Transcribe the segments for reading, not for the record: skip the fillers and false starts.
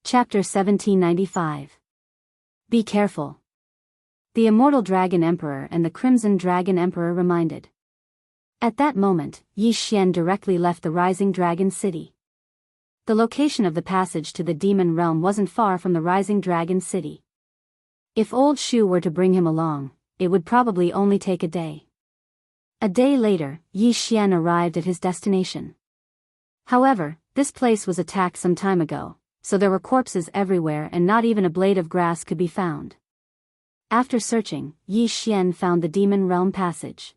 Chapter 1795. Be careful. The Immortal Dragon Emperor and the Crimson Dragon Emperor reminded. At that moment, Yi Xian directly left the Rising Dragon City. The location of the passage to the Demon Realm wasn't far from the Rising Dragon City. If Old Shu were to bring him along, it would probably only take a day. A day later, Yi Xian arrived at his destination. However, this place was attacked some time ago, so there were corpses everywhere and not even a blade of grass could be found. After searching, Yi Xian found the Demon Realm passage.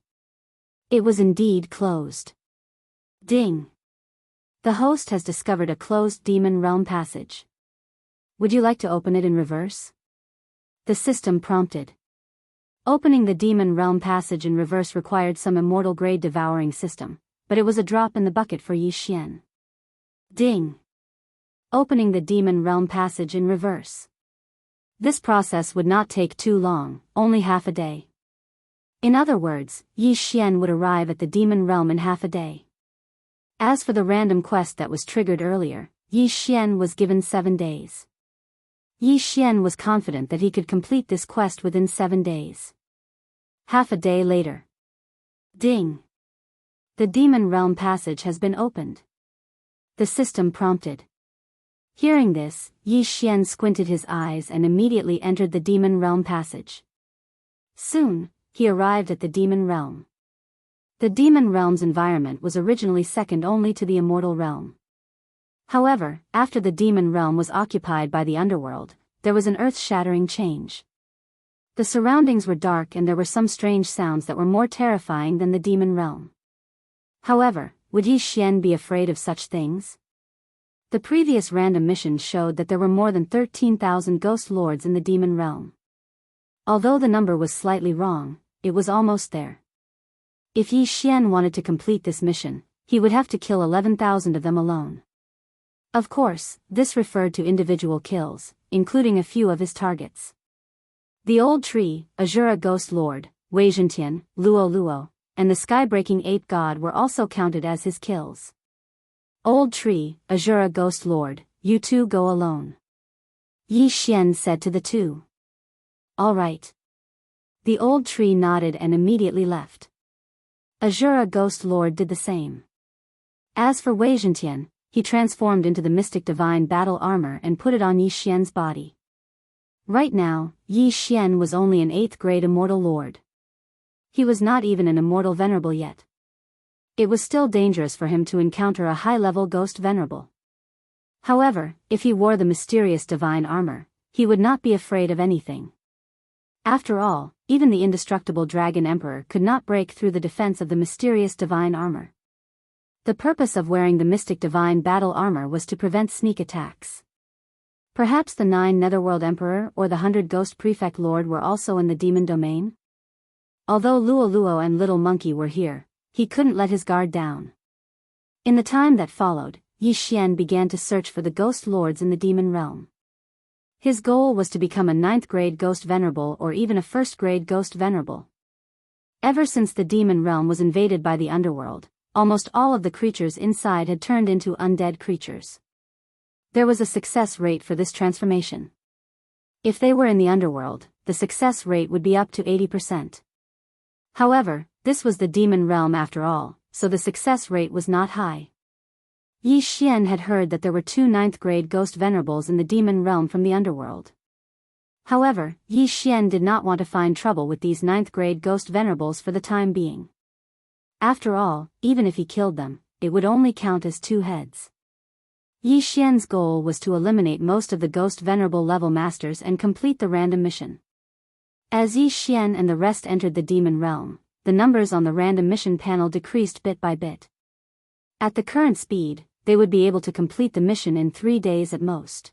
It was indeed closed. Ding! The host has discovered a closed Demon Realm passage. Would you like to open it in reverse? The system prompted. Opening the Demon Realm passage in reverse required some immortal-grade devouring system, but it was a drop in the bucket for Yi Xian. Ding! Opening the Demon Realm passage in reverse. This process would not take too long, only half a day. In other words, Yi Xian would arrive at the Demon Realm in half a day. As for the random quest that was triggered earlier, Yi Xian was given 7 days. Yi Xian was confident that he could complete this quest within 7 days. Half a day later. Ding! The Demon Realm passage has been opened. The system prompted. Hearing this, Yi Xian squinted his eyes and immediately entered the Demon Realm passage. Soon, he arrived at the Demon Realm. The Demon Realm's environment was originally second only to the Immortal Realm. However, after the Demon Realm was occupied by the underworld, there was an earth-shattering change. The surroundings were dark and there were some strange sounds that were more terrifying than the Demon Realm. However, would Yi Xian be afraid of such things? The previous random missions showed that there were more than 13,000 ghost lords in the Demon Realm. Although the number was slightly wrong, it was almost there. If Yi Xian wanted to complete this mission, he would have to kill 11,000 of them alone. Of course, this referred to individual kills, including a few of his targets. The Old Tree, Azura Ghost Lord, Wei Zhentian, Luo Luo, and the Sky-Breaking Ape God were also counted as his kills. Old Tree, Azura Ghost Lord, you two go alone. Yi Xian said to the two. All right. The Old Tree nodded and immediately left. Azura Ghost Lord did the same. As for Wei Zhentian, he transformed into the Mystic Divine Battle Armor and put it on Yi Xian's body. Right now, Yi Xian was only an 8th grade Immortal Lord. He was not even an Immortal Venerable yet. It was still dangerous for him to encounter a high-level Ghost Venerable. However, if he wore the mysterious Divine Armor, he would not be afraid of anything. After all, even the indestructible Dragon Emperor could not break through the defense of the mysterious Divine Armor. The purpose of wearing the Mystic Divine Battle Armor was to prevent sneak attacks. Perhaps the 9 Netherworld Emperor or the 100 Ghost Prefect Lord were also in the demon domain? Although Luo Luo and Little Monkey were here, he couldn't let his guard down. In the time that followed, Yi Xian began to search for the Ghost Lords in the Demon Realm. His goal was to become a 9th grade Ghost Venerable or even a 1st grade Ghost Venerable. Ever since the Demon Realm was invaded by the underworld, almost all of the creatures inside had turned into undead creatures. There was a success rate for this transformation. If they were in the underworld, the success rate would be up to 80%. However, this was the Demon Realm after all, so the success rate was not high. Yi Xian had heard that there were 2 9th grade Ghost Venerables in the Demon Realm from the underworld. However, Yi Xian did not want to find trouble with these 9th grade Ghost Venerables for the time being. After all, even if he killed them, it would only count as 2 heads. Yi Xian's goal was to eliminate most of the Ghost Venerable level masters and complete the random mission. As Yi Xian and the rest entered the Demon Realm, the numbers on the random mission panel decreased bit by bit. At the current speed, they would be able to complete the mission in 3 days at most.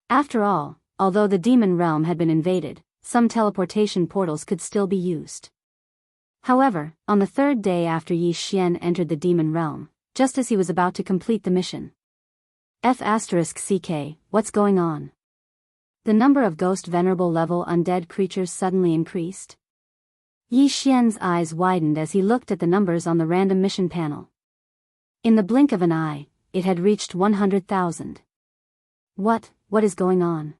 After all, although the Demon Realm had been invaded, some teleportation portals could still be used. However, on the 3rd day after Yi Xian entered the Demon Realm, just as he was about to complete the mission. F***CK, what's going on? The number of Ghost Venerable level undead creatures suddenly increased. Yi Xian's eyes widened as he looked at the numbers on the random mission panel. In the blink of an eye, it had reached 100,000. What is going on?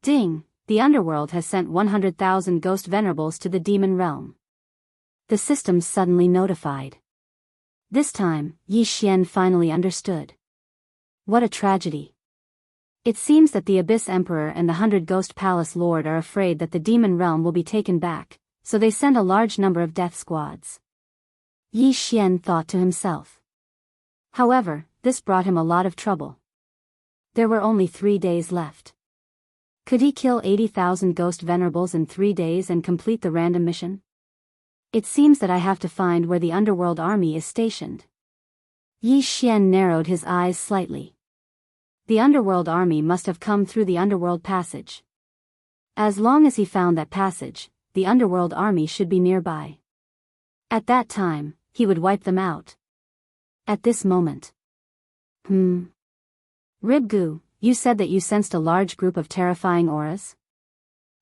Ding, the underworld has sent 100,000 ghost venerables to the demon realm. The system suddenly notified. This time, Yi Xian finally understood. What a tragedy. It seems that the Abyss Emperor and the 100 Ghost Palace Lord are afraid that the demon realm will be taken back, so they send a large number of death squads. Yi Xian thought to himself. However, this brought him a lot of trouble. There were only 3 days left. Could he kill 80,000 ghost venerables in 3 days and complete the random mission? It seems that I have to find where the underworld army is stationed. Yi Xian narrowed his eyes slightly. The underworld army must have come through the underworld passage. As long as he found that passage, the underworld army should be nearby. At that time, he would wipe them out. At this moment. Ribgu, you said that you sensed a large group of terrifying auras?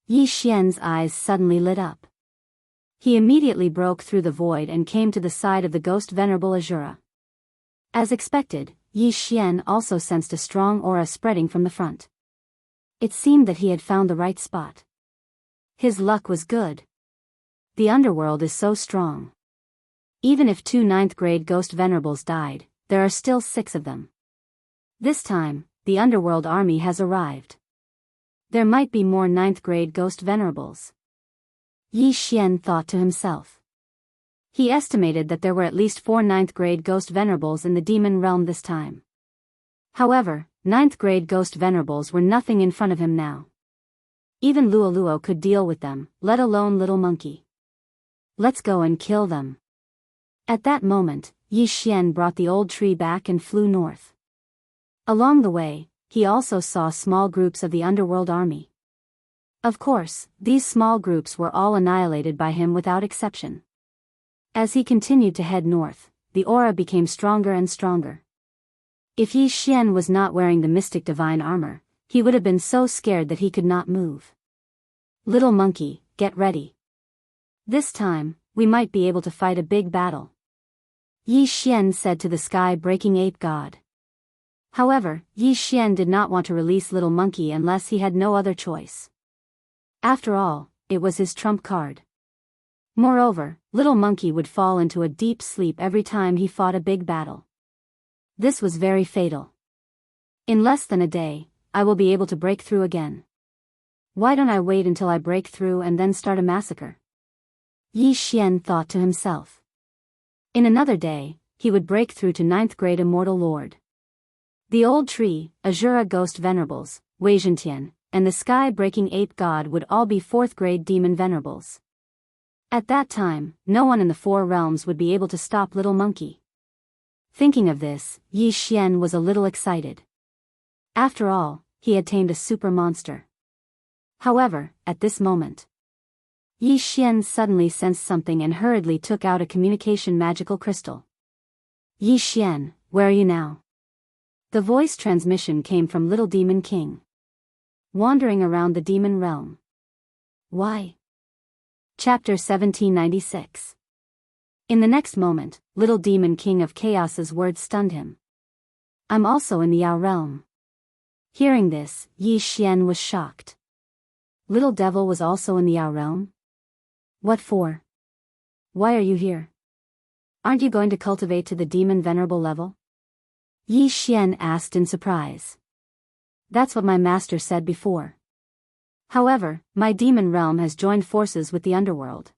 Yi Xian's eyes suddenly lit up. He immediately broke through the void and came to the side of the ghost venerable Azura. As expected, Yi Xian also sensed a strong aura spreading from the front. It seemed that he had found the right spot. His luck was good. The underworld is so strong. Even if 2 9th-grade ghost venerables died, there are still 6 of them. This time, the underworld army has arrived. There might be more 9th-grade ghost venerables. Yi Xian thought to himself. He estimated that there were at least 4 9th-grade ghost venerables in the demon realm this time. However, 9th-grade ghost venerables were nothing in front of him now. Even Luoluo could deal with them, let alone Little Monkey. Let's go and kill them. At that moment, Yi Xian brought the old tree back and flew north. Along the way, he also saw small groups of the underworld army. Of course, these small groups were all annihilated by him without exception. As he continued to head north, the aura became stronger and stronger. If Yi Xian was not wearing the mystic divine armor, he would have been so scared that he could not move. Little Monkey, get ready. This time, we might be able to fight a big battle. Yi Xian said to the sky-breaking ape god. However, Yi Xian did not want to release Little Monkey unless he had no other choice. After all, it was his trump card. Moreover, Little Monkey would fall into a deep sleep every time he fought a big battle. This was very fatal. In less than a day, I will be able to break through again. Why don't I wait until I break through and then start a massacre? Yi Xian thought to himself. In another day, he would break through to 9th-grade Immortal Lord. The old tree, Azura Ghost Venerables, Wei Zhentian, and the sky-breaking ape god would all be 4th-grade demon venerables. At that time, no one in the 4 realms would be able to stop Little Monkey. Thinking of this, Yi Xian was a little excited. After all, he had tamed a super monster. However, at this moment, Yi Xian suddenly sensed something and hurriedly took out a communication magical crystal. Yi Xian, where are you now? The voice transmission came from Little Demon King. Wandering around the demon realm. Why? Chapter 1796. In the next moment, Little Demon King of Chaos's words stunned him. I'm also in the Yao realm. Hearing this, Yi Xian was shocked. Little Devil was also in the Yao realm? What for? Why are you here? Aren't you going to cultivate to the demon venerable level? Yi Xian asked in surprise. That's what my master said before. However, my demon realm has joined forces with the underworld.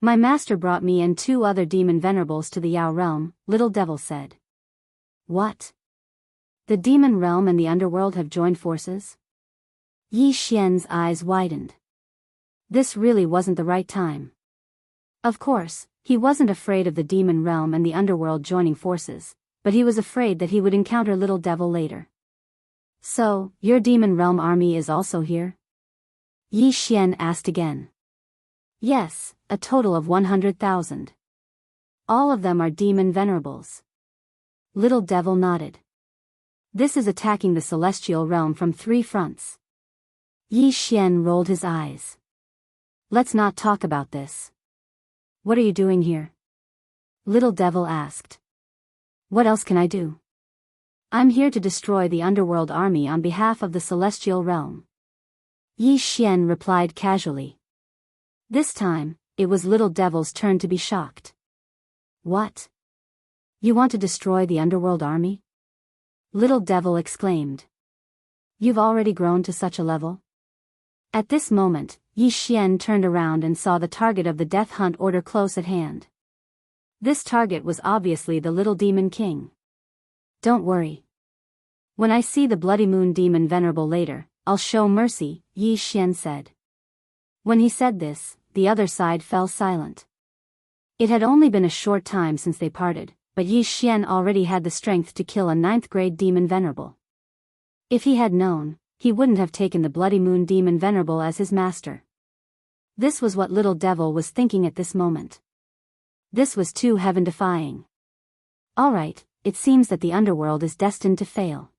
My master brought me and 2 other demon venerables to the Yao realm, Little Devil said. What? The demon realm and the underworld have joined forces? Yi Xian's eyes widened. This really wasn't the right time. Of course, he wasn't afraid of the demon realm and the underworld joining forces, but he was afraid that he would encounter Little Devil later. So, your demon realm army is also here? Yi Xian asked again. Yes, a total of 100,000. All of them are demon venerables. Little Devil nodded. This is attacking the celestial realm from 3 fronts. Yi Xian rolled his eyes. Let's not talk about this. What are you doing here? Little Devil asked. What else can I do? I'm here to destroy the underworld army on behalf of the celestial realm. Yi Xian replied casually. This time, it was Little Devil's turn to be shocked. What? You want to destroy the underworld army? Little Devil exclaimed. You've already grown to such a level? At this moment, Yi Xian turned around and saw the target of the death hunt order close at hand. This target was obviously the Little Demon King. Don't worry. When I see the Bloody Moon Demon Venerable later, I'll show mercy, Yi Xian said. When he said this, the other side fell silent. It had only been a short time since they parted, but Yi Xian already had the strength to kill a 9th-grade Demon Venerable. If he had known, he wouldn't have taken the Bloody Moon Demon Venerable as his master. This was what Little Devil was thinking at this moment. This was too heaven-defying. Alright, it seems that the underworld is destined to fail.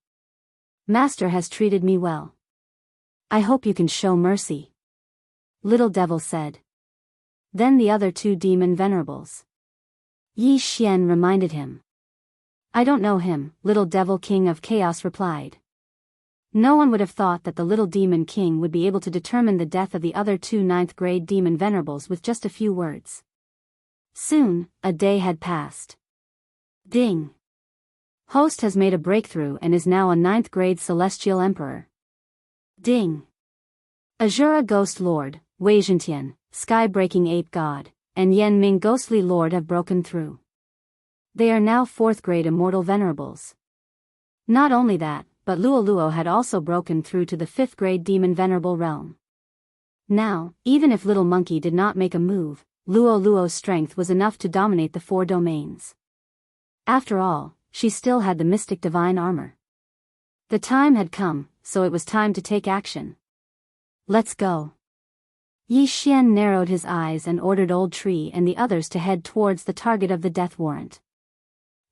Master has treated me well. I hope you can show mercy. Little Devil said. Then the other 2 demon venerables. Yi Xian reminded him. I don't know him, Little Devil King of Chaos replied. No one would have thought that the Little Demon King would be able to determine the death of the other 2 9th-grade demon venerables with just a few words. Soon, a day had passed. Ding! Host has made a breakthrough and is now a 9th-grade Celestial Emperor. Ding! Azura Ghost Lord, Wei Zhentian, Sky-Breaking Ape God, and Yan Ming Ghostly Lord have broken through. They are now 4th-grade Immortal Venerables. Not only that, but Luo Luo had also broken through to the 5th-grade Demon Venerable realm. Now, even if Little Monkey did not make a move, Luo Luo's strength was enough to dominate the 4 domains. After all, she still had the Mystic Divine Armor. The time had come, so it was time to take action. Let's go. Yi Xian narrowed his eyes and ordered Old Tree and the others to head towards the target of the death warrant.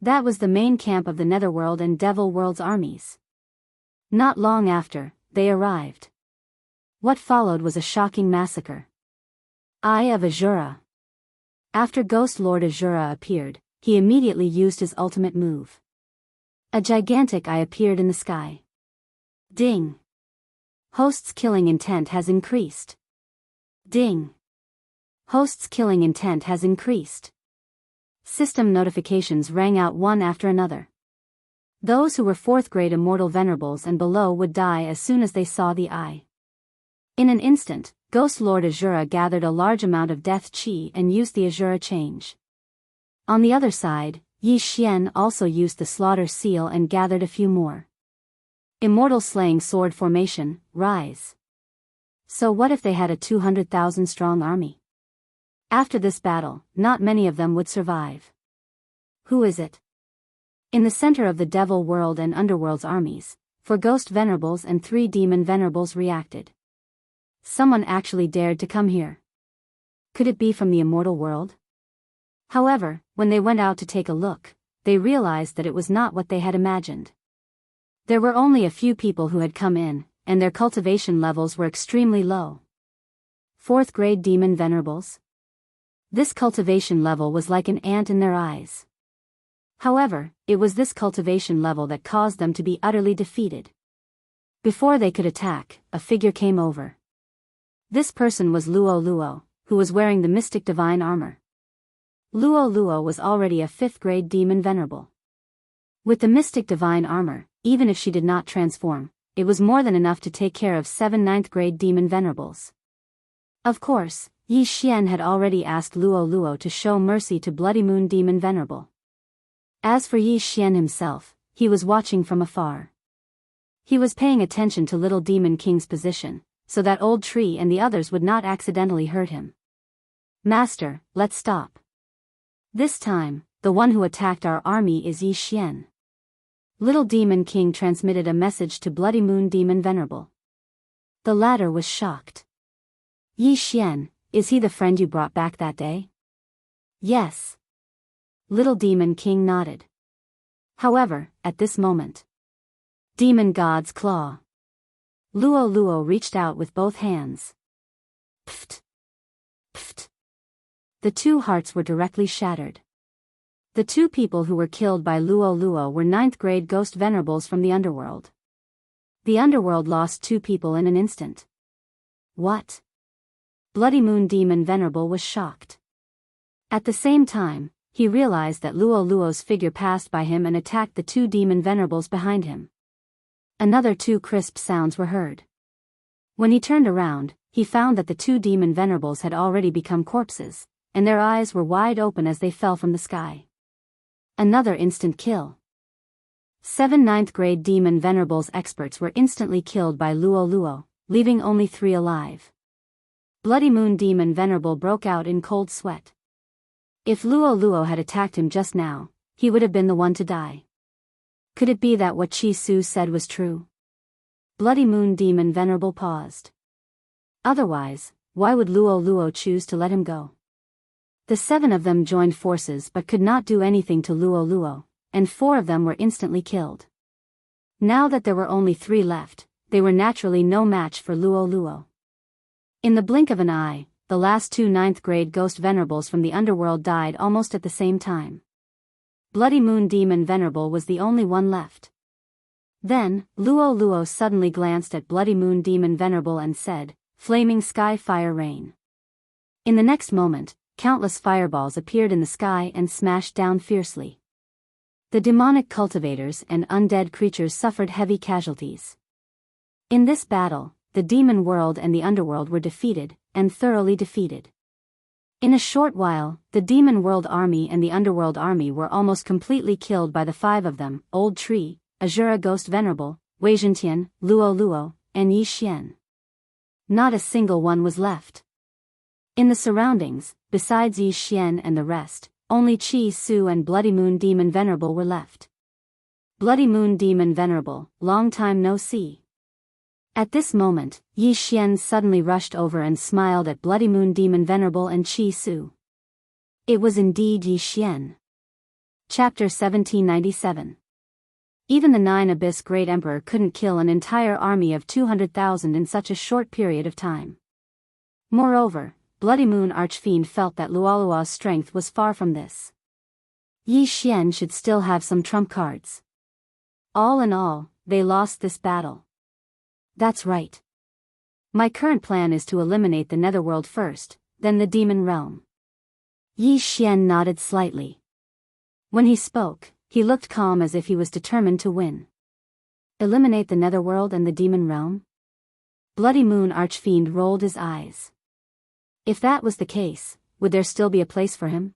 That was the main camp of the Netherworld and Devil World's armies. Not long after, they arrived. What followed was a shocking massacre. Eye of Azura. After Ghost Lord Azura appeared, he immediately used his ultimate move. A gigantic eye appeared in the sky. Ding! Host's killing intent has increased. Ding! Host's killing intent has increased. System notifications rang out one after another. Those who were 4th-grade Immortal Venerables and below would die as soon as they saw the eye. In an instant, Ghost Lord Azura gathered a large amount of death chi and used the Azura change. On the other side, Yi Xian also used the Slaughter Seal and gathered a few more. Immortal Slaying Sword Formation, Rise. So what if they had a 200,000-strong army? After this battle, not many of them would survive. Who is it? In the center of the Devil World and Underworld's armies, 4 Ghost Venerables and 3 Demon Venerables reacted. Someone actually dared to come here. Could it be from the Immortal World? However, when they went out to take a look, they realized that it was not what they had imagined. There were only a few people who had come in, and their cultivation levels were extremely low. 4th-grade Demon Venerables? This cultivation level was like an ant in their eyes. However, it was this cultivation level that caused them to be utterly defeated. Before they could attack, a figure came over. This person was Luo Luo, who was wearing the Mystic Divine Armor. Luo Luo was already a 5th-grade Demon Venerable. With the Mystic Divine Armor, even if she did not transform, it was more than enough to take care of 7 9th-grade Demon Venerables. Of course, Yi Xian had already asked Luo Luo to show mercy to Bloody Moon Demon Venerable. As for Yi Xian himself, he was watching from afar. He was paying attention to Little Demon King's position, so that Old Tree and the others would not accidentally hurt him. Master, let's stop. This time, the one who attacked our army is Yi Xian. Little Demon King transmitted a message to Bloody Moon Demon Venerable. The latter was shocked. Yi Xian, is he the friend you brought back that day? Yes. Little Demon King nodded. However, at this moment, Demon God's Claw. Luo Luo reached out with both hands. Pft! Pft! The 2 hearts were directly shattered. The two people who were killed by Luo Luo were 9th grade ghost venerables from the underworld. The underworld lost 2 people in an instant. What? Bloody Moon Demon Venerable was shocked. At the same time, he realized that Luo Luo's figure passed by him and attacked the 2 demon venerables behind him. Another 2 crisp sounds were heard. When he turned around, he found that the 2 demon venerables had already become corpses, and their eyes were wide open as they fell from the sky. Another instant kill. 7 9th grade demon venerables experts were instantly killed by Luo Luo, leaving only 3 alive. Bloody Moon Demon Venerable broke out in cold sweat. If Luo Luo had attacked him just now, he would have been the one to die. Could it be that what Chi Su said was true? Bloody Moon Demon Venerable paused. Otherwise, why would Luo Luo choose to let him go? The 7 of them joined forces but could not do anything to Luo Luo, and 4 of them were instantly killed. Now that there were only 3 left, they were naturally no match for Luo Luo. In the blink of an eye, the last 2 9th grade ghost venerables from the underworld died almost at the same time. Bloody Moon Demon Venerable was the only one left. Then, Luo Luo suddenly glanced at Bloody Moon Demon Venerable and said, "Flaming Sky Fire Rain." In the next moment, countless fireballs appeared in the sky and smashed down fiercely. The demonic cultivators and undead creatures suffered heavy casualties. In this battle, the demon world and the underworld were defeated, and thoroughly defeated. In a short while, the demon world army and the underworld army were almost completely killed by the 5 of them: Old Tree, Azura Ghost Venerable, Wei Zhentian, Luo Luo, and Yi Xian. Not a single one was left. In the surroundings, besides Yi Xian and the rest, only Chi Su and Bloody Moon Demon Venerable were left. Bloody Moon Demon Venerable, long time no see. At this moment, Yi Xian suddenly rushed over and smiled at Bloody Moon Demon Venerable and Chi Su. It was indeed Yi Xian. Chapter 1797. Even the 9 Abyss Great Emperor couldn't kill an entire army of 200,000 in such a short period of time. Moreover, Bloody Moon Archfiend felt that Luolua's strength was far from this. Yi Xian should still have some trump cards. All in all, they lost this battle. That's right. My current plan is to eliminate the Netherworld first, then the Demon Realm. Yi Xian nodded slightly. When he spoke, he looked calm as if he was determined to win. Eliminate the Netherworld and the Demon Realm? Bloody Moon Archfiend rolled his eyes. If that was the case, would there still be a place for him?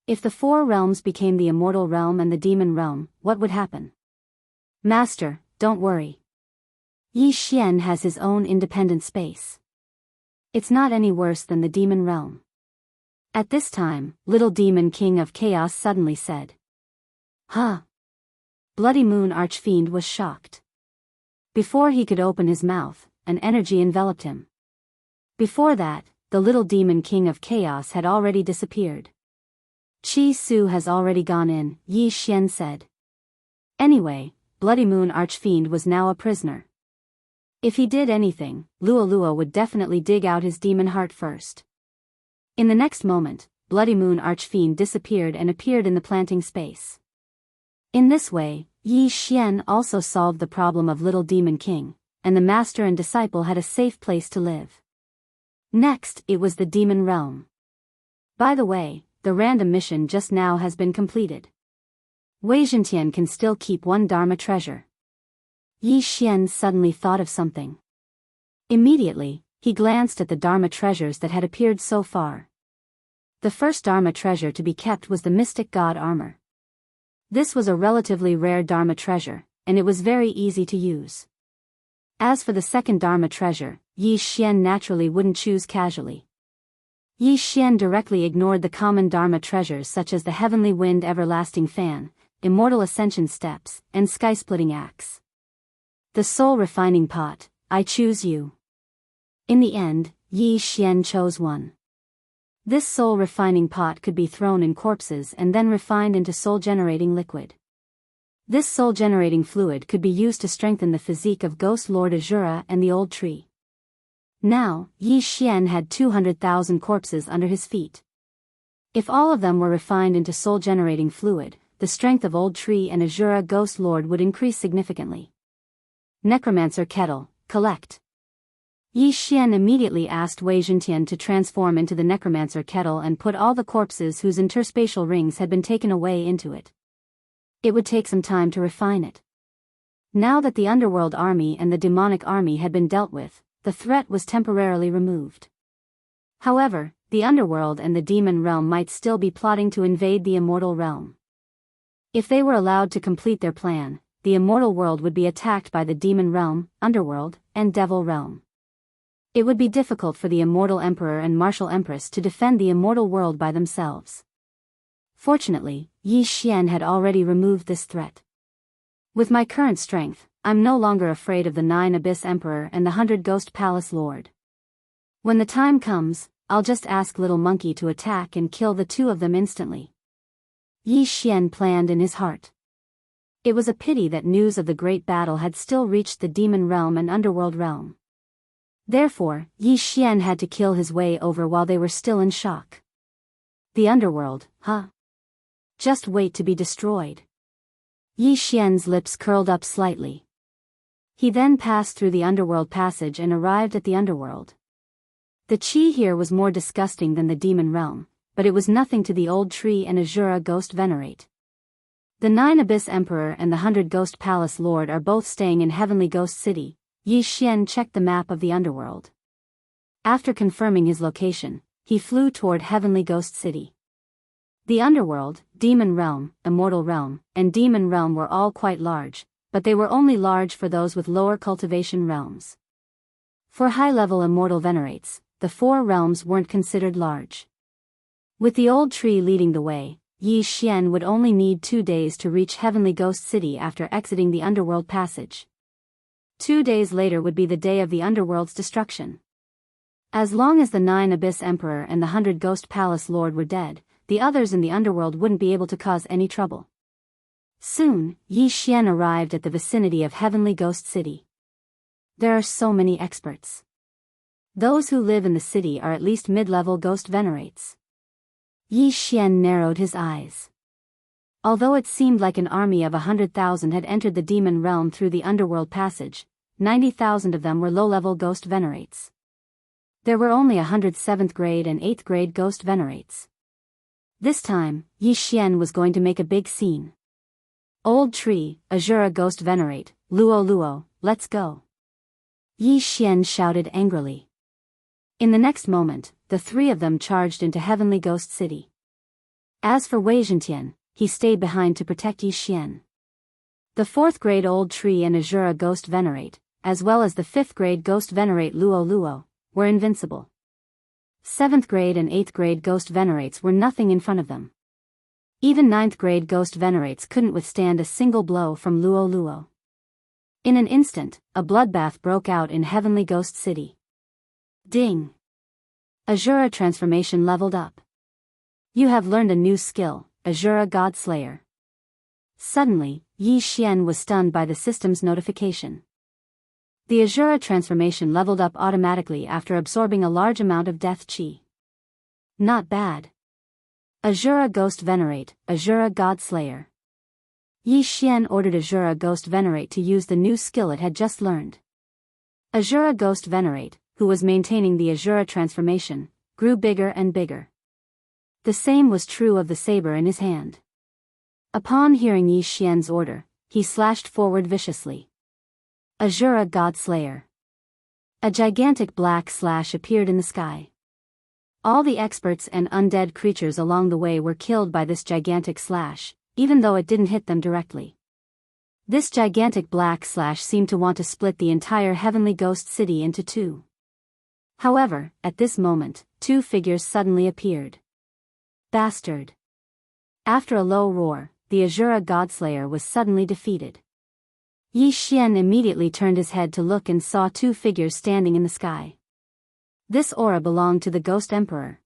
If the 4 realms became the Immortal Realm and the Demon Realm, what would happen? Master, don't worry. Yi Xian has his own independent space. It's not any worse than the Demon Realm. At this time, Little Demon King of Chaos suddenly said. Huh? Bloody Moon Archfiend was shocked. Before he could open his mouth, an energy enveloped him. Before that, the Little Demon King of Chaos had already disappeared. Chi Su has already gone in, Yi Xian said. Anyway, Bloody Moon Archfiend was now a prisoner. If he did anything, Luo Luo would definitely dig out his demon heart first. In the next moment, Bloody Moon Archfiend disappeared and appeared in the planting space. In this way, Yi Xian also solved the problem of Little Demon King, and the master and disciple had a safe place to live. Next, it was the Demon Realm. By the way, the random mission just now has been completed. Wei Zhentian can still keep 1 Dharma treasure. Yi Xian suddenly thought of something. Immediately, he glanced at the Dharma treasures that had appeared so far. The first Dharma treasure to be kept was the Mystic God Armor. This was a relatively rare Dharma treasure, and it was very easy to use. As for the second Dharma treasure, Yi Xian naturally wouldn't choose casually. Yi Xian directly ignored the common Dharma treasures such as the Heavenly Wind Everlasting Fan, Immortal Ascension Steps, and Sky-Splitting Axe. The Soul Refining Pot, I choose you. In the end, Yi Xian chose one. This soul refining pot could be thrown in corpses and then refined into soul-generating liquid. This soul-generating fluid could be used to strengthen the physique of Ghost Lord Azura and the Old Tree. Now, Yi Xian had 200,000 corpses under his feet. If all of them were refined into soul-generating fluid, the strength of Old Tree and Azura Ghost Lord would increase significantly. Necromancer Kettle, collect. Yi Xian immediately asked Wei Zhentian to transform into the Necromancer Kettle and put all the corpses whose interspatial rings had been taken away into it. It would take some time to refine it. Now that the underworld army and the demonic army had been dealt with, the threat was temporarily removed. However, the underworld and the demon realm might still be plotting to invade the immortal realm. If they were allowed to complete their plan, the immortal world would be attacked by the demon realm, underworld, and devil realm. It would be difficult for the immortal emperor and martial empress to defend the immortal world by themselves. Fortunately, Yi Xian had already removed this threat. With my current strength, I'm no longer afraid of the 9 Abyss Emperor and the 100 Ghost Palace Lord. When the time comes, I'll just ask Little Monkey to attack and kill the 2 of them instantly. Yi Xian planned in his heart. It was a pity that news of the great battle had still reached the demon realm and underworld realm. Therefore, Yi Xian had to kill his way over while they were still in shock. The underworld, huh? Just wait to be destroyed. Yi Xian's lips curled up slightly. He then passed through the underworld passage and arrived at the underworld. The chi here was more disgusting than the demon realm, but it was nothing to the Old Tree and Azura Ghost Venerate. The 9 Abyss Emperor and the 100 Ghost Palace Lord are both staying in Heavenly Ghost City. Yi Xian checked the map of the underworld. After confirming his location, he flew toward Heavenly Ghost City. The underworld, demon realm, immortal realm, and demon realm were all quite large, but they were only large for those with lower cultivation realms. For high-level immortal venerates, the 4 realms weren't considered large. With the Old Tree leading the way, Yi Xian would only need 2 days to reach Heavenly Ghost City after exiting the underworld passage. 2 days later would be the day of the underworld's destruction. As long as the 9 Abyss Emperor and the 100 Ghost Palace Lord were dead, the others in the underworld wouldn't be able to cause any trouble. Soon, Yi Xian arrived at the vicinity of Heavenly Ghost City. There are so many experts. Those who live in the city are at least mid-level ghost venerates. Yi Xian narrowed his eyes. Although it seemed like an army of 100,000 had entered the demon realm through the underworld passage, 90,000 of them were low-level ghost venerates. There were only 100 7th grade and 8th grade ghost venerates. This time, Yi Xian was going to make a big scene. Old Tree, Azura Ghost Venerate, Luo, let's go. Yi Xian shouted angrily. In the next moment, the 3 of them charged into Heavenly Ghost City. As for Wei Zhentian, he stayed behind to protect Yi Xian. The 4th grade Old Tree and Azura Ghost Venerate, as well as the 5th grade Ghost Venerate Luo, were invincible. 7th grade and 8th grade Ghost Venerates were nothing in front of them. Even 9th grade Ghost Venerates couldn't withstand a single blow from Luo. In an instant, a bloodbath broke out in Heavenly Ghost City. Ding! Azura transformation leveled up. You have learned a new skill, Azura God Slayer. Suddenly, Yi Xian was stunned by the system's notification. The Azura transformation leveled up automatically after absorbing a large amount of death chi. Not bad. Azura Ghost Venerate, Azura God Slayer. Yi Xian ordered Azura Ghost Venerate to use the new skill it had just learned. Azura Ghost Venerate, who was maintaining the Azura transformation, grew bigger and bigger. The same was true of the saber in his hand. Upon hearing Yi Xian's order, he slashed forward viciously. Azura God Slayer. A gigantic black slash appeared in the sky. All the experts and undead creatures along the way were killed by this gigantic slash, even though it didn't hit them directly. This gigantic black slash seemed to want to split the entire Heavenly Ghost City into 2. However, at this moment, 2 figures suddenly appeared. Bastard! After a low roar, the Azura Godslayer was suddenly defeated. Yi Xian immediately turned his head to look and saw 2 figures standing in the sky. This aura belonged to the Ghost Emperor.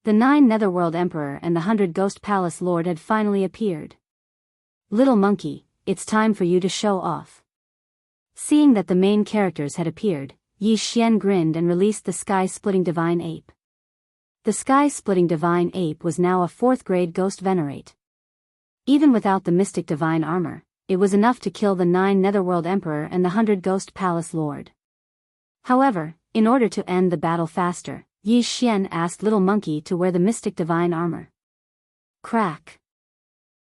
The 9 Netherworld Emperor and the 100 Ghost Palace Lord had finally appeared. Little monkey, it's time for you to show off. Seeing that the main characters had appeared, Yi Xian grinned and released the sky-splitting divine ape. The sky-splitting divine ape was now a 4th-grade ghost venerate. Even without the mystic divine armor, it was enough to kill the 9 Netherworld Emperor and the 100 Ghost Palace Lord. However, in order to end the battle faster, Yi Xian asked Little Monkey to wear the mystic divine armor. Crack.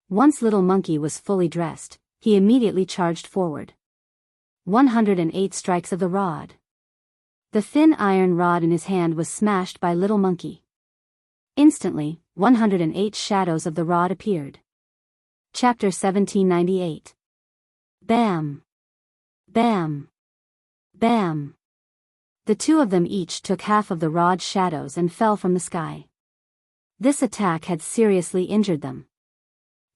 Once Little Monkey was fully dressed, he immediately charged forward. 108 strikes of the rod. The thin iron rod in his hand was smashed by Little Monkey. Instantly, 108 shadows of the rod appeared. Chapter 1798. Bam! Bam! Bam! The two of them each took half of the rod's shadows and fell from the sky. This attack had seriously injured them.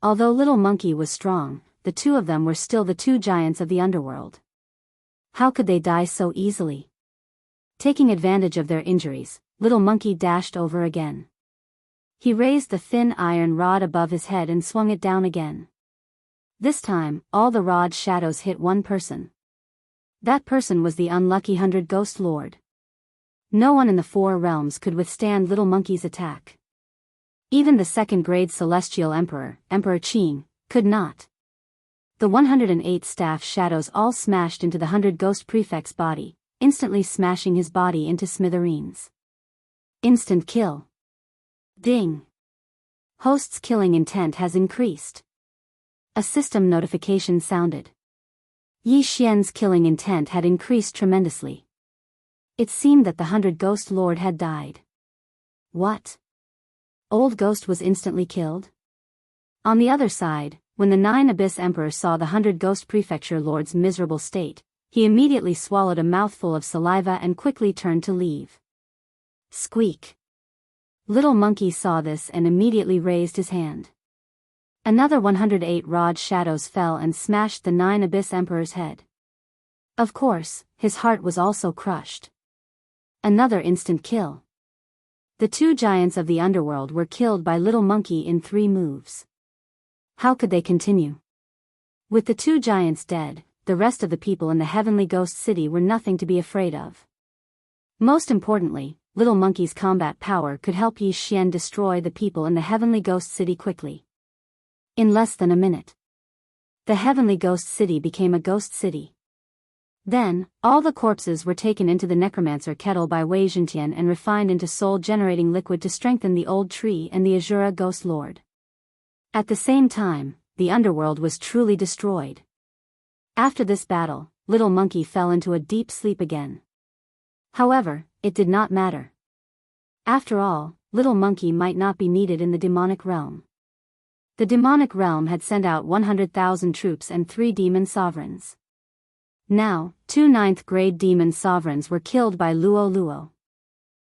Although Little Monkey was strong, the two of them were still the 2 giants of the underworld. How could they die so easily? Taking advantage of their injuries, Little Monkey dashed over again. He raised the thin iron rod above his head and swung it down again. This time, all the rod's shadows hit one person. That person was the unlucky 100 Ghost Lord. No one in the 4 realms could withstand Little Monkey's attack. Even the 2nd-grade Celestial Emperor, Emperor Qing, could not. The 108 staff shadows all smashed into the 100 Ghost Prefect's body, instantly smashing his body into smithereens. Instant kill. Ding. Host's killing intent has increased. A system notification sounded. Yi Xian's killing intent had increased tremendously. It seemed that the 100 Ghost Lord had died. What? Old Ghost was instantly killed? On the other side, when the 9 Abyss Emperor saw the 100 Ghost Prefecture Lord's miserable state, he immediately swallowed a mouthful of saliva and quickly turned to leave. Squeak. Little Monkey saw this and immediately raised his hand. Another 108 rod shadows fell and smashed the 9 Abyss Emperor's head. Of course, his heart was also crushed. Another instant kill. The 2 giants of the underworld were killed by Little Monkey in 3 moves. How could they continue? With the 2 giants dead, the rest of the people in the Heavenly Ghost City were nothing to be afraid of. Most importantly, Little Monkey's combat power could help Yi Xian destroy the people in the Heavenly Ghost City quickly. In less than a minute, the Heavenly Ghost City became a ghost city. Then, all the corpses were taken into the necromancer kettle by Wei Zhentian and refined into soul-generating liquid to strengthen the old tree and the Azura Ghost Lord. At the same time, the underworld was truly destroyed. After this battle, Little Monkey fell into a deep sleep again. However, it did not matter. After all, Little Monkey might not be needed in the demonic realm. The demonic realm had sent out 100,000 troops and 3 demon sovereigns. Now, 2 9th-grade demon sovereigns were killed by Luo Luo.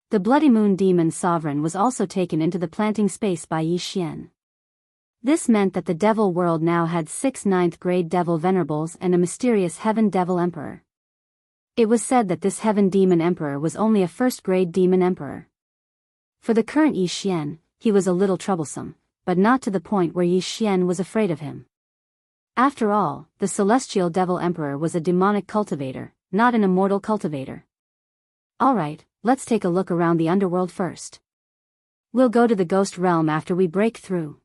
The Bloody Moon demon sovereign was also taken into the planting space by Yi Xian. This meant that the devil world now had 6 9th-grade devil venerables and a mysterious heaven devil emperor. It was said that this heaven demon emperor was only a 1st-grade demon emperor. For the current Yi Xian, he was a little troublesome, but not to the point where Yi Xian was afraid of him. After all, the celestial devil emperor was a demonic cultivator, not an immortal cultivator. Alright, let's take a look around the underworld first. We'll go to the ghost realm after we break through.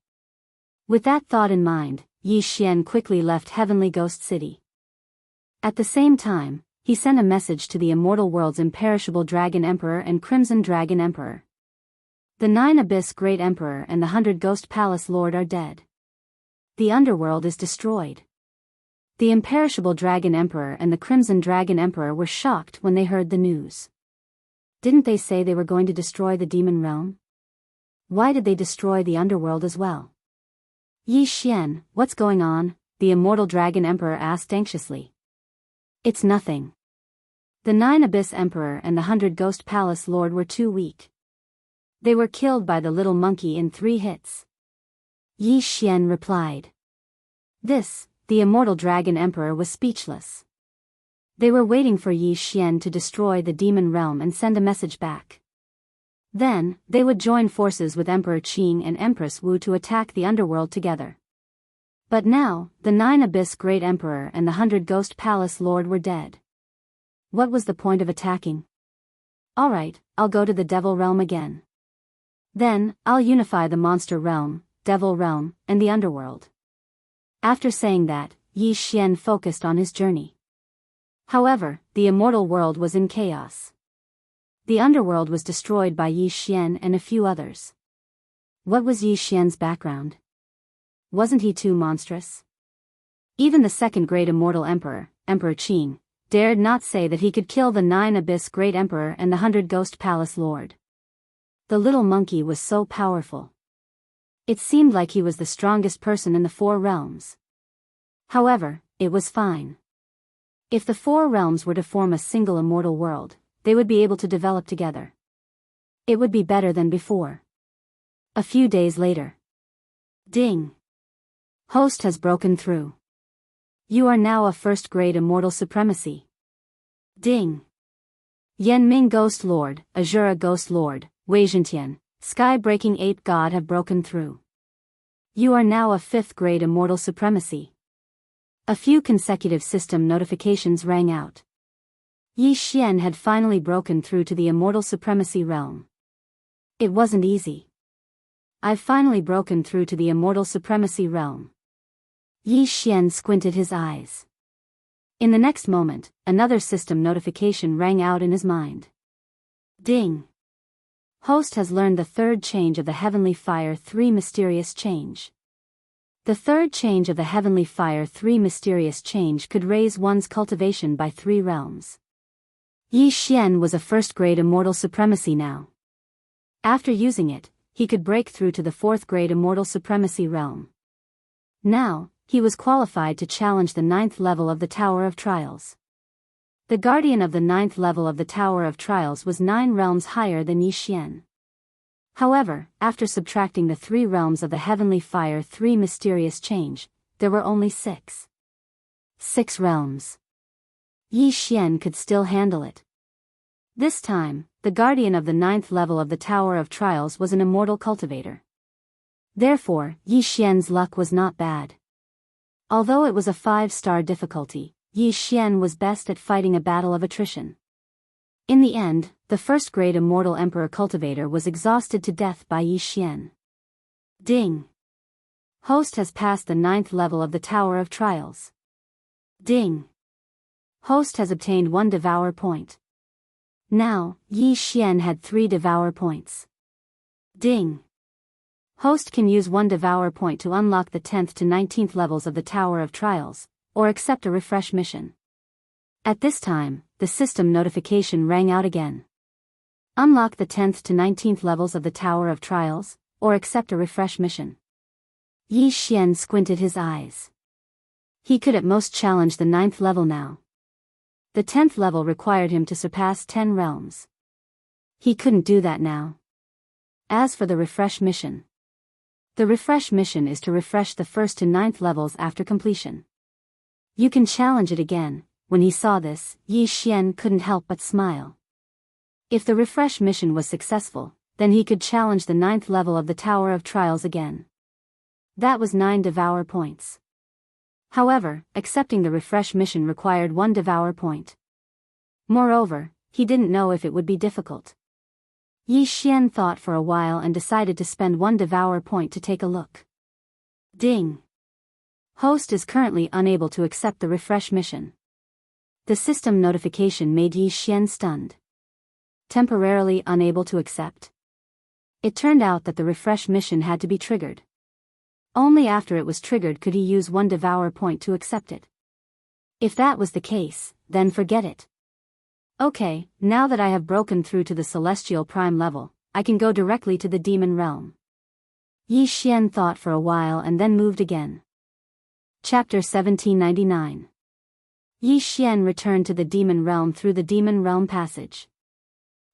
With that thought in mind, Yi Xian quickly left Heavenly Ghost City. At the same time, he sent a message to the immortal world's imperishable Dragon Emperor and Crimson Dragon Emperor. The 9 Abyss Great Emperor and the 100 Ghost Palace Lord are dead. The underworld is destroyed. The imperishable Dragon Emperor and the Crimson Dragon Emperor were shocked when they heard the news. Didn't they say they were going to destroy the demon realm? Why did they destroy the underworld as well? Yi Xian, what's going on? The immortal Dragon Emperor asked anxiously. It's nothing. The 9 Abyss Emperor and the 100 Ghost Palace Lord were too weak. They were killed by the little monkey in 3 hits. Yi Xian replied. The immortal Dragon Emperor was speechless. They were waiting for Yi Xian to destroy the demon realm and send a message back. Then, they would join forces with Emperor Qing and Empress Wu to attack the underworld together. But now, the 9 Abyss Great Emperor and the 100 Ghost Palace Lord were dead. What was the point of attacking? Alright, I'll go to the Devil Realm again. Then, I'll unify the monster realm, devil realm, and the underworld. After saying that, Yi Xian focused on his journey. However, the immortal world was in chaos. The underworld was destroyed by Yi Xian and a few others. What was Yi Xian's background? Wasn't he too monstrous? Even the second great immortal emperor, Emperor Qing, dared not say that he could kill the 9 Abyss Great Emperor and the 100 Ghost Palace Lord. The little monkey was so powerful. It seemed like he was the strongest person in the 4 realms. However, it was fine. If the 4 realms were to form a single immortal world, they would be able to develop together. It would be better than before. A few days later. Ding. Host has broken through. You are now a first-grade immortal supremacy. Ding. Yanming Ghost Lord, Azura Ghost Lord, Weizhentian, Sky-breaking Ape God have broken through. You are now a 5th-grade immortal supremacy. A few consecutive system notifications rang out. Yi Xian had finally broken through to the immortal supremacy realm. It wasn't easy. I've finally broken through to the immortal supremacy realm. Yi Xian squinted his eyes. In the next moment, another system notification rang out in his mind. Ding. Host has learned the 3rd change of the Heavenly Fire 3 Mysterious Change. The 3rd change of the Heavenly Fire 3 Mysterious Change could raise one's cultivation by 3 realms. Yi Xian was a first-grade immortal supremacy now. After using it, he could break through to the 4th-grade immortal supremacy realm. Now, he was qualified to challenge the 9th level of the Tower of Trials. The guardian of the 9th level of the Tower of Trials was 9 realms higher than Yi Xian. However, after subtracting the 3 realms of the Heavenly Fire 3 Mysterious Change, there were only 6. 6 realms. Yi Xian could still handle it. This time, the guardian of the 9th level of the Tower of Trials was an immortal cultivator. Therefore, Yi Xian's luck was not bad. Although it was a 5-star difficulty, Yi Xian was best at fighting a battle of attrition. In the end, the first-grade immortal emperor cultivator was exhausted to death by Yi Xian. Ding. Host has passed the 9th level of the Tower of Trials. Ding. Host has obtained 1 Devour point. Now, Yi Xian had 3 Devour points. Ding. Host can use 1 Devour point to unlock the 10th to 19th levels of the Tower of Trials, or accept a refresh mission. At this time, the system notification rang out again. Unlock the 10th to 19th levels of the Tower of Trials, or accept a refresh mission. Yi Xian squinted his eyes. He could at most challenge the 9th level now. The 10th level required him to surpass 10 realms. He couldn't do that now. As for the refresh mission. The refresh mission is to refresh the 1st to 9th levels after completion. You can challenge it again. When he saw this, Yi Xian couldn't help but smile. If the refresh mission was successful, then he could challenge the 9th level of the Tower of Trials again. That was 9 Devour points. However, accepting the refresh mission required 1 Devour point. Moreover, he didn't know if it would be difficult. Yi Xian thought for a while and decided to spend 1 Devour point to take a look. Ding. Host is currently unable to accept the refresh mission. The system notification made Yi Xian stunned. Temporarily unable to accept. It turned out that the refresh mission had to be triggered. Only after it was triggered could he use 1 Devour point to accept it. If that was the case, then forget it. Okay, now that I have broken through to the Celestial Prime level, I can go directly to the Demon Realm. Yi Xian thought for a while and then moved again. Chapter 1799. Yi Xian returned to the Demon Realm through the Demon Realm Passage.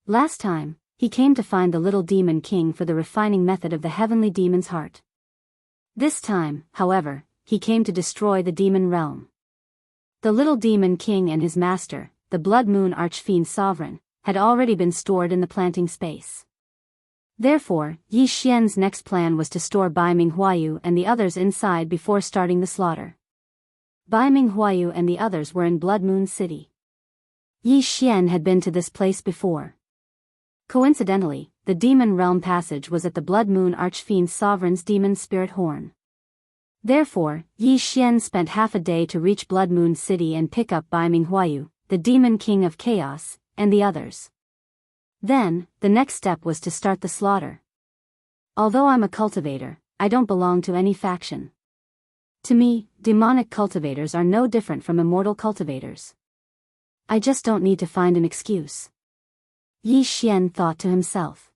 Last time, he came to find the little Demon King for the refining method of the Heavenly Demon's heart. This time, however, he came to destroy the Demon Realm. The little Demon King and his master, the Blood Moon Archfiend Sovereign, had already been stored in the planting space. Therefore, Yi Xian's next plan was to store Bai Ming Huayu and the others inside before starting the slaughter. Bai Ming Huayu and the others were in Blood Moon City. Yi Xian had been to this place before. Coincidentally, the demon realm passage was at the Blood Moon Archfiend's sovereign's demon spirit horn. Therefore, Yi Xian spent half a day to reach Blood Moon City and pick up Bai Minghuayu, the demon king of chaos, and the others. Then, the next step was to start the slaughter. Although I'm a cultivator, I don't belong to any faction. To me, demonic cultivators are no different from immortal cultivators. I just don't need to find an excuse. Yi Xian thought to himself.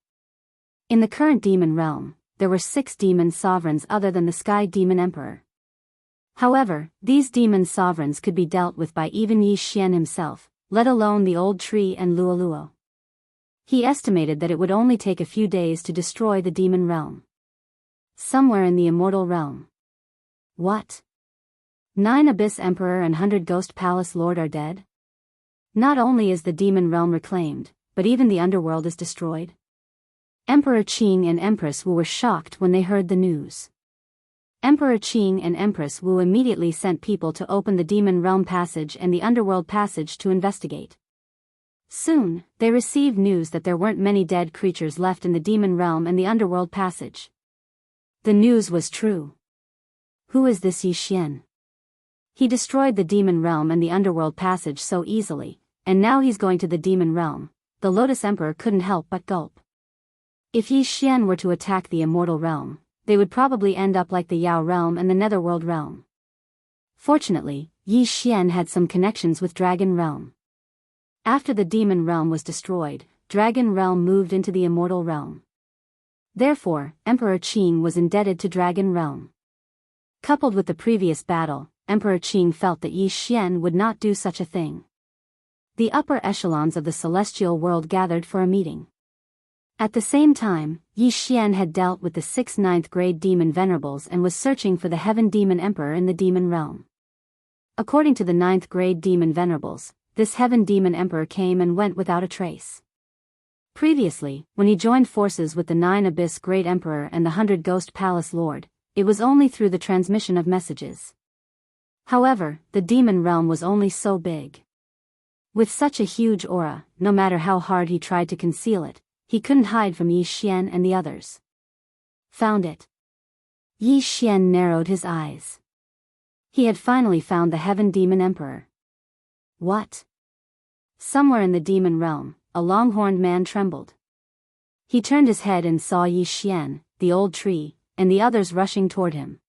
In the current demon realm, there were 6 demon sovereigns other than the Sky Demon Emperor. However, these demon sovereigns could be dealt with by even Yi Xian himself, let alone the Old Tree and Luoluo. He estimated that it would only take a few days to destroy the demon realm. Somewhere in the immortal realm. What? 9 Abyss Emperor and 100 Ghost Palace Lord are dead? Not only is the demon realm reclaimed, but even the underworld is destroyed. Emperor Qing and Empress Wu were shocked when they heard the news. Emperor Qing and Empress Wu immediately sent people to open the demon realm passage and the underworld passage to investigate. Soon, they received news that there weren't many dead creatures left in the demon realm and the underworld passage. The news was true. Who is this Yi Xian? He destroyed the demon realm and the underworld passage so easily, and now he's going to the demon realm. The Lotus Emperor couldn't help but gulp. If Yi Xian were to attack the immortal realm, they would probably end up like the Yao realm and the Netherworld realm. Fortunately, Yi Xian had some connections with Dragon Realm. After the demon realm was destroyed, Dragon Realm moved into the immortal realm. Therefore, Emperor Qing was indebted to Dragon Realm. Coupled with the previous battle, Emperor Qing felt that Yi Xian would not do such a thing. The upper echelons of the celestial world gathered for a meeting. At the same time, Yi Xian had dealt with the 6 ninth grade demon venerables and was searching for the Heaven Demon Emperor in the demon realm. According to the 9th grade demon venerables, this Heaven Demon Emperor came and went without a trace. Previously, when he joined forces with the 9 Abyss Great Emperor and the 100 Ghost Palace Lord, it was only through the transmission of messages. However, the demon realm was only so big. With such a huge aura, no matter how hard he tried to conceal it, he couldn't hide from Yi Xian and the others. Found it. Yi Xian narrowed his eyes. He had finally found the Heaven Demon Emperor. What? Somewhere in the demon realm, a long-horned man trembled. He turned his head and saw Yi Xian, the Old Tree, and the others rushing toward him.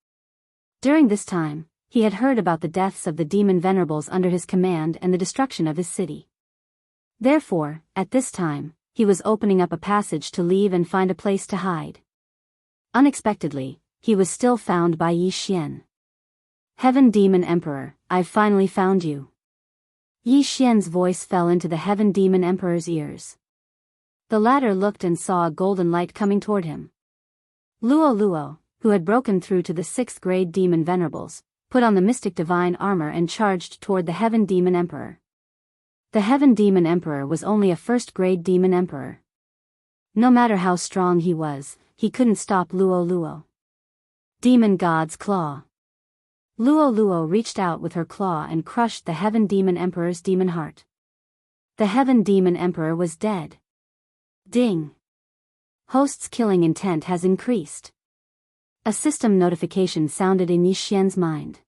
During this time, he had heard about the deaths of the demon venerables under his command and the destruction of his city. Therefore, at this time, he was opening up a passage to leave and find a place to hide. Unexpectedly, he was still found by Yi Xian. Heaven Demon Emperor, I've finally found you. Yi Xian's voice fell into the Heaven Demon Emperor's ears. The latter looked and saw a golden light coming toward him. Luoluo, who had broken through to the 6th grade demon venerables, put on the mystic divine armor and charged toward the Heaven Demon Emperor. The Heaven Demon Emperor was only a 1st grade demon emperor. No matter how strong he was, he couldn't stop Luoluo. Demon God's Claw. Luoluo reached out with her claw and crushed the Heaven Demon Emperor's demon heart. The Heaven Demon Emperor was dead. Ding. Host's killing intent has increased. A system notification sounded in Yi Xian's mind.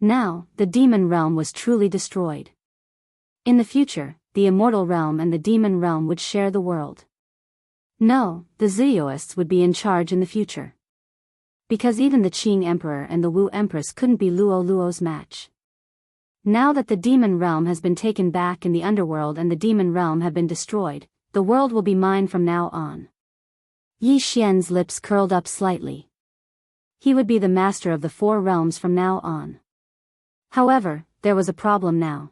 Now, the demon realm was truly destroyed. In the future, the immortal realm and the demon realm would share the world. No, the Daoists would be in charge in the future. Because even the Qing Emperor and the Wu Empress couldn't be Luoluo's match. Now that the demon realm has been taken back and the underworld and the demon realm have been destroyed, the world will be mine from now on. Yi Xian's lips curled up slightly. He would be the master of the 4 realms from now on. However, there was a problem now.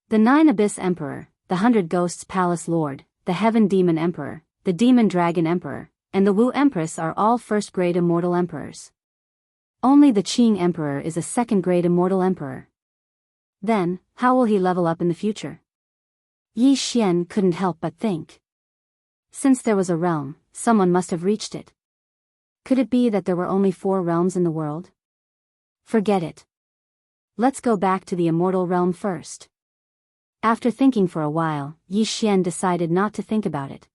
The 9 Abyss Emperor, the 100 Ghosts Palace Lord, the Heaven Demon Emperor, the Demon Dragon Emperor, and the Wu Empress are all 1st grade immortal emperors. Only the Qing Emperor is a 2nd grade immortal emperor. Then, how will he level up in the future? Yi Xian couldn't help but think. Since there was a realm, someone must have reached it. Could it be that there were only 4 realms in the world? Forget it. Let's go back to the immortal realm first. After thinking for a while, Yi Xian decided not to think about it.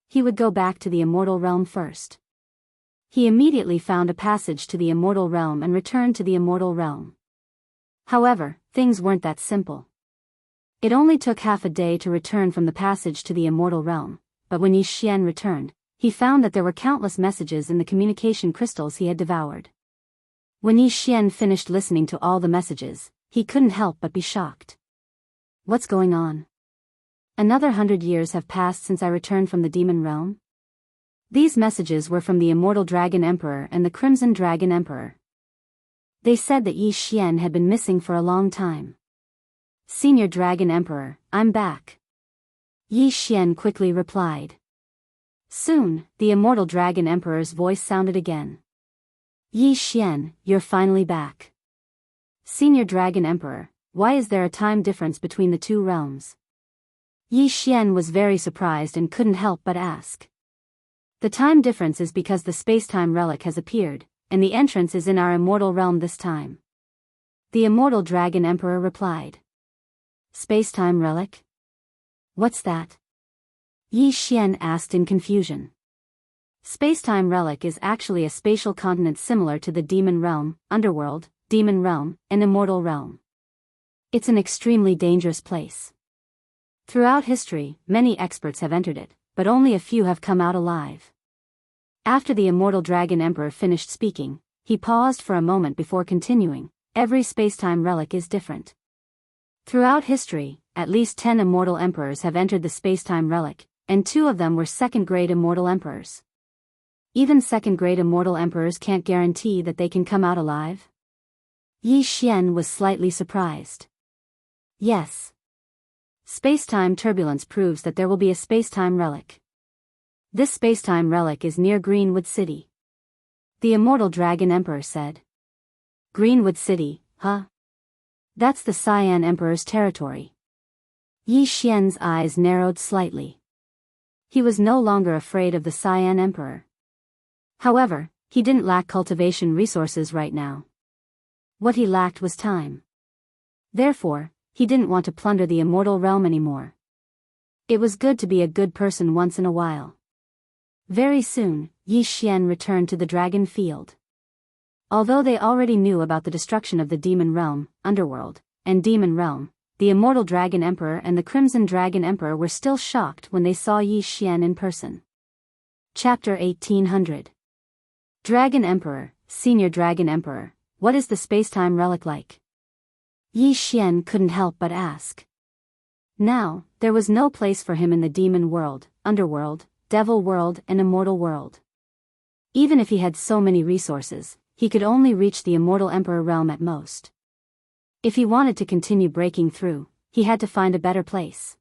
He would go back to the immortal realm first. He immediately found a passage to the immortal realm and returned to the immortal realm. However, things weren't that simple. It only took half a day to return from the passage to the immortal realm, but when Yi Xian returned, he found that there were countless messages in the communication crystals he had devoured. When Yi Xian finished listening to all the messages, he couldn't help but be shocked. What's going on? Another 100 years have passed since I returned from the demon realm? These messages were from the Immortal Dragon Emperor and the Crimson Dragon Emperor. They said that Yi Xian had been missing for a long time. Senior Dragon Emperor, I'm back. Yi Xian quickly replied. Soon, the Immortal Dragon Emperor's voice sounded again. Yi Xian, you're finally back. Senior Dragon Emperor, why is there a time difference between the two realms? Yi Xian was very surprised and couldn't help but ask. The time difference is because the space-time relic has appeared, and the entrance is in our immortal realm this time. The Immortal Dragon Emperor replied. Space-time relic? What's that? Yi Xian asked in confusion. Space-time relic is actually a spatial continent similar to the demon realm, underworld, demon realm, and immortal realm. It's an extremely dangerous place. Throughout history, many experts have entered it, but only a few have come out alive. After the Immortal Dragon Emperor finished speaking, he paused for a moment before continuing. Every space-time relic is different. Throughout history, at least 10 immortal emperors have entered the space-time relic, and 2 of them were second-grade immortal emperors. Even second-grade immortal emperors can't guarantee that they can come out alive? Yi Xian was slightly surprised. Yes. Space-time turbulence proves that there will be a space-time relic. This space-time relic is near Greenwood City. The Immortal Dragon Emperor said. Greenwood City, huh? That's the Cyan Emperor's territory. Yi Xian's eyes narrowed slightly. He was no longer afraid of the Cyan Emperor. However, he didn't lack cultivation resources right now. What he lacked was time. Therefore, he didn't want to plunder the immortal realm anymore. It was good to be a good person once in a while. Very soon, Yi Xian returned to the dragon field. Although they already knew about the destruction of the demon realm, underworld, and demon realm, the Immortal Dragon Emperor and the Crimson Dragon Emperor were still shocked when they saw Yi Xian in person. Chapter 1800. Dragon Emperor, Senior Dragon Emperor, what is the space-time relic like? Yi Xian couldn't help but ask. Now, there was no place for him in the demon world, underworld, devil world and immortal world. Even if he had so many resources, he could only reach the Immortal Emperor realm at most. If he wanted to continue breaking through, he had to find a better place.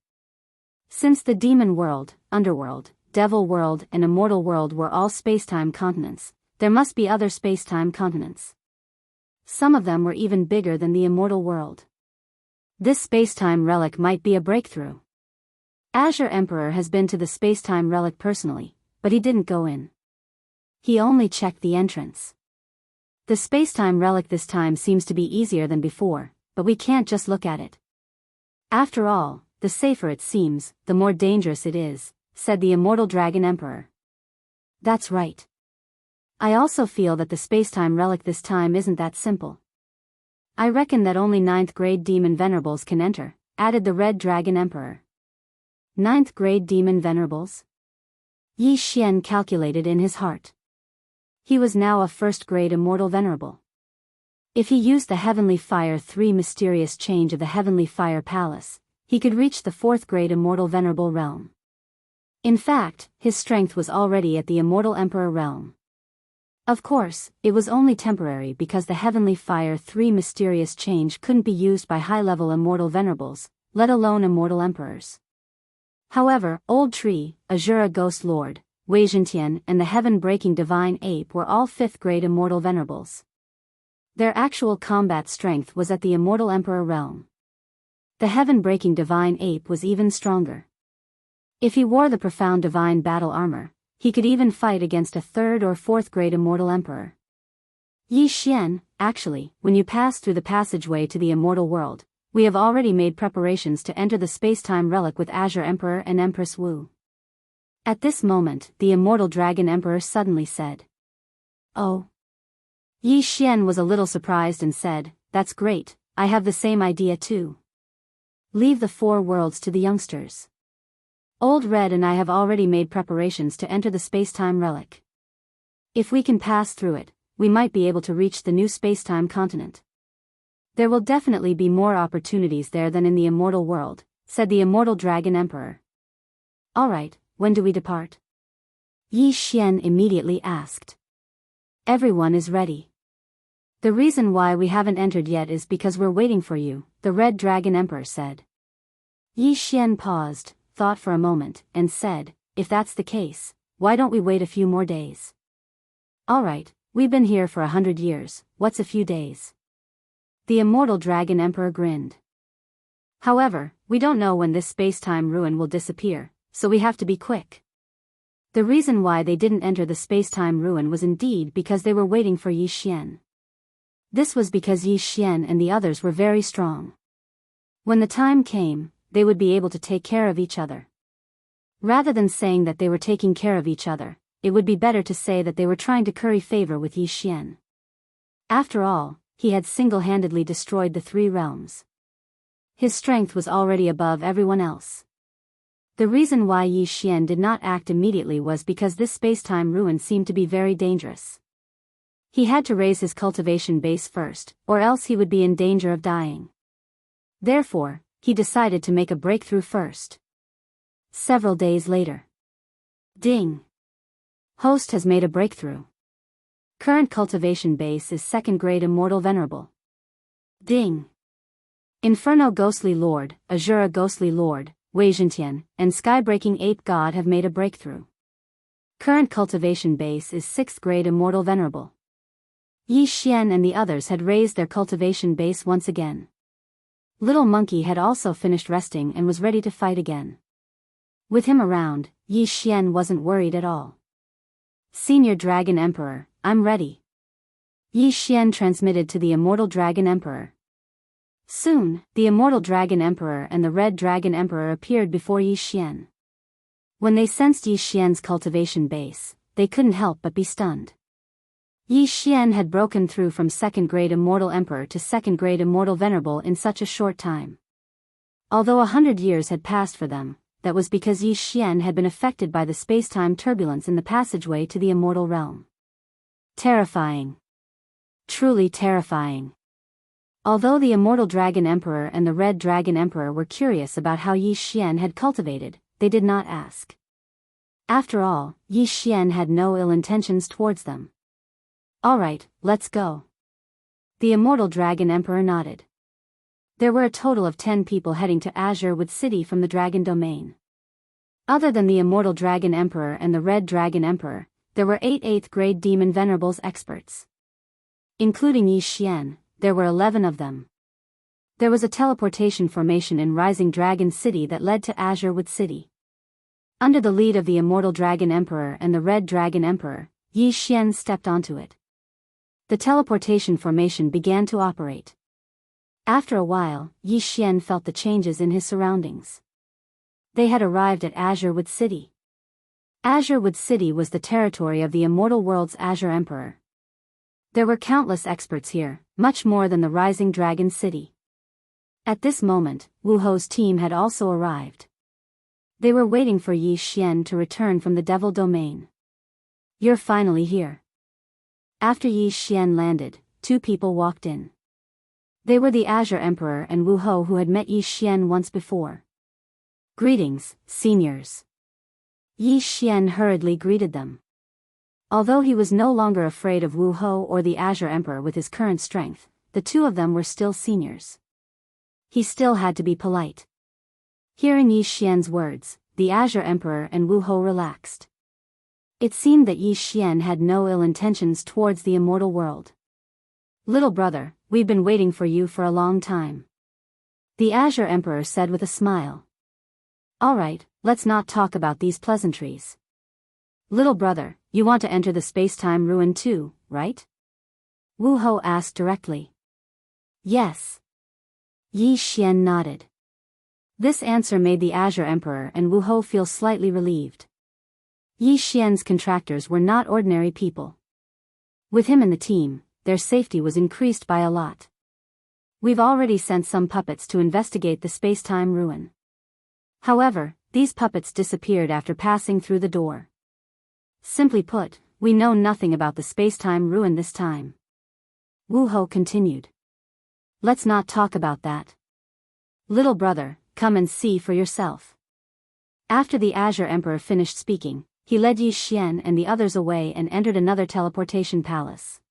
Since the demon world, underworld, devil world and immortal world were all space-time continents, there must be other space-time continents. Some of them were even bigger than the immortal world. This space-time relic might be a breakthrough. Azure Emperor has been to the space-time relic personally, but he didn't go in. He only checked the entrance. The space-time relic this time seems to be easier than before, but we can't just look at it. After all, the safer it seems, the more dangerous it is, said the Immortal Dragon Emperor. That's right. I also feel that the space-time relic this time isn't that simple. I reckon that only 9th grade demon venerables can enter, added the Red Dragon Emperor. 9th grade demon venerables? Yi Xian calculated in his heart. He was now a 1st grade immortal venerable. If he used the Heavenly Fire 3 mysterious change of the Heavenly Fire Palace, he could reach the 4th grade immortal venerable realm. In fact, his strength was already at the Immortal Emperor realm. Of course, it was only temporary because the Heavenly Fire 3 mysterious change couldn't be used by high-level immortal venerables, let alone immortal emperors. However, Old Tree, Azura Ghost Lord, Wei Zhentian and the Heaven-Breaking Divine Ape were all 5th grade immortal venerables. Their actual combat strength was at the Immortal Emperor realm. The Heaven-Breaking Divine Ape was even stronger. If he wore the Profound Divine Battle Armor, he could even fight against a 3rd or 4th grade immortal emperor. Yi Xian, actually, when you pass through the passageway to the immortal world, We have already made preparations to enter the space-time relic with Azure Emperor and Empress Wu. At this moment, the immortal Dragon Emperor suddenly said. Oh. Yi Xian was a little surprised and said, "That's great, I have the same idea too. Leave the 4 worlds to the youngsters. Old Red and I have already made preparations to enter the space-time relic. If we can pass through it, we might be able to reach the new space-time continent. There will definitely be more opportunities there than in the immortal world," said the immortal Dragon Emperor. "Alright, when do we depart?" Yi Xian immediately asked. "Everyone is ready. The reason why we haven't entered yet is because we're waiting for you," the Red Dragon Emperor said. Yi Xian paused, thought for a moment, and said, "If that's the case, why don't we wait a few more days?" "Alright, we've been here for 100 years, what's a few days?" The immortal Dragon Emperor grinned. "However, we don't know when this space-time ruin will disappear, so we have to be quick." The reason why they didn't enter the space-time ruin was indeed because they were waiting for Yi Xian. This was because Yi Xian and the others were very strong. When the time came, they would be able to take care of each other. Rather than saying that they were taking care of each other, it would be better to say that they were trying to curry favor with Yi Xian. After all, he had single-handedly destroyed the 3 realms. His strength was already above everyone else. The reason why Yi Xian did not act immediately was because this space-time ruin seemed to be very dangerous. He had to raise his cultivation base first, or else he would be in danger of dying. Therefore, he decided to make a breakthrough first. Several days later. Ding! Host has made a breakthrough. Current cultivation base is 2nd grade Immortal Venerable. Ding! Inferno Ghostly Lord, Azura Ghostly Lord, Wei Zhentian, and Skybreaking Ape God have made a breakthrough. Current cultivation base is 6th grade Immortal Venerable. Yi Xian and the others had raised their cultivation base once again. Little Monkey had also finished resting and was ready to fight again. With him around, Yi Xian wasn't worried at all. "Senior Dragon Emperor, I'm ready," Yi Xian transmitted to the immortal Dragon Emperor. Soon, the immortal Dragon Emperor and the Red Dragon Emperor appeared before Yi Xian. When they sensed Yi Xian's cultivation base, they couldn't help but be stunned. Yi Xian had broken through from 2nd grade Immortal Emperor to 2nd grade Immortal Venerable in such a short time. Although 100 years had passed for them, that was because Yi Xian had been affected by the space-time turbulence in the passageway to the immortal realm. Terrifying. Truly terrifying. Although the immortal Dragon Emperor and the Red Dragon Emperor were curious about how Yi Xian had cultivated, they did not ask. After all, Yi Xian had no ill intentions towards them. "Alright, let's go." The immortal Dragon Emperor nodded. There were a total of 10 people heading to Azure Wood City from the Dragon Domain. Other than the immortal Dragon Emperor and the Red Dragon Emperor, there were 8 8th grade Demon Venerables experts. Including Yi Xian, there were 11 of them. There was a teleportation formation in Rising Dragon City that led to Azure Wood City. Under the lead of the immortal Dragon Emperor and the Red Dragon Emperor, Yi Xian stepped onto it. The teleportation formation began to operate. After a while, Yi Xian felt the changes in his surroundings. They had arrived at Azure Wood City. Azure Wood City was the territory of the immortal world's Azure Emperor. There were countless experts here, much more than the Rising Dragon City. At this moment, Wu Ho's team had also arrived. They were waiting for Yi Xian to return from the Devil Domain. "You're finally here." After Yi Xian landed, 2 people walked in. They were the Azure Emperor and Wu Ho, who had met Yi Xian once before. "Greetings, seniors." Yi Xian hurriedly greeted them. Although he was no longer afraid of Wu Ho or the Azure Emperor with his current strength, the 2 of them were still seniors. He still had to be polite. Hearing Yi Xian's words, the Azure Emperor and Wu Ho relaxed. It seemed that Yi Xian had no ill intentions towards the immortal world. "Little brother, we've been waiting for you for a long time," the Azure Emperor said with a smile. "Alright, let's not talk about these pleasantries. Little brother, you want to enter the space-time ruin too, right?" Wu Ho asked directly. "Yes." Yi Xian nodded. This answer made the Azure Emperor and Wu Hou feel slightly relieved. Yi Xian's contractors were not ordinary people. With him in the team, their safety was increased by a lot. We've already sent some puppets to investigate the space-time ruin. However, these puppets disappeared after passing through the door. Simply put, we know nothing about the space-time ruin this time. Wu Hou continued. Let's not talk about that. Little brother, come and see for yourself. After the Azure Emperor finished speaking, he led Yi Xian and the others away and entered another teleportation palace.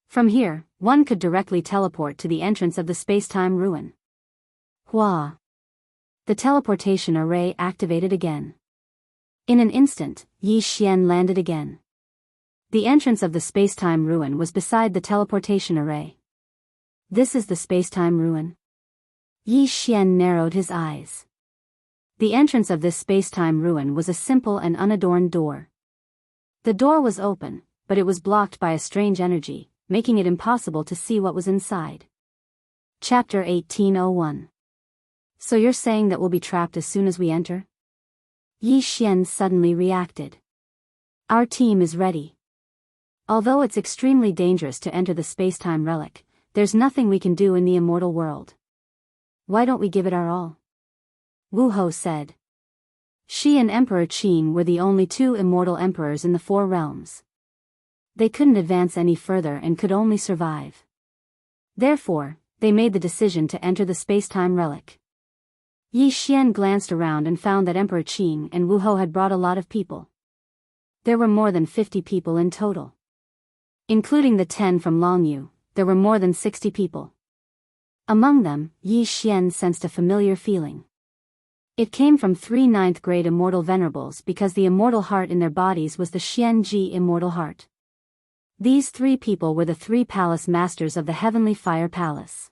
From here, one could directly teleport to the entrance of the space-time ruin. Hua! The teleportation array activated again. In an instant, Yi Xian landed again. The entrance of the space-time ruin was beside the teleportation array. This is the space-time ruin? Yi Xian narrowed his eyes. The entrance of this space-time ruin was a simple and unadorned door. The door was open, but it was blocked by a strange energy, making it impossible to see what was inside. Chapter 1801. So you're saying that we'll be trapped as soon as we enter? Yi Xian suddenly reacted. Our team is ready. Although it's extremely dangerous to enter the space-time relic, there's nothing we can do in the immortal world. Why don't we give it our all? Wu Hou said. She and Emperor Qin were the only two immortal emperors in the four realms. They couldn't advance any further and could only survive. Therefore, they made the decision to enter the space-time relic. Yi Xian glanced around and found that Emperor Qin and Wu Hou had brought a lot of people. There were more than 50 people in total. Including the 10 from Longyu, there were more than 60 people. Among them, Yi Xian sensed a familiar feeling. It came from 3 9th-grade immortal venerables because the immortal heart in their bodies was the Xianji immortal heart. These 3 people were the 3 palace masters of the Heavenly Fire Palace.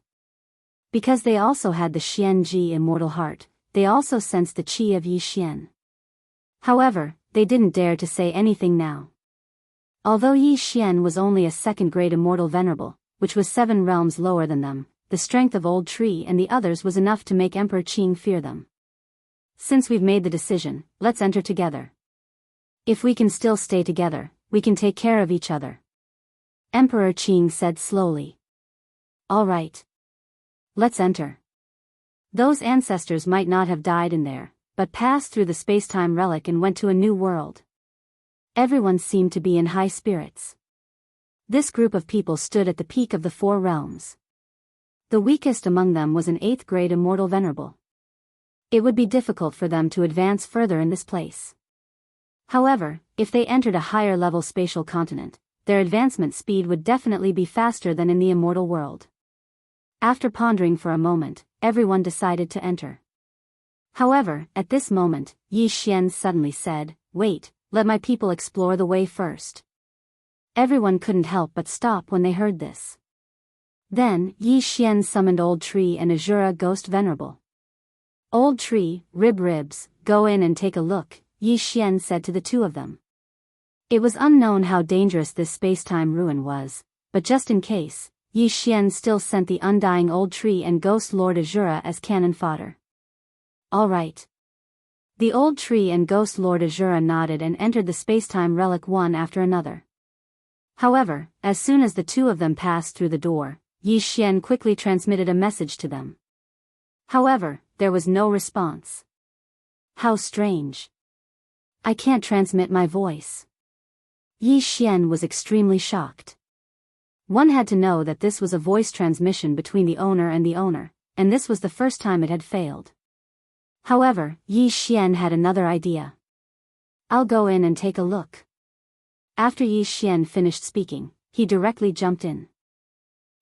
Because they also had the Xianji immortal heart, they also sensed the qi of Yi Xian. However, they didn't dare to say anything now. Although Yi Xian was only a 2nd-grade immortal venerable, which was 7 realms lower than them, the strength of Old Tree and the others was enough to make Emperor Qin fear them. Since we've made the decision, let's enter together. If we can still stay together, we can take care of each other. Emperor Qin said slowly. All right. Let's enter. Those ancestors might not have died in there, but passed through the space-time relic and went to a new world. Everyone seemed to be in high spirits. This group of people stood at the peak of the 4 realms. The weakest among them was an 8th-grade immortal venerable. It would be difficult for them to advance further in this place. However, if they entered a higher-level spatial continent, their advancement speed would definitely be faster than in the immortal world. After pondering for a moment, everyone decided to enter. However, at this moment, Yi Xian suddenly said, "Wait, let my people explore the way first." Everyone couldn't help but stop when they heard this. Then, Yi Xian summoned Old Tree and Azura Ghost Venerable. Old Tree, Ribs, go in and take a look, Yi Xian said to the 2 of them. It was unknown how dangerous this space-time ruin was, but just in case, Yi Xian still sent the undying Old Tree and Ghost Lord Azura as cannon fodder. All right. The Old Tree and Ghost Lord Azura nodded and entered the space-time relic one after another. However, as soon as the 2 of them passed through the door, Yi Xian quickly transmitted a message to them. However, there was no response. How strange. I can't transmit my voice. Yi Xian was extremely shocked. One had to know that this was a voice transmission between the owner, and this was the first time it had failed. However, Yi Xian had another idea. I'll go in and take a look. After Yi Xian finished speaking, he directly jumped in.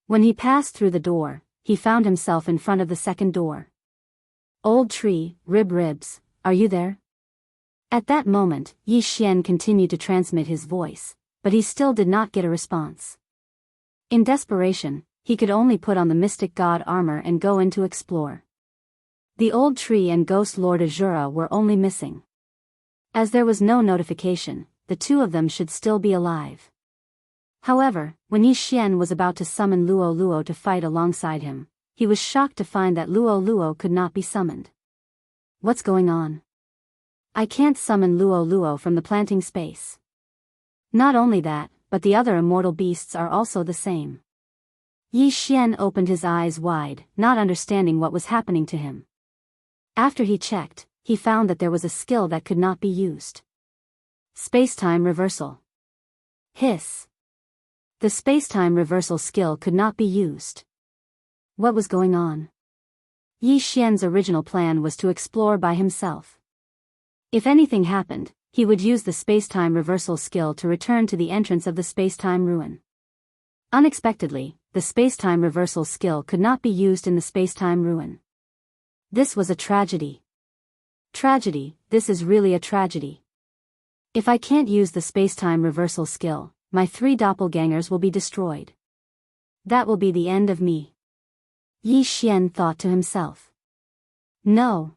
When he passed through the door, he found himself in front of the 2nd door. Old Tree, Ribs, are you there? At that moment, Yi Xian continued to transmit his voice, but he still did not get a response. In desperation, he could only put on the mystic god armor and go in to explore. The Old Tree and Ghost Lord Azura were only missing. As there was no notification, the 2 of them should still be alive. However, when Yi Xian was about to summon Luo to fight alongside him, he was shocked to find that Luo Luo could not be summoned. What's going on? I can't summon Luo Luo from the planting space. Not only that, but the other immortal beasts are also the same. Yi Xian opened his eyes wide, not understanding what was happening to him. After he checked, he found that there was a skill that could not be used. Space-time reversal. Hiss. The space-time reversal skill could not be used. What was going on? Yi Xian's original plan was to explore by himself. If anything happened, he would use the space-time reversal skill to return to the entrance of the space-time ruin. Unexpectedly, the space-time reversal skill could not be used in the space-time ruin. This was a tragedy. Tragedy, this is really a tragedy. If I can't use the space-time reversal skill, my 3 doppelgangers will be destroyed. That will be the end of me. Yi Xian thought to himself. No.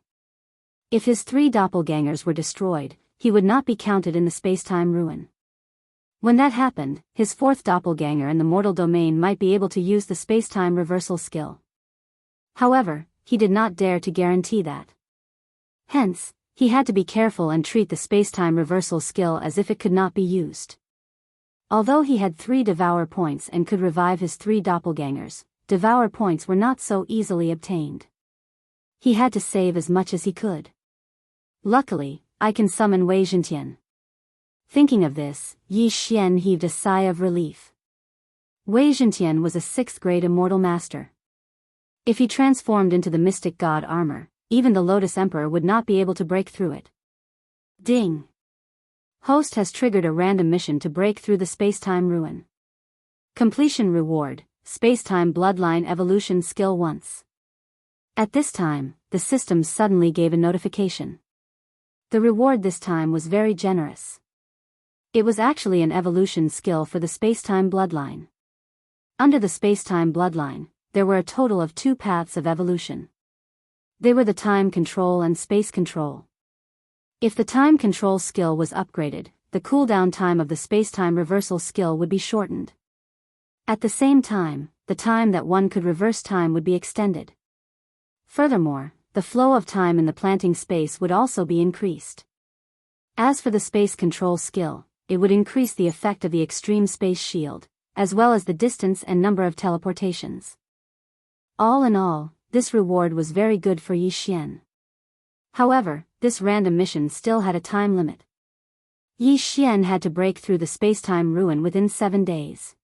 If his 3 doppelgangers were destroyed, he would not be counted in the space-time ruin. When that happened, his 4th doppelganger in the mortal domain might be able to use the space-time reversal skill. However, he did not dare to guarantee that. Hence, he had to be careful and treat the space-time reversal skill as if it could not be used. Although he had 3 devour points and could revive his 3 doppelgangers, devour points were not so easily obtained. He had to save as much as he could. Luckily, I can summon Wei Zhentian. Thinking of this, Yi Xian heaved a sigh of relief. Wei Zhentian was a 6th grade immortal master. If he transformed into the mystic god armor, even the Lotus Emperor would not be able to break through it. Ding! Host has triggered a random mission to break through the space-time ruin. Completion reward, space-time bloodline evolution skill once. At this time, the system suddenly gave a notification. The reward this time was very generous. It was actually an evolution skill for the space-time bloodline. Under the space-time bloodline, there were a total of 2 paths of evolution. They were the time control and space control. If the time control skill was upgraded, the cooldown time of the space-time reversal skill would be shortened. At the same time, the time that one could reverse time would be extended. Furthermore, the flow of time in the planting space would also be increased. As for the space control skill, it would increase the effect of the extreme space shield, as well as the distance and number of teleportations. All in all, this reward was very good for Yi Xian. However, this random mission still had a time limit. Yi Xian had to break through the space-time ruin within 7 days.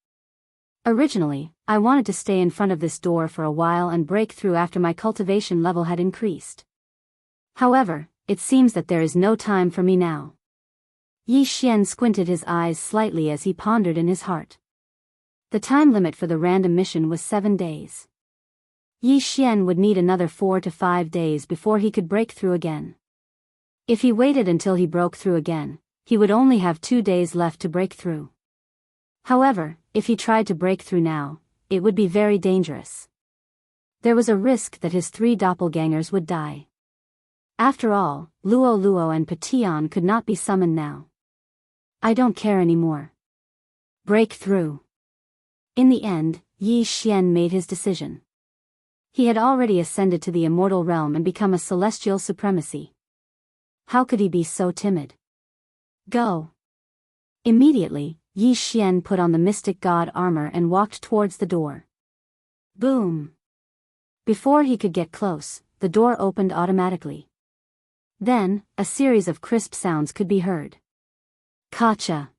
Originally, I wanted to stay in front of this door for a while and break through after my cultivation level had increased. However, it seems that there is no time for me now. Yi Xian squinted his eyes slightly as he pondered in his heart. The time limit for the random mission was 7 days. Yi Xian would need another 4 to 5 days before he could break through again. If he waited until he broke through again, he would only have 2 days left to break through. However, if he tried to break through now, it would be very dangerous. There was a risk that his 3 doppelgangers would die. After all, Luo Luo and Predation could not be summoned now. I don't care anymore. Break through. In the end, Yi Xian made his decision. He had already ascended to the immortal realm and become a celestial supremacy. How could he be so timid? Go. Immediately, Yi Xian put on the mystic god armor and walked towards the door. Boom. Before he could get close, the door opened automatically. Then, a series of crisp sounds could be heard. Kacha.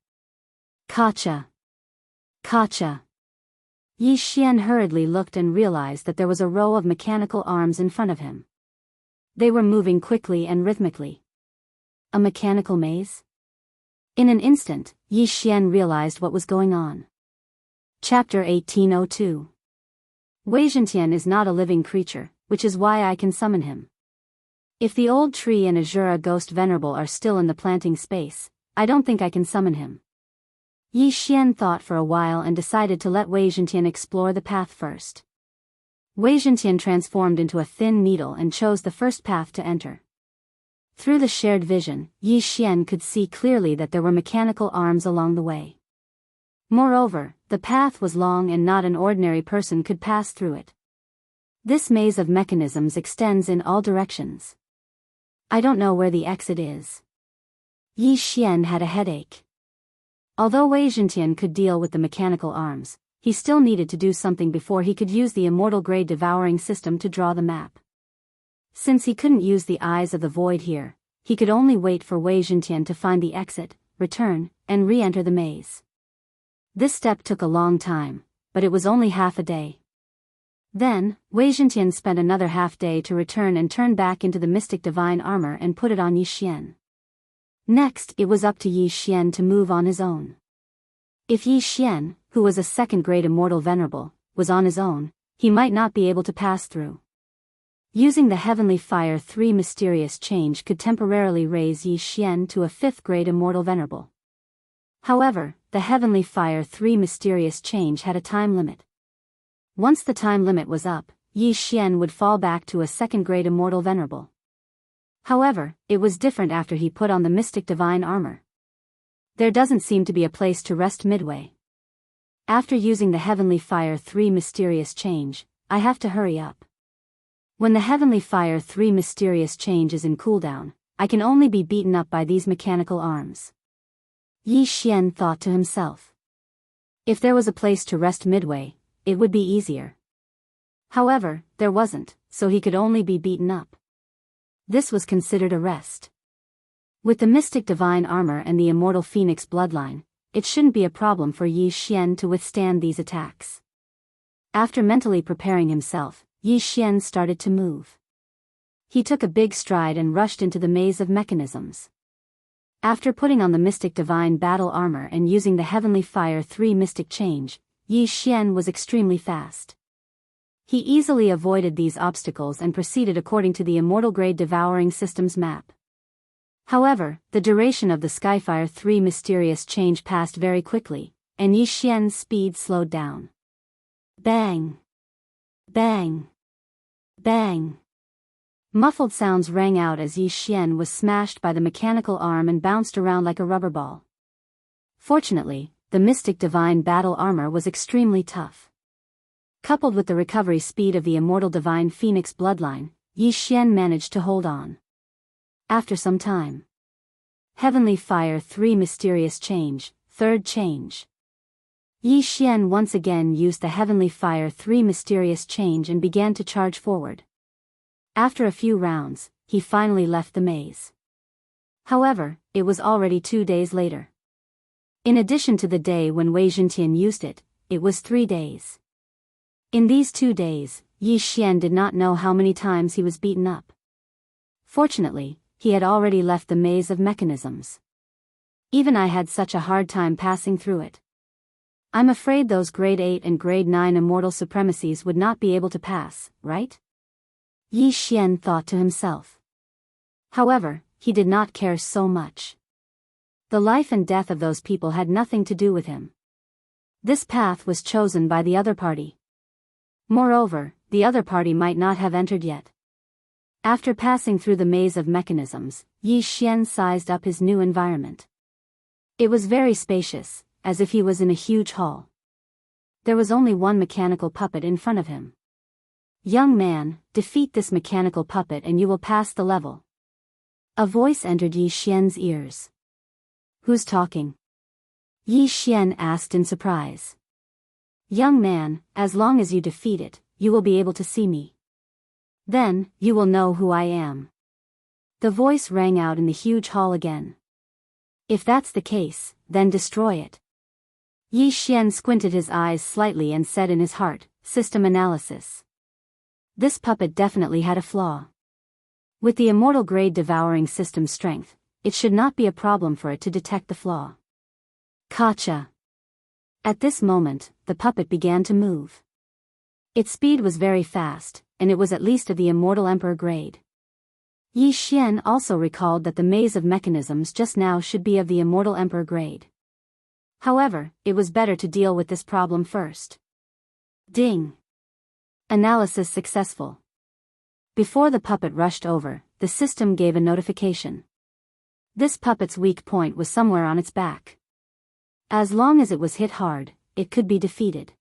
Kacha. Kacha. Yi Xian hurriedly looked and realized that there was a row of mechanical arms in front of him. They were moving quickly and rhythmically. A mechanical maze? In an instant, Yi Xian realized what was going on. Chapter 1802. Wei Zhentian is not a living creature, which is why I can summon him. If the old tree and Azura Ghost Venerable are still in the planting space, I don't think I can summon him. Yi Xian thought for a while and decided to let Wei Zhentian explore the path first. Wei Zhentian transformed into a thin needle and chose the first path to enter. Through the shared vision, Yi Xian could see clearly that there were mechanical arms along the way. Moreover, the path was long and not an ordinary person could pass through it. This maze of mechanisms extends in all directions. I don't know where the exit is. Yi Xian had a headache. Although Wei Zhentian could deal with the mechanical arms, he still needed to do something before he could use the immortal grade devouring system to draw the map. Since he couldn't use the eyes of the void here, he could only wait for Wei Zhentian to find the exit, return, and re-enter the maze. This step took a long time, but it was only half a day. Then, Wei Zhentian spent another half day to return and turn back into the mystic divine armor and put it on Yi Xian. Next, it was up to Yi Xian to move on his own. If Yi Xian, who was a second-grade immortal venerable, was on his own, he might not be able to pass through. Using the Heavenly Fire 3 mysterious change could temporarily raise Yi Xian to a 5th-grade immortal venerable. However, the Heavenly Fire 3 mysterious change had a time limit. Once the time limit was up, Yi Xian would fall back to a 2nd-grade immortal venerable. However, it was different after he put on the mystic divine armor. There doesn't seem to be a place to rest midway. After using the Heavenly Fire 3 mysterious change, I have to hurry up. When the Heavenly Fire 3 mysterious change is in cooldown, I can only be beaten up by these mechanical arms. Yi Xian thought to himself. If there was a place to rest midway, it would be easier. However, there wasn't, so he could only be beaten up. This was considered a rest. With the mystic divine armor and the immortal phoenix bloodline, it shouldn't be a problem for Yi Xian to withstand these attacks. After mentally preparing himself, Yi Xian started to move. He took a big stride and rushed into the maze of mechanisms. After putting on the mystic divine battle armor and using the Heavenly Fire 3 mystic change, Yi Xian was extremely fast. He easily avoided these obstacles and proceeded according to the immortal grade devouring system's map. However, the duration of the Skyfire 3 mysterious change passed very quickly, and Yi Xian's speed slowed down. Bang! Bang! Bang! Muffled sounds rang out as Yi Xian was smashed by the mechanical arm and bounced around like a rubber ball. Fortunately, the mystic divine battle armor was extremely tough. Coupled with the recovery speed of the immortal divine phoenix bloodline, Yi Xian managed to hold on. After some time. Heavenly Fire 3 mysterious change, 3rd change. Yi Xian once again used the Heavenly Fire 3 mysterious change and began to charge forward. After a few rounds, he finally left the maze. However, it was already 2 days later. In addition to the day when Wei Zhentian used it, it was 3 days. In these 2 days, Yi Xian did not know how many times he was beaten up. Fortunately, he had already left the maze of mechanisms. Even I had such a hard time passing through it. I'm afraid those grade 8 and grade 9 immortal supremacies would not be able to pass, right? Yi Xian thought to himself. However, he did not care so much. The life and death of those people had nothing to do with him. This path was chosen by the other party. Moreover, the other party might not have entered yet. After passing through the maze of mechanisms, Yi Xian sized up his new environment. It was very spacious, as if he was in a huge hall. There was only one mechanical puppet in front of him. Young man, defeat this mechanical puppet and you will pass the level. A voice entered Yi Xian's ears. Who's talking? Yi Xian asked in surprise. Young man, as long as you defeat it, you will be able to see me. Then, you will know who I am. The voice rang out in the huge hall again. If that's the case, then destroy it. Yi Xian squinted his eyes slightly and said in his heart, system analysis. This puppet definitely had a flaw. With the immortal grade devouring system strength, it should not be a problem for it to detect the flaw. Gotcha. At this moment, the puppet began to move. Its speed was very fast, and it was at least of the immortal emperor grade. Yi Xian also recalled that the maze of mechanisms just now should be of the immortal emperor grade. However, it was better to deal with this problem first. Ding. Analysis successful. Before the puppet rushed over, the system gave a notification. This puppet's weak point was somewhere on its back. As long as it was hit hard, it could be defeated.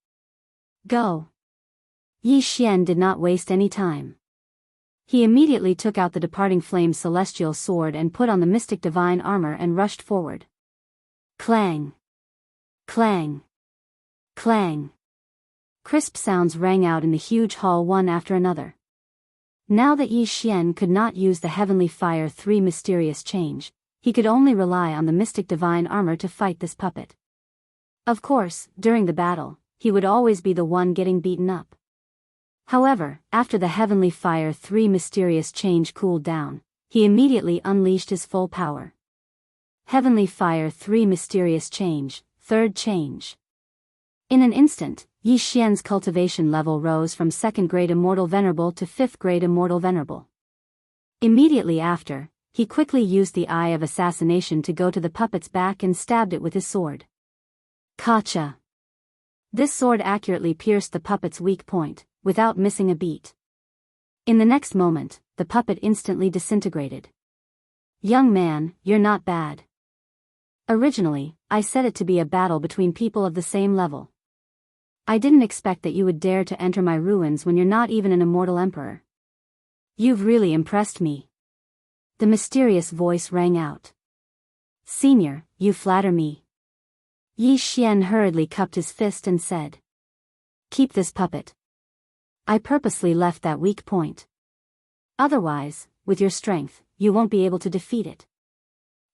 Go. Yi Xian did not waste any time. He immediately took out the departing flame's celestial sword and put on the mystic divine armor and rushed forward. Clang! Clang! Clang! Crisp sounds rang out in the huge hall one after another. Now that Yi Xian could not use the Heavenly Fire 3 mysterious change, he could only rely on the mystic divine armor to fight this puppet. Of course, during the battle, he would always be the one getting beaten up. However, after the Heavenly Fire 3 mysterious change cooled down, he immediately unleashed his full power. Heavenly Fire 3 mysterious change, third change. In an instant, Yi Xian's cultivation level rose from 2nd grade Immortal Venerable to 5th grade Immortal Venerable. Immediately after, he quickly used the Eye of Assassination to go to the puppet's back and stabbed it with his sword. Kacha! This sword accurately pierced the puppet's weak point, without missing a beat. In the next moment, the puppet instantly disintegrated. Young man, you're not bad. Originally, I said it to be a battle between people of the same level. I didn't expect that you would dare to enter my ruins when you're not even an immortal emperor. You've really impressed me. The mysterious voice rang out. Senior, you flatter me. Yi Xian hurriedly cupped his fist and said. Keep this puppet. I purposely left that weak point. Otherwise, with your strength, you won't be able to defeat it.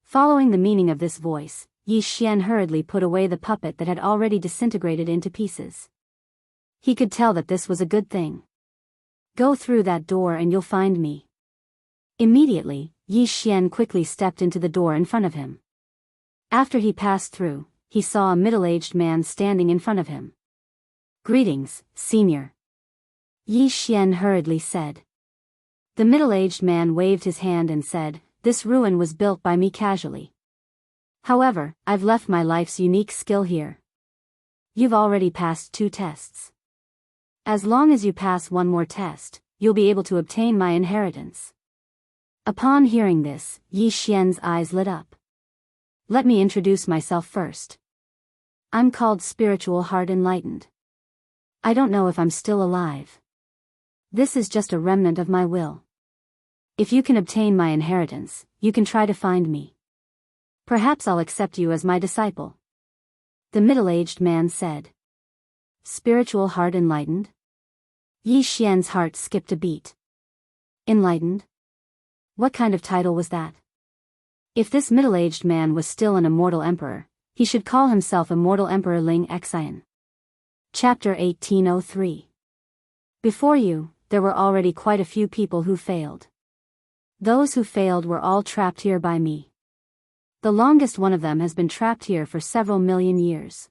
Following the meaning of this voice, Yi Xian hurriedly put away the puppet that had already disintegrated into pieces. He could tell that this was a good thing. Go through that door and you'll find me. Immediately, Yi Xian quickly stepped into the door in front of him. After he passed through, he saw a middle-aged man standing in front of him. Greetings, senior. Yi Xian hurriedly said. The middle-aged man waved his hand and said, This ruin was built by me casually. However, I've left my life's unique skill here. You've already passed 2 tests. As long as you pass one more test, you'll be able to obtain my inheritance. Upon hearing this, Yi Xian's eyes lit up. Let me introduce myself first. I'm called Spiritual Heart Enlightened. I don't know if I'm still alive. This is just a remnant of my will. If you can obtain my inheritance, you can try to find me. Perhaps I'll accept you as my disciple. The middle-aged man said. Spiritual Heart Enlightened? Yi Xian's heart skipped a beat. Enlightened? What kind of title was that? If this middle-aged man was still an immortal emperor, he should call himself Immortal Emperor Ling Xian. Chapter 1803. Before you, there were already quite a few people who failed. Those who failed were all trapped here by me. The longest one of them has been trapped here for several million years.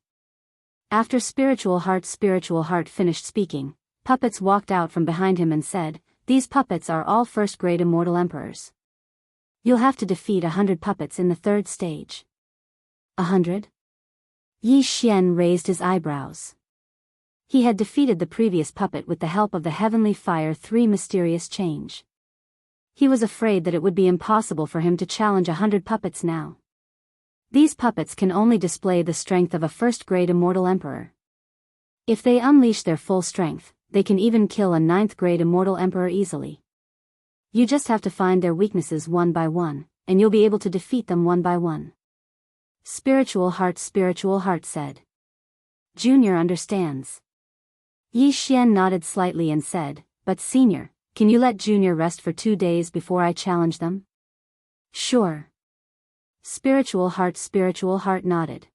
After Spiritual Heart finished speaking, puppets walked out from behind him and said, These puppets are all 1st grade immortal emperors. You'll have to defeat 100 puppets in the 3rd stage. 100? Yi Xian raised his eyebrows. He had defeated the previous puppet with the help of the Heavenly Fire 3 mysterious change. He was afraid that it would be impossible for him to challenge 100 puppets now. These puppets can only display the strength of a 1st grade immortal emperor. If they unleash their full strength, they can even kill a 9th grade immortal emperor easily. You just have to find their weaknesses one by one, and you'll be able to defeat them one by one. Spiritual Heart said. Junior understands. Yi Xian nodded slightly and said, But senior, can you let Junior rest for 2 days before I challenge them? Sure. Spiritual Heart nodded.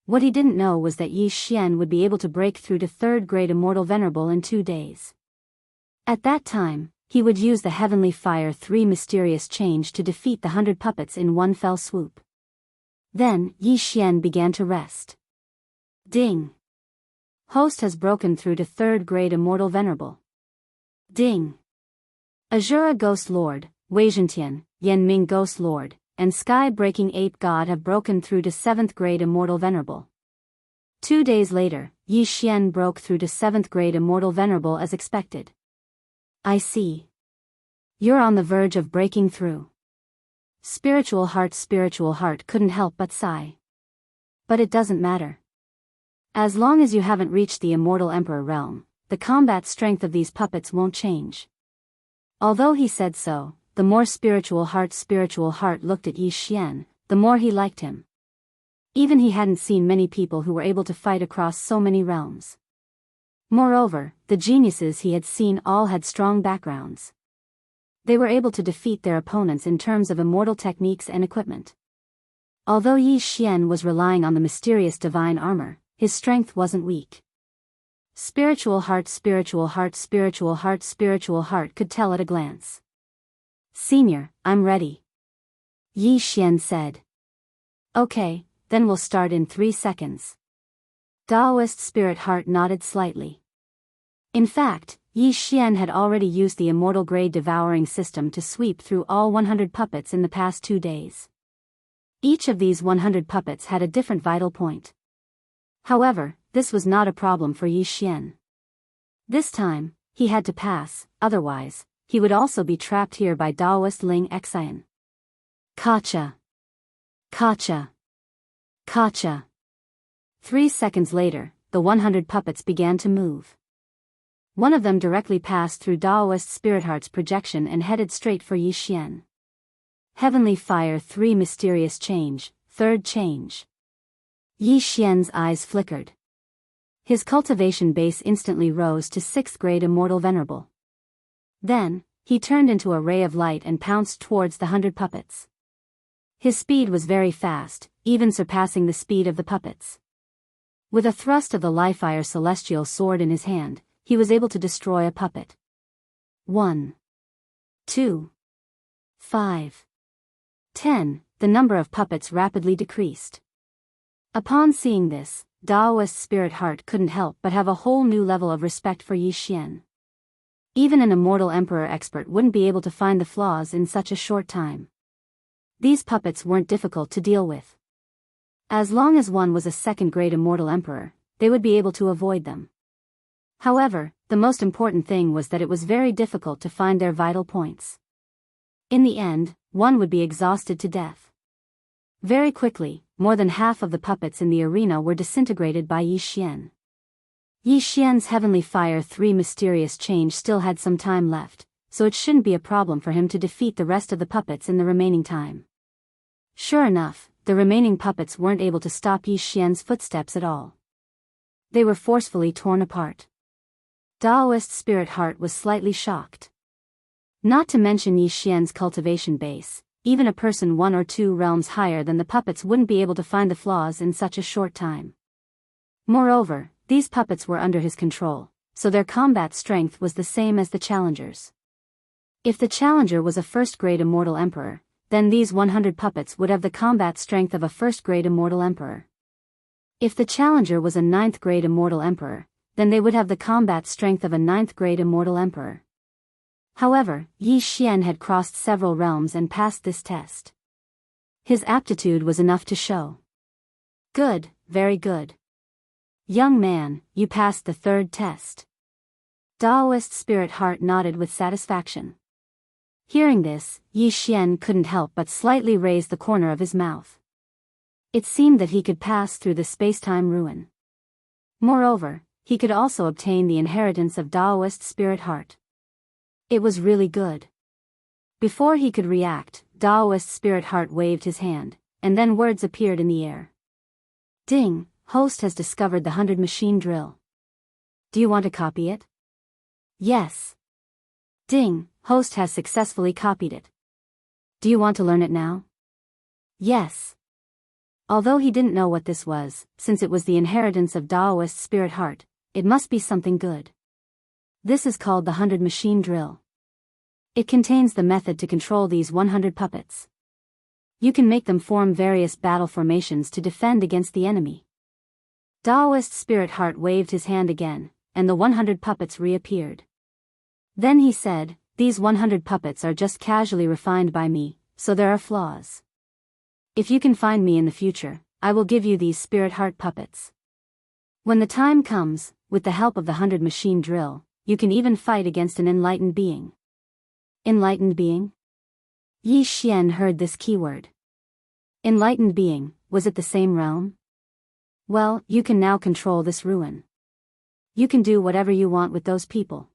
What he didn't know was that Yi Xian would be able to break through to 3rd grade Immortal Venerable in 2 days. At that time, he would use the Heavenly Fire 3 mysterious change to defeat the 100 puppets in one fell swoop. Then, Yi Xian began to rest. Ding! Host has broken through to 3rd grade Immortal Venerable. Ding! Azura Ghost Lord, Weizhentian, Yanming Ghost Lord, and Sky-Breaking Ape God have broken through to 7th grade Immortal Venerable. 2 days later, Yi Xian broke through to 7th grade Immortal Venerable as expected. I see. You're on the verge of breaking through. Spiritual Heart couldn't help but sigh. But it doesn't matter. As long as you haven't reached the Immortal Emperor realm, the combat strength of these puppets won't change. Although he said so, the more spiritual heart looked at Yi Xian, the more he liked him. Even he hadn't seen many people who were able to fight across so many realms. Moreover, the geniuses he had seen all had strong backgrounds. They were able to defeat their opponents in terms of immortal techniques and equipment. Although Yi Xian was relying on the mysterious divine armor, his strength wasn't weak. Spiritual heart could tell at a glance. "Senior, I'm ready," Yi Xian said. "Okay, then we'll start in 3 seconds." Daoist spirit heart nodded slightly. In fact, Yi Xian had already used the immortal grade devouring system to sweep through all 100 puppets in the past 2 days. Each of these 100 puppets had a different vital point. However, this was not a problem for Yi Xian. This time, he had to pass, otherwise, he would also be trapped here by Daoist Ling Xian. Kacha. Kacha. Kacha. 3 seconds later, the 100 puppets began to move. One of them directly passed through Daoist Spirit Heart's projection and headed straight for Yi Xian. Heavenly Fire 3 Mysterious Change, Third Change. Yi Xian's eyes flickered. His cultivation base instantly rose to 6th grade Immortal Venerable. Then, he turned into a ray of light and pounced towards the 100 puppets. His speed was very fast, even surpassing the speed of the puppets. With a thrust of the Lifire Celestial Sword in his hand, he was able to destroy a puppet. 1, 2, 5, 10, the number of puppets rapidly decreased. Upon seeing this, Daoist Spirit Heart couldn't help but have a whole new level of respect for Yi Xian. Even an immortal emperor expert wouldn't be able to find the flaws in such a short time. These puppets weren't difficult to deal with. As long as one was a 2nd grade immortal emperor, they would be able to avoid them. However, the most important thing was that it was very difficult to find their vital points. In the end, one would be exhausted to death. Very quickly, more than half of the puppets in the arena were disintegrated by Yi Xian. Yi Xian's Heavenly Fire 3 Mysterious Change still had some time left, so it shouldn't be a problem for him to defeat the rest of the puppets in the remaining time. Sure enough, the remaining puppets weren't able to stop Yi Xian's footsteps at all. They were forcefully torn apart. Daoist Spirit Heart was slightly shocked. Not to mention Yi Xian's cultivation base, even a person 1 or 2 realms higher than the puppets wouldn't be able to find the flaws in such a short time. Moreover, these puppets were under his control, so their combat strength was the same as the challengers. If the challenger was a 1st grade immortal emperor, then these 100 puppets would have the combat strength of a 1st grade immortal emperor. If the challenger was a 9th grade immortal emperor, then they would have the combat strength of a 9th grade immortal emperor. However, Yi Xian had crossed several realms and passed this test. His aptitude was enough to show. Good, very good. Young man, you passed the 3rd test. Daoist Spirit Heart nodded with satisfaction. Hearing this, Yi Xian couldn't help but slightly raise the corner of his mouth. It seemed that he could pass through the space-time ruin. Moreover, he could also obtain the inheritance of Daoist Spirit Heart. It was really good. Before he could react, Daoist Spirit Heart waved his hand, and then words appeared in the air. Ding, host has discovered the 100 machine drill. Do you want to copy it? Yes. Ding, host has successfully copied it. Do you want to learn it now? Yes. Although he didn't know what this was, since it was the inheritance of Daoist Spirit Heart, it must be something good. This is called the 100 machine drill. It contains the method to control these 100 puppets. You can make them form various battle formations to defend against the enemy. Daoist Spirit Heart waved his hand again, and the 100 puppets reappeared. Then he said, these 100 puppets are just casually refined by me, so there are flaws. If you can find me in the future, I will give you these Spirit Heart puppets. When the time comes, with the help of the 100 machine drill, you can even fight against an enlightened being. Enlightened being? Yi Xian heard this keyword. Enlightened being, was it the same realm? Well, you can now control this ruin. You can do whatever you want with those people.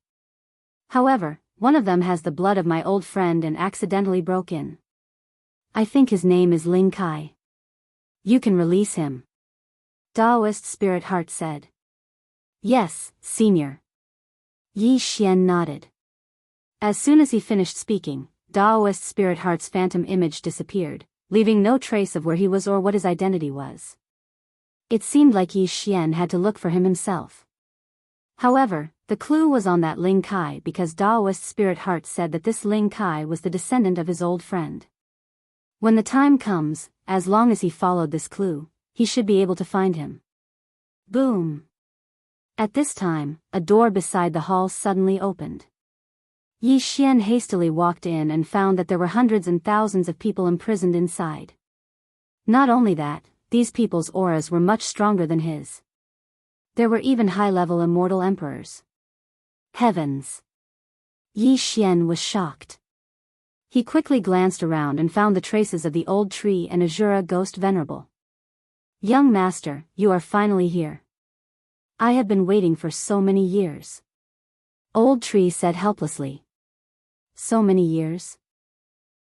However, one of them has the blood of my old friend and accidentally broke in. I think his name is Ling Kai. You can release him. Daoist Spirit Heart said. Yes, Senior. Yi Xian nodded. As soon as he finished speaking, Daoist Spirit Heart's phantom image disappeared, leaving no trace of where he was or what his identity was. It seemed like Yi Xian had to look for him himself. However, the clue was on that Ling Kai because Daoist Spirit Heart said that this Ling Kai was the descendant of his old friend. When the time comes, as long as he followed this clue, he should be able to find him. Boom! At this time, a door beside the hall suddenly opened. Yi Xian hastily walked in and found that there were hundreds and thousands of people imprisoned inside. Not only that, these people's auras were much stronger than his. There were even high-level immortal emperors. Heavens! Yi Xian was shocked. He quickly glanced around and found the traces of the old tree and Azura ghost venerable. Young master, you are finally here. I have been waiting for so many years. Old tree said helplessly. So many years?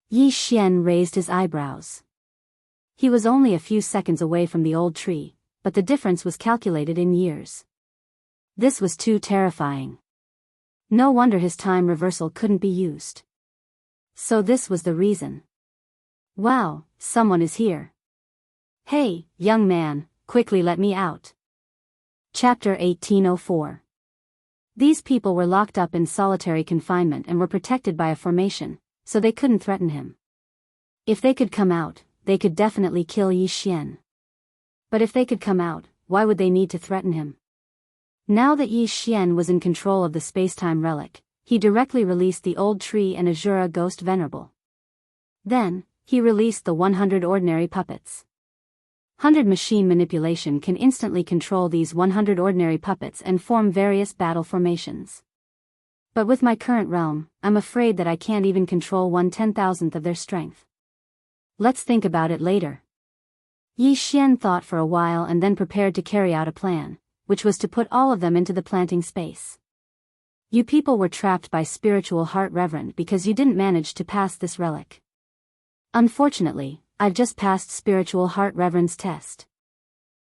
Yi Xian raised his eyebrows. He was only a few seconds away from the old tree, but the difference was calculated in years. This was too terrifying. No wonder his time reversal couldn't be used. So this was the reason. Wow, someone is here. Hey, young man, quickly let me out. Chapter 1804. These people were locked up in solitary confinement and were protected by a formation, so they couldn't threaten him. If they could come out, they could definitely kill Yi Xian. But if they could come out, why would they need to threaten him? Now that Yi Xian was in control of the space-time relic, he directly released the old tree and Azura ghost venerable. Then, he released the 100 ordinary puppets. 100 machine manipulation can instantly control these 100 ordinary puppets and form various battle formations. But with my current realm, I'm afraid that I can't even control 1/10,000th of their strength. Let's think about it later. Yi Xian thought for a while and then prepared to carry out a plan, which was to put all of them into the planting space. You people were trapped by Spiritual Heart Reverend because you didn't manage to pass this relic. Unfortunately, I've just passed Spiritual Heart Reverend's test.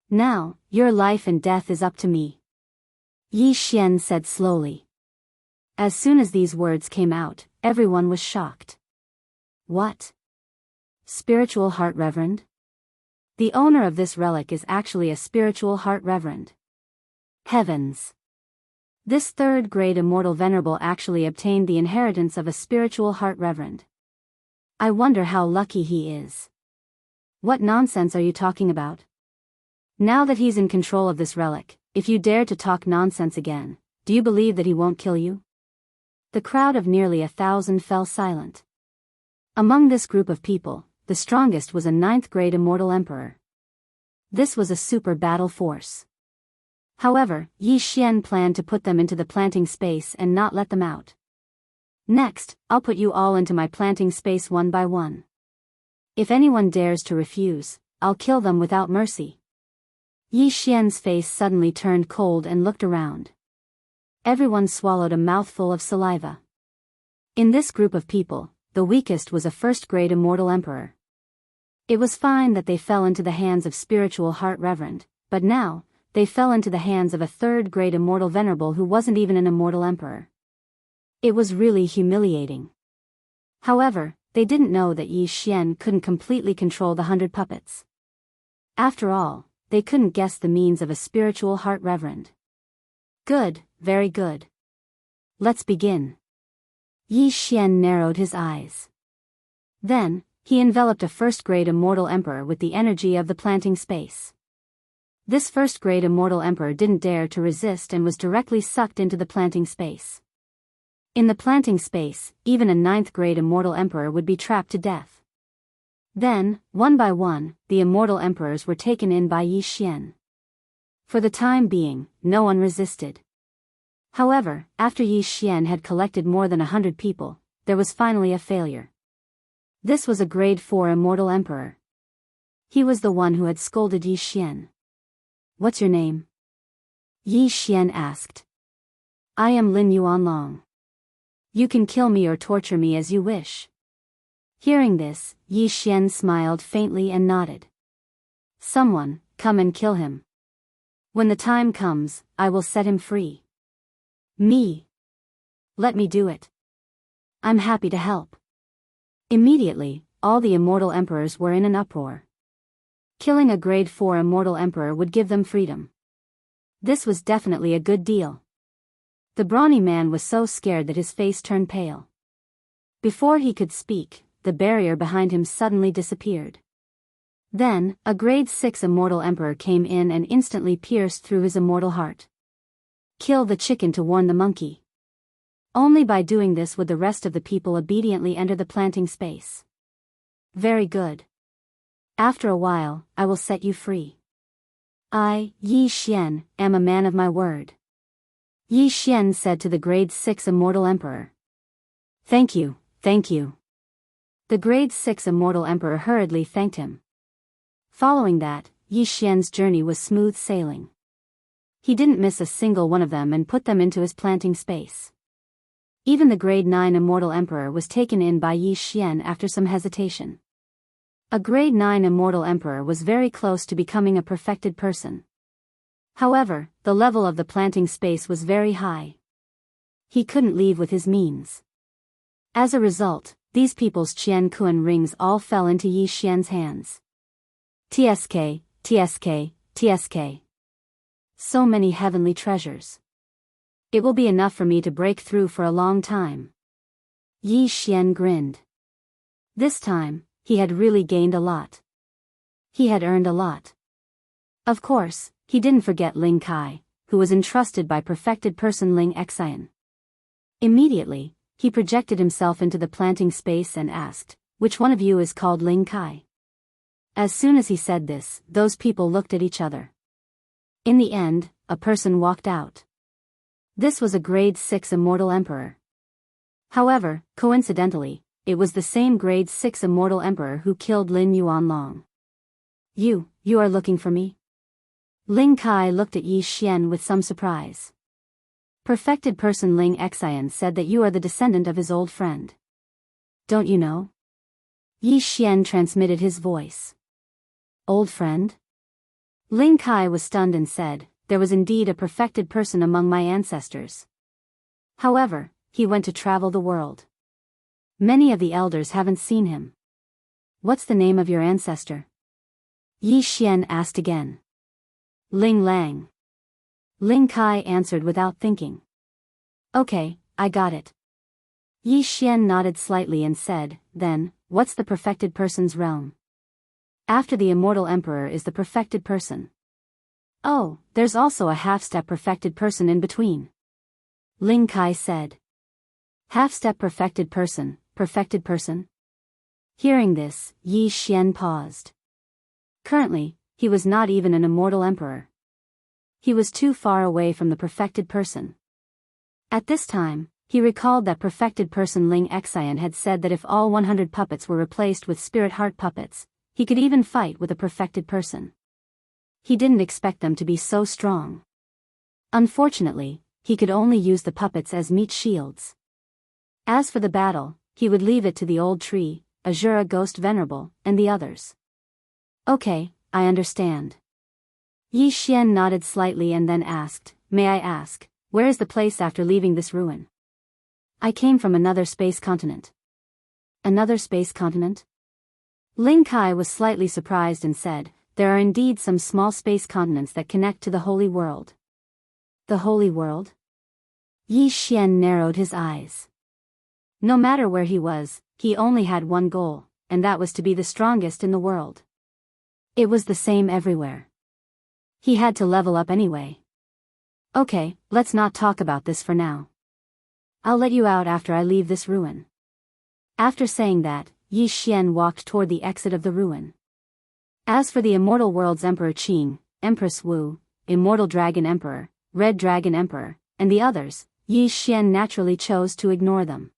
Now, your life and death is up to me. Yi Xian said slowly. As soon as these words came out, everyone was shocked. What? Spiritual Heart Reverend? The owner of this relic is actually a Spiritual Heart Reverend. Heavens! This third-grade immortal venerable actually obtained the inheritance of a Spiritual Heart Reverend. I wonder how lucky he is. What nonsense are you talking about? Now that he's in control of this relic, if you dare to talk nonsense again, do you believe that he won't kill you? The crowd of nearly 1,000 fell silent. Among this group of people, the strongest was a 9th-grade immortal emperor. This was a super battle force. However, Yi Xian planned to put them into the planting space and not let them out. Next, I'll put you all into my planting space one by one. If anyone dares to refuse, I'll kill them without mercy. Yi Xian's face suddenly turned cold and looked around. Everyone swallowed a mouthful of saliva. In this group of people, the weakest was a 1st-grade immortal emperor. It was fine that they fell into the hands of Spiritual Heart Reverend, but now, they fell into the hands of a 3rd-grade immortal venerable who wasn't even an immortal emperor. It was really humiliating. However, they didn't know that Yi Xian couldn't completely control the 100 puppets. After all, they couldn't guess the means of a Spiritual Heart Reverend. Good, very good. Let's begin. Yi Xian narrowed his eyes. Then, he enveloped a 1st-grade immortal emperor with the energy of the planting space. This 1st-grade immortal emperor didn't dare to resist and was directly sucked into the planting space. In the planting space, even a 9th-grade immortal emperor would be trapped to death. Then, one by one, the immortal emperors were taken in by Yi Xian. For the time being, no one resisted. However, after Yi Xian had collected more than 100 people, there was finally a failure. This was a grade 4 immortal emperor. He was the one who had scolded Yi Xian. What's your name? Yi Xian asked. I am Lin Yuanlong. You can kill me or torture me as you wish. Hearing this, Yi Xian smiled faintly and nodded. Someone, come and kill him. When the time comes, I will set him free. Me. Let me do it. I'm happy to help. Immediately, all the immortal emperors were in an uproar. Killing a grade 4 immortal emperor would give them freedom. This was definitely a good deal. The brawny man was so scared that his face turned pale. Before he could speak, the barrier behind him suddenly disappeared. Then, a grade 6 immortal emperor came in and instantly pierced through his immortal heart. Kill the chicken to warn the monkey. Only by doing this would the rest of the people obediently enter the planting space. Very good. After a while, I will set you free. I, Yi Xian, am a man of my word. Yi Xian said to the grade 6 immortal emperor. Thank you, thank you. The grade 6 immortal emperor hurriedly thanked him. Following that, Yi Xian's journey was smooth sailing. He didn't miss a single one of them and put them into his planting space. Even the grade 9 immortal emperor was taken in by Yi Xian after some hesitation. A grade 9 immortal emperor was very close to becoming a perfected person. However, the level of the planting space was very high. He couldn't leave with his means. As a result, these people's Qian Kuan rings all fell into Yi Xian's hands. TSK, TSK, TSK. So many heavenly treasures. It will be enough for me to break through for a long time. Yi Xian grinned. This time, he had really gained a lot. He had earned a lot. Of course, he didn't forget Ling Kai, who was entrusted by perfected person Ling Xian. Immediately, he projected himself into the planting space and asked, which one of you is called Ling Kai? As soon as he said this, those people looked at each other. In the end, a person walked out. This was a grade 6 immortal emperor. However, coincidentally, it was the same grade 6 immortal emperor who killed Lin Yuanlong. You are looking for me? Ling Kai looked at Yi Xian with some surprise. Perfected person Ling Xian said that you are the descendant of his old friend. Don't you know? Yi Xian transmitted his voice. Old friend? Ling Kai was stunned and said, there was indeed a perfected person among my ancestors. However, he went to travel the world. Many of the elders haven't seen him. What's the name of your ancestor? Yi Xian asked again. Ling Lang. Ling Kai answered without thinking. Okay, I got it. Yi Xian nodded slightly and said, then, what's the perfected person's realm? After the immortal emperor is the perfected person. Oh, there's also a half-step perfected person in between. Ling Kai said. Half-step perfected person, perfected person? Hearing this, Yi Xian paused. Currently, he was not even an immortal emperor. He was too far away from the perfected person. At this time, he recalled that perfected person Ling Xian had said that if all 100 puppets were replaced with spirit heart puppets, he could even fight with a perfected person. He didn't expect them to be so strong. Unfortunately, he could only use the puppets as meat shields. As for the battle, he would leave it to the old tree, Azura Ghost Venerable, and the others. Okay, I understand. Yi Xian nodded slightly and then asked, may I ask, where is the place after leaving this ruin? I came from another space continent. Another space continent? Ling Kai was slightly surprised and said, there are indeed some small space continents that connect to the Holy World. The Holy World? Yi Xian narrowed his eyes. No matter where he was, he only had one goal, and that was to be the strongest in the world. It was the same everywhere. He had to level up anyway. Okay, let's not talk about this for now. I'll let you out after I leave this ruin. After saying that, Yi Xian walked toward the exit of the ruin. As for the Immortal World's Emperor Qing, Empress Wu, Immortal Dragon Emperor, Red Dragon Emperor, and the others, Yi Xian naturally chose to ignore them.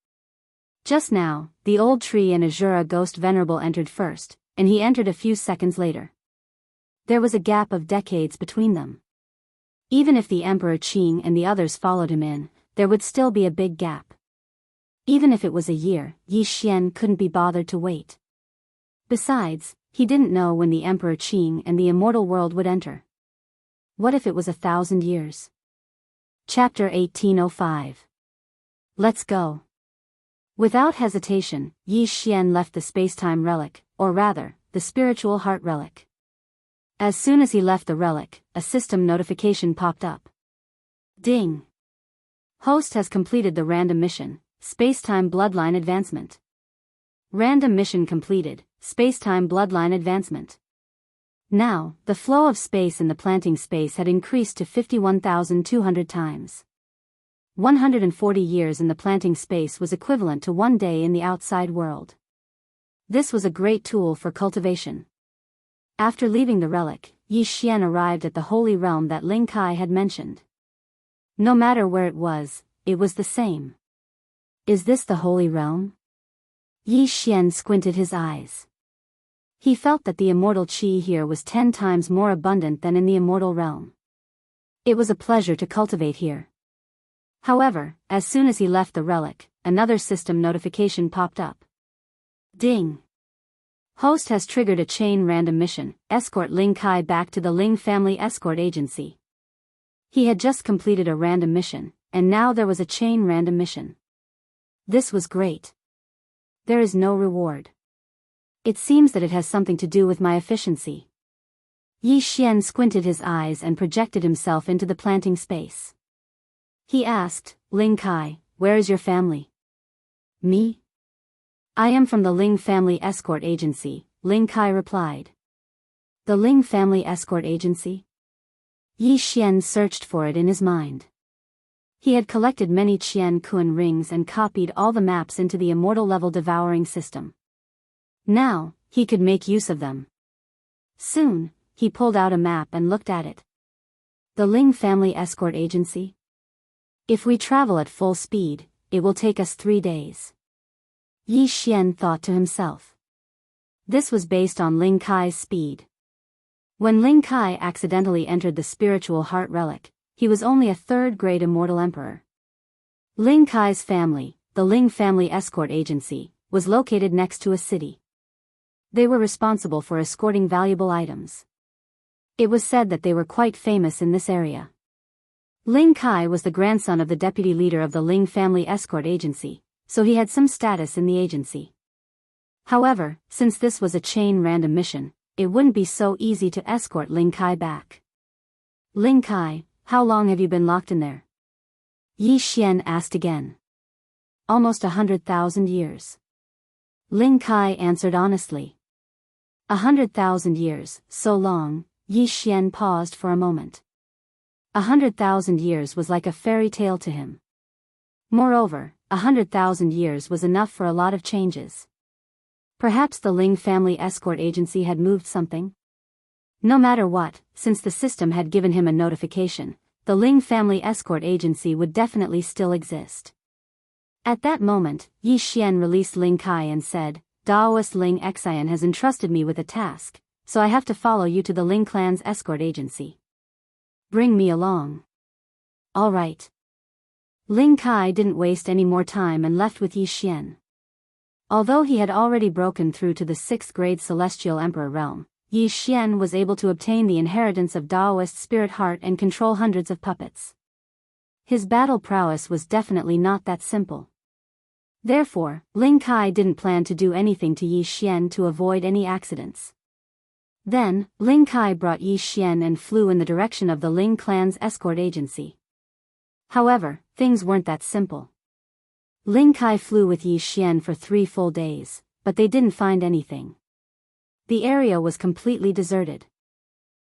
Just now, the old tree and Azura Ghost Venerable entered first, and he entered a few seconds later. There was a gap of decades between them. Even if the Emperor Qing and the others followed him in, there would still be a big gap. Even if it was a year, Yi Xian couldn't be bothered to wait. Besides, he didn't know when the Emperor Qing and the immortal world would enter. What if it was 1,000 years? Chapter 1805. Let's go. Without hesitation, Yi Xian left the space-time relic, or rather, the spiritual heart relic. As soon as he left the relic, a system notification popped up. Ding! Host has completed the random mission, Space-Time Bloodline Advancement. Random mission completed, Space-Time Bloodline Advancement. Now, the flow of space in the planting space had increased to 51,200 times. 140 years in the planting space was equivalent to 1 day in the outside world. This was a great tool for cultivation. After leaving the relic, Yi Xian arrived at the holy realm that Ling Kai had mentioned. No matter where it was the same. Is this the holy realm? Yi Xian squinted his eyes. He felt that the immortal qi here was 10 times more abundant than in the immortal realm. It was a pleasure to cultivate here. However, as soon as he left the relic, another system notification popped up. Ding! Host has triggered a chain random mission, escort Ling Kai back to the Ling family escort agency. He had just completed a random mission, and now there was a chain random mission. This was great. There is no reward. It seems that it has something to do with my efficiency. Yi Xian squinted his eyes and projected himself into the planting space. He asked, Ling Kai, where is your family? Me? I am from the Ling family escort agency, Ling Kai replied. The Ling family escort agency? Yi Xian searched for it in his mind. He had collected many Qian Kun rings and copied all the maps into the immortal level devouring system. Now, he could make use of them. Soon, he pulled out a map and looked at it. The Ling family escort agency? If we travel at full speed, it will take us 3 days. Yi Xian thought to himself. This was based on Ling Kai's speed. When Ling Kai accidentally entered the spiritual heart relic, he was only a 3rd-grade immortal emperor. Ling Kai's family, the Ling family escort agency, was located next to a city. They were responsible for escorting valuable items. It was said that they were quite famous in this area. Ling Kai was the grandson of the deputy leader of the Ling family escort agency, so he had some status in the agency. However, since this was a chain random mission, it wouldn't be so easy to escort Ling Kai back. Ling Kai, how long have you been locked in there? Yi Xian asked again. Almost 100,000 years. Ling Kai answered honestly. 100,000 years, so long. Yi Xian paused for a moment. 100,000 years was like a fairy tale to him. Moreover, 100,000 years was enough for a lot of changes. Perhaps the Ling family escort agency had moved something? No matter what, since the system had given him a notification, the Ling family escort agency would definitely still exist. At that moment, Yi Xian released Ling Kai and said, Daoist Ling Xian has entrusted me with a task, so I have to follow you to the Ling clan's escort agency. Bring me along. All right. Ling Kai didn't waste any more time and left with Yi Xian. Although he had already broken through to the 6th-grade Celestial Emperor realm, Yi Xian was able to obtain the inheritance of Daoist spirit heart and control hundreds of puppets. His battle prowess was definitely not that simple. Therefore, Ling Kai didn't plan to do anything to Yi Xian to avoid any accidents. Then, Ling Kai brought Yi Xian and flew in the direction of the Ling clan's escort agency. However, things weren't that simple. Ling Kai flew with Yi Xian for 3 full days, but they didn't find anything. The area was completely deserted.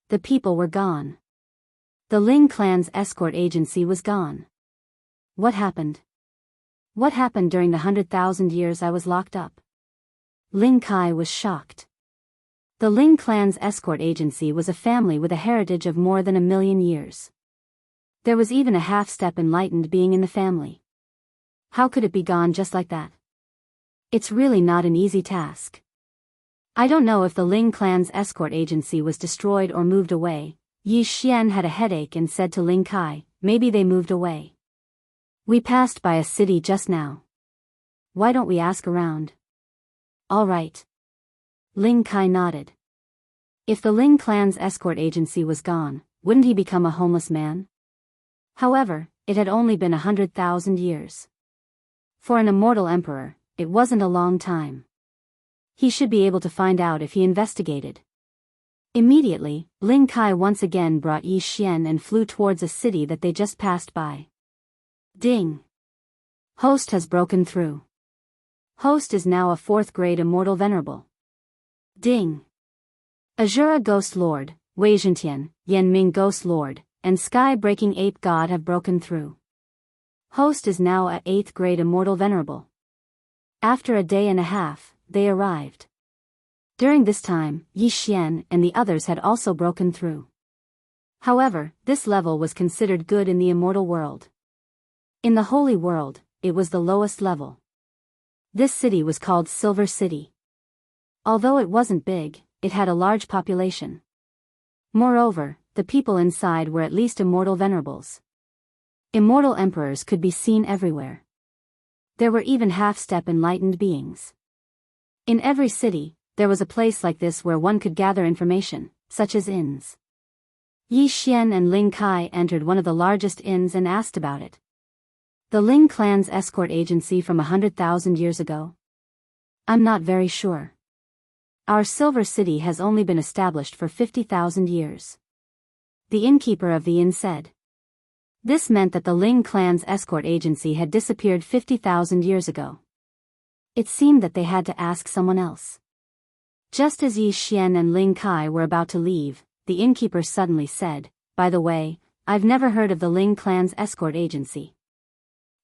The people were gone. The Ling clan's escort agency was gone. What happened? What happened during the 100,000 years I was locked up? Ling Kai was shocked. The Ling clan's escort agency was a family with a heritage of more than 1,000,000 years. There was even a half-step enlightened being in the family. How could it be gone just like that? It's really not an easy task. I don't know if the Ling clan's escort agency was destroyed or moved away, Yi Xian had a headache and said to Ling Kai, "Maybe they moved away. We passed by a city just now. Why don't we ask around?" "All right." Ling Kai nodded. If the Ling clan's escort agency was gone, wouldn't he become a homeless man? However, it had only been 100,000 years. For an immortal emperor, it wasn't a long time. He should be able to find out if he investigated. Immediately, Ling Kai once again brought Yi Xian and flew towards a city that they just passed by. Ding! Host has broken through. Host is now a 4th grade immortal venerable. Ding! Azura Ghost Lord, Wei Zhentian, Yan Ming Ghost Lord, and Sky-breaking Ape God have broken through. Host is now a 8th grade immortal venerable. After a day and a half, they arrived. During this time, Yi Xian and the others had also broken through. However, this level was considered good in the immortal world. In the holy world, it was the lowest level. This city was called Silver City. Although it wasn't big, it had a large population. Moreover, the people inside were at least immortal venerables. Immortal emperors could be seen everywhere. There were even half-step enlightened beings. In every city, there was a place like this where one could gather information, such as inns. Yi Xian and Ling Kai entered one of the largest inns and asked about it. The Ling clan's escort agency from 100,000 years ago? I'm not very sure. Our Silver City has only been established for 50,000 years. The innkeeper of the inn said. This meant that the Ling clan's escort agency had disappeared 50,000 years ago. It seemed that they had to ask someone else. Just as Yi Xian and Ling Kai were about to leave, the innkeeper suddenly said, "By the way, I've never heard of the Ling clan's escort agency.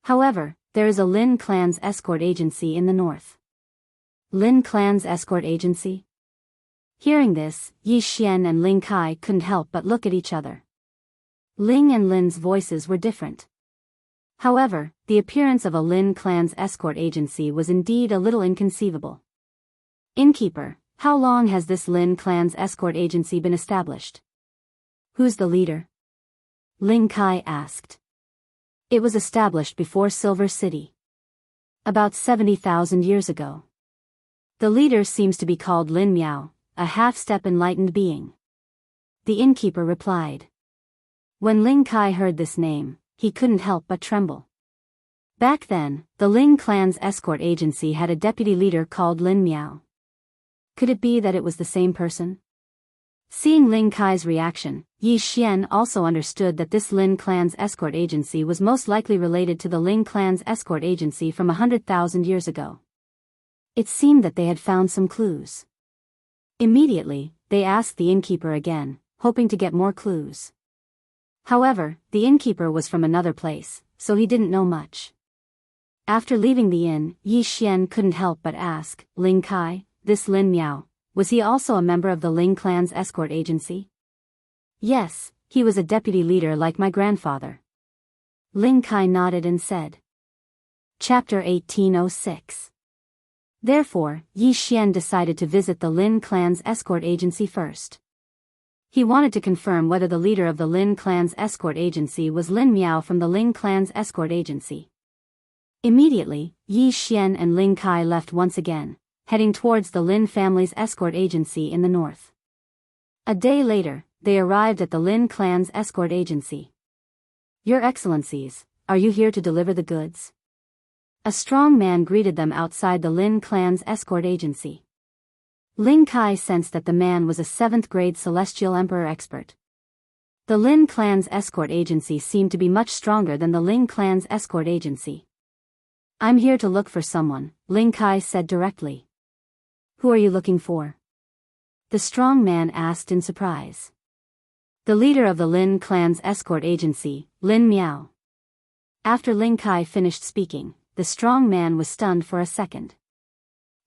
However, there is a Lin clan's escort agency in the north." Lin clan's escort agency? Hearing this, Yi Xian and Ling Kai couldn't help but look at each other. Ling and Lin's voices were different. However, the appearance of a Lin clan's escort agency was indeed a little inconceivable. Innkeeper, how long has this Lin clan's escort agency been established? Who's the leader? Ling Kai asked. It was established before Silver City. About 70,000 years ago. The leader seems to be called Lin Miao, a half-step enlightened being. The innkeeper replied. When Ling Kai heard this name, he couldn't help but tremble. Back then, the Ling clan's escort agency had a deputy leader called Lin Miao. Could it be that it was the same person? Seeing Ling Kai's reaction, Yi Xian also understood that this Lin clan's escort agency was most likely related to the Ling clan's escort agency from 100,000 years ago. It seemed that they had found some clues. Immediately, they asked the innkeeper again, hoping to get more clues. However, the innkeeper was from another place, so he didn't know much. After leaving the inn, Yi Xian couldn't help but ask, Ling Kai, this Lin Miao, was he also a member of the Ling clan's escort agency? Yes, he was a deputy leader like my grandfather. Ling Kai nodded and said. Chapter 1806. Therefore, Yi Xian decided to visit the Lin clan's escort agency first. He wanted to confirm whether the leader of the Lin clan's escort agency was Lin Miao from the Ling clan's escort agency. Immediately, Yi Xian and Ling Kai left once again, heading towards the Lin family's escort agency in the north. A day later, they arrived at the Lin clan's escort agency. Your Excellencies, are you here to deliver the goods? A strong man greeted them outside the Lin clan's escort agency. Ling Kai sensed that the man was a 7th grade Celestial Emperor expert. The Lin clan's escort agency seemed to be much stronger than the Ling clan's escort agency. I'm here to look for someone, Ling Kai said directly. Who are you looking for? The strong man asked in surprise. The leader of the Lin clan's escort agency, Lin Miao. After Ling Kai finished speaking, the strong man was stunned for a second.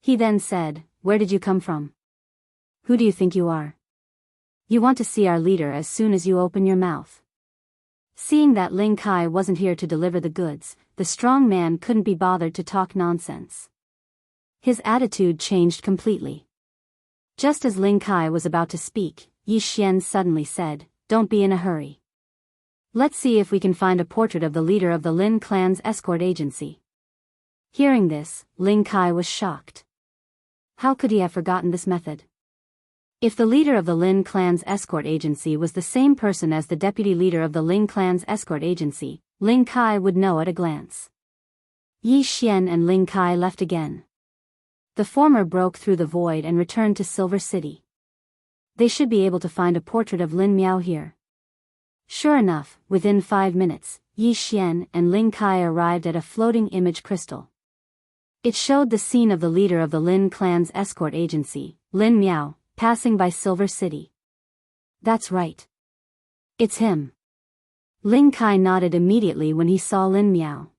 He then said, Where did you come from? Who do you think you are? You want to see our leader as soon as you open your mouth. Seeing that Ling Kai wasn't here to deliver the goods, the strong man couldn't be bothered to talk nonsense. His attitude changed completely. Just as Ling Kai was about to speak, Yi Xian suddenly said, don't be in a hurry. Let's see if we can find a portrait of the leader of the Lin clan's escort agency. Hearing this, Ling Kai was shocked. How could he have forgotten this method? If the leader of the Lin clan's escort agency was the same person as the deputy leader of the Ling clan's escort agency, Ling Kai would know at a glance. Yi Xian and Ling Kai left again. The former broke through the void and returned to Silver City. They should be able to find a portrait of Lin Miao here. Sure enough, within 5 minutes, Yi Xian and Ling Kai arrived at a floating image crystal. It showed the scene of the leader of the Lin clan's escort agency, Lin Miao, passing by Silver City. That's right. It's him. Ling Kai nodded immediately when he saw Lin Miao.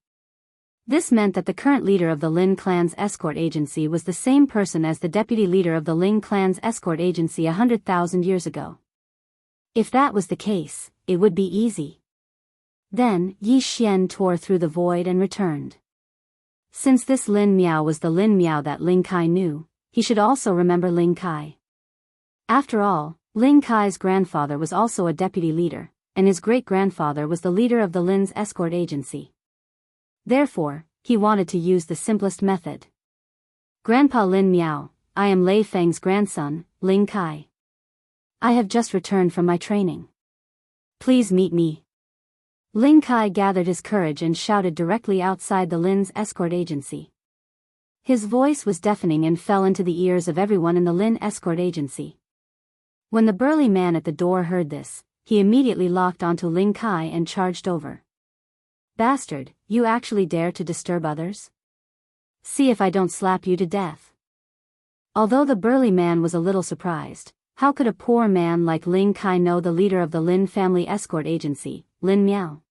This meant that the current leader of the Lin clan's escort agency was the same person as the deputy leader of the Lin clan's escort agency 100,000 years ago. If that was the case, it would be easy. Then, Yi Xian tore through the void and returned. Since this Lin Miao was the Lin Miao that Ling Kai knew, he should also remember Ling Kai. After all, Ling Kai's grandfather was also a deputy leader, and his great-grandfather was the leader of the Lin's escort agency. Therefore, he wanted to use the simplest method. Grandpa Lin Miao, I am Lei Feng's grandson, Ling Kai. I have just returned from my training. Please meet me. Ling Kai gathered his courage and shouted directly outside the Lin's escort agency. His voice was deafening and fell into the ears of everyone in the Lin escort agency. When the burly man at the door heard this, he immediately locked onto Ling Kai and charged over. Bastard, you actually dare to disturb others? See if I don't slap you to death. Although the burly man was a little surprised, how could a poor man like Ling Kai know the leader of the Lin family escort agency, Lin Miao?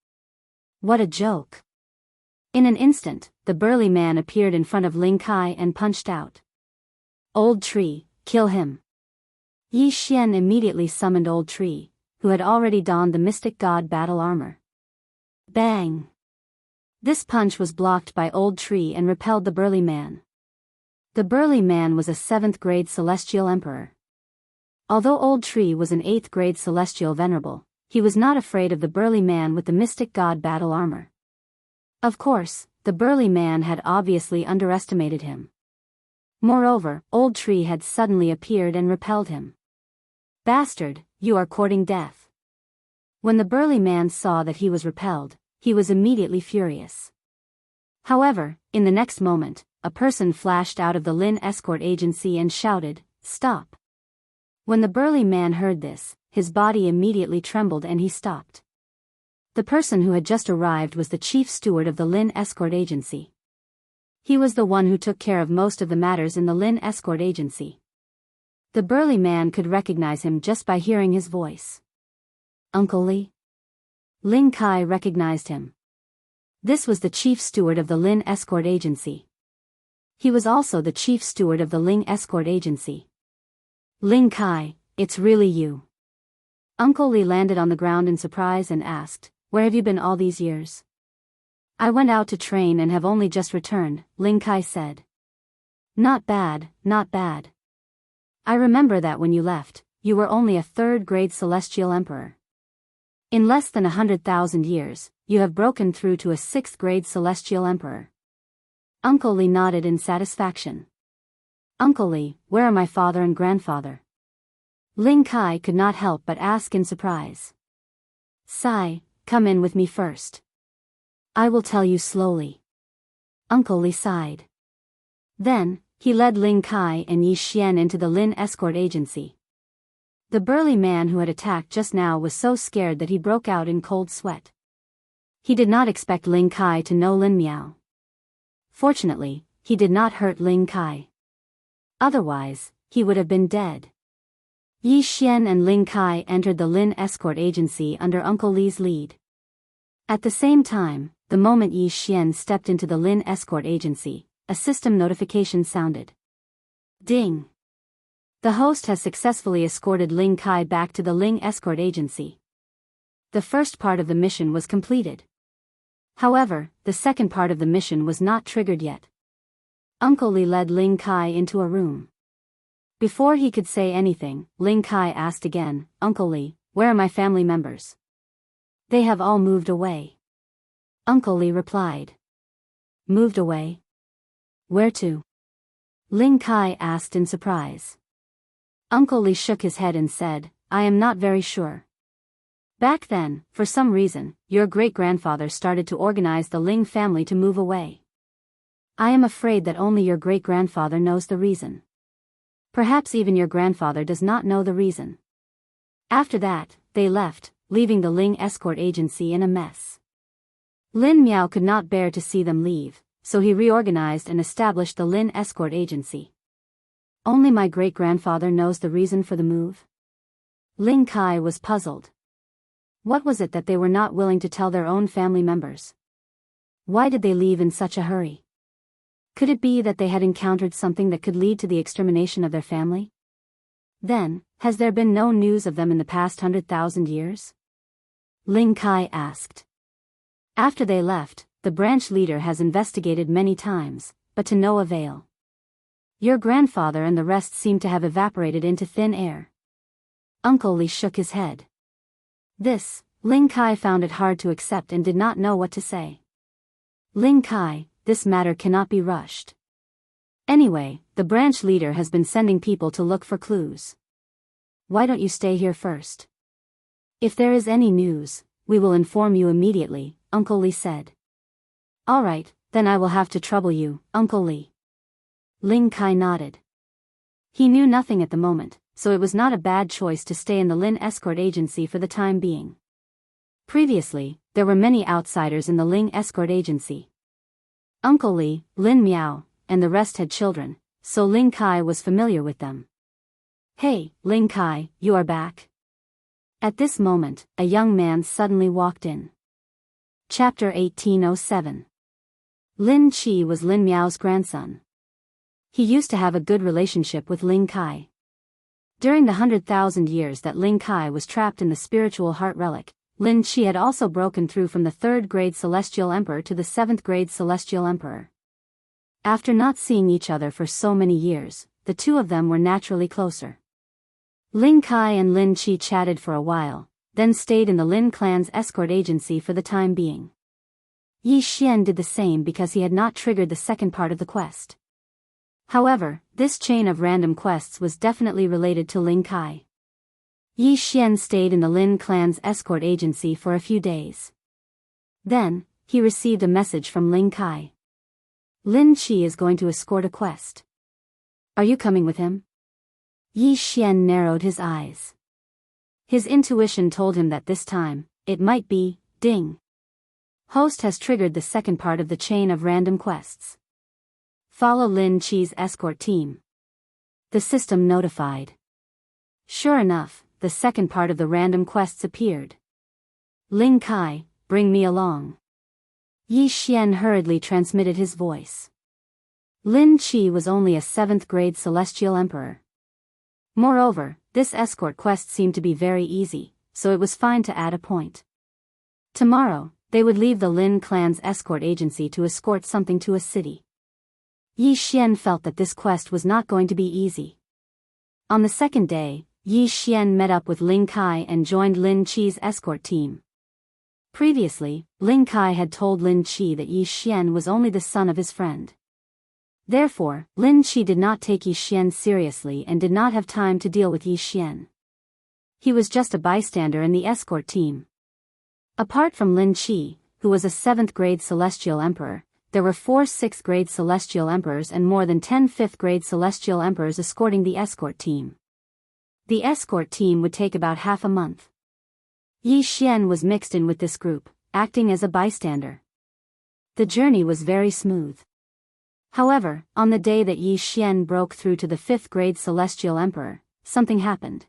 What a joke. In an instant, the burly man appeared in front of Ling Kai and punched out. Old Tree, kill him. Yi Xian immediately summoned Old Tree, who had already donned the mystic god battle armor. Bang! This punch was blocked by Old Tree and repelled the burly man. The burly man was a 7th grade celestial emperor. Although Old Tree was an 8th grade celestial venerable, he was not afraid of the burly man with the mystic god battle armor. Of course, the burly man had obviously underestimated him. Moreover, Old Tree had suddenly appeared and repelled him. Bastard, you are courting death. When the burly man saw that he was repelled, he was immediately furious. However, in the next moment, a person flashed out of the Lin escort agency and shouted, "Stop!" When the burly man heard this, his body immediately trembled and he stopped. The person who had just arrived was the chief steward of the Lin escort agency. He was the one who took care of most of the matters in the Lin escort agency. The burly man could recognize him just by hearing his voice. Uncle Li? Ling Kai recognized him. This was the chief steward of the Lin escort agency. He was also the chief steward of the Ling escort agency. Ling Kai, it's really you. Uncle Li landed on the ground in surprise and asked, "Where have you been all these years?" "I went out to train and have only just returned," Ling Kai said. Not bad, not bad. I remember that when you left, you were only a 3rd grade celestial emperor. In less than 100,000 years, you have broken through to a 6th grade celestial emperor. Uncle Li nodded in satisfaction. Uncle Li, where are my father and grandfather? Ling Kai could not help but ask in surprise. Sai, come in with me first. I will tell you slowly. Uncle Li sighed. Then, he led Ling Kai and Yi Xian into the Lin escort agency. The burly man who had attacked just now was so scared that he broke out in cold sweat. He did not expect Ling Kai to know Lin Miao. Fortunately, he did not hurt Ling Kai. Otherwise, he would have been dead. Yi Xian and Ling Kai entered the Lin escort agency under Uncle Li's lead. At the same time, the moment Yi Xian stepped into the Lin escort agency, a system notification sounded. Ding! The host has successfully escorted Ling Kai back to the Ling escort agency. The first part of the mission was completed. However, the second part of the mission was not triggered yet. Uncle Li led Ling Kai into a room. Before he could say anything, Ling Kai asked again, "Uncle Li, Where are my family members? They have all moved away. Uncle Li replied. Moved away? Where to? Ling Kai asked in surprise. Uncle Li shook his head and said, I am not very sure. Back then, for some reason, your great-grandfather started to organize the Ling family to move away. I am afraid that only your great-grandfather knows the reason. Perhaps even your grandfather does not know the reason. After that, they left, leaving the Ling escort agency in a mess. Lin Miao could not bear to see them leave, so he reorganized and established the Lin escort agency. Only my great-grandfather knows the reason for the move? Ling Kai was puzzled. What was it that they were not willing to tell their own family members? Why did they leave in such a hurry? Could it be that they had encountered something that could lead to the extermination of their family? Then, has there been no news of them in the past 100,000 years? Ling Kai asked. After they left, the branch leader has investigated many times, but to no avail. Your grandfather and the rest seem to have evaporated into thin air. Uncle Li shook his head. This, Ling Kai found it hard to accept and did not know what to say. Ling Kai, this matter cannot be rushed. Anyway, the branch leader has been sending people to look for clues. Why don't you stay here first? If there is any news, we will inform you immediately, Uncle Li said. All right, then I will have to trouble you, Uncle Li. Ling Kai nodded. He knew nothing at the moment, so it was not a bad choice to stay in the Lin escort agency for the time being. Previously, there were many outsiders in the Ling escort agency. Uncle Li, Lin Miao, and the rest had children, so Ling Kai was familiar with them. Hey, Ling Kai, you are back? At this moment, a young man suddenly walked in. Chapter 1807. Lin Qi was Lin Miao's grandson. He used to have a good relationship with Ling Kai. During the 100,000 years that Ling Kai was trapped in the spiritual heart relic, Lin Qi had also broken through from the 3rd grade Celestial Emperor to the 7th grade Celestial Emperor. After not seeing each other for so many years, the two of them were naturally closer. Ling Kai and Lin Qi chatted for a while, then stayed in the Lin clan's escort agency for the time being. Yi Xian did the same because he had not triggered the second part of the quest. However, this chain of random quests was definitely related to Ling Kai. Yi Xian stayed in the Lin clan's escort agency for a few days. Then, he received a message from Ling Kai. Lin Qi is going to escort a quest. Are you coming with him? Yi Xian narrowed his eyes. His intuition told him that this time, it might be, ding. Host has triggered the second part of the chain of random quests. Follow Lin Qi's escort team. The system notified. Sure enough, the second part of the random quests appeared. Ling Kai, bring me along. Yi Xian hurriedly transmitted his voice. Lin Qi was only a 7th grade Celestial Emperor. Moreover, this escort quest seemed to be very easy, so it was fine to add a point. Tomorrow, they would leave the Lin clan's escort agency to escort something to a city. Yi Xian felt that this quest was not going to be easy. On the second day, Yi Xian met up with Ling Kai and joined Lin Qi's escort team. Previously, Ling Kai had told Lin Qi that Yi Xian was only the son of his friend. Therefore, Lin Qi did not take Yi Xian seriously and did not have time to deal with Yi Xian. He was just a bystander in the escort team. Apart from Lin Qi, who was a 7th grade Celestial Emperor, there were 4 6th grade Celestial Emperors and more than 10 5th grade Celestial Emperors escorting the escort team. The escort team would take about half a month. Yi Xian was mixed in with this group, acting as a bystander. The journey was very smooth. However, on the day that Yi Xian broke through to the 5th grade Celestial Emperor, something happened.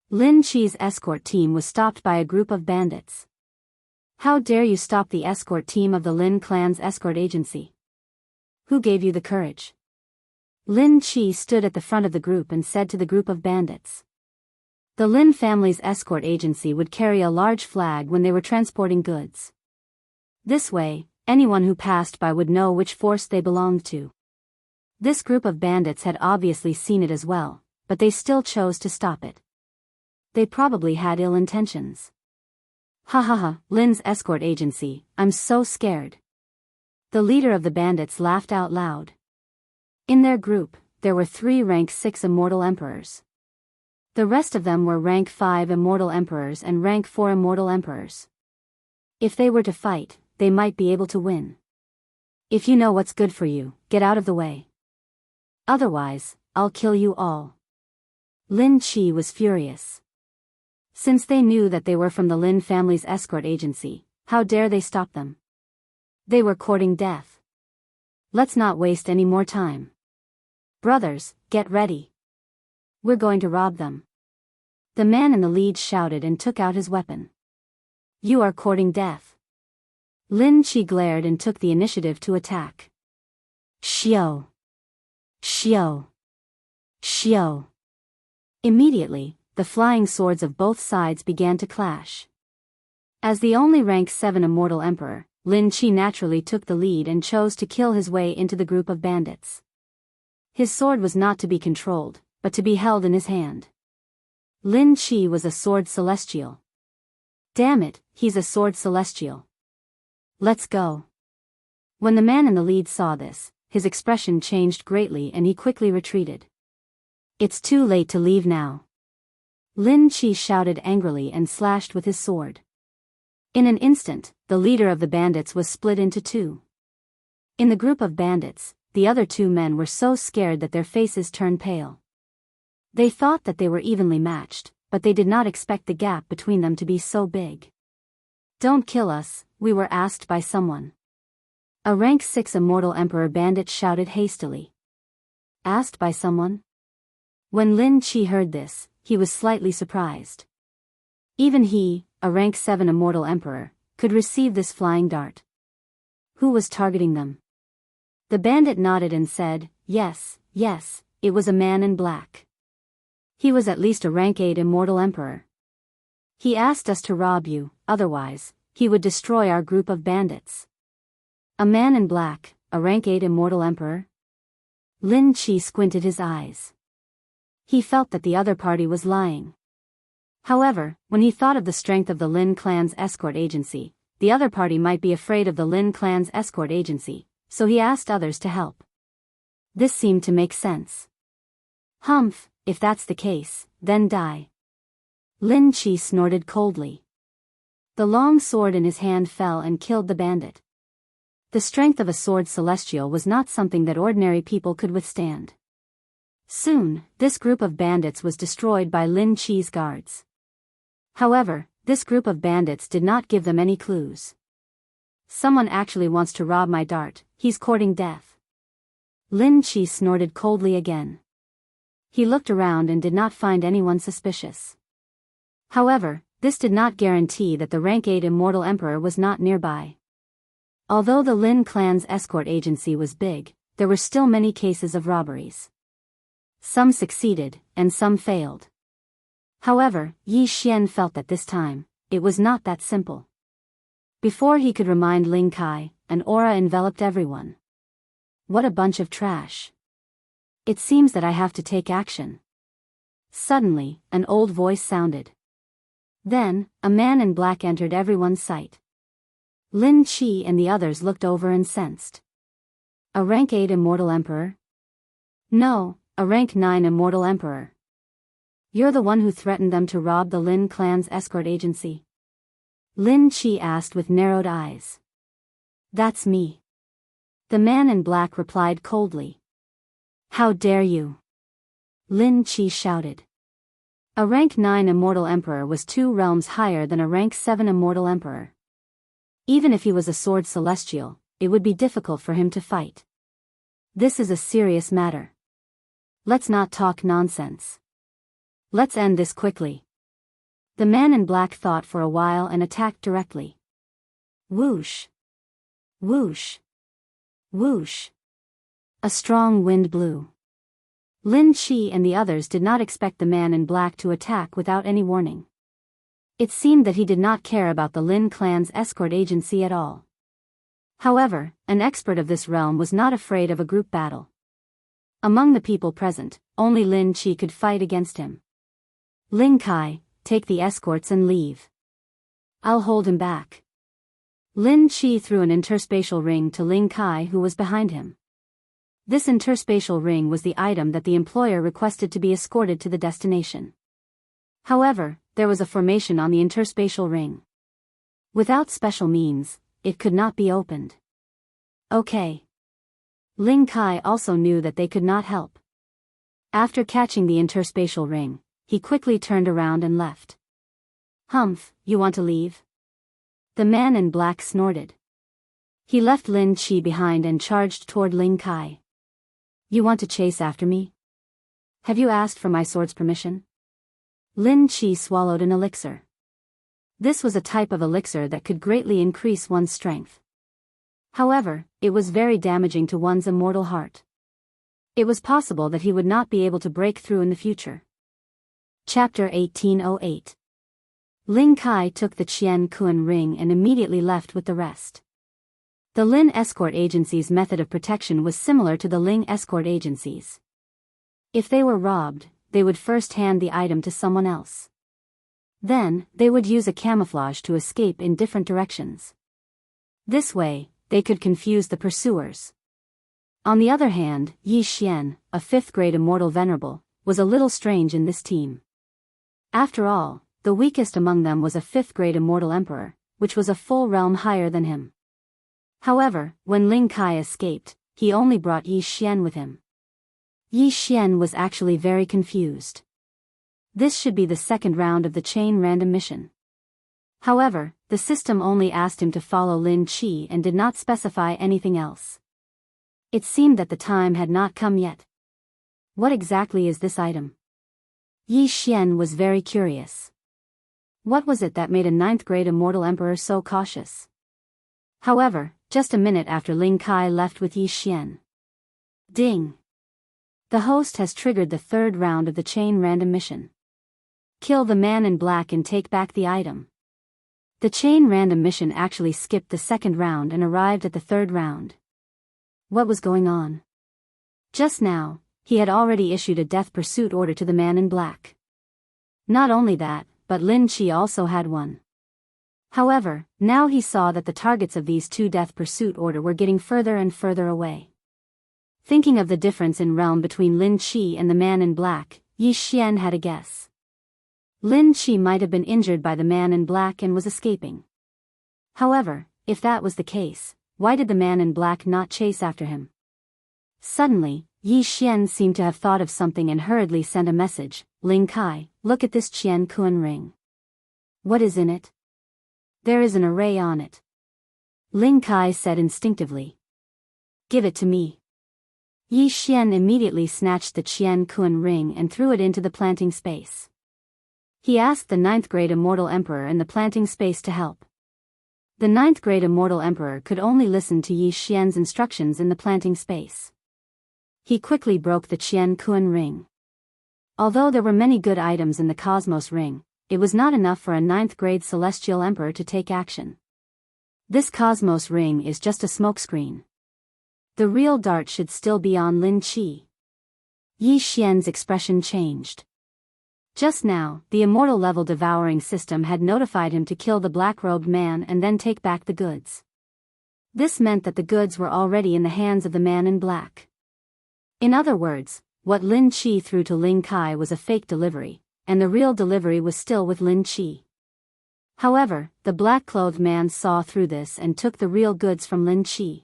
Lin Qi's escort team was stopped by a group of bandits. How dare you stop the escort team of the Lin clan's escort agency? Who gave you the courage? Lin Qi stood at the front of the group and said to the group of bandits. The Lin family's escort agency would carry a large flag when they were transporting goods. This way, anyone who passed by would know which force they belonged to. This group of bandits had obviously seen it as well, but they still chose to stop it. They probably had ill intentions. Ha ha ha, Lin's escort agency, I'm so scared. The leader of the bandits laughed out loud. In their group, there were 3 rank 6 immortal emperors. The rest of them were rank 5 immortal emperors and rank 4 immortal emperors. If they were to fight, they might be able to win. If you know what's good for you, get out of the way. Otherwise, I'll kill you all. Lin Qi was furious. Since they knew that they were from the Lin family's escort agency, how dare they stop them? They were courting death. Let's not waste any more time. Brothers, get ready. We're going to rob them. The man in the lead shouted and took out his weapon. You are courting death. Lin Qi glared and took the initiative to attack. Xiao! Xiao! Xiao! Immediately, the flying swords of both sides began to clash. As the only rank 7 immortal emperor, Lin Qi naturally took the lead and chose to kill his way into the group of bandits. His sword was not to be controlled, but to be held in his hand. Lin Qi was a sword celestial. Damn it, he's a sword celestial. Let's go. When the man in the lead saw this, his expression changed greatly and he quickly retreated. It's too late to leave now. Lin Qi shouted angrily and slashed with his sword. In an instant, the leader of the bandits was split into 2. In the group of bandits, the other 2 men were so scared that their faces turned pale. They thought that they were evenly matched, but they did not expect the gap between them to be so big. Don't kill us, we were asked by someone. A rank 6 immortal emperor bandit shouted hastily. Asked by someone? When Lin Qi heard this, he was slightly surprised. Even he, a rank 7 immortal emperor, could receive this flying dart. Who was targeting them? The bandit nodded and said, yes, it was a man in black. He was at least a rank 8 immortal emperor. He asked us to rob you, otherwise, he would destroy our group of bandits. A man in black, a rank 8 immortal emperor? Lin Qi squinted his eyes. He felt that the other party was lying. However, when he thought of the strength of the Lin clan's escort agency, the other party might be afraid of the Lin clan's escort agency, so he asked others to help. This seemed to make sense. Humph, if that's the case, then die. Lin Qi snorted coldly. The long sword in his hand fell and killed the bandit. The strength of a sword celestial was not something that ordinary people could withstand. Soon, this group of bandits was destroyed by Lin Qi's guards. However, this group of bandits did not give them any clues. Someone actually wants to rob my dart, he's courting death. Lin Qi snorted coldly again. He looked around and did not find anyone suspicious. However, this did not guarantee that the rank 8 immortal emperor was not nearby. Although the Lin clan's escort agency was big, there were still many cases of robberies. Some succeeded, and some failed. However, Yi Xian felt that this time, it was not that simple. Before he could remind Ling Kai, an aura enveloped everyone. What a bunch of trash. It seems that I have to take action. Suddenly, an old voice sounded. Then, a man in black entered everyone's sight. Lin Qi and the others looked over and sensed. A rank 8 immortal emperor? No, a rank 9 immortal emperor. You're the one who threatened them to rob the Lin clan's escort agency? Lin Qi asked with narrowed eyes. That's me. The man in black replied coldly. How dare you? Lin Qi shouted. A rank 9 immortal emperor was 2 realms higher than a rank 7 immortal emperor. Even if he was a sword celestial, it would be difficult for him to fight. This is a serious matter. Let's not talk nonsense. Let's end this quickly. The man in black thought for a while and attacked directly. Whoosh! Whoosh! Whoosh! A strong wind blew. Lin Qi and the others did not expect the man in black to attack without any warning. It seemed that he did not care about the Lin clan's escort agency at all. However, an expert of this realm was not afraid of a group battle. Among the people present, only Lin Qi could fight against him. Ling Kai, take the escorts and leave. I'll hold him back. Lin Qi threw an interspatial ring to Ling Kai, who was behind him. This interspatial ring was the item that the employer requested to be escorted to the destination. However, there was a formation on the interspatial ring. Without special means, it could not be opened. Okay. Ling Kai also knew that they could not help. After catching the interspatial ring, he quickly turned around and left. Humph, you want to leave? The man in black snorted. He left Lin Qi behind and charged toward Ling Kai. You want to chase after me? Have you asked for my sword's permission? Lin Qi swallowed an elixir. This was a type of elixir that could greatly increase one's strength. However, it was very damaging to one's immortal heart. It was possible that he would not be able to break through in the future. Chapter 1808. Ling Kai took the Qian Kun ring and immediately left with the rest. The Lin Escort Agency's method of protection was similar to the Ling Escort Agency's. If they were robbed, they would first hand the item to someone else. Then, they would use a camouflage to escape in different directions. This way, they could confuse the pursuers. On the other hand, Yi Xian, a 5th-grade immortal venerable, was a little strange in this team. After all, the weakest among them was a 5th-grade immortal emperor, which was a full realm higher than him. However, when Ling Kai escaped, he only brought Yi Xian with him. Yi Xian was actually very confused. This should be the second round of the chain random mission. However, the system only asked him to follow Lin Qi and did not specify anything else. It seemed that the time had not come yet. What exactly is this item? Yi Xian was very curious. What was it that made a 9th-grade immortal emperor so cautious? However, just a minute after Ling Kai left with Yi Xian. Ding! The host has triggered the 3rd round of the chain random mission. Kill the man in black and take back the item. The chain random mission actually skipped the 2nd round and arrived at the 3rd round. What was going on? Just now, he had already issued a death pursuit order to the man in black. Not only that, but Lin Qi also had one. However, now he saw that the targets of these 2 death pursuit order were getting further and further away. Thinking of the difference in realm between Lin Qi and the man in black, Yi Xian had a guess. Lin Qi might have been injured by the man in black and was escaping. However, if that was the case, why did the man in black not chase after him? Suddenly, Yi Xian seemed to have thought of something and hurriedly sent a message. Ling Kai, look at this Qian Kun ring. What is in it? There is an array on it. Ling Kai said instinctively. Give it to me. Yi Xian immediately snatched the Qian Kun ring and threw it into the planting space. He asked the 9th-grade immortal emperor in the planting space to help. The 9th-grade immortal emperor could only listen to Yi Xian's instructions in the planting space. He quickly broke the Qian Kun ring. Although there were many good items in the Cosmos ring, it was not enough for a 9th-grade celestial emperor to take action. This Cosmos ring is just a smokescreen. The real dart should still be on Lin Qi. Yi Xian's expression changed. Just now, the immortal level devouring system had notified him to kill the black-robed man and then take back the goods. This meant that the goods were already in the hands of the man in black. In other words, what Lin Qi threw to Ling Kai was a fake delivery, and the real delivery was still with Lin Qi. However, the black-clothed man saw through this and took the real goods from Lin Qi.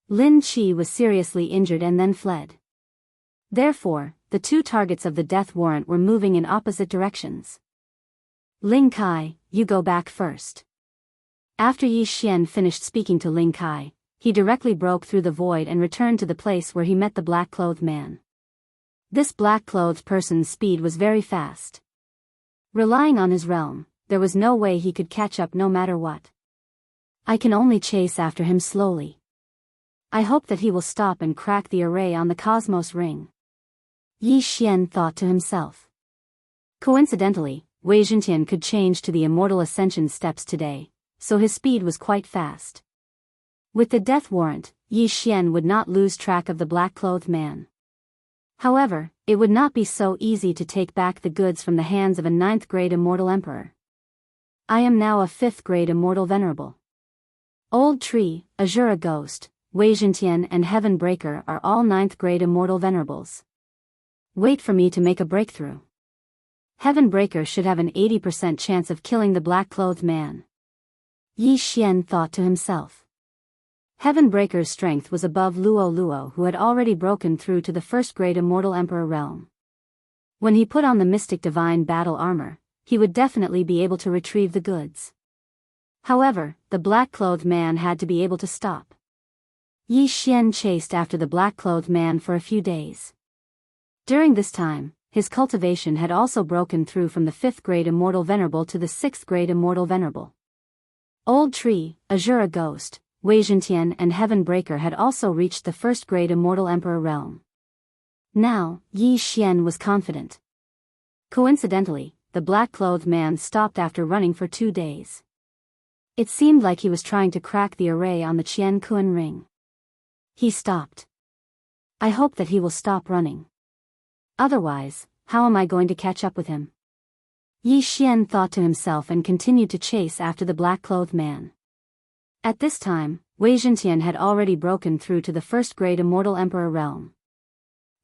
Lin Qi was seriously injured and then fled. Therefore, the 2 targets of the death warrant were moving in opposite directions. Ling Kai, you go back first. After Yi Xian finished speaking to Ling Kai, he directly broke through the void and returned to the place where he met the black-clothed man. This black-clothed person's speed was very fast. Relying on his realm, there was no way he could catch up no matter what. I can only chase after him slowly. I hope that he will stop and crack the array on the Cosmos ring. Yi Xian thought to himself. Coincidentally, Wei Zhentian could change to the Immortal Ascension steps today, so his speed was quite fast. With the death warrant, Yi Xian would not lose track of the black-clothed man. However, it would not be so easy to take back the goods from the hands of a 9th-grade immortal emperor. I am now a 5th-grade immortal venerable. Old Tree, Azura Ghost, Wei Zhentian and Heaven Breaker are all 9th-grade immortal venerables. Wait for me to make a breakthrough. Heaven Breaker should have an 80% chance of killing the black-clothed man. Yi Xian thought to himself. Heaven Breaker's strength was above Luo Luo, who had already broken through to the 1st-grade immortal emperor realm. When he put on the mystic divine battle armor, he would definitely be able to retrieve the goods. However, the black-clothed man had to be able to stop. Yi Xian chased after the black-clothed man for a few days. During this time, his cultivation had also broken through from the 5th-grade immortal venerable to the 6th-grade immortal venerable. Old Tree, Azura Ghost, Wei Zhentian and Heaven Breaker had also reached the 1st-grade immortal emperor realm. Now, Yi Xian was confident. Coincidentally, the black-clothed man stopped after running for 2 days. It seemed like he was trying to crack the array on the Qian Kun ring. He stopped. I hope that he will stop running. Otherwise, how am I going to catch up with him? Yi Xian thought to himself and continued to chase after the black-clothed man. At this time, Wei Zhentian had already broken through to the 1st-grade immortal emperor realm.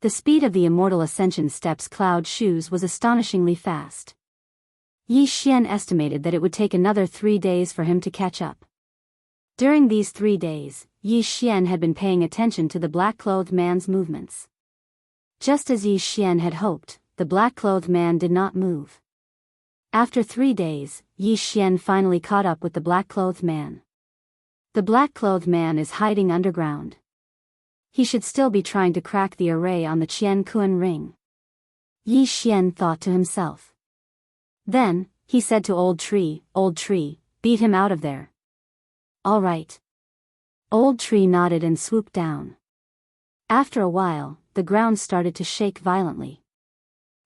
The speed of the immortal ascension steps cloud shoes was astonishingly fast. Yi Xian estimated that it would take another 3 days for him to catch up. During these 3 days, Yi Xian had been paying attention to the black-clothed man's movements. Just as Yi Xian had hoped, the black-clothed man did not move. After 3 days, Yi Xian finally caught up with the black-clothed man. The black-clothed man is hiding underground. He should still be trying to crack the array on the Qian Kun ring. Yi Xian thought to himself. Then, he said to Old Tree, beat him out of there. All right. Old Tree nodded and swooped down. After a while, the ground started to shake violently.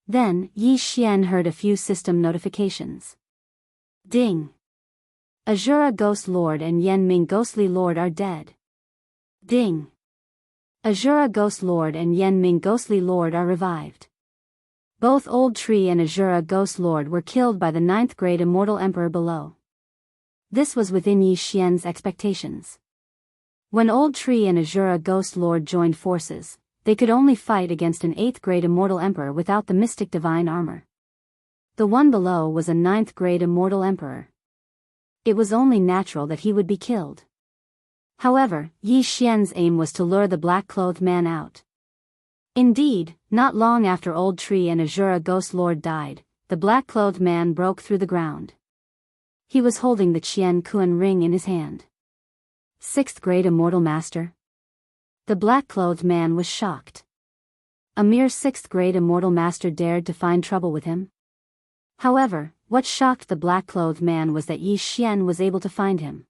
Then, Yi Xian heard a few system notifications. Ding! Azura Ghost Lord and Yen Ming Ghostly Lord are dead. Ding! Azura Ghost Lord and Yen Ming Ghostly Lord are revived. Both Old Tree and Azura Ghost Lord were killed by the 9th-grade immortal emperor below. This was within Yi Xian's expectations. When Old Tree and Azura Ghost Lord joined forces, they could only fight against an 8th-grade immortal emperor without the mystic divine armor. The one below was a 9th-grade immortal emperor. It was only natural that he would be killed. However, Yi Xian's aim was to lure the black-clothed man out. Indeed, not long after Old Tree and Azura Ghost Lord died, the black-clothed man broke through the ground. He was holding the Qian Kun ring in his hand. 6th-grade immortal master? The black-clothed man was shocked. A mere 6th-grade immortal master dared to find trouble with him? However, what shocked the black-clothed man was that Yi Xian was able to find him.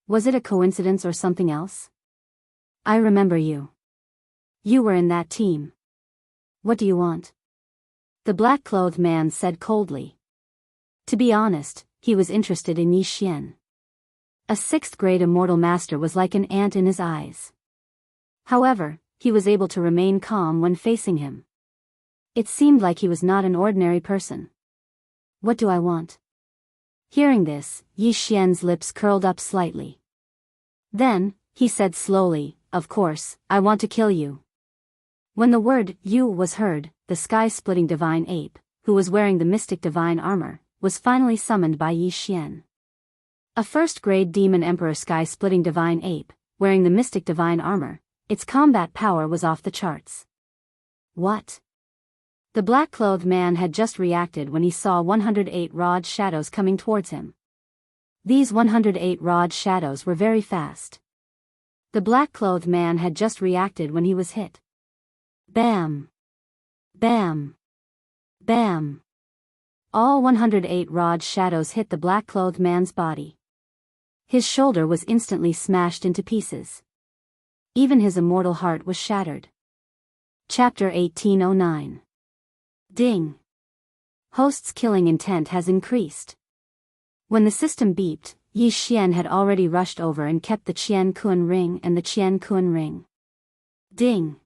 Was it a coincidence or something else? I remember you. You were in that team. What do you want? The black-clothed man said coldly. To be honest, he was interested in Yi Xian. A 6th-grade immortal master was like an ant in his eyes. However, he was able to remain calm when facing him. It seemed like he was not an ordinary person. What do I want? Hearing this, Yi Xian's lips curled up slightly. Then, he said slowly, of course, I want to kill you. When the word you was heard, the sky-splitting divine ape, who was wearing the mystic divine armor, was finally summoned by Yi Xian. A 1st-grade demon emperor sky-splitting divine ape, wearing the mystic divine armor, its combat power was off the charts. What? The black-clothed man had just reacted when he saw 108 rod shadows coming towards him. These 108 rod shadows were very fast. The black-clothed man had just reacted when he was hit. Bam! Bam! Bam! All 108 rod shadows hit the black-clothed man's body. His shoulder was instantly smashed into pieces. Even his immortal heart was shattered. Chapter 1809. Ding! Host's killing intent has increased. When the system beeped, Yi Xian had already rushed over and kept the Qian Kun ring and the Qian Kun ring. Ding!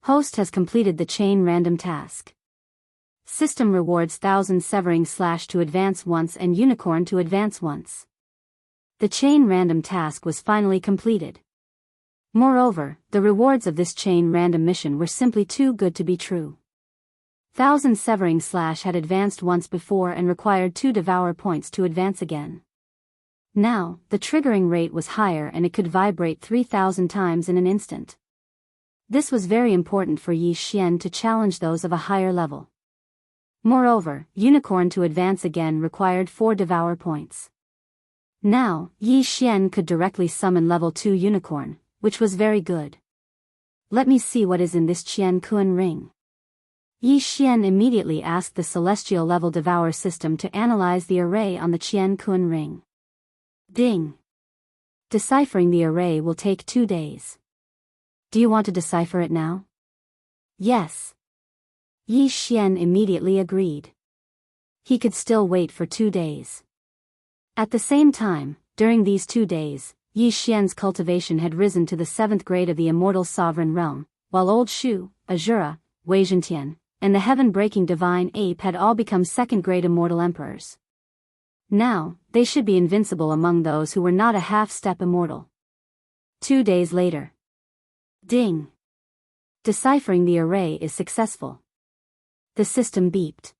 Host has completed the chain random task. System rewards 1000 severing slash to advance once and unicorn to advance once. The chain random task was finally completed. Moreover, the rewards of this chain random mission were simply too good to be true. 1000 severing slash had advanced once before and required 2 devour points to advance again. Now, the triggering rate was higher and it could vibrate 3000 times in an instant. This was very important for Yi Xian to challenge those of a higher level. Moreover, unicorn to advance again required 4 devour points. Now, Yi Xian could directly summon level 2 unicorn, which was very good. Let me see what is in this Qian Kun ring. Yi Xian immediately asked the celestial level devour system to analyze the array on the Qian Kun ring. Ding. Deciphering the array will take 2 days. Do you want to decipher it now? Yes. Yi Xian immediately agreed. He could still wait for 2 days. At the same time, during these 2 days, Yi Xian's cultivation had risen to the 7th grade of the immortal sovereign realm, while Old Shu, Azura, Wei Zhentian, and the heaven-breaking divine ape had all become 2nd grade immortal emperors. Now, they should be invincible among those who were not a half-step immortal. 2 days later. Ding. Deciphering the array is successful. The system beeped.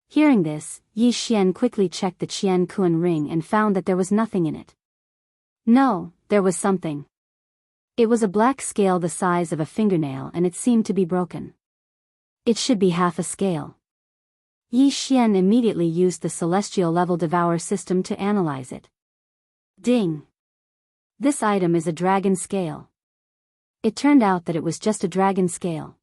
Hearing this, Yi Xian quickly checked the Qian Kun ring and found that there was nothing in it. No, there was something. It was a black scale the size of a fingernail and it seemed to be broken. It should be half a scale. Yi Xian immediately used the celestial level devour system to analyze it. Ding. This item is a dragon scale. It turned out that it was just a dragon scale.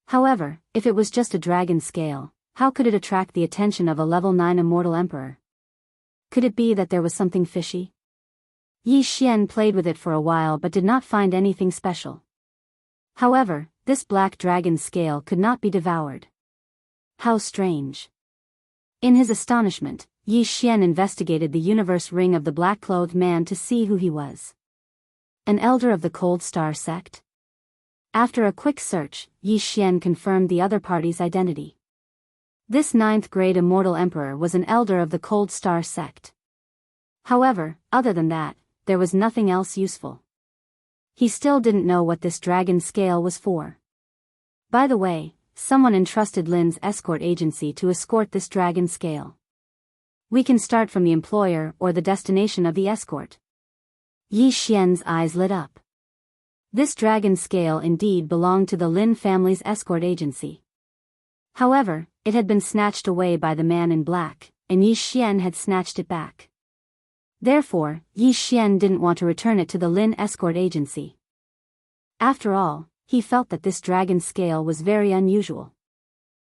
However, if it was just a dragon scale, how could it attract the attention of a level 9 immortal emperor? Could it be that there was something fishy? Yi Xian played with it for a while but did not find anything special. However, this black dragon scale could not be devoured. How strange. In his astonishment, Yi Xian investigated the universe ring of the black-clothed man to see who he was. An elder of the Cold Star sect? After a quick search, Yi Xian confirmed the other party's identity. This 9th grade immortal emperor was an elder of the Cold Star sect. However, other than that, there was nothing else useful. He still didn't know what this dragon scale was for. By the way, someone entrusted Lin's escort agency to escort this dragon scale. We can start from the employer or the destination of the escort. Yi Xian's eyes lit up. This dragon scale indeed belonged to the Lin family's escort agency. However, it had been snatched away by the man in black, and Yi Xian had snatched it back. Therefore, Yi Xian didn't want to return it to the Lin escort agency. After all, he felt that this dragon scale was very unusual.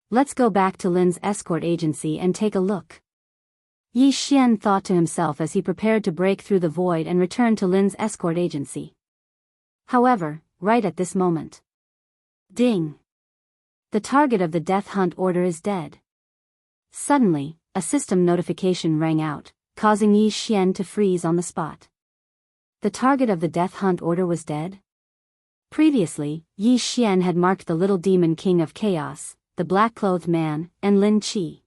Let's go back to Lin's escort agency and take a look. Yi Xian thought to himself as he prepared to break through the void and return to Lin's escort agency. However, right at this moment. Ding. The target of the death hunt order is dead. Suddenly, a system notification rang out, causing Yi Xian to freeze on the spot. The target of the death hunt order was dead? Previously, Yi Xian had marked the little demon king of chaos, the black-clothed man, and Lin Qi.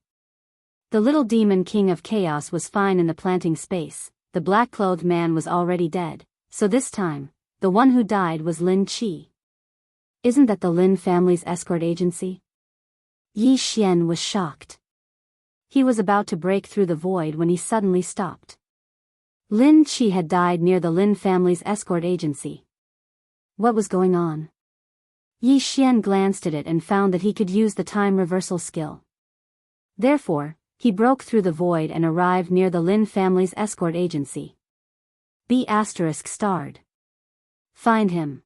The little demon king of chaos was fine in the planting space, the black-clothed man was already dead, so this time, the one who died was Lin Qi. Isn't that the Lin family's escort agency? Yi Xian was shocked. He was about to break through the void when he suddenly stopped. Lin Qi had died near the Lin family's escort agency. What was going on? Yi Xian glanced at it and found that he could use the time reversal skill. Therefore, he broke through the void and arrived near the Lin family's escort agency. B****. Find him.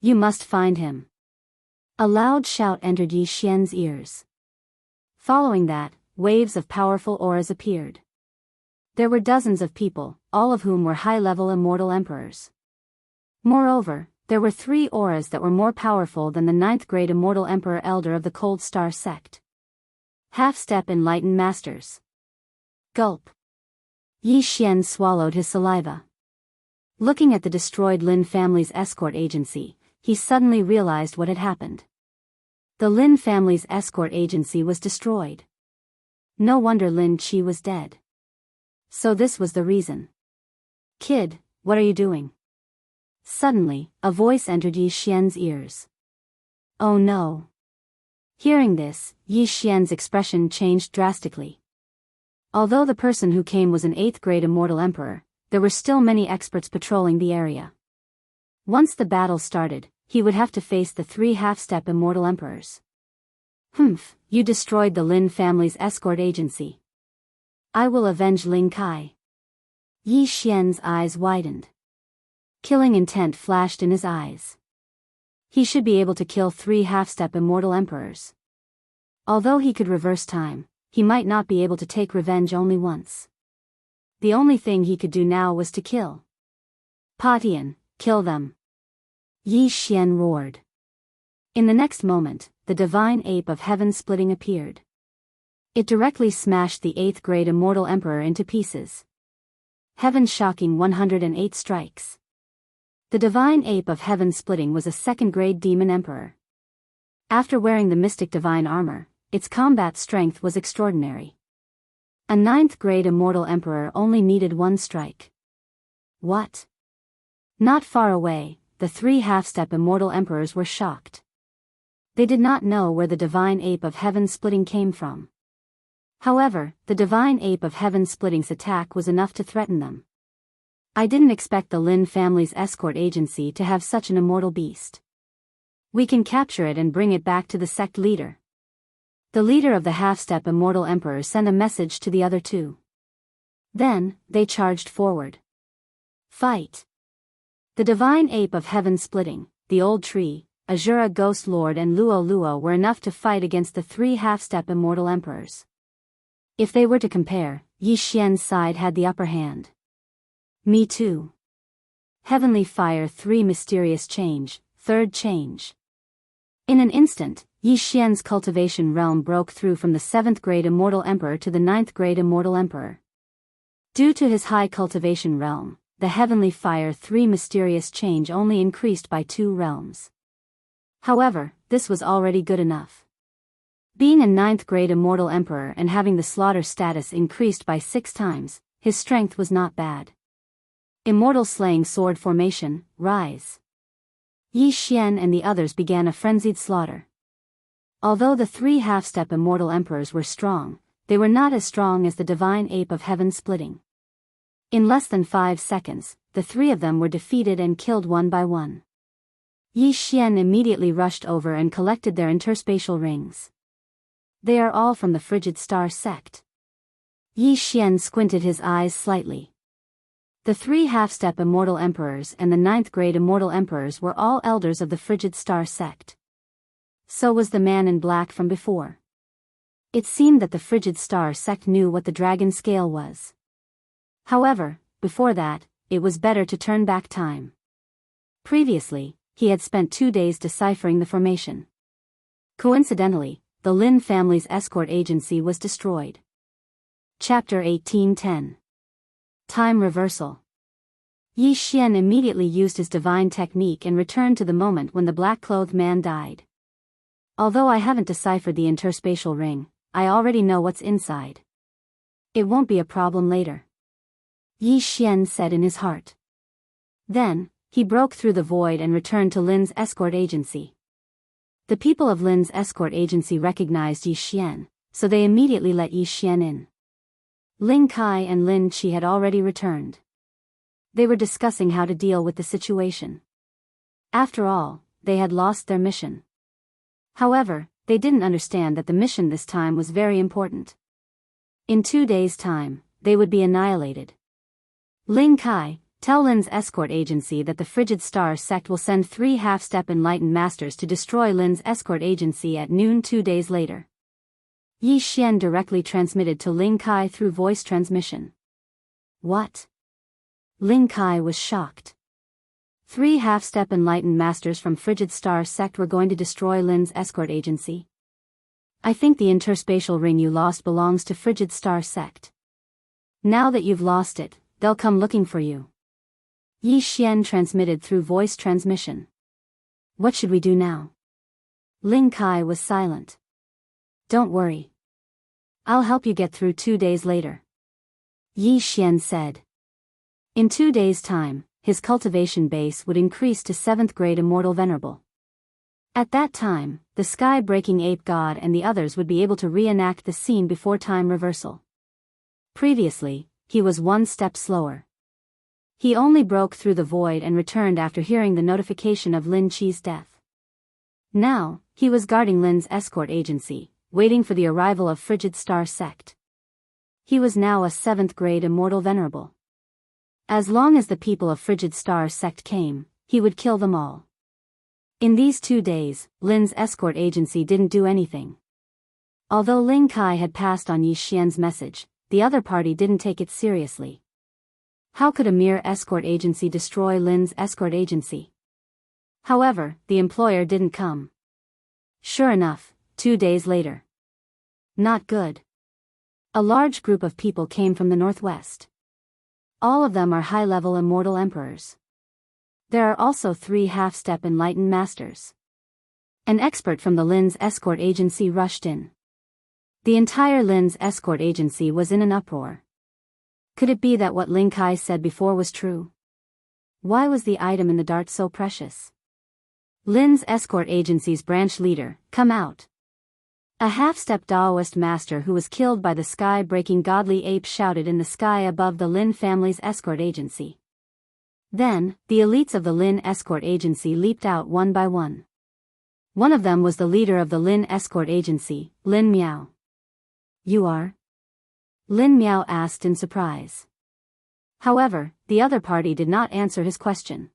You must find him. A loud shout entered Yi Xian's ears. Following that, waves of powerful auras appeared. There were dozens of people, all of whom were high-level immortal emperors. Moreover, there were 3 auras that were more powerful than the 9th grade immortal emperor elder of the Cold Star sect. Half-step enlightened masters. Gulp. Yi Xian swallowed his saliva. Looking at the destroyed Lin family's escort agency, he suddenly realized what had happened. The Lin family's escort agency was destroyed. No wonder Lin Qi was dead. So this was the reason. "Kid, what are you doing?" Suddenly, a voice entered Yi Xian's ears. "Oh no." Hearing this, Yi Xian's expression changed drastically. Although the person who came was an 8th grade immortal emperor, there were still many experts patrolling the area. Once the battle started, he would have to face the 3 half-step immortal emperors. "Humph, you destroyed the Lin family's escort agency. I will avenge Ling Kai." Yi Xian's eyes widened. Killing intent flashed in his eyes. He should be able to kill 3 half-step immortal emperors. Although he could reverse time, he might not be able to take revenge only once. The only thing he could do now was to kill. "Patian, kill them!" Yi Xian roared. In the next moment, the divine ape of heaven splitting appeared. It directly smashed the 8th grade immortal emperor into pieces. Heaven shocking 108 strikes. The divine ape of heaven splitting was a 2nd grade demon emperor. After wearing the mystic divine armor, its combat strength was extraordinary. A 9th grade immortal emperor only needed 1 strike. What? Not far away, the 3 half-step immortal emperors were shocked. They did not know where the divine ape of heaven splitting came from. However, the divine ape of heaven splitting's attack was enough to threaten them. "I didn't expect the Lin family's escort agency to have such an immortal beast. We can capture it and bring it back to the sect leader." The leader of the half-step immortal emperor sent a message to the other 2. Then, they charged forward. Fight! The divine ape of heaven splitting, the old tree, Azura Ghost Lord and Luo Luo were enough to fight against the 3 half-step immortal emperors. If they were to compare, Yi Xian's side had the upper hand. Me too. Heavenly Fire 3 Mysterious Change, 3rd Change. In an instant, Yi Xian's cultivation realm broke through from the 7th grade immortal emperor to the 9th grade immortal emperor. Due to his high cultivation realm, the Heavenly Fire 3 Mysterious Change only increased by 2 realms. However, this was already good enough. Being a 9th grade immortal emperor and having the slaughter status increased by 6 times, his strength was not bad. Immortal Slaying Sword Formation, Rise. Yi Xian and the others began a frenzied slaughter. Although the 3 half-step immortal emperors were strong, they were not as strong as the divine ape of heaven splitting. In less than 5 seconds, the 3 of them were defeated and killed one by one. Yi Xian immediately rushed over and collected their interspatial rings. They are all from the Frigid Star sect. Yi Xian squinted his eyes slightly. The 3 half-step immortal emperors and the 9th grade immortal emperors were all elders of the Frigid Star sect. So was the man in black from before. It seemed that the Frigid Star sect knew what the dragon scale was. However, before that, it was better to turn back time. Previously, he had spent 2 days deciphering the formation. Coincidentally, the Lin family's escort agency was destroyed. Chapter 1810. Time Reversal. Yi Xian immediately used his divine technique and returned to the moment when the black-clothed man died. Although I haven't deciphered the interspatial ring, I already know what's inside. It won't be a problem later. Yi Xian said in his heart. Then, he broke through the void and returned to Lin's escort agency. The people of Lin's escort agency recognized Yi Xian, so they immediately let Yi Xian in. Ling Kai and Lin Qi had already returned. They were discussing how to deal with the situation. After all, they had lost their mission. However, they didn't understand that the mission this time was very important. In 2 days' time, they would be annihilated. Ling Kai, tell Lin's escort agency that the Frigid Star sect will send 3 half-step enlightened masters to destroy Lin's escort agency at noon 2 days later. Yi Xian directly transmitted to Ling Kai through voice transmission. What? Ling Kai was shocked. 3 half-step enlightened masters from Frigid Star sect were going to destroy Lin's escort agency. I think the interspatial ring you lost belongs to Frigid Star sect. Now that you've lost it, they'll come looking for you. Yi Xian transmitted through voice transmission. What should we do now? Ling Kai was silent. Don't worry. I'll help you get through 2 days later. Yi Xian said. In 2 days' time, his cultivation base would increase to 7th grade Immortal Venerable. At that time, the sky-breaking ape god and the others would be able to reenact the scene before time reversal. Previously, he was 1 step slower. He only broke through the void and returned after hearing the notification of Lin Qi's death. Now, he was guarding Lin's escort agency, waiting for the arrival of Frigid Star Sect. He was now a 7th grade Immortal Venerable. As long as the people of Frigid Star Sect came, he would kill them all. In these 2 days, Lin's escort agency didn't do anything. Although Ling Kai had passed on Yi Xian's message, the other party didn't take it seriously. How could a mere escort agency destroy Lin's escort agency? However, the employer didn't come. Sure enough, 2 days later. Not good. A large group of people came from the northwest. All of them are high-level immortal emperors. There are also 3 half-step enlightened masters. An expert from the Lin's escort agency rushed in. The entire Lin's escort agency was in an uproar. Could it be that what Ling Kai said before was true? Why was the item in the dart so precious? Lin's escort agency's branch leader, come out. A half-step Daoist master who was killed by the sky-breaking godly ape shouted in the sky above the Lin family's escort agency. Then, the elites of the Lin escort agency leaped out one by one. One of them was the leader of the Lin escort agency, Lin Miao. You are? Lin Miao asked in surprise. However, the other party did not answer his question.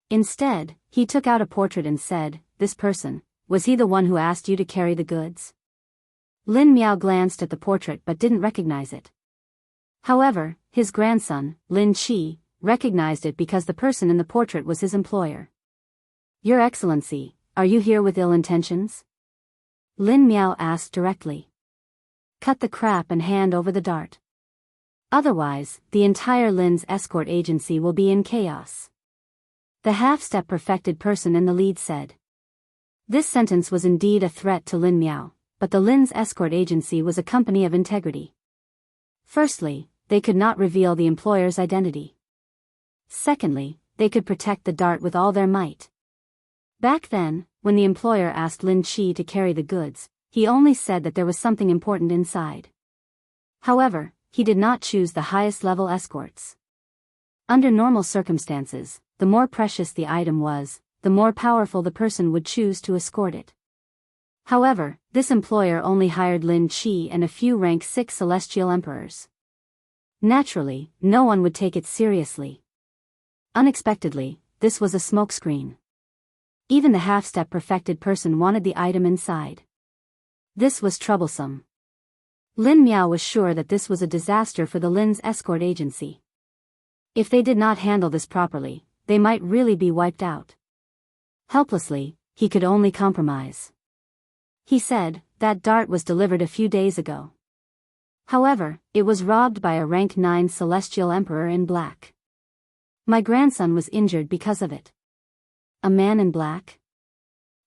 Instead, he took out a portrait and said, this person, was he the one who asked you to carry the goods? Lin Miao glanced at the portrait but didn't recognize it. However, his grandson, Lin Qi, recognized it because the person in the portrait was his employer. Your Excellency, are you here with ill intentions? Lin Miao asked directly. Cut the crap and hand over the dart. Otherwise, the entire Lin's escort agency will be in chaos. The half-step perfected person in the lead said. This sentence was indeed a threat to Lin Miao, but the Lin's escort agency was a company of integrity. Firstly, they could not reveal the employer's identity. Secondly, they could protect the dart with all their might. Back then, when the employer asked Lin Qi to carry the goods, he only said that there was something important inside. However, he did not choose the highest level escorts. Under normal circumstances, the more precious the item was, the more powerful the person would choose to escort it. However, this employer only hired Lin Qi and a few rank 6 celestial emperors. Naturally, no one would take it seriously. Unexpectedly, this was a smokescreen. Even the half-step perfected person wanted the item inside. This was troublesome. Lin Miao was sure that this was a disaster for the Lin's escort agency. If they did not handle this properly, they might really be wiped out. Helplessly, he could only compromise. He said, that dart was delivered a few days ago. However, it was robbed by a rank 9 celestial emperor in black. My grandson was injured because of it. A man in black?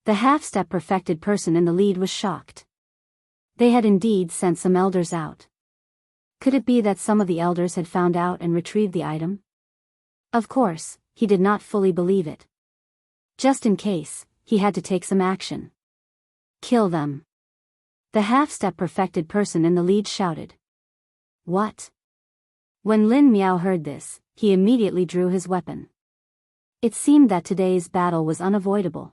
The half-step perfected person in the lead was shocked. They had indeed sent some elders out. Could it be that some of the elders had found out and retrieved the item? Of course, he did not fully believe it. Just in case, he had to take some action. Kill them. The half-step perfected person in the lead shouted. What? When Lin Miao heard this, he immediately drew his weapon. It seemed that today's battle was unavoidable.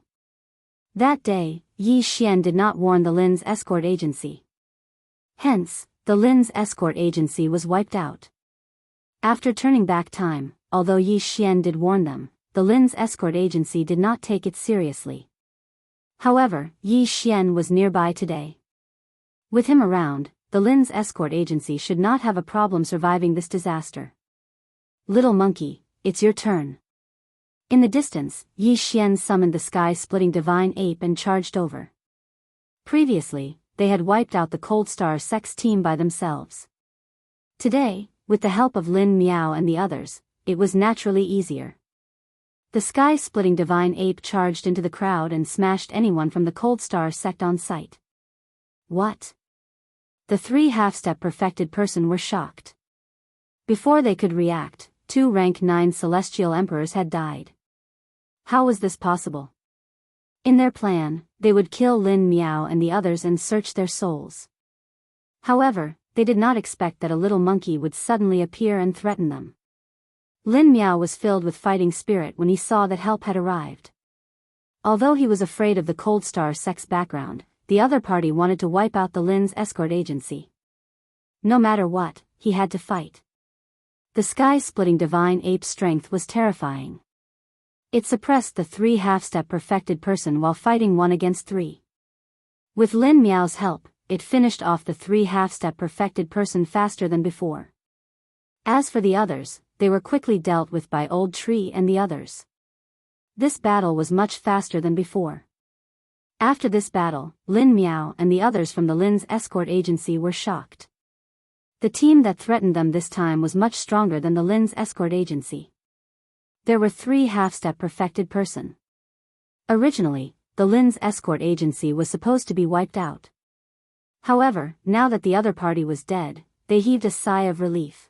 That day, Yi Xian did not warn the Lin's escort agency. Hence, the Lin's escort agency was wiped out. After turning back time, although Yi Xian did warn them, the Lin's escort agency did not take it seriously. However, Yi Xian was nearby today. With him around, the Lin's escort agency should not have a problem surviving this disaster. Little monkey, it's your turn. In the distance, Yi Xian summoned the sky-splitting divine ape and charged over. Previously, they had wiped out the Cold Star Sex team by themselves. Today, with the help of Lin Miao and the others, it was naturally easier. The sky-splitting divine ape charged into the crowd and smashed anyone from the Cold Star sect on sight. What? The three half-step perfected person were shocked. Before they could react, 2 rank 9 celestial emperors had died. How was this possible? In their plan, they would kill Lin Miao and the others and search their souls. However, they did not expect that a little monkey would suddenly appear and threaten them. Lin Miao was filled with fighting spirit when he saw that help had arrived. Although he was afraid of the Cold Star sect's background, the other party wanted to wipe out the Lin's escort agency. No matter what, he had to fight. The sky-splitting divine ape's strength was terrifying. It suppressed the 3 half-step perfected person while fighting 1 against 3. With Lin Miao's help, it finished off the 3 half-step perfected person faster than before. As for the others, they were quickly dealt with by Old Tree and the others. This battle was much faster than before. After this battle, Lin Miao and the others from the Lin's escort agency were shocked. The team that threatened them this time was much stronger than the Lin's escort agency. There were 3 half-step perfected person. Originally, the Lin's escort agency was supposed to be wiped out. However, now that the other party was dead, they heaved a sigh of relief.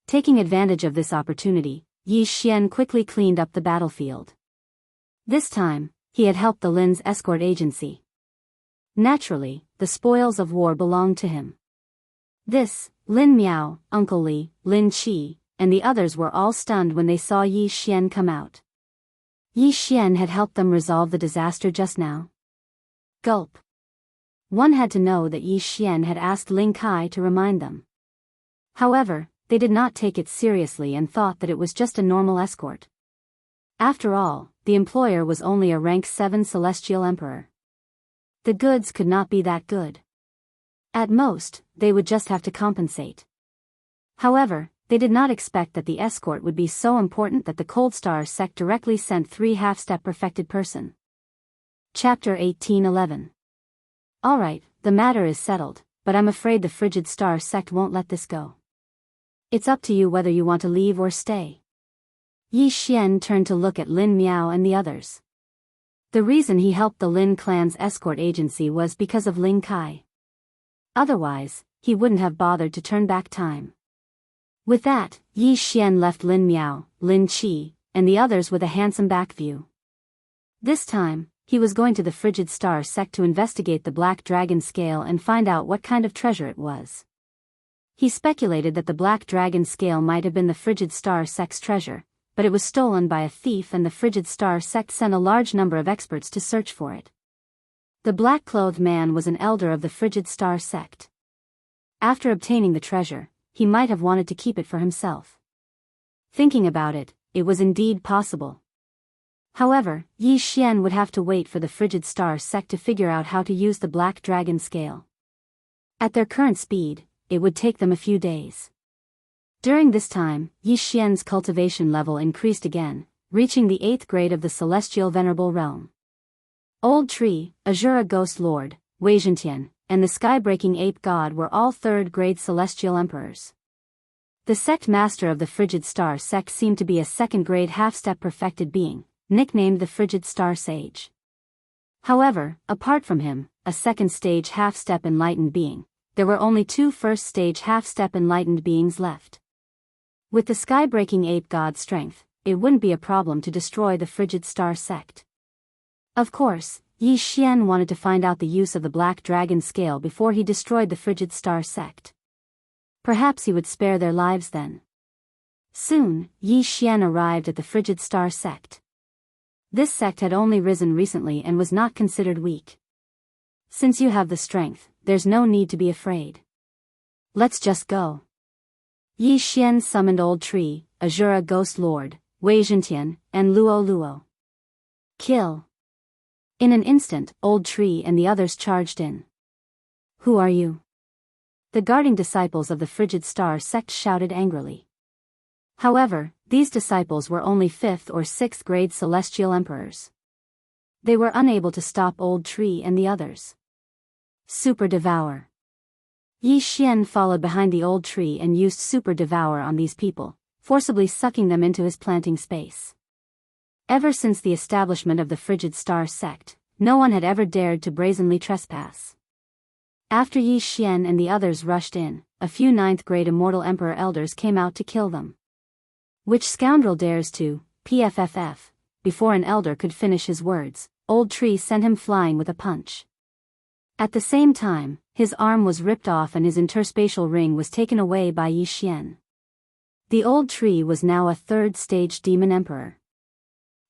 Taking advantage of this opportunity, Yi Xian quickly cleaned up the battlefield. This time, he had helped the Lin's escort agency. Naturally, the spoils of war belonged to him. This, Lin Miao, Uncle Li, Lin Qi, and the others were all stunned when they saw Yi Xian come out. Yi Xian had helped them resolve the disaster just now. Gulp. One had to know that Yi Xian had asked Ling Kai to remind them. However, they did not take it seriously and thought that it was just a normal escort. After all, the employer was only a rank 7 celestial emperor. The goods could not be that good. At most, they would just have to compensate. However, they did not expect that the escort would be so important that the Cold Star sect directly sent 3 half-step perfected person. Chapter 1811. Alright, the matter is settled, but I'm afraid the Frigid Star sect won't let this go. It's up to you whether you want to leave or stay. Yi Xian turned to look at Lin Miao and the others. The reason he helped the Lin clan's escort agency was because of Ling Kai. Otherwise, he wouldn't have bothered to turn back time. With that, Yi Xian left Lin Miao, Lin Qi, and the others with a handsome back view. This time, he was going to the Frigid Star sect to investigate the Black Dragon scale and find out what kind of treasure it was. He speculated that the Black Dragon scale might have been the Frigid Star sect's treasure, but it was stolen by a thief and the Frigid Star sect sent a large number of experts to search for it. The black-clothed man was an elder of the Frigid Star sect. After obtaining the treasure, he might have wanted to keep it for himself. Thinking about it, it was indeed possible. However, Yi Xian would have to wait for the Frigid Star sect to figure out how to use the Black Dragon scale. At their current speed, it would take them a few days. During this time, Yi Xian's cultivation level increased again, reaching the 8th grade of the Celestial Venerable Realm. Old Tree, Azura Ghost Lord, Wei Zhentian, and the Sky-Breaking Ape God were all 3rd grade Celestial Emperors. The sect master of the Frigid Star sect seemed to be a 2nd grade half-step perfected being, nicknamed the Frigid Star Sage. However, apart from him, a 2nd stage half-step enlightened being, there were only 2 1st stage half-step enlightened beings left. With the Sky-Breaking Ape God's strength, it wouldn't be a problem to destroy the Frigid Star sect. Of course, Yi Xian wanted to find out the use of the Black Dragon scale before he destroyed the Frigid Star sect. Perhaps he would spare their lives then. Soon, Yi Xian arrived at the Frigid Star sect. This sect had only risen recently and was not considered weak. Since you have the strength, there's no need to be afraid. Let's just go. Yi Xian summoned Old Tree, Azura Ghost Lord, Wei Zhentian, and Luo Luo. Kill. In an instant, Old Tree and the others charged in. Who are you? The guarding disciples of the Frigid Star sect shouted angrily. However, these disciples were only 5th or 6th grade Celestial Emperors. They were unable to stop Old Tree and the others. Super Devour. Yi Xian followed behind the Old Tree and used Super Devour on these people, forcibly sucking them into his planting space. Ever since the establishment of the Frigid Star sect, no one had ever dared to brazenly trespass. After Yi Xian and the others rushed in, a few ninth-grade Immortal Emperor elders came out to kill them. Which scoundrel dares to, pfff, before an elder could finish his words, Old Tree sent him flying with a punch. At the same time, his arm was ripped off and his interspatial ring was taken away by Yi Xian. The Old Tree was now a third-stage demon emperor.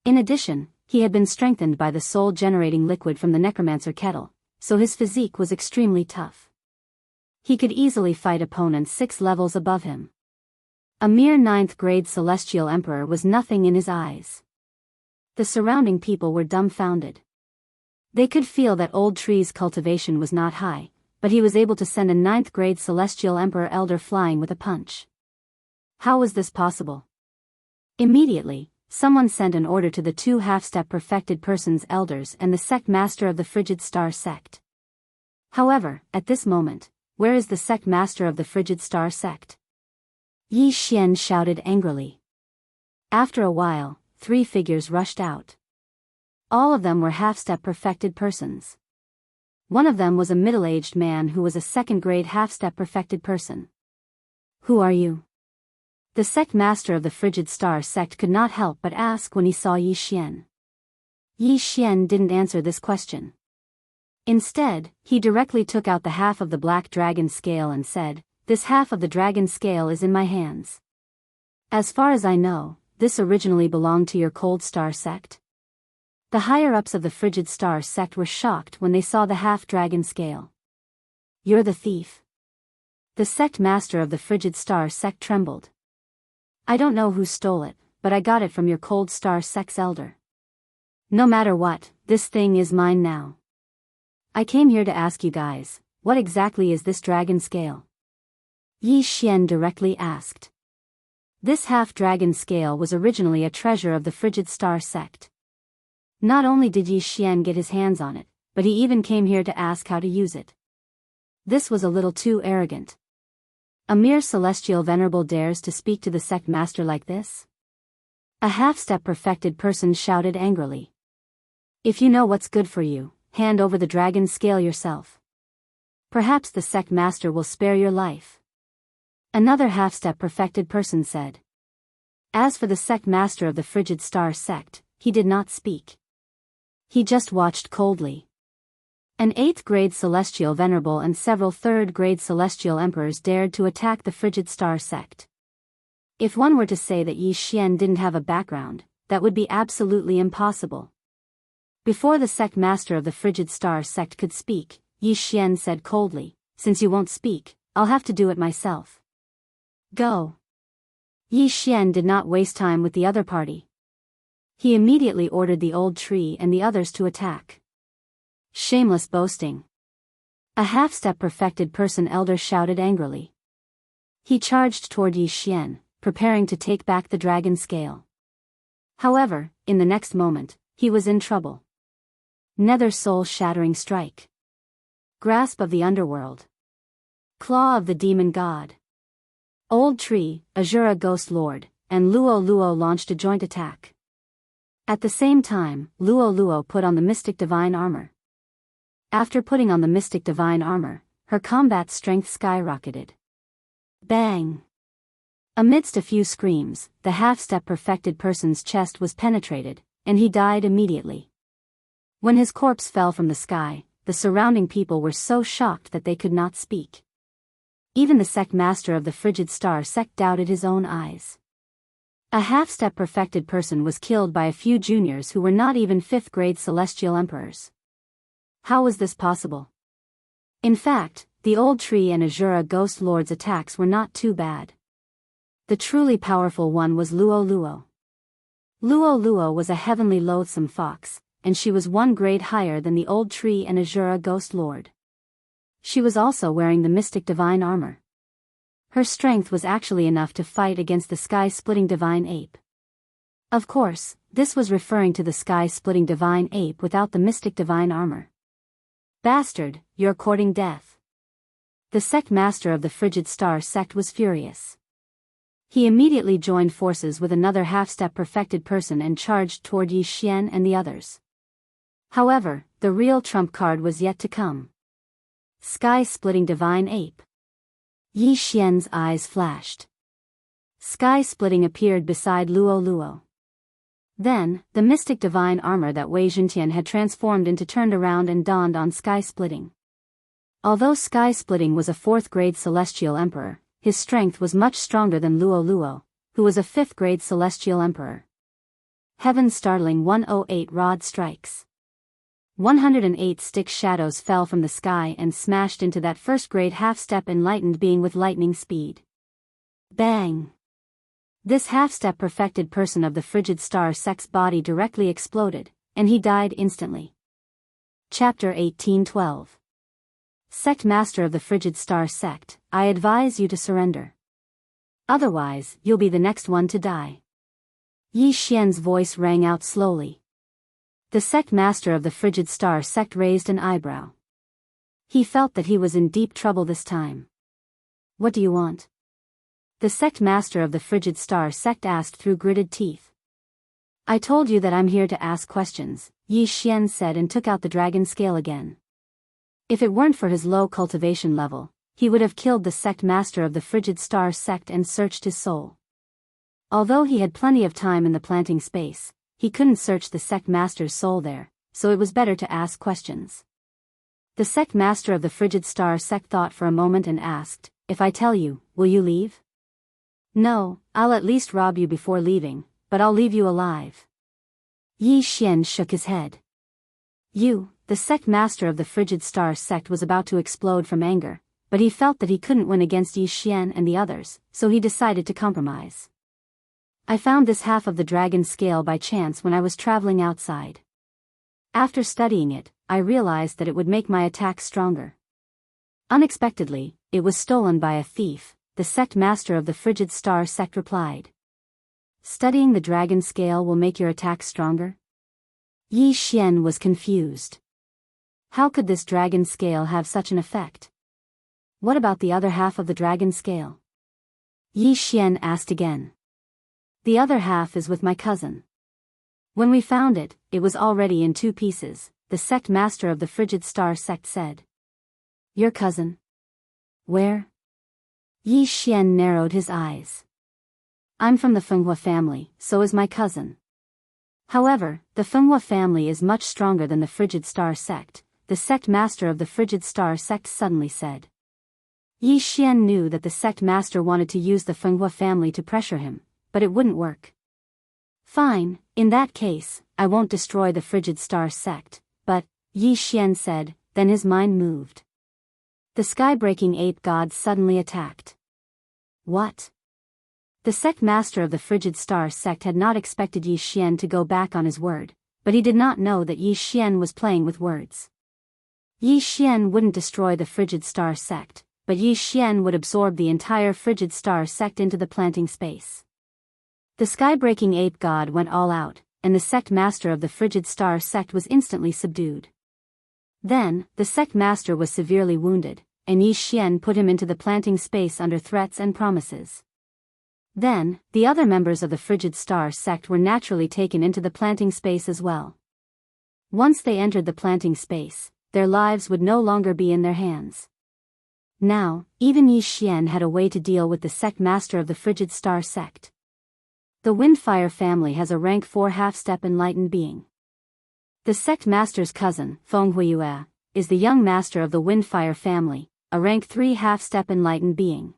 In addition, he had been strengthened by the soul-generating liquid from the necromancer kettle, so his physique was extremely tough. He could easily fight opponents 6 levels above him. A mere 9th-grade celestial emperor was nothing in his eyes. The surrounding people were dumbfounded. They could feel that Old Tree's cultivation was not high, but he was able to send a 9th-grade celestial emperor elder flying with a punch. How was this possible? Immediately, someone sent an order to the 2 half-step perfected persons elders and the sect master of the Frigid Star sect. However, at this moment, where is the sect master of the Frigid Star sect? Yi Xian shouted angrily. After a while, 3 figures rushed out. All of them were half-step perfected persons. One of them was a middle-aged man who was a 2nd-grade half-step perfected person. Who are you? The sect master of the Frigid Star sect could not help but ask when he saw Yi Xian. Yi Xian didn't answer this question. Instead, he directly took out the half of the black dragon scale and said, "This half of the dragon scale is in my hands. As far as I know, this originally belonged to your Cold Star sect." The higher-ups of the Frigid Star sect were shocked when they saw the half-dragon scale. "You're the thief." The sect master of the Frigid Star sect trembled. "I don't know who stole it, but I got it from your Cold Star sect's elder. No matter what, this thing is mine now. I came here to ask you guys, what exactly is this dragon scale?" Yi Xian directly asked. This half-dragon scale was originally a treasure of the Frigid Star sect. Not only did Yi Xian get his hands on it, but he even came here to ask how to use it. This was a little too arrogant. A mere celestial venerable dares to speak to the sect master like this? A half-step perfected person shouted angrily. "If you know what's good for you, hand over the dragon scale yourself. Perhaps the sect master will spare your life." Another half-step perfected person said. As for the sect master of the Frigid Star sect, he did not speak. He just watched coldly. An 8th-grade celestial venerable and several 3rd-grade celestial emperors dared to attack the Frigid Star sect. If one were to say that Yi Xian didn't have a background, that would be absolutely impossible. Before the sect master of the Frigid Star sect could speak, Yi Xian said coldly, "Since you won't speak, I'll have to do it myself. Go." Yi Xian did not waste time with the other party. He immediately ordered the Old Tree and the others to attack. Shameless boasting. A half-step perfected person elder shouted angrily. He charged toward Yi Xian, preparing to take back the dragon scale. However, in the next moment, he was in trouble. Nether soul-shattering strike. Grasp of the underworld. Claw of the demon god. Old Tree, Azura Ghost Lord, and Luo Luo launched a joint attack. At the same time, Luo Luo put on the Mystic Divine Armor. After putting on the Mystic Divine Armor, her combat strength skyrocketed. Bang! Amidst a few screams, the half-step perfected person's chest was penetrated, and he died immediately. When his corpse fell from the sky, the surrounding people were so shocked that they could not speak. Even the sect master of the Frigid Star sect doubted his own eyes. A half-step perfected person was killed by a few juniors who were not even 5th-grade celestial emperors. How was this possible? In fact, the Old Tree and Azura Ghost Lord's attacks were not too bad. The truly powerful one was Luo Luo. Luo Luo was a heavenly loathsome fox, and she was 1 grade higher than the Old Tree and Azura Ghost Lord. She was also wearing the Mystic Divine Armor. Her strength was actually enough to fight against the sky-splitting Divine Ape. Of course, this was referring to the sky-splitting Divine Ape without the Mystic Divine Armor. Bastard, you're courting death. The sect master of the Frigid Star sect was furious. He immediately joined forces with another half-step perfected person and charged toward Yi Xian and the others. However, the real trump card was yet to come. Sky-splitting divine ape. Yi Xian's eyes flashed. Sky-splitting appeared beside Luo Luo. Then, the mystic divine armor that Wei Zhentian had transformed into turned around and donned on Sky-splitting. Although Sky-splitting was a 4th-grade celestial emperor, his strength was much stronger than Luo Luo, who was a 5th-grade celestial emperor. Heaven startling 108 rod strikes. 108 stick shadows fell from the sky and smashed into that 1st-grade half-step enlightened being with lightning speed. Bang! This half-step perfected person of the frigid star sect's body directly exploded, and he died instantly. Chapter 1812. Sect Master of the Frigid Star Sect, I advise you to surrender. Otherwise, you'll be the next one to die. Yi Xian's voice rang out slowly. The Sect Master of the Frigid Star Sect raised an eyebrow. He felt that he was in deep trouble this time. What do you want? The Sect Master of the Frigid Star Sect asked through gritted teeth. I told you that I'm here to ask questions, Yi Xian said and took out the dragon scale again. If it weren't for his low cultivation level, he would have killed the Sect Master of the Frigid Star Sect and searched his soul. Although he had plenty of time in the planting space, he couldn't search the Sect Master's soul there, so it was better to ask questions. The Sect Master of the Frigid Star Sect thought for a moment and asked, If I tell you, will you leave? No, I'll at least rob you before leaving, but I'll leave you alive. Yi Xian shook his head. The Sect Master of the Frigid Star Sect was about to explode from anger, but he felt that he couldn't win against Yi Xian and the others, so he decided to compromise. I found this half of the dragon scale by chance when I was traveling outside. After studying it, I realized that it would make my attack stronger. Unexpectedly, it was stolen by a thief, the Sect Master of the Frigid Star Sect replied. Studying the dragon scale will make your attack stronger? Yi Xian was confused. How could this dragon scale have such an effect? What about the other half of the dragon scale? Yi Xian asked again. The other half is with my cousin. When we found it, it was already in 2 pieces, the Sect Master of the Frigid Star Sect said. Your cousin? Where? Yi Xian narrowed his eyes. I'm from the Fenghua family, so is my cousin. However, the Fenghua family is much stronger than the Frigid Star Sect, the Sect Master of the Frigid Star Sect suddenly said. Yi Xian knew that the Sect Master wanted to use the Fenghua family to pressure him, but it wouldn't work. Fine, in that case, I won't destroy the Frigid Star Sect, but, Yi Xian said, then his mind moved. The sky-breaking ape gods suddenly attacked. What? The Sect Master of the Frigid Star Sect had not expected Yi Xian to go back on his word, but he did not know that Yi Xian was playing with words. Yi Xian wouldn't destroy the Frigid Star Sect, but Yi Xian would absorb the entire Frigid Star Sect into the planting space. The sky-breaking ape god went all out, and the Sect Master of the Frigid Star Sect was instantly subdued. Then, the Sect Master was severely wounded, and Yi Xian put him into the planting space under threats and promises. Then, the other members of the Frigid Star Sect were naturally taken into the planting space as well. Once they entered the planting space, their lives would no longer be in their hands. Now, even Yi Xian had a way to deal with the Sect Master of the Frigid Star Sect. The Windfire family has a rank 4 half-step enlightened being. The Sect Master's cousin, Feng Huiyue, is the young master of the Windfire family, a rank 3 half-step enlightened being.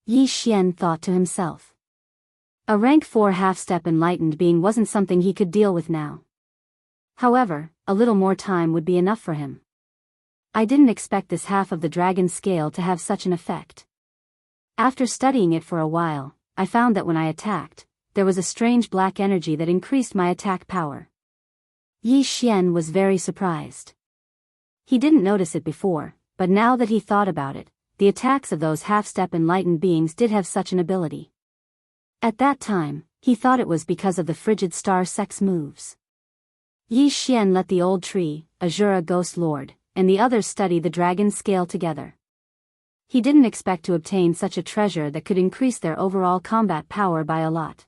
Yi Xian thought to himself. A rank 4 half-step enlightened being wasn't something he could deal with now. However, a little more time would be enough for him. I didn't expect this half of the dragon scale to have such an effect. After studying it for a while, I found that when I attacked, there was a strange black energy that increased my attack power. Yi Xian was very surprised. He didn't notice it before, but now that he thought about it, the attacks of those half-step enlightened beings did have such an ability. At that time, he thought it was because of the Frigid Star Sect's moves. Yi Xian let the old tree, Azura Ghost Lord, and the others study the dragon scale together. He didn't expect to obtain such a treasure that could increase their overall combat power by a lot.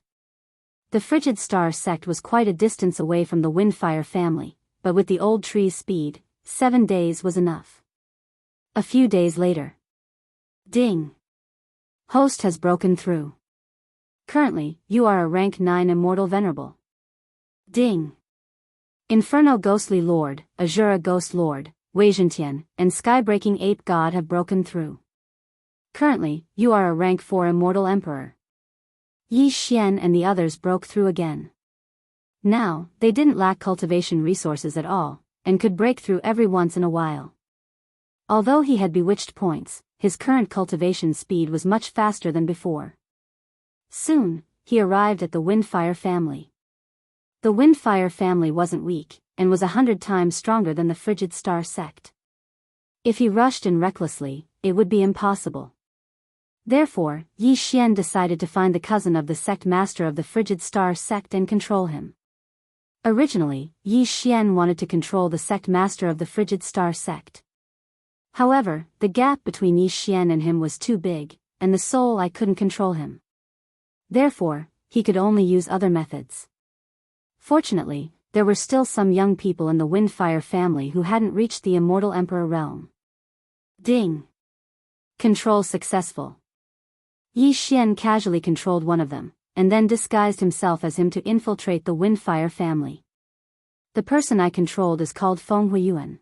The Frigid Star sect was quite a distance away from the Windfire family, but with the old tree's speed, 7 days was enough. A few days later. Ding! Host has broken through. Currently, you are a rank 9 Immortal Venerable. Ding! Inferno Ghostly Lord, Azura Ghost Lord, Wei Zhentian, and Skybreaking Ape God have broken through. Currently, you are a rank 4 Immortal Emperor. Yi Xian and the others broke through again. Now, they didn't lack cultivation resources at all, and could break through every once in a while. Although he had bewitched points, his current cultivation speed was much faster than before. Soon, he arrived at the Windfire family. The Windfire family wasn't weak, and was 100 times stronger than the Frigid Star sect. If he rushed in recklessly, it would be impossible. Therefore, Yi Xian decided to find the cousin of the sect master of the Frigid Star sect and control him. Originally, Yi Xian wanted to control the sect master of the Frigid Star sect. However, the gap between Yi Xian and him was too big, and the soul I couldn't control him. Therefore, he could only use other methods. Fortunately, there were still some young people in the Windfire family who hadn't reached the Immortal Emperor realm. Ding! Control successful. Yi Xian casually controlled one of them, and then disguised himself as him to infiltrate the Windfire family. The person I controlled is called Feng Huiyuan.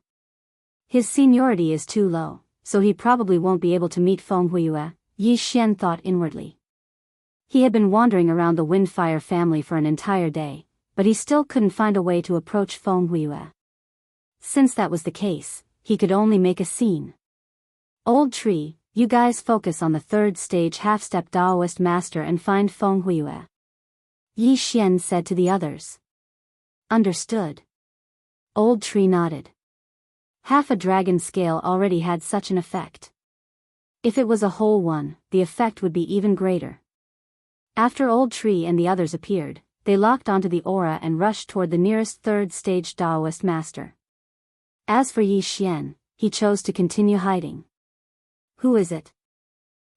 His seniority is too low, so he probably won't be able to meet Feng Huiyue, Yi Xian thought inwardly. He had been wandering around the Windfire family for an entire day, but he still couldn't find a way to approach Feng Huiyue. Since that was the case, he could only make a scene. Old Tree, you guys focus on the 3rd stage half-step Daoist master and find Feng Huiyue. Yi Xian said to the others. Understood. Old Tree nodded. Half a dragon scale already had such an effect. If it was a whole one, the effect would be even greater. After Old Tree and the others appeared, they locked onto the aura and rushed toward the nearest 3rd stage Daoist master. As for Yi Xian, he chose to continue hiding. Who is it?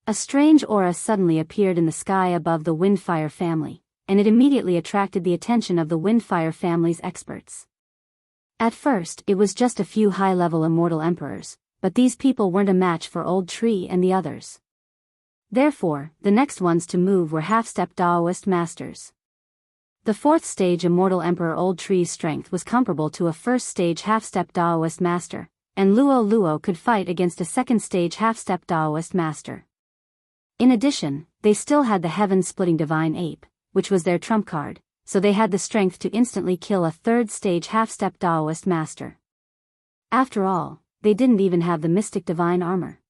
A strange aura suddenly appeared in the sky above the Windfire family, and it immediately attracted the attention of the Windfire family's experts. At first, it was just a few high-level immortal emperors, but these people weren't a match for Old Tree and the others. Therefore, the next ones to move were half-step Daoist masters. The 4th stage Immortal Emperor Old Tree's strength was comparable to a 1st stage half-step Daoist master, and Luo could fight against a 2nd stage half-step Daoist master. In addition, they still had the heaven-splitting Divine Ape, which was their trump card, so they had the strength to instantly kill a 3rd stage half-step Daoist master. After all, they didn't even have the Mystic Divine Armor.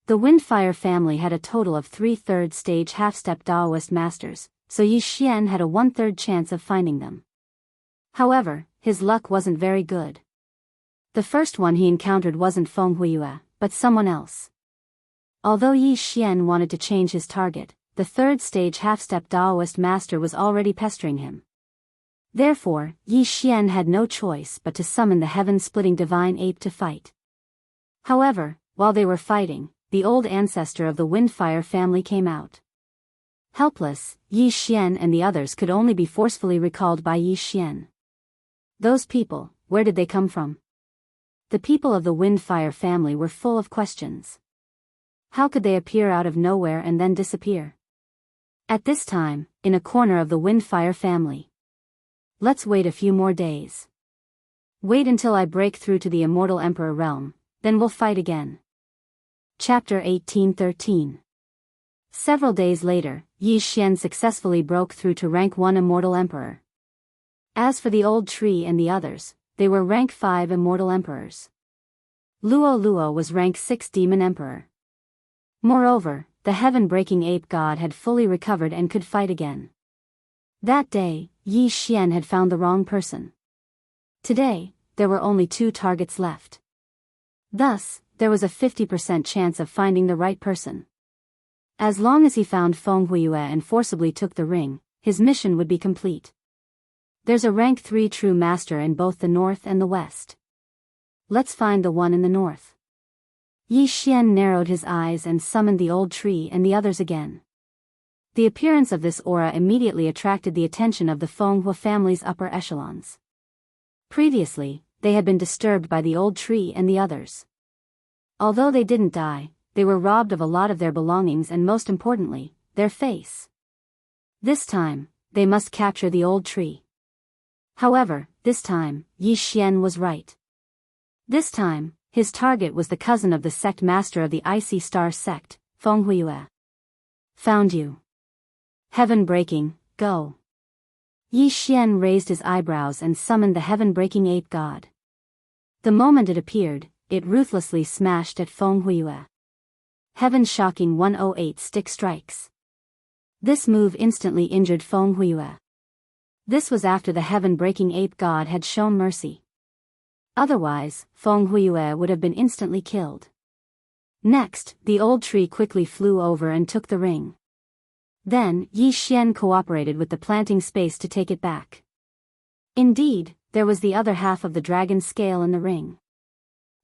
The Windfire family had a total of 3 3rd stage half-step Daoist masters, so Yi Xian had a 1/3 chance of finding them. However, his luck wasn't very good. The first one he encountered wasn't Feng Huiyue, but someone else. Although Yi Xian wanted to change his target, the 3rd stage half-step Daoist master was already pestering him. Therefore, Yi Xian had no choice but to summon the heaven-splitting Divine Ape to fight. However, while they were fighting, the old ancestor of the Windfire family came out. Helpless, Yi Xian and the others could only be forcefully recalled by Yi Xian. Those people, where did they come from? The people of the Windfire family were full of questions. How could they appear out of nowhere and then disappear? At this time, in a corner of the Windfire family. Let's wait a few more days. Wait until I break through to the Immortal Emperor realm, then we'll fight again. Chapter 1813. Several days later, Yi Xian successfully broke through to rank 1 Immortal Emperor. As for the Old Tree and the others, they were rank 5 Immortal Emperors. Luo was rank 6 Demon Emperor. Moreover, the heaven-breaking ape god had fully recovered and could fight again. That day, Yi Xian had found the wrong person. Today, there were only 2 targets left. Thus, there was a 50% chance of finding the right person. As long as he found Feng Huiyue and forcibly took the ring, his mission would be complete. There's a rank 3 true master in both the north and the west. Let's find the one in the north. Yi Xian narrowed his eyes and summoned the old tree and the others again. The appearance of this aura immediately attracted the attention of the Fenghua family's upper echelons. Previously, they had been disturbed by the old tree and the others. Although they didn't die, they were robbed of a lot of their belongings and most importantly, their face. This time, they must capture the old tree. However, this time, Yi Xian was right. This time, his target was the cousin of the sect master of the Icy Star sect, Fenghua. Found you. Heaven-breaking, go. Yi Xian raised his eyebrows and summoned the heaven-breaking ape god. The moment it appeared, it ruthlessly smashed at Fenghua. Heaven-shocking 108 stick strikes. This move instantly injured Fenghua. This was after the heaven-breaking ape god had shown mercy. Otherwise, Fenghua would have been instantly killed. Next, the old tree quickly flew over and took the ring. Then, Yi Xian cooperated with the planting space to take it back. Indeed, there was the other half of the dragon scale in the ring.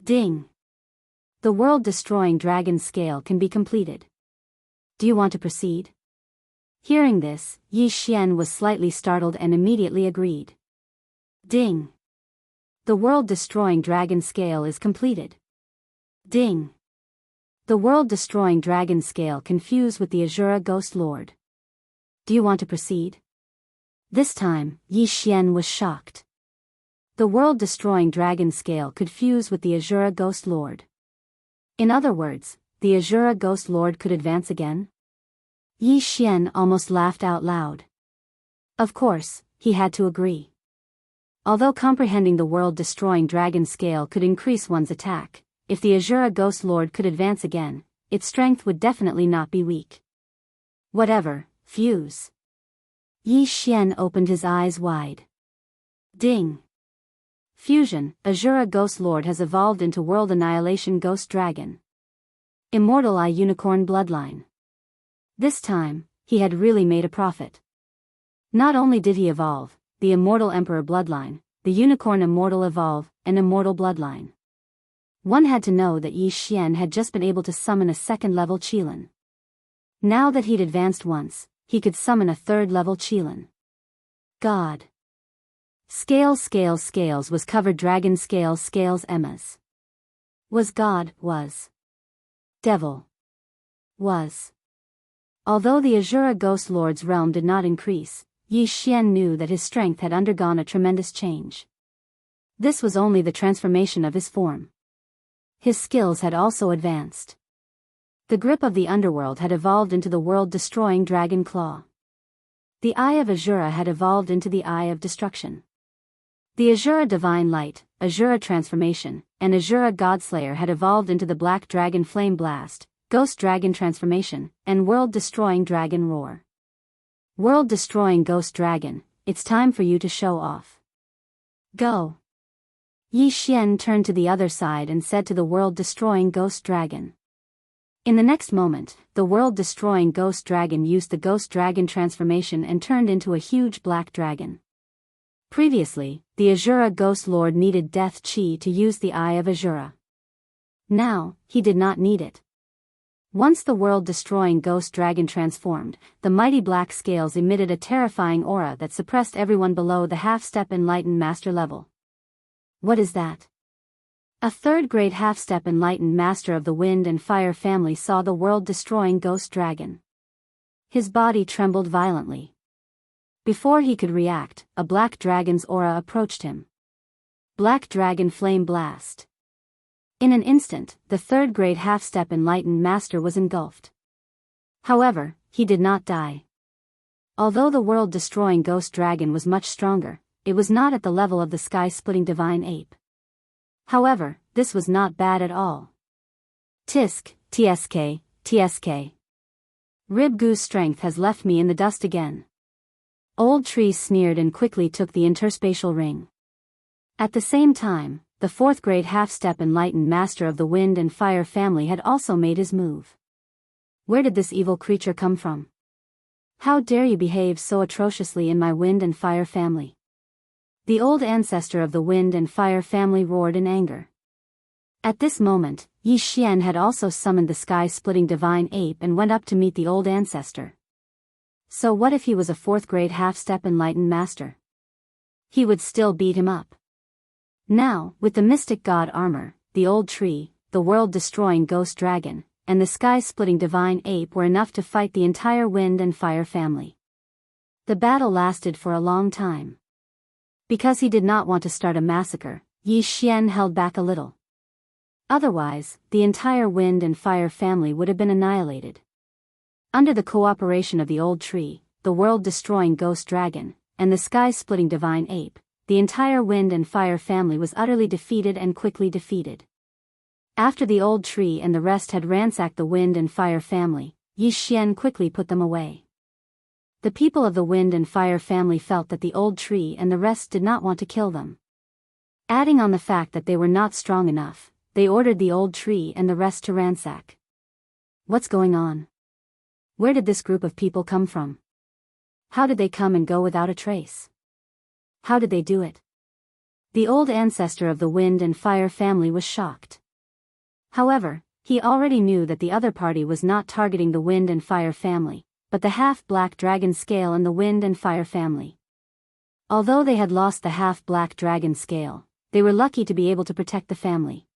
Ding! The world-destroying dragon scale can be completed. Do you want to proceed? Hearing this, Yi Xian was slightly startled and immediately agreed. Ding! The world-destroying dragon scale is completed. Ding! The world-destroying dragon scale confused with the Azura Ghost Lord. Do you want to proceed? This time, Yi Xian was shocked. The world-destroying dragon scale could fuse with the Azura Ghost Lord. In other words, the Azura Ghost Lord could advance again? Yi Xian almost laughed out loud. Of course, he had to agree. Although comprehending the world-destroying dragon scale could increase one's attack, if the Azura Ghost Lord could advance again, its strength would definitely not be weak. Whatever, fuse. Yi Xian opened his eyes wide. Ding! Fusion, Azura Ghost Lord has evolved into World Annihilation Ghost Dragon. Immortal Eye Unicorn Bloodline. This time, he had really made a profit. Not only did he evolve, the Immortal Emperor Bloodline, the Unicorn Immortal Evolve, and Immortal Bloodline. One had to know that Yi Xian had just been able to summon a second-level Qilin. Now that he'd advanced once, he could summon a third-level Qilin. God. Scales was covered dragon scales Emma's. Was God, was. Devil. Was. Although the Azura Ghost Lord's realm did not increase, Yi Xian knew that his strength had undergone a tremendous change. This was only the transformation of his form. His skills had also advanced. The grip of the underworld had evolved into the world-destroying dragon claw. The Eye of Azura had evolved into the Eye of Destruction. The Azura Divine Light, Azura Transformation, and Azura Godslayer had evolved into the Black Dragon Flame Blast, Ghost Dragon Transformation, and World-Destroying Dragon Roar. World-Destroying Ghost Dragon, it's time for you to show off. Go. Yi Xian turned to the other side and said to the world-destroying Ghost Dragon. In the next moment, the world-destroying Ghost Dragon used the Ghost Dragon Transformation and turned into a huge black dragon. Previously, the Azura Ghost Lord needed Death Chi to use the Eye of Azura. Now, he did not need it. Once the world-destroying Ghost Dragon transformed, the mighty black scales emitted a terrifying aura that suppressed everyone below the half-step Enlightened Master level. What is that? A third-grade half-step Enlightened Master of the Wind and Fire family saw the world-destroying Ghost Dragon. His body trembled violently. Before he could react, a black dragon's aura approached him. Black Dragon Flame Blast. In an instant, the third-grade half-step Enlightened Master was engulfed. However, he did not die. Although the world-destroying Ghost Dragon was much stronger, it was not at the level of the sky-splitting Divine Ape. However, this was not bad at all. Tisk, tsk. Rib-Goo's strength has left me in the dust again. Old Tree sneered and quickly took the interspatial ring. At the same time, the fourth-grade half-step Enlightened Master of the Wind and Fire family had also made his move. Where did this evil creature come from? How dare you behave so atrociously in my Wind and Fire family? The old ancestor of the Wind and Fire family roared in anger. At this moment, Yi Xian had also summoned the sky-splitting divine ape and went up to meet the old ancestor. So what if he was a fourth-grade half-step enlightened master? He would still beat him up. Now, with the mystic god armor, the old tree, the world-destroying ghost dragon, and the sky-splitting divine ape were enough to fight the entire wind and fire family. The battle lasted for a long time. Because he did not want to start a massacre, Yi Xian held back a little. Otherwise, the entire wind and fire family would have been annihilated. Under the cooperation of the old tree, the world-destroying ghost dragon, and the sky-splitting divine ape, the entire wind and fire family was utterly defeated and quickly defeated. After the old tree and the rest had ransacked the wind and fire family, Yi Xian quickly put them away. The people of the wind and fire family felt that the old tree and the rest did not want to kill them. Adding on the fact that they were not strong enough, they ordered the old tree and the rest to ransack. What's going on? Where did this group of people come from? How did they come and go without a trace? How did they do it? The old ancestor of the wind and fire family was shocked. However, he already knew that the other party was not targeting the wind and fire family, but the half-black dragon scale and the wind and fire family. Although they had lost the half-black dragon scale, they were lucky to be able to protect the family.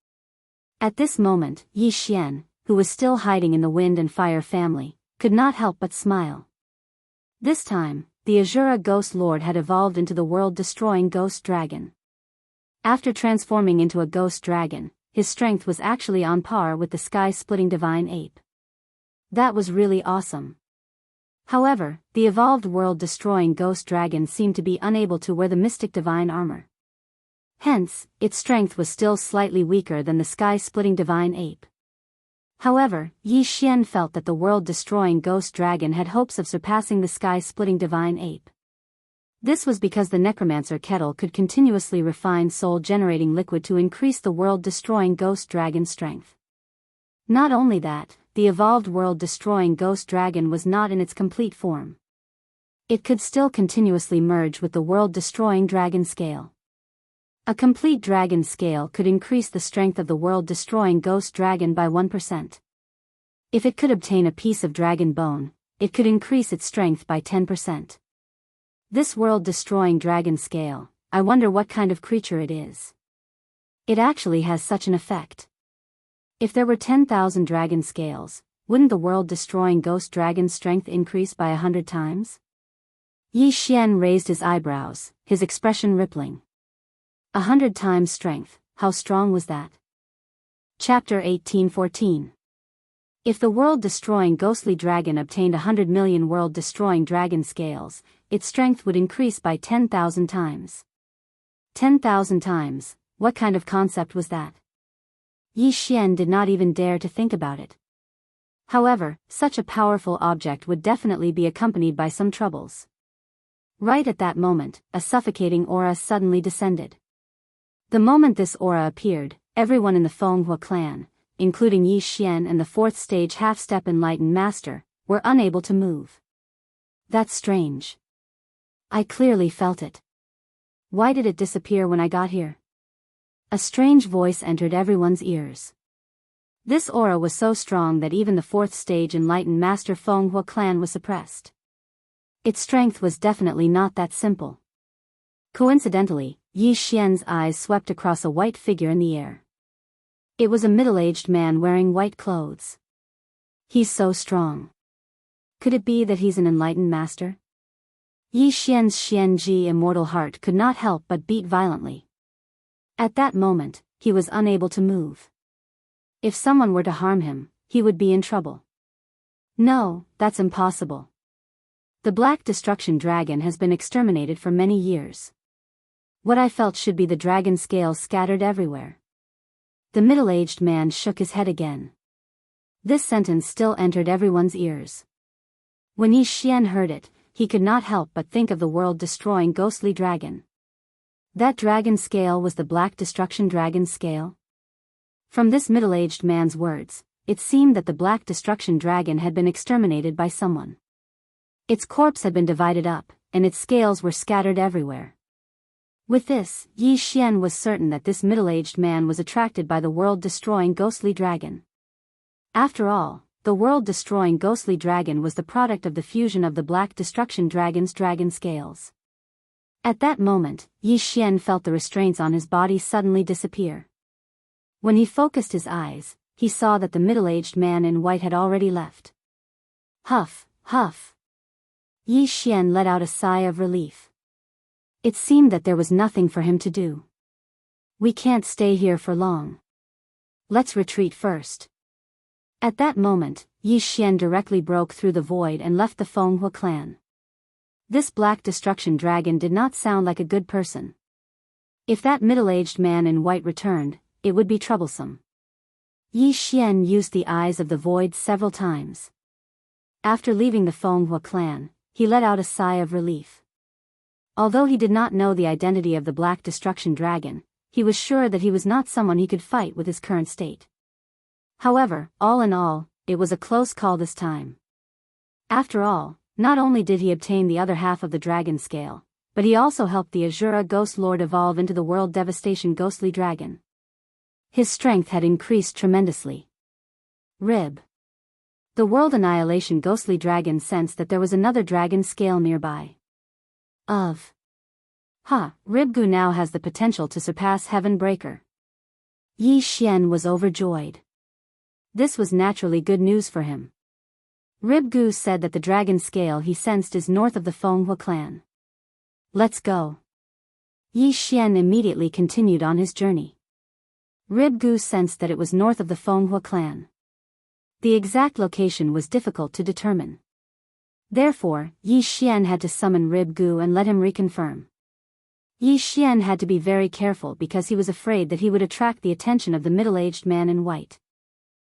At this moment, Yi Xian, who was still hiding in the wind and fire family, could not help but smile. This time, the Azura Ghost Lord had evolved into the world-destroying ghost dragon. After transforming into a ghost dragon, his strength was actually on par with the sky-splitting divine ape. That was really awesome. However, the evolved world-destroying ghost dragon seemed to be unable to wear the mystic divine armor. Hence, its strength was still slightly weaker than the sky-splitting divine ape. However, Yi Xian felt that the world-destroying ghost dragon had hopes of surpassing the sky-splitting divine ape. This was because the necromancer kettle could continuously refine soul-generating liquid to increase the world-destroying ghost dragon's strength. Not only that, the evolved world-destroying ghost dragon was not in its complete form. It could still continuously merge with the world-destroying dragon scale. A complete dragon scale could increase the strength of the world-destroying ghost dragon by 1%. If it could obtain a piece of dragon bone, it could increase its strength by 10%. This world-destroying dragon scale, I wonder what kind of creature it is. It actually has such an effect. If there were 10,000 dragon scales, wouldn't the world-destroying ghost dragon's strength increase by 100 times? Yi Xian raised his eyebrows, his expression rippling. 100 times strength, how strong was that? Chapter 1814. If the world-destroying ghostly dragon obtained 100 million world-destroying dragon scales, its strength would increase by 10,000 times. 10,000 times, what kind of concept was that? Yi Xian did not even dare to think about it. However, such a powerful object would definitely be accompanied by some troubles. Right at that moment, a suffocating aura suddenly descended. The moment this aura appeared, everyone in the Fenghua clan, including Yi Xian and the fourth stage half-step enlightened master, were unable to move. That's strange. I clearly felt it. Why did it disappear when I got here? A strange voice entered everyone's ears. This aura was so strong that even the fourth stage enlightened master Fenghua clan was suppressed. Its strength was definitely not that simple. Coincidentally, Yi Xian's eyes swept across a white figure in the air. It was a middle-aged man wearing white clothes. He's so strong. Could it be that he's an enlightened master? Yi Xian's Xianji immortal heart could not help but beat violently. At that moment, he was unable to move. If someone were to harm him, he would be in trouble. No, that's impossible. The Black Destruction Dragon has been exterminated for many years. What I felt should be the dragon scales scattered everywhere. The middle-aged man shook his head again. This sentence still entered everyone's ears. When Yi Xian heard it, he could not help but think of the world-destroying ghostly dragon. That dragon scale was the Black Destruction Dragon scale? From this middle-aged man's words, it seemed that the Black Destruction Dragon had been exterminated by someone. Its corpse had been divided up, and its scales were scattered everywhere. With this, Yi Xian was certain that this middle-aged man was attracted by the world-destroying ghostly dragon. After all, the world-destroying ghostly dragon was the product of the fusion of the Black Destruction Dragon's dragon scales. At that moment, Yi Xian felt the restraints on his body suddenly disappear. When he focused his eyes, he saw that the middle-aged man in white had already left. Huff, huff. Yi Xian let out a sigh of relief. It seemed that there was nothing for him to do. We can't stay here for long. Let's retreat first. At that moment, Yi Xian directly broke through the void and left the Fenghua clan. This Black Destruction Dragon did not sound like a good person. If that middle-aged man in white returned, it would be troublesome. Yi Xian used the eyes of the void several times. After leaving the Fenghua clan, he let out a sigh of relief. Although he did not know the identity of the Black Destruction Dragon, he was sure that he was not someone he could fight with his current state. However, all in all, it was a close call this time. After all, not only did he obtain the other half of the dragon scale, but he also helped the Azura Ghost Lord evolve into the World Devastation Ghostly Dragon. His strength had increased tremendously. Rib. The World Annihilation Ghostly Dragon sensed that there was another dragon scale nearby. Ribgu now has the potential to surpass Heaven Breaker. Yi Xian was overjoyed. This was naturally good news for him. Ribgu said that the dragon scale he sensed is north of the Fenghua clan. Let's go. Yi Xian immediately continued on his journey. Ribgu sensed that it was north of the Fenghua clan. The exact location was difficult to determine. Therefore, Yi Xian had to summon Ribgu and let him reconfirm. Yi Xian had to be very careful because he was afraid that he would attract the attention of the middle-aged man in white.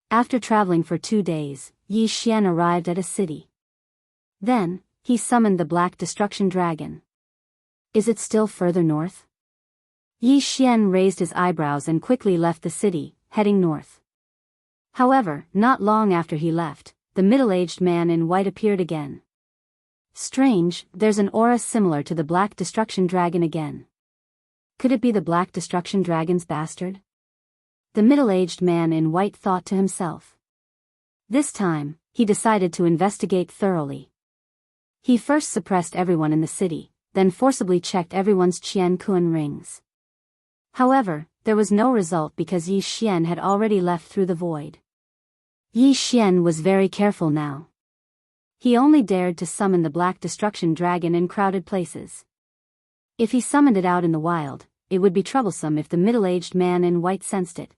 After traveling for 2 days, Yi Xian arrived at a city. Then, he summoned the Black Destruction Dragon. Is it still further north? Yi Xian raised his eyebrows and quickly left the city, heading north. However, not long after he left, the middle-aged man in white appeared again. Strange, there's an aura similar to the Black Destruction Dragon again. Could it be the Black Destruction Dragon's bastard? The middle-aged man in white thought to himself. This time, he decided to investigate thoroughly. He first suppressed everyone in the city, then forcibly checked everyone's Qian rings. However, there was no result because Yi Xian had already left through the void. Yi Xian was very careful now. He only dared to summon the Black Destruction Dragon in crowded places. If he summoned it out in the wild, it would be troublesome if the middle-aged man in white sensed it.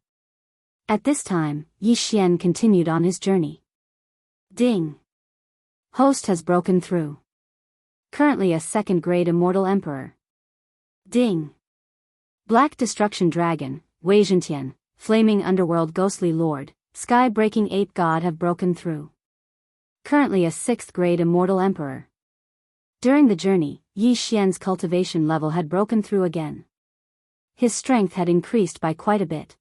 At this time, Yi Xian continued on his journey. Ding! Host has broken through. Currently a second-grade immortal emperor. Ding! Black Destruction Dragon, Wei Zhentian, Flaming Underworld Ghostly Lord, Sky-Breaking Ape God have broken through. Currently a 6th-grade immortal emperor. During the journey, Yi Xian's cultivation level had broken through again. His strength had increased by quite a bit.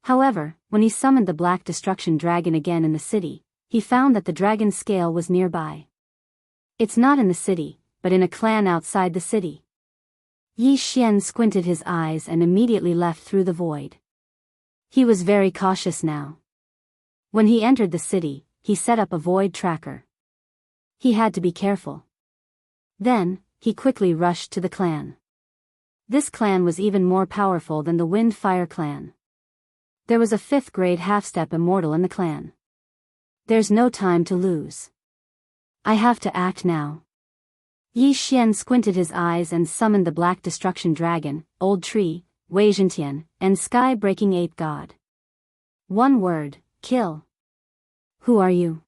However, when he summoned the Black Destruction Dragon again in the city, he found that the dragon scale was nearby. It's not in the city, but in a clan outside the city. Yi Xian squinted his eyes and immediately left through the void. He was very cautious now. When he entered the city, he set up a void tracker. He had to be careful. Then, he quickly rushed to the clan. This clan was even more powerful than the Wind Fire clan. There was a 5th-grade half-step immortal in the clan. There's no time to lose. I have to act now. Yi Xian squinted his eyes and summoned the Black Destruction Dragon, Old Tree, Wei Zhentian, and Sky-Breaking Ape God. One word, kill. Who are you?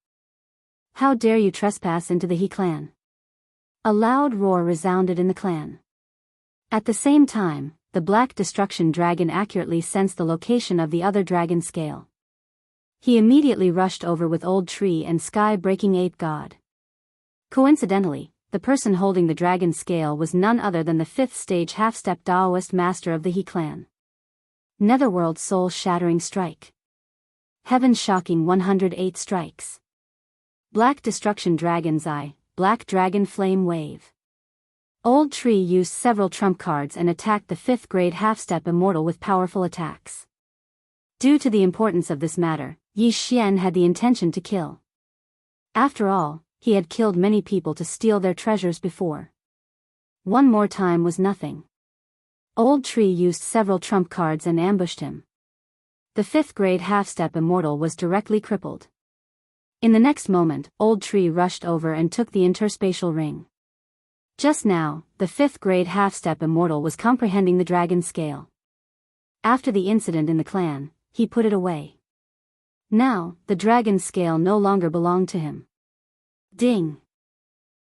How dare you trespass into the He clan? A loud roar resounded in the clan. At the same time, the Black Destruction Dragon accurately sensed the location of the other dragon scale. He immediately rushed over with Old Tree and Sky-Breaking Ape God. Coincidentally, the person holding the dragon scale was none other than the 5th-stage half-step Daoist master of the He clan. Netherworld Soul-Shattering Strike. Heaven-Shocking 108 Strikes. Black Destruction Dragon's Eye, Black Dragon Flame Wave. Old Tree used several trump cards and attacked the 5th grade half-step immortal with powerful attacks. Due to the importance of this matter, Yi Xian had the intention to kill. After all, he had killed many people to steal their treasures before. One more time was nothing. Old Tree used several trump cards and ambushed him. The 5th grade half-step immortal was directly crippled. In the next moment, Old Tree rushed over and took the interspatial ring. Just now, the 5th grade half-step immortal was comprehending the dragon scale. After the incident in the clan, he put it away. Now, the dragon scale no longer belonged to him. Ding!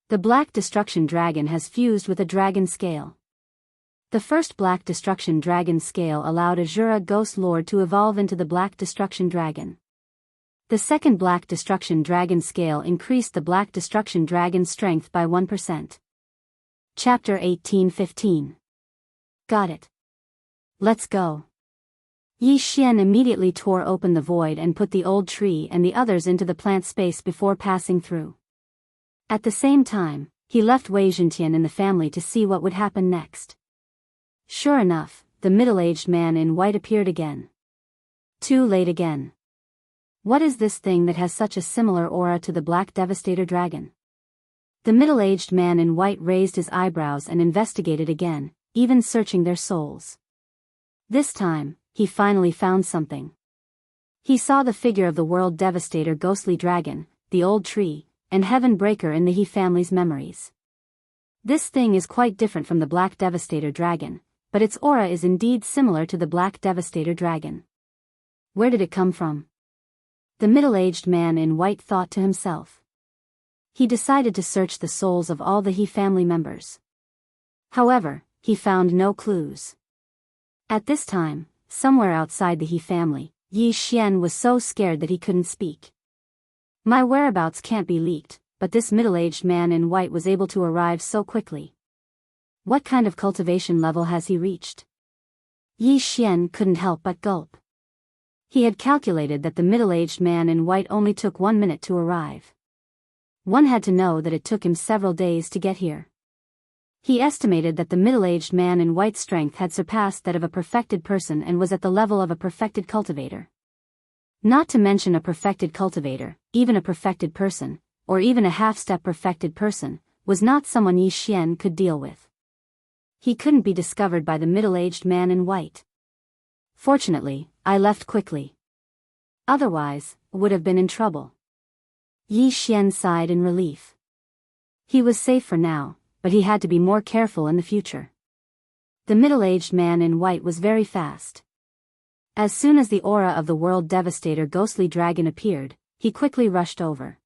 The Black Destruction Dragon has fused with a dragon scale. The first Black Destruction Dragon scale allowed Azura Ghost Lord to evolve into the Black Destruction Dragon. The second Black Destruction Dragon scale increased the Black Destruction Dragon's strength by 1%. Chapter 18:15. Got it. Let's go. Yi Xian immediately tore open the void and put the Old Tree and the others into the plant space before passing through. At the same time, he left Wei Zhentian and the family to see what would happen next. Sure enough, the middle-aged man in white appeared again. Too late again. What is this thing that has such a similar aura to the Black Devastator Dragon? The middle-aged man in white raised his eyebrows and investigated again, even searching their souls. This time, he finally found something. He saw the figure of the World Devastator Ghostly Dragon, the Old Tree, and Heaven Breaker in the He family's memories. This thing is quite different from the Black Devastator Dragon, but its aura is indeed similar to the Black Devastator Dragon. Where did it come from? The middle-aged man in white thought to himself. He decided to search the souls of all the He family members. However, he found no clues. At this time, somewhere outside the He family, Yi Xian was so scared that he couldn't speak. My whereabouts can't be leaked, but this middle-aged man in white was able to arrive so quickly. What kind of cultivation level has he reached? Yi Xian couldn't help but gulp. He had calculated that the middle-aged man in white only took 1 minute to arrive. One had to know that it took him several days to get here. He estimated that the middle-aged man in white strength had surpassed that of a perfected person and was at the level of a perfected cultivator. Not to mention a perfected cultivator, even a perfected person, or even a half-step perfected person, was not someone Yi Xian could deal with. He couldn't be discovered by the middle-aged man in white. Fortunately, I left quickly. Otherwise, would have been in trouble. Yi Xian sighed in relief. He was safe for now, but he had to be more careful in the future. The middle-aged man in white was very fast. As soon as the aura of the World Devastator Ghostly Dragon appeared, he quickly rushed over.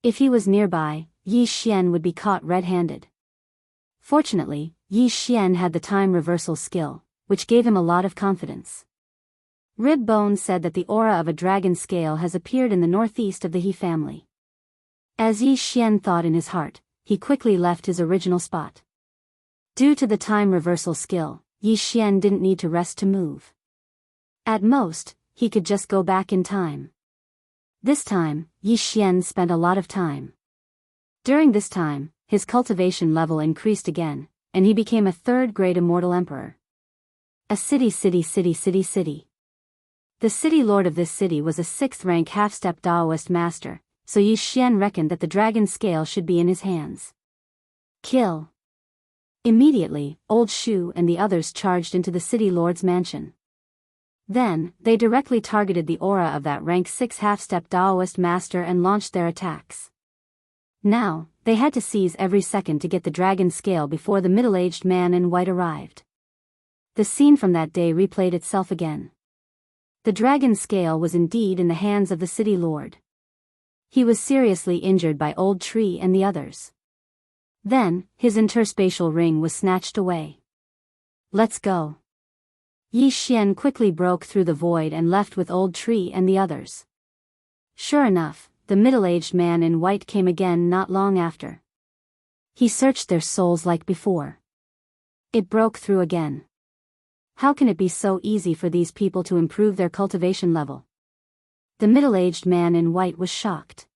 If he was nearby, Yi Xian would be caught red-handed. Fortunately, Yi Xian had the time reversal skill, which gave him a lot of confidence. Rib Bone said that the aura of a dragon scale has appeared in the northeast of the He family. As Yi Xian thought in his heart, he quickly left his original spot. Due to the time reversal skill, Yi Xian didn't need to rest to move. At most, he could just go back in time. This time, Yi Xian spent a lot of time. During this time, his cultivation level increased again, and he became a 3rd-grade immortal emperor. A city. The city lord of this city was a 6th-rank half-step Daoist master, so Yi Xian reckoned that the dragon scale should be in his hands. Kill! Immediately, Old Shu and the others charged into the city lord's mansion. Then, they directly targeted the aura of that rank 6 half-step Daoist master and launched their attacks. Now, they had to seize every second to get the dragon scale before the middle-aged man in white arrived. The scene from that day replayed itself again. The dragon scale was indeed in the hands of the city lord. He was seriously injured by Old Tree and the others. Then, his interspatial ring was snatched away. Let's go. Yi Xian quickly broke through the void and left with Old Tree and the others. Sure enough, the middle-aged man in white came again not long after. He searched their souls like before. It broke through again. How can it be so easy for these people to improve their cultivation level? The middle-aged man in white was shocked.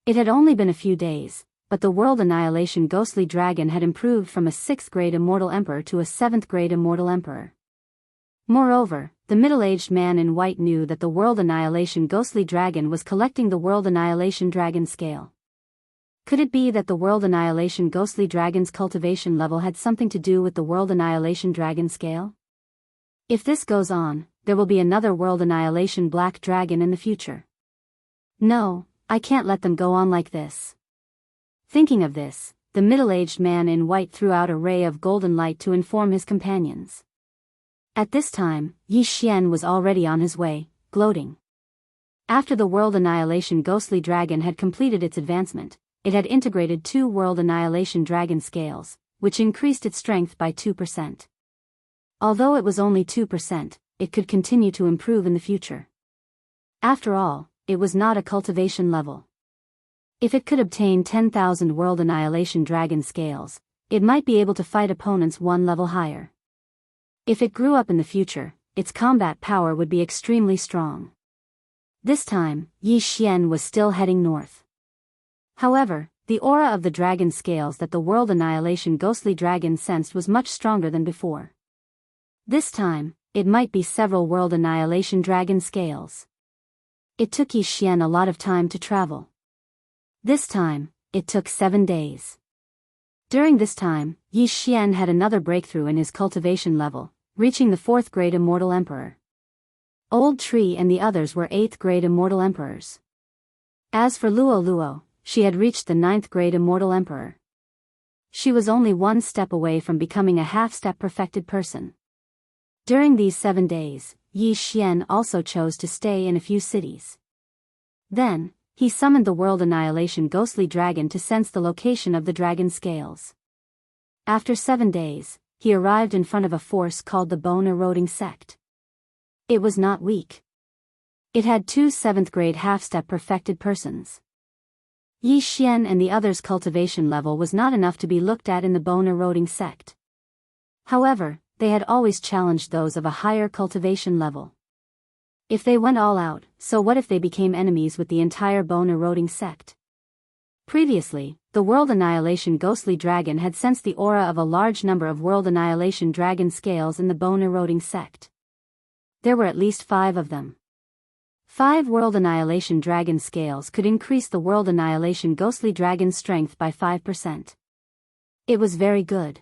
It had only been a few days, but the World Annihilation Ghostly Dragon had improved from a 6th-grade Immortal Emperor to a 7th-grade Immortal Emperor. Moreover, the middle-aged man in white knew that the World Annihilation Ghostly Dragon was collecting the World Annihilation Dragon scale. Could it be that the World Annihilation Ghostly Dragon's cultivation level had something to do with the World Annihilation Dragon scale? If this goes on, there will be another World Annihilation Black Dragon in the future. No, I can't let them go on like this. Thinking of this, the middle-aged man in white threw out a ray of golden light to inform his companions. At this time, Yi Xian was already on his way, gloating. After the World Annihilation Ghostly Dragon had completed its advancement, it had integrated 2 World Annihilation Dragon scales, which increased its strength by 2%. Although it was only 2%, it could continue to improve in the future. After all, it was not a cultivation level. If it could obtain 10,000 World Annihilation Dragon scales, it might be able to fight opponents 1 level higher. If it grew up in the future, its combat power would be extremely strong. This time, Yi Xian was still heading north. However, the aura of the dragon scales that the World Annihilation Ghostly Dragon sensed was much stronger than before. This time, it might be several World Annihilation Dragon scales. It took Yi Xian a lot of time to travel. This time, it took 7 days. During this time, Yi Xian had another breakthrough in his cultivation level, reaching the 4th-grade Immortal Emperor. Old Tree and the others were 8th-grade Immortal Emperors. As for Luo Luo, she had reached the 9th-grade Immortal Emperor. She was only 1 step away from becoming a half-step perfected person. During these 7 days, Yi Xian also chose to stay in a few cities. Then, he summoned the World Annihilation Ghostly Dragon to sense the location of the dragon scales. After 7 days, he arrived in front of a force called the Bone Eroding Sect. It was not weak. It had 2 7th-grade half-step perfected persons. Yi Xian and the others' cultivation level was not enough to be looked at in the Bone Eroding Sect. However, they had always challenged those of a higher cultivation level. If they went all out, so what if they became enemies with the entire Bone Eroding Sect? Previously, the World Annihilation Ghostly Dragon had sensed the aura of a large number of World Annihilation Dragon scales in the Bone Eroding Sect. There were at least 5 of them. 5 World Annihilation Dragon scales could increase the World Annihilation Ghostly Dragon's strength by 5%. It was very good.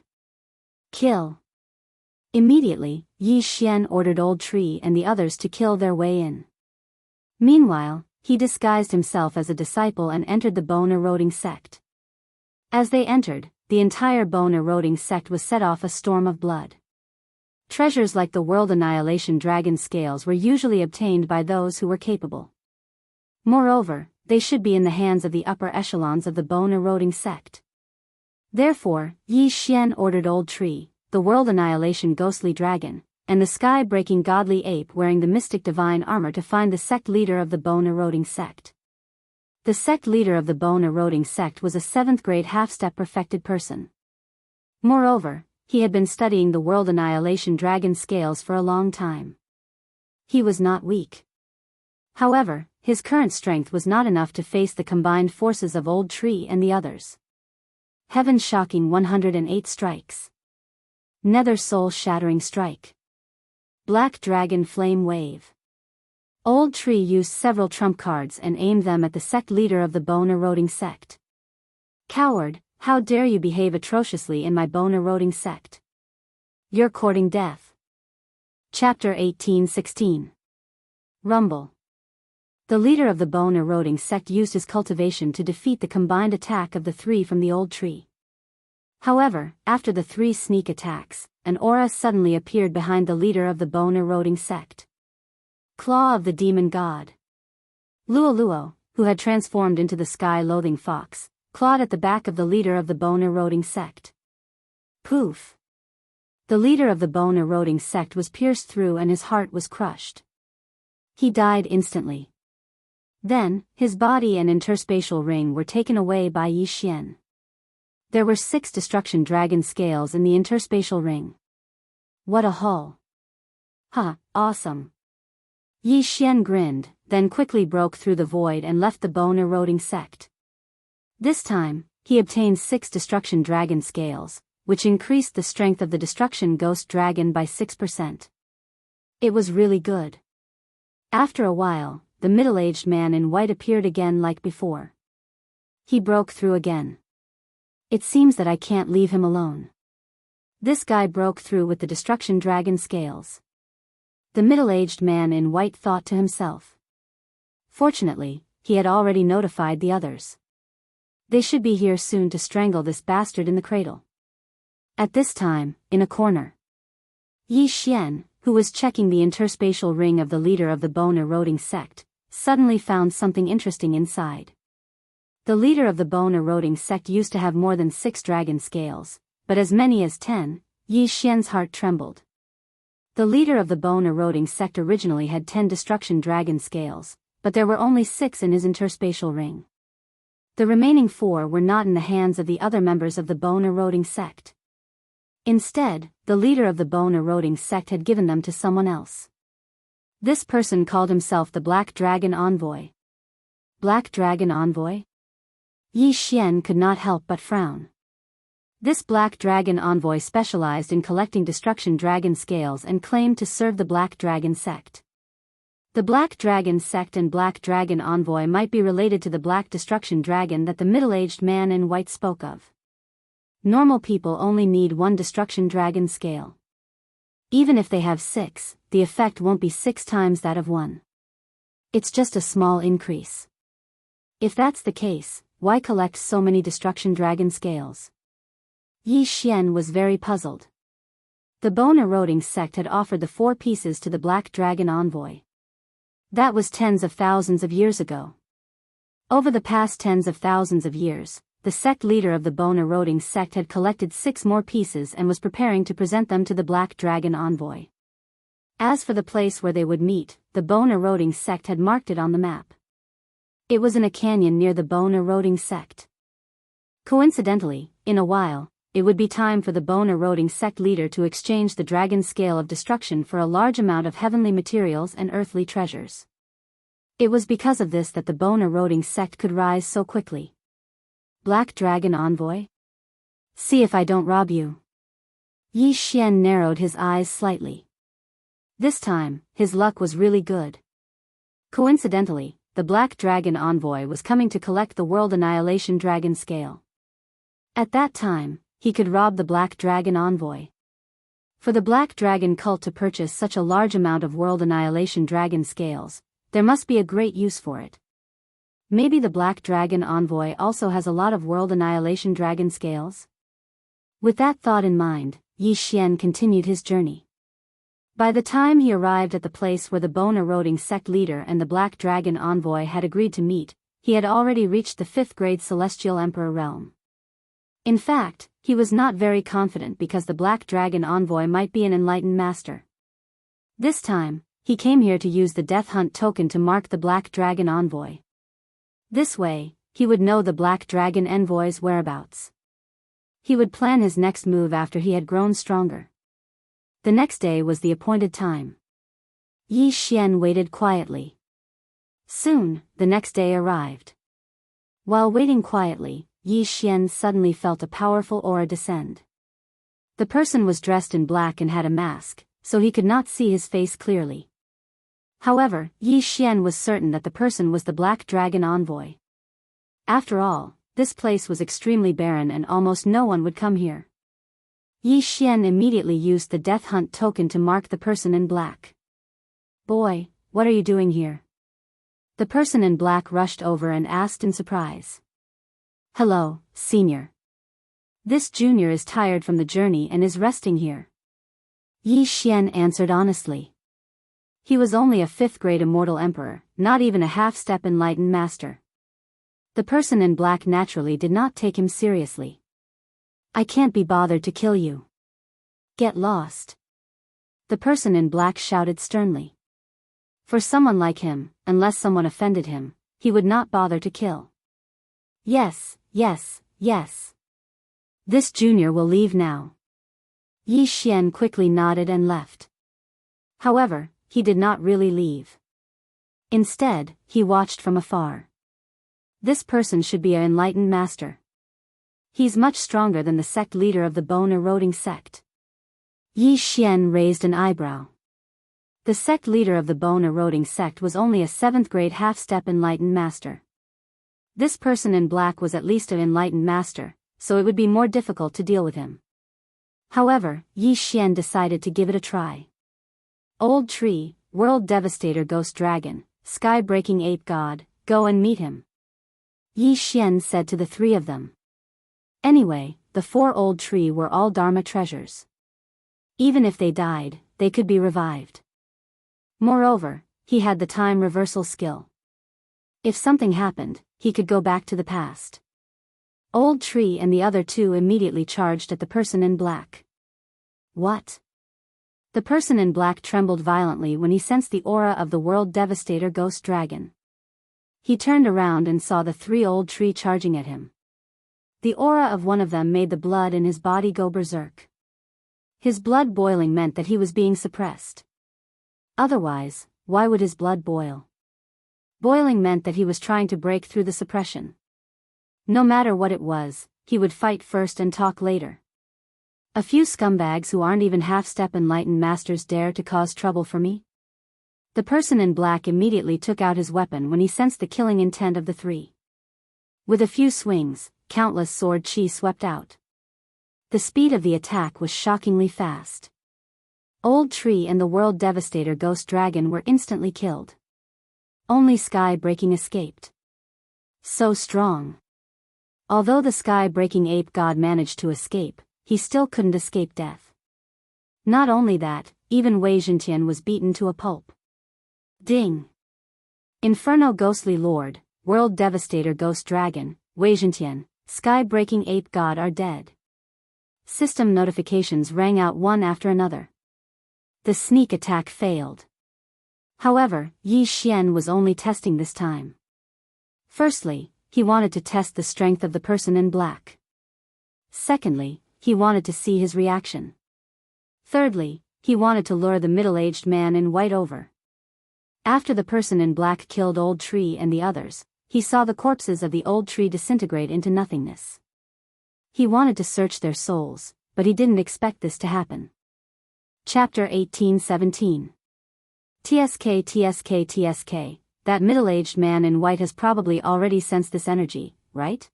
Kill. Immediately, Yi Xian ordered Old Tree and the others to kill their way in. Meanwhile, he disguised himself as a disciple and entered the Bone Eroding Sect. As they entered, the entire Bone Eroding Sect was set off a storm of blood. Treasures like the World Annihilation Dragon scales were usually obtained by those who were capable. Moreover, they should be in the hands of the upper echelons of the Bone Eroding Sect. Therefore, Yi Xian ordered Old Tree, the World Annihilation Ghostly Dragon, and the Sky-Breaking Godly Ape wearing the Mystic Divine Armor to find the sect leader of the Bone Eroding Sect. The sect leader of the Bone Eroding Sect was a 7th-grade half-step perfected person. Moreover, he had been studying the World Annihilation Dragon scales for a long time. He was not weak. However, his current strength was not enough to face the combined forces of Old Tree and the others. Heaven Shocking 108 Strikes. Nether Soul Shattering Strike. Black Dragon Flame Wave. Old Tree used several trump cards and aimed them at the sect leader of the Bone Eroding Sect. Coward, how dare you behave atrociously in my Bone Eroding Sect? You're courting death. Chapter 18:16. Rumble. The leader of the Bone Eroding Sect used his cultivation to defeat the combined attack of the 3 from the Old Tree. However, after the 3 sneak attacks, an aura suddenly appeared behind the leader of the Bone Eroding Sect. Claw of the Demon God. Luo Luo, who had transformed into the sky-loathing fox, clawed at the back of the leader of the Bone Eroding Sect. Poof! The leader of the Bone Eroding Sect was pierced through and his heart was crushed. He died instantly. Then, his body and interspatial ring were taken away by Yi Xian. There were 6 destruction dragon scales in the interspatial ring. What a haul! Ha, awesome! Yi Xian grinned, then quickly broke through the void and left the Bone Eroding Sect. This time, he obtained 6 destruction dragon scales, which increased the strength of the destruction ghost dragon by 6%. It was really good. After a while, the middle-aged man in white appeared again like before. He broke through again. It seems that I can't leave him alone. This guy broke through with the destruction dragon scales. The middle-aged man in white thought to himself. Fortunately, he had already notified the others. They should be here soon to strangle this bastard in the cradle. At this time, in a corner, Yi Xian, who was checking the interspatial ring of the leader of the bone-eroding sect, suddenly found something interesting inside. The leader of the bone-eroding sect used to have more than 6 dragon scales, but as many as 10, Yi Xian's heart trembled. The leader of the bone-eroding sect originally had 10 destruction dragon scales, but there were only 6 in his interspatial ring. The remaining 4 were not in the hands of the other members of the bone-eroding sect. Instead, the leader of the bone-eroding sect had given them to someone else. This person called himself the Black Dragon Envoy. Black Dragon Envoy? Yi Xian could not help but frown. This Black Dragon Envoy specialized in collecting destruction dragon scales and claimed to serve the Black Dragon sect. The Black Dragon sect and Black Dragon Envoy might be related to the Black Destruction Dragon that the middle-aged man in white spoke of. Normal people only need 1 destruction dragon scale. Even if they have 6, the effect won't be 6 times that of 1. It's just a small increase. If that's the case, why collect so many destruction dragon scales? Yi Xian was very puzzled. The bone-eroding sect had offered the 4 pieces to the Black Dragon Envoy. That was tens of thousands of years ago. Over the past tens of thousands of years, the sect leader of the bone-eroding sect had collected 6 more pieces and was preparing to present them to the Black Dragon Envoy. As for the place where they would meet, the bone-eroding sect had marked it on the map. It was in a canyon near the bone-eroding sect. Coincidentally, in a while, it would be time for the bone-eroding sect leader to exchange the dragon scale of destruction for a large amount of heavenly materials and earthly treasures. It was because of this that the bone-eroding sect could rise so quickly. Black Dragon Envoy? See if I don't rob you. Yi Xian narrowed his eyes slightly. This time, his luck was really good. Coincidentally, the Black Dragon Envoy was coming to collect the World Annihilation Dragon Scale. At that time, he could rob the Black Dragon Envoy. For the Black Dragon cult to purchase such a large amount of World Annihilation Dragon Scales, there must be a great use for it. Maybe the Black Dragon Envoy also has a lot of World Annihilation Dragon Scales? With that thought in mind, Yi Xian continued his journey. By the time he arrived at the place where the bone-eroding sect leader and the Black Dragon Envoy had agreed to meet, he had already reached the 5th grade Celestial Emperor realm. In fact, he was not very confident because the Black Dragon Envoy might be an enlightened master. This time, he came here to use the Death Hunt token to mark the Black Dragon Envoy. This way, he would know the Black Dragon Envoy's whereabouts. He would plan his next move after he had grown stronger. The next day was the appointed time. Yi Xian waited quietly. Soon, the next day arrived. While waiting quietly, Yi Xian suddenly felt a powerful aura descend. The person was dressed in black and had a mask, so he could not see his face clearly. However, Yi Xian was certain that the person was the Black Dragon Envoy. After all, this place was extremely barren and almost no one would come here. Yi Xian immediately used the Death Hunt token to mark the person in black. "Boy, what are you doing here?" The person in black rushed over and asked in surprise. "Hello, senior. This junior is tired from the journey and is resting here." Yi Xian answered honestly. He was only a 5th grade immortal emperor, not even a half-step enlightened master. The person in black naturally did not take him seriously. "I can't be bothered to kill you. Get lost." The person in black shouted sternly. For someone like him, unless someone offended him, he would not bother to kill. Yes. This junior will leave now." Yi Xian quickly nodded and left. However, he did not really leave. Instead, he watched from afar. This person should be an enlightened master. He's much stronger than the sect leader of the bone-eroding sect. Yi Xian raised an eyebrow. The sect leader of the bone-eroding sect was only a 7th grade half-step enlightened master. This person in black was at least an enlightened master, so it would be more difficult to deal with him. However, Yi Xian decided to give it a try. Old Tree, World Devastator Ghost Dragon, Sky-Breaking Ape God, go and meet him. Yi Xian said to the 3 of them. Anyway, the 4 Old Tree were all Dharma treasures. Even if they died, they could be revived. Moreover, he had the time reversal skill. If something happened, he could go back to the past. Old Tree and the other 2 immediately charged at the person in black. What? The person in black trembled violently when he sensed the aura of the World Devastator Ghost Dragon. He turned around and saw the 3 Old Tree charging at him. The aura of one of them made the blood in his body go berserk. His blood boiling meant that he was being suppressed. Otherwise, why would his blood boil? Boiling meant that he was trying to break through the suppression. No matter what it was, he would fight first and talk later. A few scumbags who aren't even half-step enlightened masters dare to cause trouble for me? The person in black immediately took out his weapon when he sensed the killing intent of the 3. With a few swings, countless sword chi swept out. The speed of the attack was shockingly fast. Old Tree and the World Devastator Ghost Dragon were instantly killed. Only Sky-Breaking escaped. So strong. Although the Sky-Breaking Ape God managed to escape, he still couldn't escape death. Not only that, even Wei Zhentian was beaten to a pulp. Ding! Inferno Ghostly Lord, World Devastator Ghost Dragon, Wei Zhentian, Sky-Breaking Ape God are dead. System notifications rang out one after another. The sneak attack failed. However, Yi Xian was only testing this time. Firstly, he wanted to test the strength of the person in black. Secondly, he wanted to see his reaction. Thirdly, he wanted to lure the middle-aged man in white over. After the person in black killed Old Tree and the others, he saw the corpses of the Old Tree disintegrate into nothingness. He wanted to search their souls, but he didn't expect this to happen. Chapter 1817. TSK, that middle-aged man in white has probably already sensed this energy, right?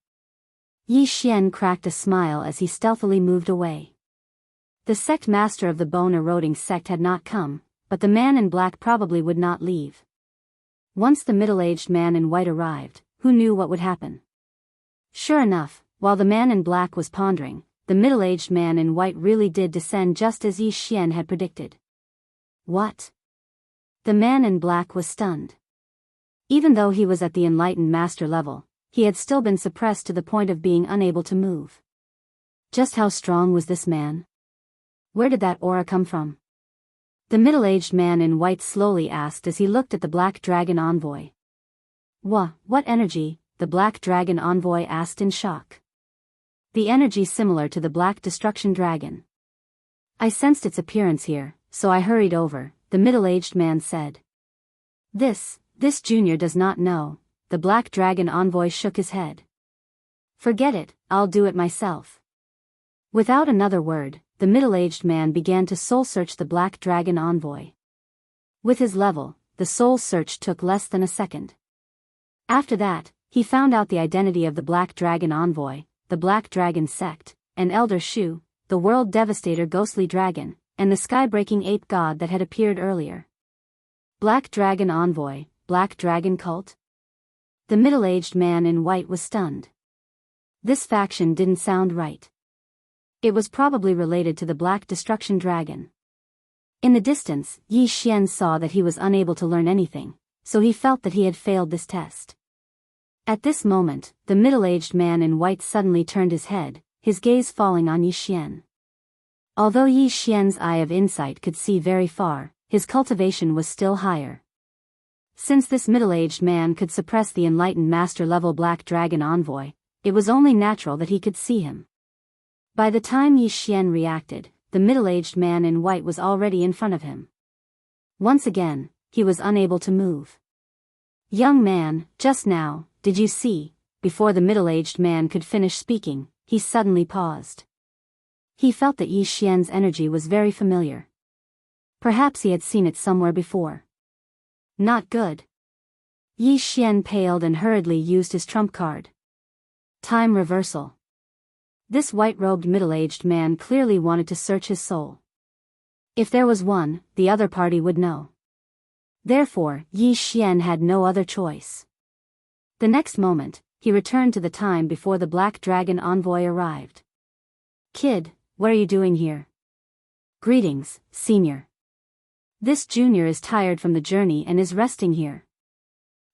Yi Xian cracked a smile as he stealthily moved away. The sect master of the bone-eroding sect had not come, but the man in black probably would not leave. Once the middle-aged man in white arrived, who knew what would happen? Sure enough, while the man in black was pondering, the middle-aged man in white really did descend just as Yi Xian had predicted. What? The man in black was stunned. Even though he was at the enlightened master level, he had still been suppressed to the point of being unable to move. Just how strong was this man? Where did that aura come from? The middle-aged man in white slowly asked as he looked at the Black Dragon Envoy. What energy? The Black Dragon Envoy asked in shock. The energy similar to the Black Destruction Dragon. I sensed its appearance here, so I hurried over, the middle-aged man said. This junior does not know, the Black Dragon Envoy shook his head. Forget it, I'll do it myself. Without another word, the middle-aged man began to soul-search the Black Dragon Envoy. With his level, the soul search took less than a second. After that, he found out the identity of the Black Dragon Envoy, the Black Dragon Sect, and Elder Shu, the World Devastator Ghostly Dragon, and the Sky-Breaking Ape God that had appeared earlier. Black Dragon Envoy, Black Dragon Cult? The middle-aged man in white was stunned. This faction didn't sound right. It was probably related to the Black Destruction Dragon. In the distance, Yi Xian saw that he was unable to learn anything, so he felt that he had failed this test. At this moment, the middle-aged man in white suddenly turned his head, his gaze falling on Yi Xian. Although Yi Xian's eye of insight could see very far, his cultivation was still higher. Since this middle-aged man could suppress the enlightened master-level Black Dragon Envoy, it was only natural that he could see him. By the time Yi Xian reacted, the middle-aged man in white was already in front of him. Once again, he was unable to move. Young man, just now, did you see? Before the middle-aged man could finish speaking, he suddenly paused. He felt that Yi Xian's energy was very familiar. Perhaps he had seen it somewhere before. Not good. Yi Xian paled and hurriedly used his trump card. Time reversal. This white-robed middle-aged man clearly wanted to search his soul. If there was one, the other party would know. Therefore, Yi Xian had no other choice. The next moment, he returned to the time before the Black Dragon envoy arrived. Kid, what are you doing here? Greetings, senior. This junior is tired from the journey and is resting here.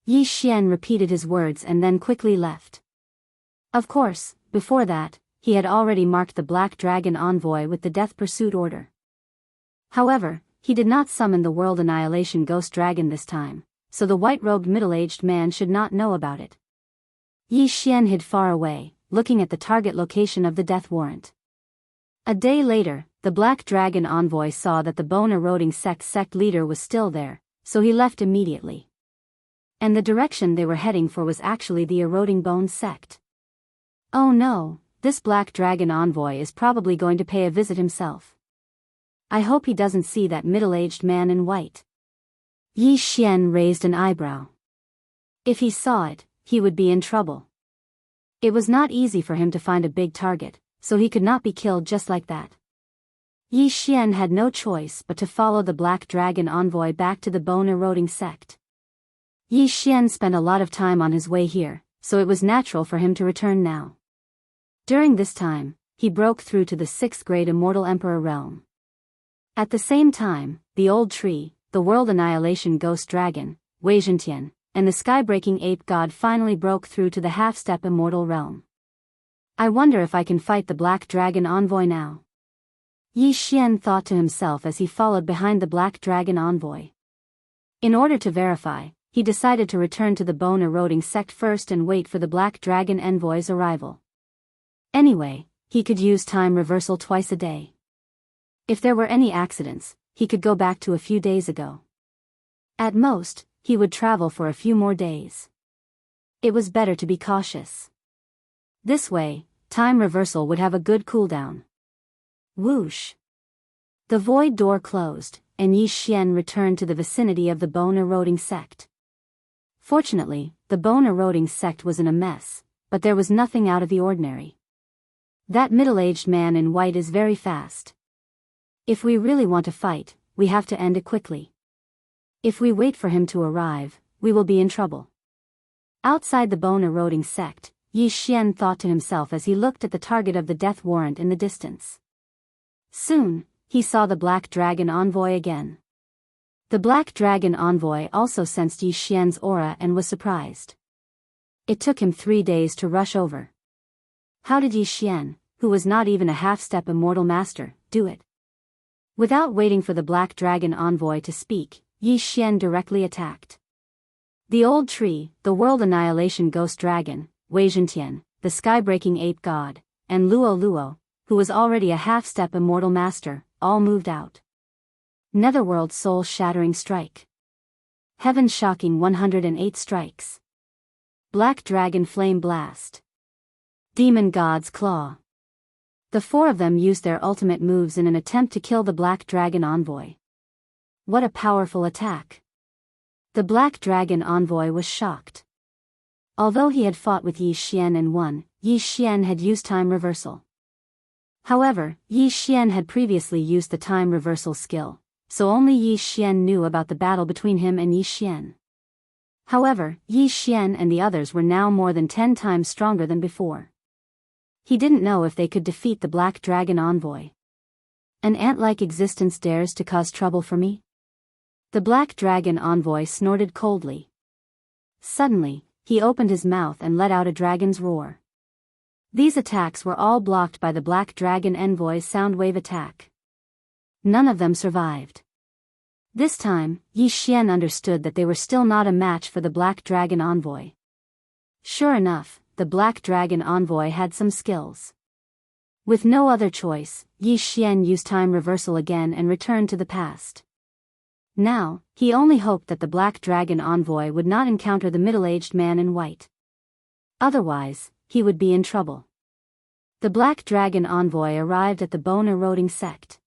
Yi Xian repeated his words and then quickly left. Of course, before that, he had already marked the Black Dragon envoy with the death pursuit order. However, he did not summon the World Annihilation Ghost Dragon this time, so the white-robed middle-aged man should not know about it. Yi Xian hid far away, looking at the target location of the death warrant. A day later, the Black Dragon envoy saw that the bone-eroding sect leader was still there, so he left immediately. And the direction they were heading for was actually the eroding bone sect. Oh no, this Black Dragon envoy is probably going to pay a visit himself. I hope he doesn't see that middle-aged man in white. Yi Xian raised an eyebrow. If he saw it, he would be in trouble. It was not easy for him to find a big target, so he could not be killed just like that. Yi Xian had no choice but to follow the Black Dragon envoy back to the bone-eroding sect. Yi Xian spent a lot of time on his way here, so it was natural for him to return now. During this time, he broke through to the 6th grade Immortal Emperor realm. At the same time, the old tree, the World Annihilation Ghost Dragon, Weizhentian, and the sky-breaking ape god finally broke through to the half-step immortal realm. I wonder if I can fight the Black Dragon envoy now. Yi Xian thought to himself as he followed behind the Black Dragon envoy. In order to verify, he decided to return to the bone-eroding sect first and wait for the Black Dragon envoy's arrival. Anyway, he could use time reversal twice a day. If there were any accidents, he could go back to a few days ago. At most, he would travel for a few more days. It was better to be cautious. This way, time reversal would have a good cooldown. Whoosh! The void door closed, and Yi Xian returned to the vicinity of the bone-eroding sect. Fortunately, the bone-eroding sect was in a mess, but there was nothing out of the ordinary. That middle-aged man in white is very fast. If we really want to fight, we have to end it quickly. If we wait for him to arrive, we will be in trouble. Outside the bone-eroding sect, Yi Xian thought to himself as he looked at the target of the death warrant in the distance. Soon, he saw the Black Dragon envoy again. The Black Dragon envoy also sensed Yi Xian's aura and was surprised. It took him 3 days to rush over. How did Yi Xian, who was not even a half-step immortal master, do it? Without waiting for the Black Dragon envoy to speak, Yi Xian directly attacked. The old tree, the World Annihilation Ghost Dragon, Weizhentian, the sky-breaking ape god, and Luo, who was already a half-step immortal master, all moved out. Netherworld soul-shattering strike. Heaven-shocking 108 strikes. Black Dragon Flame Blast. Demon God's Claw. The 4 of them used their ultimate moves in an attempt to kill the Black Dragon envoy. What a powerful attack. The Black Dragon envoy was shocked. Although he had fought with Yi Xian and won, Yi Xian had used time reversal. However, Yi Xian had previously used the time reversal skill, so only Yi Xian knew about the battle between him and Yi Xian. However, Yi Xian and the others were now more than 10 times stronger than before. He didn't know if they could defeat the Black Dragon envoy. An ant-like existence dares to cause trouble for me? The Black Dragon envoy snorted coldly. Suddenly, he opened his mouth and let out a dragon's roar. These attacks were all blocked by the Black Dragon envoy's soundwave attack. None of them survived. This time, Yi Xian understood that they were still not a match for the Black Dragon envoy. Sure enough, the Black Dragon envoy had some skills. With no other choice, Yi Xian used time reversal again and returned to the past. Now, he only hoped that the Black Dragon envoy would not encounter the middle-aged man in white. Otherwise, he would be in trouble. The Black Dragon envoy arrived at the bone-eroding sect.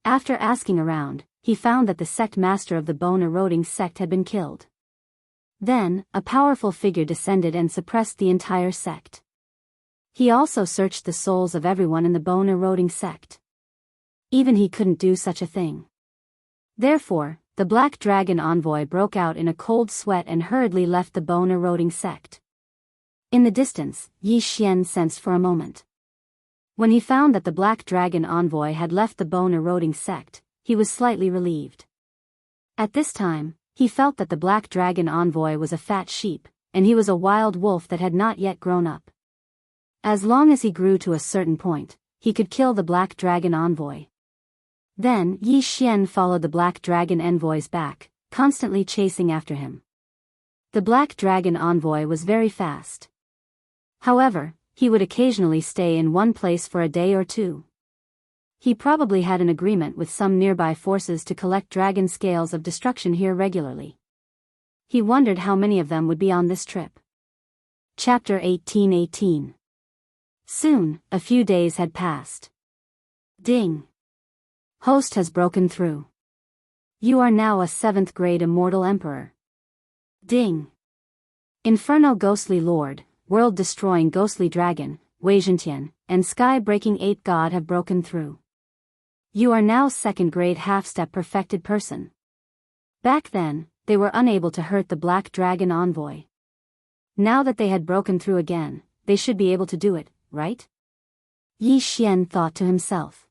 After asking around, he found that the sect master of the bone-eroding sect had been killed. Then, a powerful figure descended and suppressed the entire sect. He also searched the souls of everyone in the bone-eroding sect. Even he couldn't do such a thing. Therefore, the Black Dragon envoy broke out in a cold sweat and hurriedly left the bone-eroding sect. In the distance, Yi Xian sensed for a moment. When he found that the Black Dragon envoy had left the bone-eroding sect, he was slightly relieved. At this time, he felt that the Black Dragon envoy was a fat sheep, and he was a wild wolf that had not yet grown up. As long as he grew to a certain point, he could kill the Black Dragon envoy. Then, Yi Xian followed the Black Dragon envoy's back, constantly chasing after him. The Black Dragon envoy was very fast. However, he would occasionally stay in one place for a day or two. He probably had an agreement with some nearby forces to collect dragon scales of destruction here regularly. He wondered how many of them would be on this trip. Chapter 18:18. Soon, a few days had passed. Ding! Host has broken through. You are now a 7th grade immortal emperor. Ding! Inferno ghostly lord, world-destroying ghostly dragon, Wei Zhentian, and sky-breaking ape god have broken through. You are now 2nd grade half-step perfected person. Back then, they were unable to hurt the Black Dragon envoy. Now that they had broken through again, they should be able to do it, right? Yi Xian thought to himself.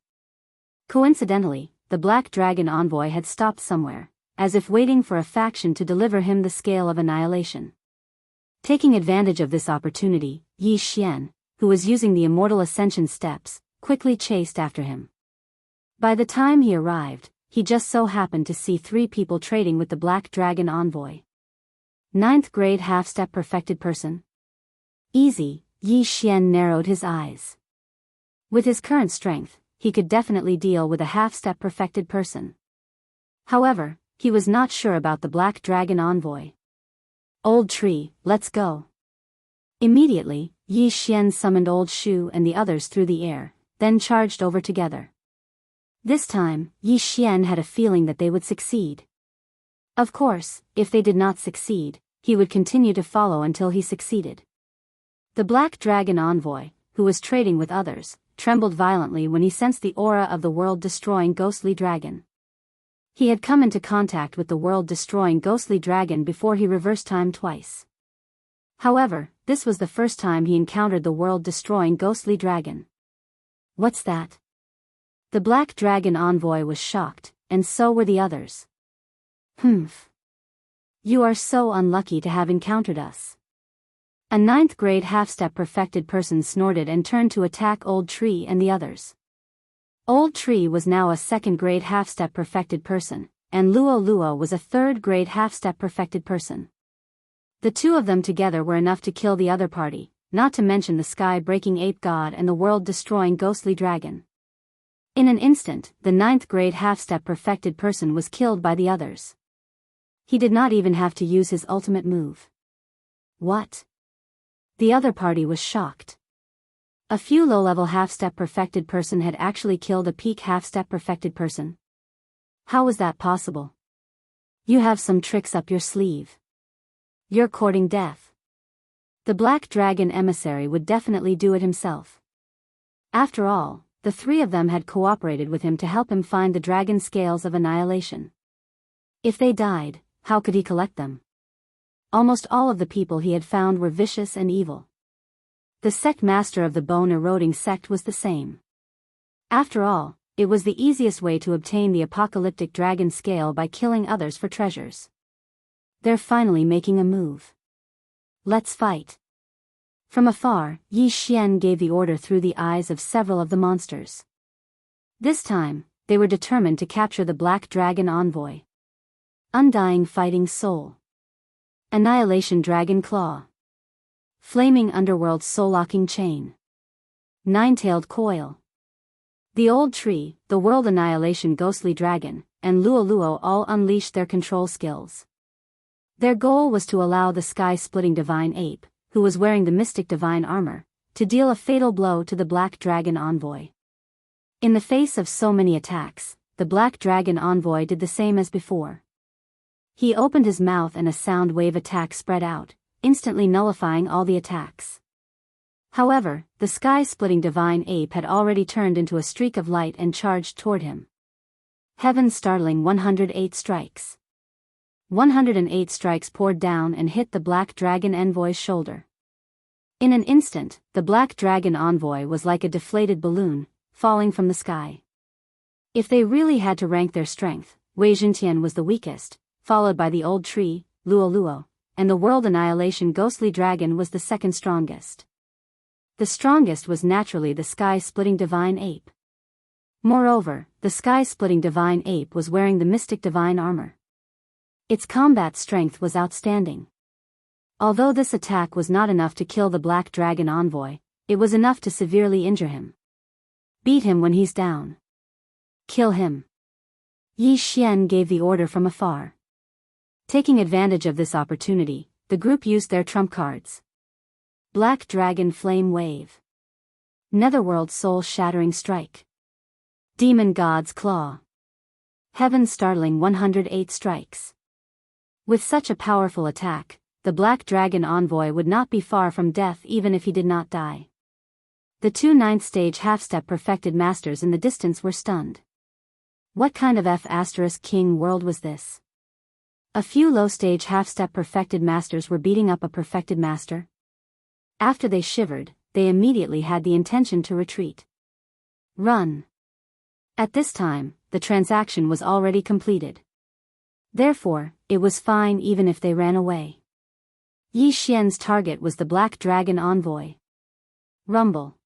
Coincidentally, the Black Dragon envoy had stopped somewhere, as if waiting for a faction to deliver him the scale of annihilation. Taking advantage of this opportunity, Yi Xian, who was using the immortal ascension steps, quickly chased after him. By the time he arrived, he just so happened to see 3 people trading with the Black Dragon envoy. 9th grade half-step perfected person. Easy, Yi Xian narrowed his eyes. With his current strength, he could definitely deal with a half-step perfected person. However, he was not sure about the Black Dragon envoy. Old tree, let's go. Immediately, Yi Xian summoned Old Shu and the others through the air, then charged over together. This time, Yi Xian had a feeling that they would succeed. Of course, if they did not succeed, he would continue to follow until he succeeded. The Black Dragon envoy, who was trading with others, trembled violently when he sensed the aura of the world-destroying ghostly dragon. He had come into contact with the world-destroying ghostly dragon before he reversed time twice. However, this was the first time he encountered the world-destroying ghostly dragon. What's that? The Black Dragon envoy was shocked, and so were the others. Humph. You are so unlucky to have encountered us. A 9th grade half-step perfected person snorted and turned to attack Old Tree and the others. Old Tree was now a 2nd grade half-step perfected person, and Luo Luo was a 3rd grade half-step perfected person. The 2 of them together were enough to kill the other party, not to mention the sky-breaking ape god and the world-destroying ghostly dragon. In an instant, the 9th grade half-step perfected person was killed by the others. He did not even have to use his ultimate move. What? The other party was shocked. A few low-level half-step perfected person had actually killed a peak half-step perfected person. How was that possible? You have some tricks up your sleeve. You're courting death. The Black Dragon emissary would definitely do it himself. After all, the 3 of them had cooperated with him to help him find the dragon scales of annihilation. If they died, how could he collect them? Almost all of the people he had found were vicious and evil. The sect master of the bone-eroding sect was the same. After all, it was the easiest way to obtain the apocalyptic dragon scale by killing others for treasures. They're finally making a move. Let's fight. From afar, Yi Xian gave the order through the eyes of several of the monsters. This time, they were determined to capture the Black Dragon envoy. Undying Fighting Soul. Annihilation Dragon Claw. Flaming Underworld Soul-Locking Chain. Nine-Tailed Coil. The Old Tree, the World Annihilation Ghostly Dragon, and Luo Luo all unleashed their control skills. Their goal was to allow the sky-splitting Divine Ape, who was wearing the Mystic Divine Armor, to deal a fatal blow to the Black Dragon envoy. In the face of so many attacks, the Black Dragon envoy did the same as before. He opened his mouth and a sound wave attack spread out, instantly nullifying all the attacks. However, the sky-splitting divine ape had already turned into a streak of light and charged toward him. Heaven-startling 108 strikes. 108 strikes poured down and hit the Black Dragon envoy's shoulder. In an instant, the Black Dragon envoy was like a deflated balloon, falling from the sky. If they really had to rank their strength, Wei Jintian was the weakest, followed by the old tree, Luo Luo, and the world annihilation ghostly dragon was the second strongest. The strongest was naturally the sky-splitting divine ape. Moreover, the sky-splitting divine ape was wearing the mystic divine armor. Its combat strength was outstanding. Although this attack was not enough to kill the Black Dragon envoy, it was enough to severely injure him. Beat him when he's down. Kill him. Yi Xian gave the order from afar. Taking advantage of this opportunity, the group used their trump cards. Black Dragon Flame Wave. Netherworld Soul-Shattering Strike. Demon God's Claw. Heaven-startling 108 strikes. With such a powerful attack, the Black Dragon envoy would not be far from death even if he did not die. The two ninth-stage half-step perfected masters in the distance were stunned. What kind of F***king world was this? A few low-stage half-step perfected masters were beating up a perfected master? After they shivered, they immediately had the intention to retreat. Run. At this time, the transaction was already completed. Therefore, it was fine even if they ran away. Yi Xian's target was the Black Dragon envoy. Rumble.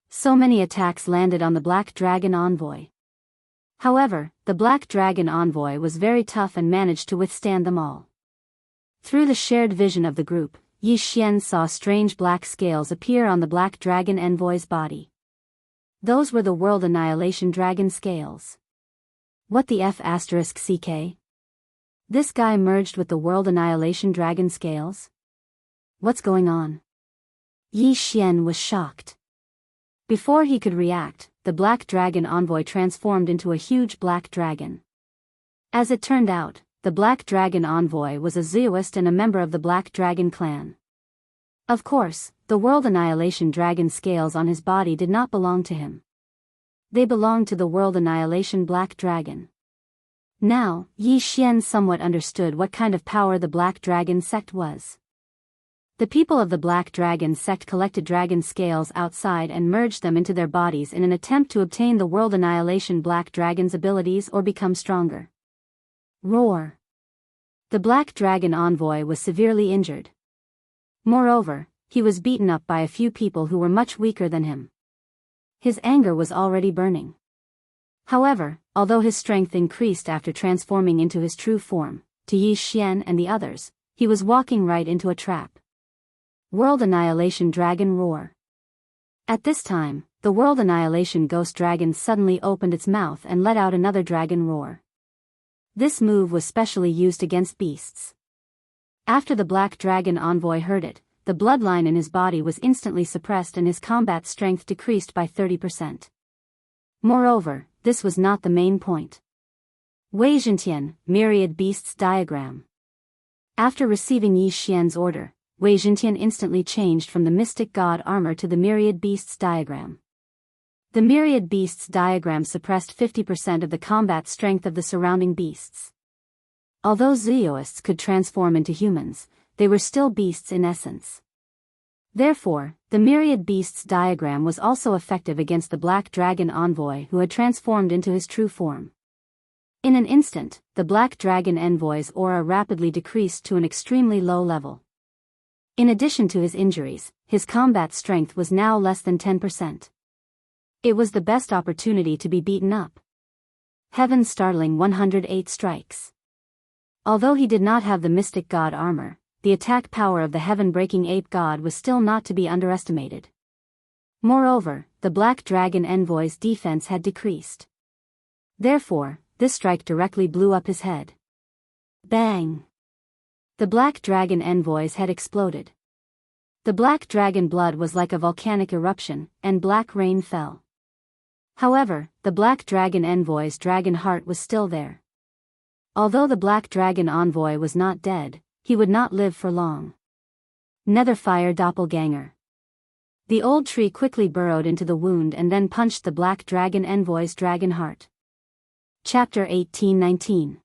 So many attacks landed on the Black Dragon envoy. However, the Black Dragon envoy was very tough and managed to withstand them all. Through the shared vision of the group, Yi Xian saw strange black scales appear on the Black Dragon envoy's body. Those were the World Annihilation Dragon scales. What the F***ck? This guy merged with the World Annihilation Dragon scales? What's going on? Yi Xian was shocked. Before he could react, the Black Dragon envoy transformed into a huge black dragon. As it turned out, the Black Dragon envoy was a Daoist and a member of the Black Dragon clan. Of course, the World Annihilation Dragon scales on his body did not belong to him. They belonged to the World Annihilation Black Dragon. Now, Yi Xian somewhat understood what kind of power the Black Dragon sect was. The people of the Black Dragon sect collected dragon scales outside and merged them into their bodies in an attempt to obtain the World Annihilation Black Dragon's abilities or become stronger. Roar. The Black Dragon envoy was severely injured. Moreover, he was beaten up by a few people who were much weaker than him. His anger was already burning. However, although his strength increased after transforming into his true form, to Yi Xian and the others, he was walking right into a trap. World Annihilation Dragon Roar. At this time, the World Annihilation Ghost Dragon suddenly opened its mouth and let out another dragon roar. This move was specially used against beasts. After the Black Dragon envoy heard it, the bloodline in his body was instantly suppressed and his combat strength decreased by 30%. Moreover, this was not the main point. Wei Jintian, Myriad Beasts Diagram. After receiving Yi Xian's order, Wei Jintian instantly changed from the Mystic God armor to the Myriad Beasts diagram. The Myriad Beasts diagram suppressed 50% of the combat strength of the surrounding beasts. Although Daoists could transform into humans, they were still beasts in essence. Therefore, the Myriad Beasts diagram was also effective against the Black Dragon envoy who had transformed into his true form. In an instant, the Black Dragon envoy's aura rapidly decreased to an extremely low level. In addition to his injuries, his combat strength was now less than 10%. It was the best opportunity to be beaten up. Heaven-startling 108 strikes. Although he did not have the Mystic God armor, the attack power of the heaven-breaking ape god was still not to be underestimated. Moreover, the Black Dragon envoy's defense had decreased. Therefore, this strike directly blew up his head. Bang! The Black Dragon envoy's head exploded. The black dragon blood was like a volcanic eruption, and black rain fell. However, the black dragon envoy's dragon heart was still there. Although the black dragon envoy was not dead, he would not live for long. Netherfire doppelganger. The old tree quickly burrowed into the wound and then punched the black dragon envoy's dragon heart. Chapter 18-19.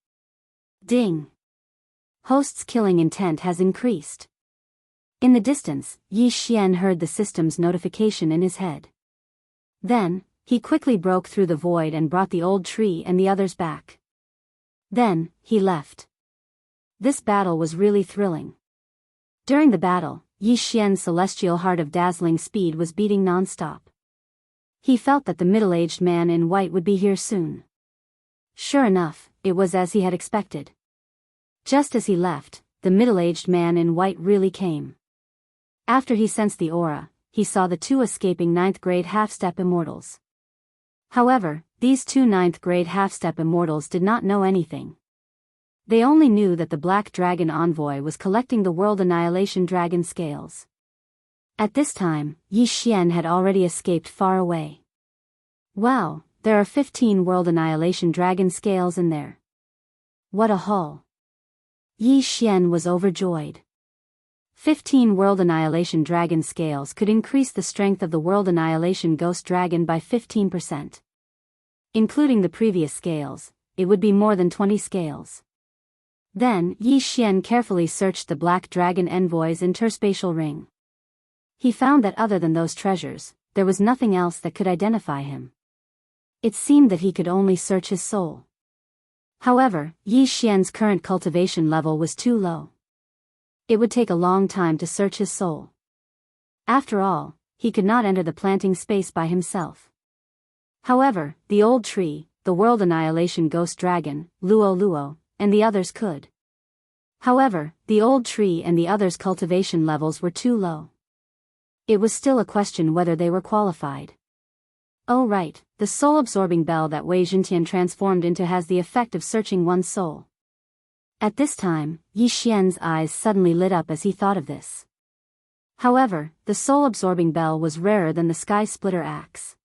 Ding. Host's killing intent has increased. In the distance, Yi Xian heard the system's notification in his head. Then, he quickly broke through the void and brought the old tree and the others back. Then, he left. This battle was really thrilling. During the battle, Yi Xian's celestial heart of dazzling speed was beating non-stop. He felt that the middle-aged man in white would be here soon. Sure enough, it was as he had expected. Just as he left, the middle-aged man in white really came. After he sensed the aura, he saw the two escaping 9th grade half-step immortals. However, these two 9th grade half-step immortals did not know anything. They only knew that the Black Dragon Envoy was collecting the World Annihilation Dragon Scales. At this time, Yi Xian had already escaped far away. Wow, there are 15 World Annihilation Dragon Scales in there. What a haul. Yi Xian was overjoyed. 15 World Annihilation Dragon Scales could increase the strength of the World Annihilation Ghost Dragon by 15%. Including the previous scales, it would be more than 20 scales. Then, Yi Xian carefully searched the Black Dragon Envoy's interspatial ring. He found that other than those treasures, there was nothing else that could identify him. It seemed that he could only search his soul. However, Yi Xian's current cultivation level was too low. It would take a long time to search his soul. After all, he could not enter the planting space by himself. However, the old tree, the World Annihilation Ghost Dragon, Luo, and the others could. However, the old tree and the others' cultivation levels were too low. It was still a question whether they were qualified. Oh right, the soul-absorbing bell that Wei Zhentian transformed into has the effect of searching one's soul. At this time, Yi Xian's eyes suddenly lit up as he thought of this. However, the soul-absorbing bell was rarer than the sky-splitter axe.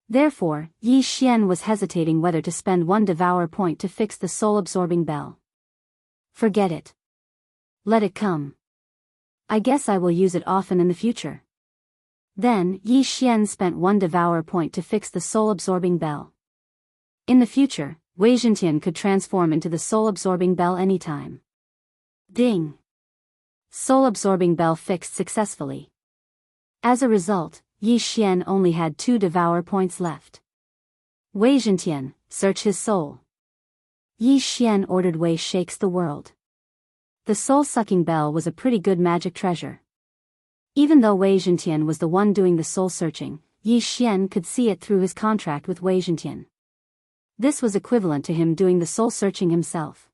Therefore, Yi Xian was hesitating whether to spend one devour point to fix the soul-absorbing bell. Forget it. Let it come. I guess I will use it often in the future. Then, Yi Xian spent one devour point to fix the soul-absorbing bell. In the future, Wei Zhentian could transform into the soul-absorbing bell anytime. Ding! Soul-absorbing bell fixed successfully. As a result, Yi Xian only had 2 devour points left. Wei Zhentian, search his soul. Yi Xian ordered Wei shakes the world. The soul-sucking bell was a pretty good magic treasure. Even though Wei Zhentian was the one doing the soul-searching, Yi Xian could see it through his contract with Wei Zhentian. This was equivalent to him doing the soul-searching himself.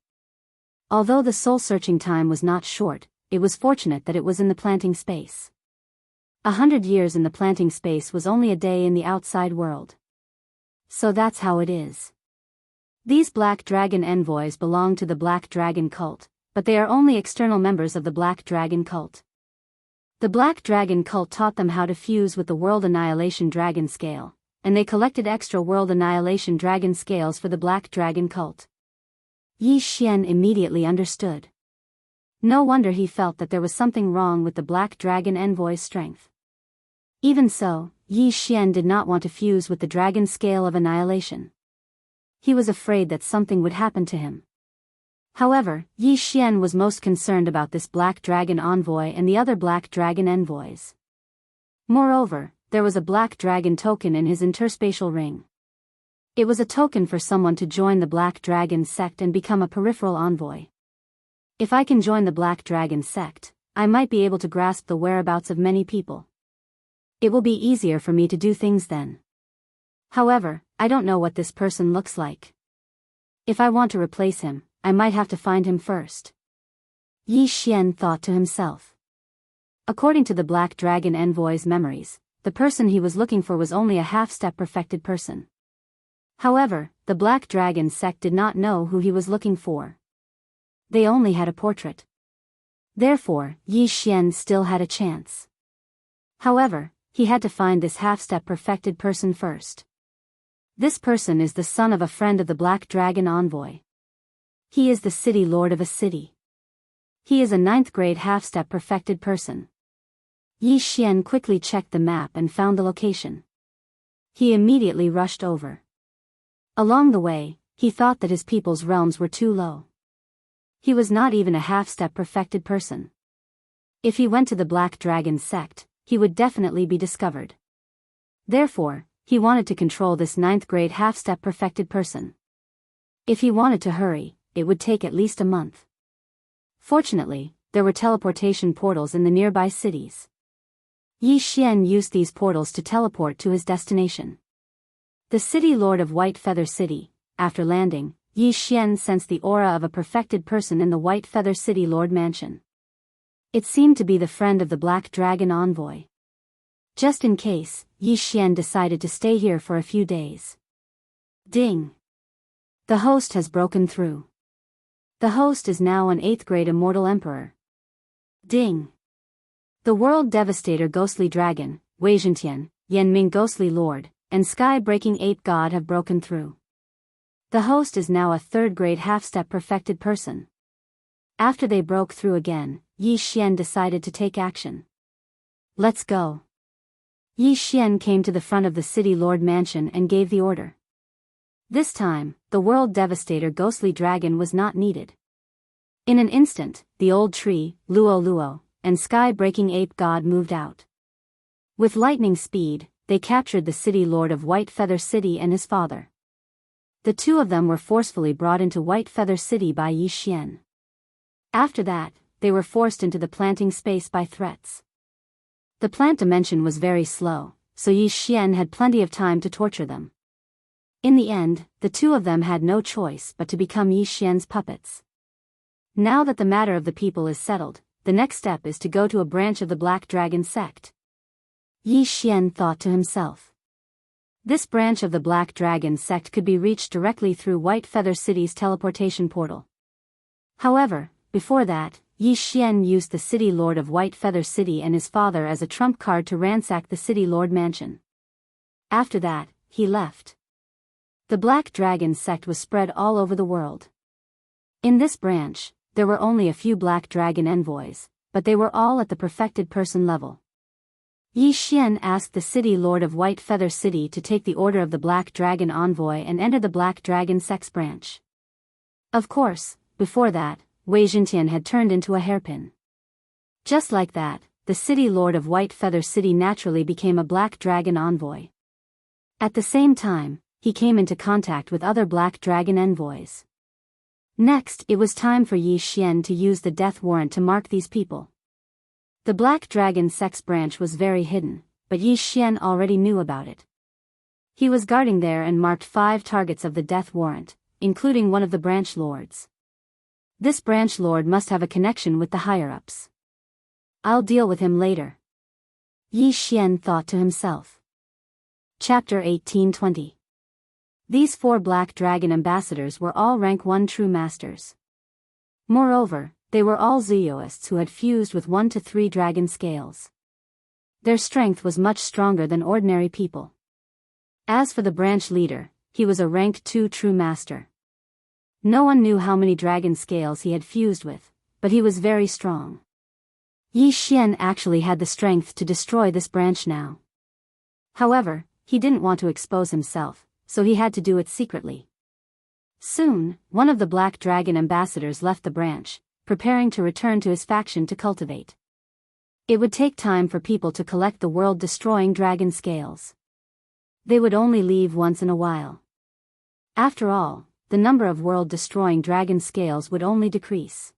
Although the soul-searching time was not short, it was fortunate that it was in the planting space. 100 years in the planting space was only a day in the outside world. So that's how it is. These Black Dragon Envoys belong to the Black Dragon cult, but they are only external members of the Black Dragon cult. The Black Dragon cult taught them how to fuse with the World Annihilation Dragon Scale, and they collected extra World Annihilation Dragon Scales for the Black Dragon cult. Yi Xian immediately understood. No wonder he felt that there was something wrong with the Black Dragon Envoy's strength. Even so, Yi Xian did not want to fuse with the Dragon Scale of Annihilation. He was afraid that something would happen to him. However, Yi Xian was most concerned about this Black Dragon Envoy and the other Black Dragon Envoys. Moreover, there was a Black Dragon token in his interspatial ring. It was a token for someone to join the Black Dragon sect and become a peripheral envoy. If I can join the Black Dragon sect, I might be able to grasp the whereabouts of many people. It will be easier for me to do things then. However, I don't know what this person looks like. If I want to replace him, I might have to find him first. Yi Xian thought to himself. According to the Black Dragon Envoy's memories, the person he was looking for was only a half-step perfected person. However, the Black Dragon sect did not know who he was looking for. They only had a portrait. Therefore, Yi Xian still had a chance. However, he had to find this half-step perfected person first. This person is the son of a friend of the Black Dragon envoy. He is the city lord of a city. He is a 9th grade half-step perfected person. Yi Xian quickly checked the map and found the location. He immediately rushed over. Along the way, he thought that his people's realms were too low. He was not even a half-step perfected person. If he went to the Black Dragon sect, he would definitely be discovered. Therefore, he wanted to control this 9th grade half-step perfected person. If he wanted to hurry, it would take at least a month. Fortunately, there were teleportation portals in the nearby cities. Yi Xian used these portals to teleport to his destination. The city lord of White Feather City. After landing, Yi Xian sensed the aura of a perfected person in the White Feather City Lord Mansion. It seemed to be the friend of the Black Dragon envoy. Just in case, Yi Xian decided to stay here for a few days. Ding! The host has broken through. The host is now an 8th grade immortal emperor. Ding! The World Devastator Ghostly Dragon, Wei Zhentian, Yanming Ghostly Lord, and Sky-Breaking Ape God have broken through. The host is now a 3rd grade half-step perfected person. After they broke through again, Yi Xian decided to take action. Let's go. Yi Xian came to the front of the city lord mansion and gave the order. This time, the World Devastator Ghostly Dragon was not needed. In an instant, the old tree, Luo Luo, and Sky-Breaking Ape God moved out. With lightning speed, they captured the city lord of White Feather City and his father. The two of them were forcefully brought into White Feather City by Yi Xian. After that, they were forced into the planting space by threats. The plant dimension was very slow, so Yi Xian had plenty of time to torture them. In the end, the two of them had no choice but to become Yi Xian's puppets. Now that the matter of the people is settled, the next step is to go to a branch of the Black Dragon sect. Yi Xian thought to himself. This branch of the Black Dragon sect could be reached directly through White Feather City's teleportation portal. However, before that, Yi Xian used the city lord of White Feather City and his father as a trump card to ransack the city lord mansion. After that, he left. The Black Dragon sect was spread all over the world. In this branch, there were only a few Black Dragon envoys, but they were all at the perfected person level. Yi Xian asked the city lord of White Feather City to take the order of the Black Dragon envoy and enter the Black Dragon sect's branch. Of course, before that, Wei Zhentian had turned into a hairpin. Just like that, the city lord of White Feather City naturally became a Black Dragon envoy. At the same time, he came into contact with other Black Dragon envoys. Next, it was time for Yi Xian to use the death warrant to mark these people. The Black Dragon sect's branch was very hidden, but Yi Xian already knew about it. He was guarding there and marked 5 targets of the death warrant, including one of the branch lords. This branch lord must have a connection with the higher-ups. I'll deal with him later. Yi Xian thought to himself. Chapter 1820. These 4 Black Dragon ambassadors were all rank 1 true masters. Moreover, they were all Daoists who had fused with 1 to 3 dragon scales. Their strength was much stronger than ordinary people. As for the branch leader, he was a rank 2 true master. No one knew how many dragon scales he had fused with, but he was very strong. Yi Xian actually had the strength to destroy this branch now. However, he didn't want to expose himself, so he had to do it secretly. Soon, one of the Black Dragon ambassadors left the branch, preparing to return to his faction to cultivate. It would take time for people to collect the world-destroying dragon scales. They would only leave once in a while. After all, the number of world-destroying dragon scales would only decrease.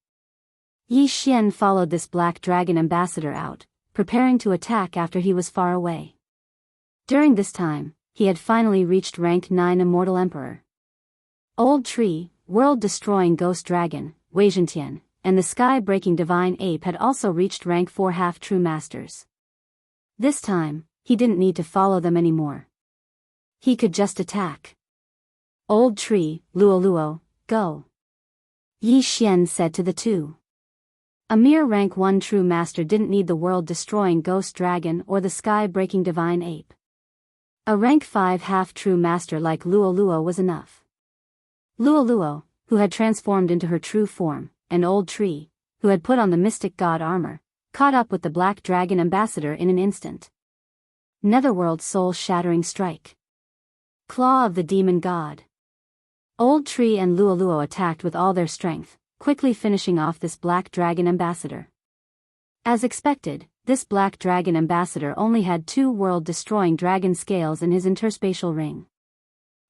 Yi Xian followed this Black Dragon ambassador out, preparing to attack after he was far away. During this time, he had finally reached rank 9 Immortal Emperor. Old Tree, World-Destroying Ghost Dragon, Wei Zhentian, and the Sky-Breaking Divine Ape had also reached rank 4 Half-True Masters. This time, he didn't need to follow them anymore. He could just attack. Old Tree, Luo Luo, go. Yi Xian said to the two. A mere rank 1 true master didn't need the world-destroying ghost dragon or the sky-breaking divine ape. A rank 5 half-true master like Luo was enough. Luo, who had transformed into her true form, and Old Tree, who had put on the mystic god armor, caught up with the black dragon ambassador in an instant. Netherworld soul-shattering strike. Claw of the demon god. Old Tree and Luo attacked with all their strength, quickly finishing off this black dragon ambassador. As expected, this black dragon ambassador only had 2 world-destroying dragon scales in his interspatial ring.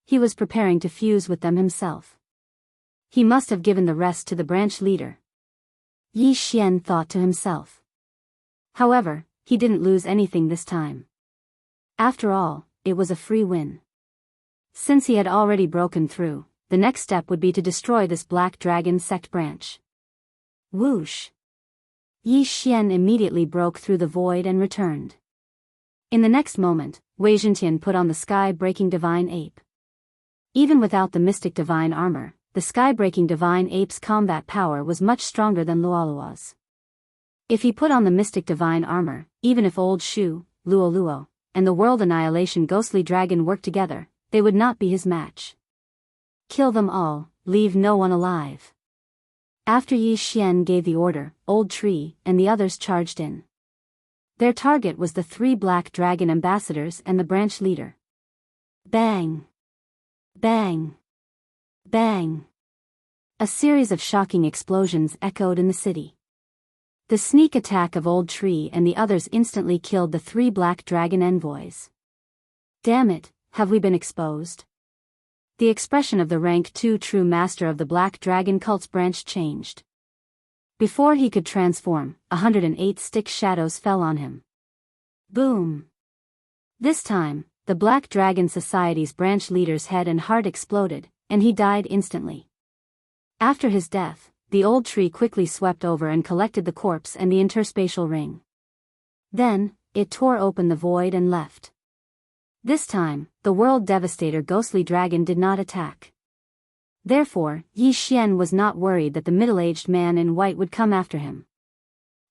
He was preparing to fuse with them himself. He must have given the rest to the branch leader. Yi Xian thought to himself. However, he didn't lose anything this time. After all, it was a free win. Since he had already broken through, the next step would be to destroy this black dragon sect branch. Whoosh! Yi Xian immediately broke through the void and returned. In the next moment, Wei Zhentian put on the sky-breaking divine ape. Even without the mystic divine armor, the sky-breaking divine ape's combat power was much stronger than Luo's. If he put on the mystic divine armor, even if Old Shu, Luo, and the world annihilation ghostly dragon worked together, they would not be his match. Kill them all, leave no one alive. After Yi Xian gave the order, Old Tree and the others charged in. Their target was the 3 black dragon ambassadors and the branch leader. Bang! Bang! Bang! A series of shocking explosions echoed in the city. The sneak attack of Old Tree and the others instantly killed the 3 black dragon envoys. Damn it, have we been exposed? The expression of the rank 2 true master of the Black Dragon cult's branch changed. Before he could transform, 108 stick shadows fell on him. Boom! This time, the Black Dragon Society's branch leader's head and heart exploded, and he died instantly. After his death, the Old Tree quickly swept over and collected the corpse and the interspatial ring. Then, it tore open the void and left. This time, the World Devastator ghostly dragon did not attack. Therefore, Yi Xian was not worried that the middle-aged man in white would come after him.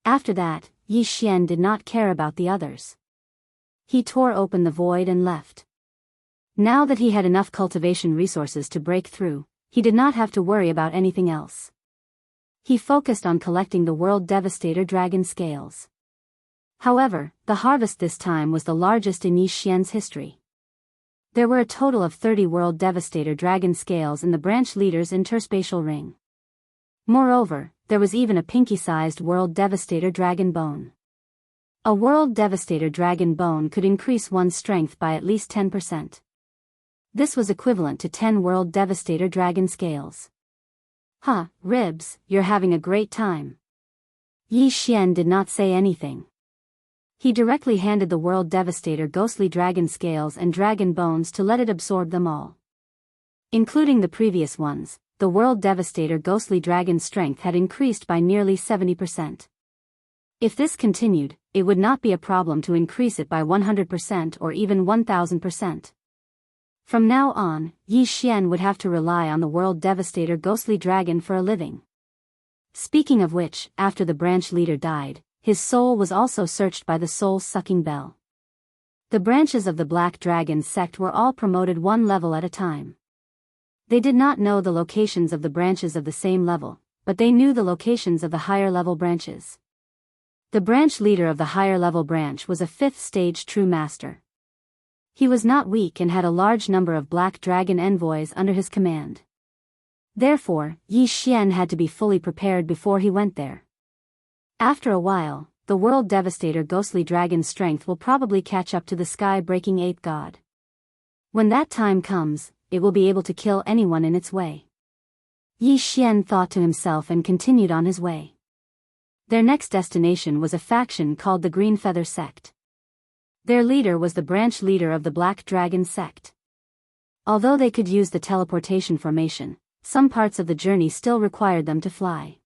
After that, Yi Xian did not care about the others. He tore open the void and left. Now that he had enough cultivation resources to break through, he did not have to worry about anything else. He focused on collecting the World Devastator dragon scales. However, the harvest this time was the largest in Yi Xian's history. There were a total of 30 World Devastator dragon scales in the branch leader's interspatial ring. Moreover, there was even a pinky-sized World Devastator dragon bone. A World Devastator dragon bone could increase one's strength by at least 10%. This was equivalent to 10 World Devastator dragon scales. Huh, Ribs, you're having a great time. Yi Xian did not say anything. He directly handed the World Devastator ghostly dragon scales and dragon bones to let it absorb them all. Including the previous ones, the World Devastator ghostly dragon's strength had increased by nearly 70%. If this continued, it would not be a problem to increase it by 100% or even 1000%. From now on, Yi Xian would have to rely on the World Devastator ghostly dragon for a living. Speaking of which, after the branch leader died, his soul was also searched by the soul-sucking bell. The branches of the Black Dragon sect were all promoted 1 level at a time. They did not know the locations of the branches of the same level, but they knew the locations of the higher-level branches. The branch leader of the higher-level branch was a 5th stage true master. He was not weak and had a large number of Black Dragon envoys under his command. Therefore, Yi Xian had to be fully prepared before he went there. After a while, the World Devastator ghostly dragon's strength will probably catch up to the sky-breaking ape god. When that time comes, it will be able to kill anyone in its way. Yi Xian thought to himself and continued on his way. Their next destination was a faction called the Green Feather Sect. Their leader was the branch leader of the Black Dragon Sect. Although they could use the teleportation formation, some parts of the journey still required them to fly.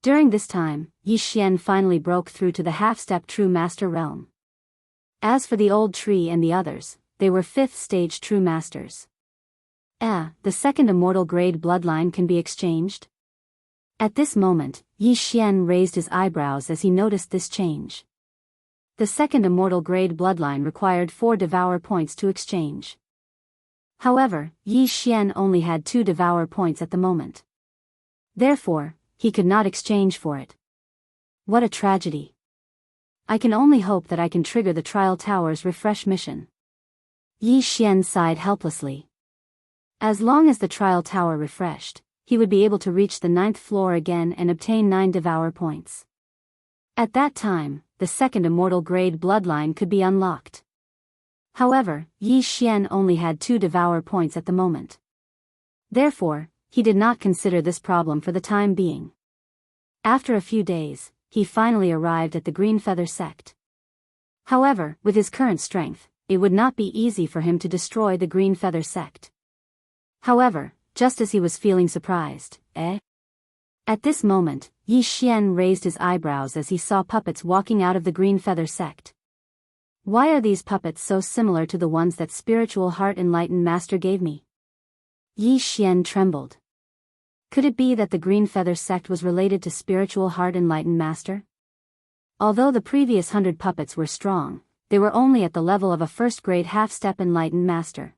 During this time, Yi Xian finally broke through to the half-step true master realm. As for the Old Tree and the others, they were 5th stage true masters. The second immortal grade bloodline can be exchanged? At this moment, Yi Xian raised his eyebrows as he noticed this change. The second immortal grade bloodline required 4 devour points to exchange. However, Yi Xian only had 2 devour points at the moment. Therefore, he could not exchange for it. What a tragedy. I can only hope that I can trigger the Trial Tower's refresh mission. Yi Xian sighed helplessly. As long as the Trial Tower refreshed, he would be able to reach the 9th floor again and obtain 9 devour points. At that time, the second immortal grade bloodline could be unlocked. However, Yi Xian only had 2 devour points at the moment. Therefore, he did not consider this problem for the time being. After a few days, he finally arrived at the Green Feather sect. However, with his current strength, it would not be easy for him to destroy the Green Feather sect. However, just as he was feeling surprised, At this moment, Yi Xian raised his eyebrows as he saw puppets walking out of the Green Feather sect. Why are these puppets so similar to the ones that Spiritual Heart Enlightened Master gave me? Yi Xian trembled. Could it be that the Green Feather sect was related to Spiritual Heart Enlightened Master? Although the previous 100 puppets were strong, they were only at the level of a first-grade half-step Enlightened Master.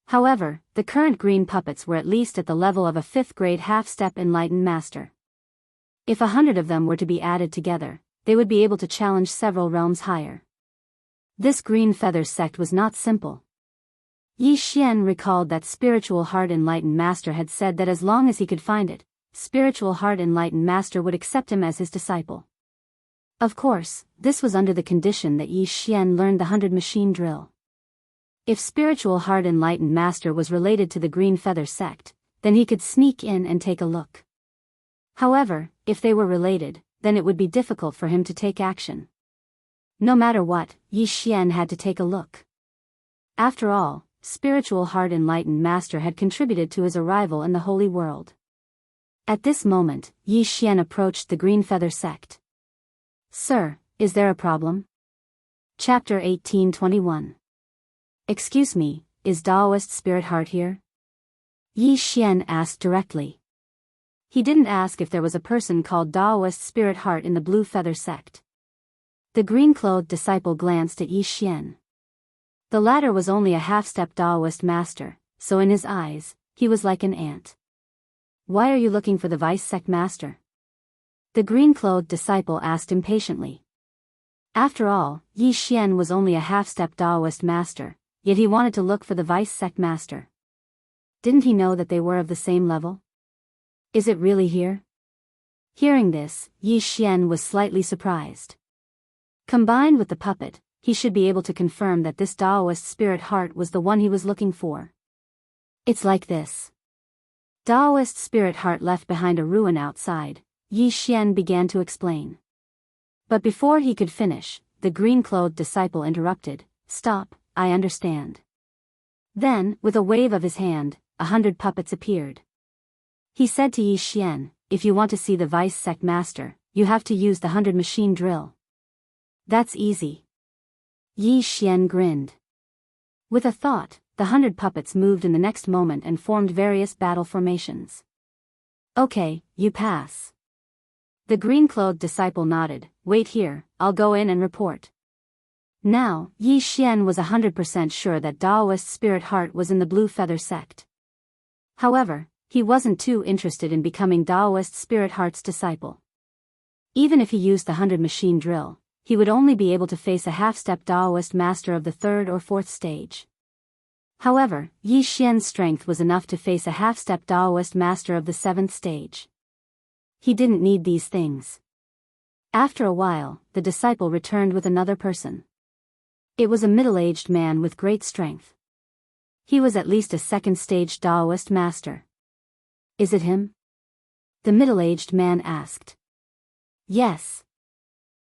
However, the current green puppets were at least at the level of a 5th-grade half-step Enlightened Master. If 100 of them were to be added together, they would be able to challenge several realms higher. This Green Feather sect was not simple. Yi Xian recalled that Spiritual Heart Enlightened Master had said that as long as he could find it, Spiritual Heart Enlightened Master would accept him as his disciple. Of course, this was under the condition that Yi Xian learned the 100 machine drill. If Spiritual Heart Enlightened Master was related to the Green Feather sect, then he could sneak in and take a look. However, if they were related, then it would be difficult for him to take action. No matter what, Yi Xian had to take a look. After all, Spiritual Heart Enlightened Master had contributed to his arrival in the Holy World. At this moment, Yi Xian approached the Green Feather sect. Sir, is there a problem? Chapter 1821. Excuse me, is Daoist Spirit Heart here? Yi Xian asked directly. He didn't ask if there was a person called Daoist Spirit Heart in the Blue Feather sect. The green-clothed disciple glanced at Yi Xian. The latter was only a half-step Daoist master, so in his eyes, he was like an ant. Why are you looking for the vice sect master? The green-clothed disciple asked impatiently. After all, Yi Xian was only a half-step Daoist master, yet he wanted to look for the vice sect master. Didn't he know that they were of the same level? Is it really here? Hearing this, Yi Xian was slightly surprised. Combined with the puppet, he should be able to confirm that this Daoist Spirit Heart was the one he was looking for. It's like this. Daoist Spirit Heart left behind a ruin outside, Yi Xian began to explain. But before he could finish, the green-clothed disciple interrupted. Stop, I understand. Then, with a wave of his hand, 100 puppets appeared. He said to Yi Xian, if you want to see the vice sect master, you have to use the 100 machine drill. That's easy. Yi Xian grinned. With a thought, the 100 puppets moved in the next moment and formed various battle formations. Okay, you pass. The green-clothed disciple nodded. Wait here, I'll go in and report. Now, Yi Xian was 100% sure that Daoist Spirit Heart was in the Blue Feather sect. However, he wasn't too interested in becoming Daoist Spirit Heart's disciple. Even if he used the 100 machine drill, he would only be able to face a half-step Daoist master of the 3rd or 4th stage. However, Yi Xian's strength was enough to face a half-step Daoist master of the 7th stage. He didn't need these things. After a while, the disciple returned with another person. It was a middle-aged man with great strength. He was at least a 2nd-stage Daoist master. Is it him? The middle-aged man asked. Yes.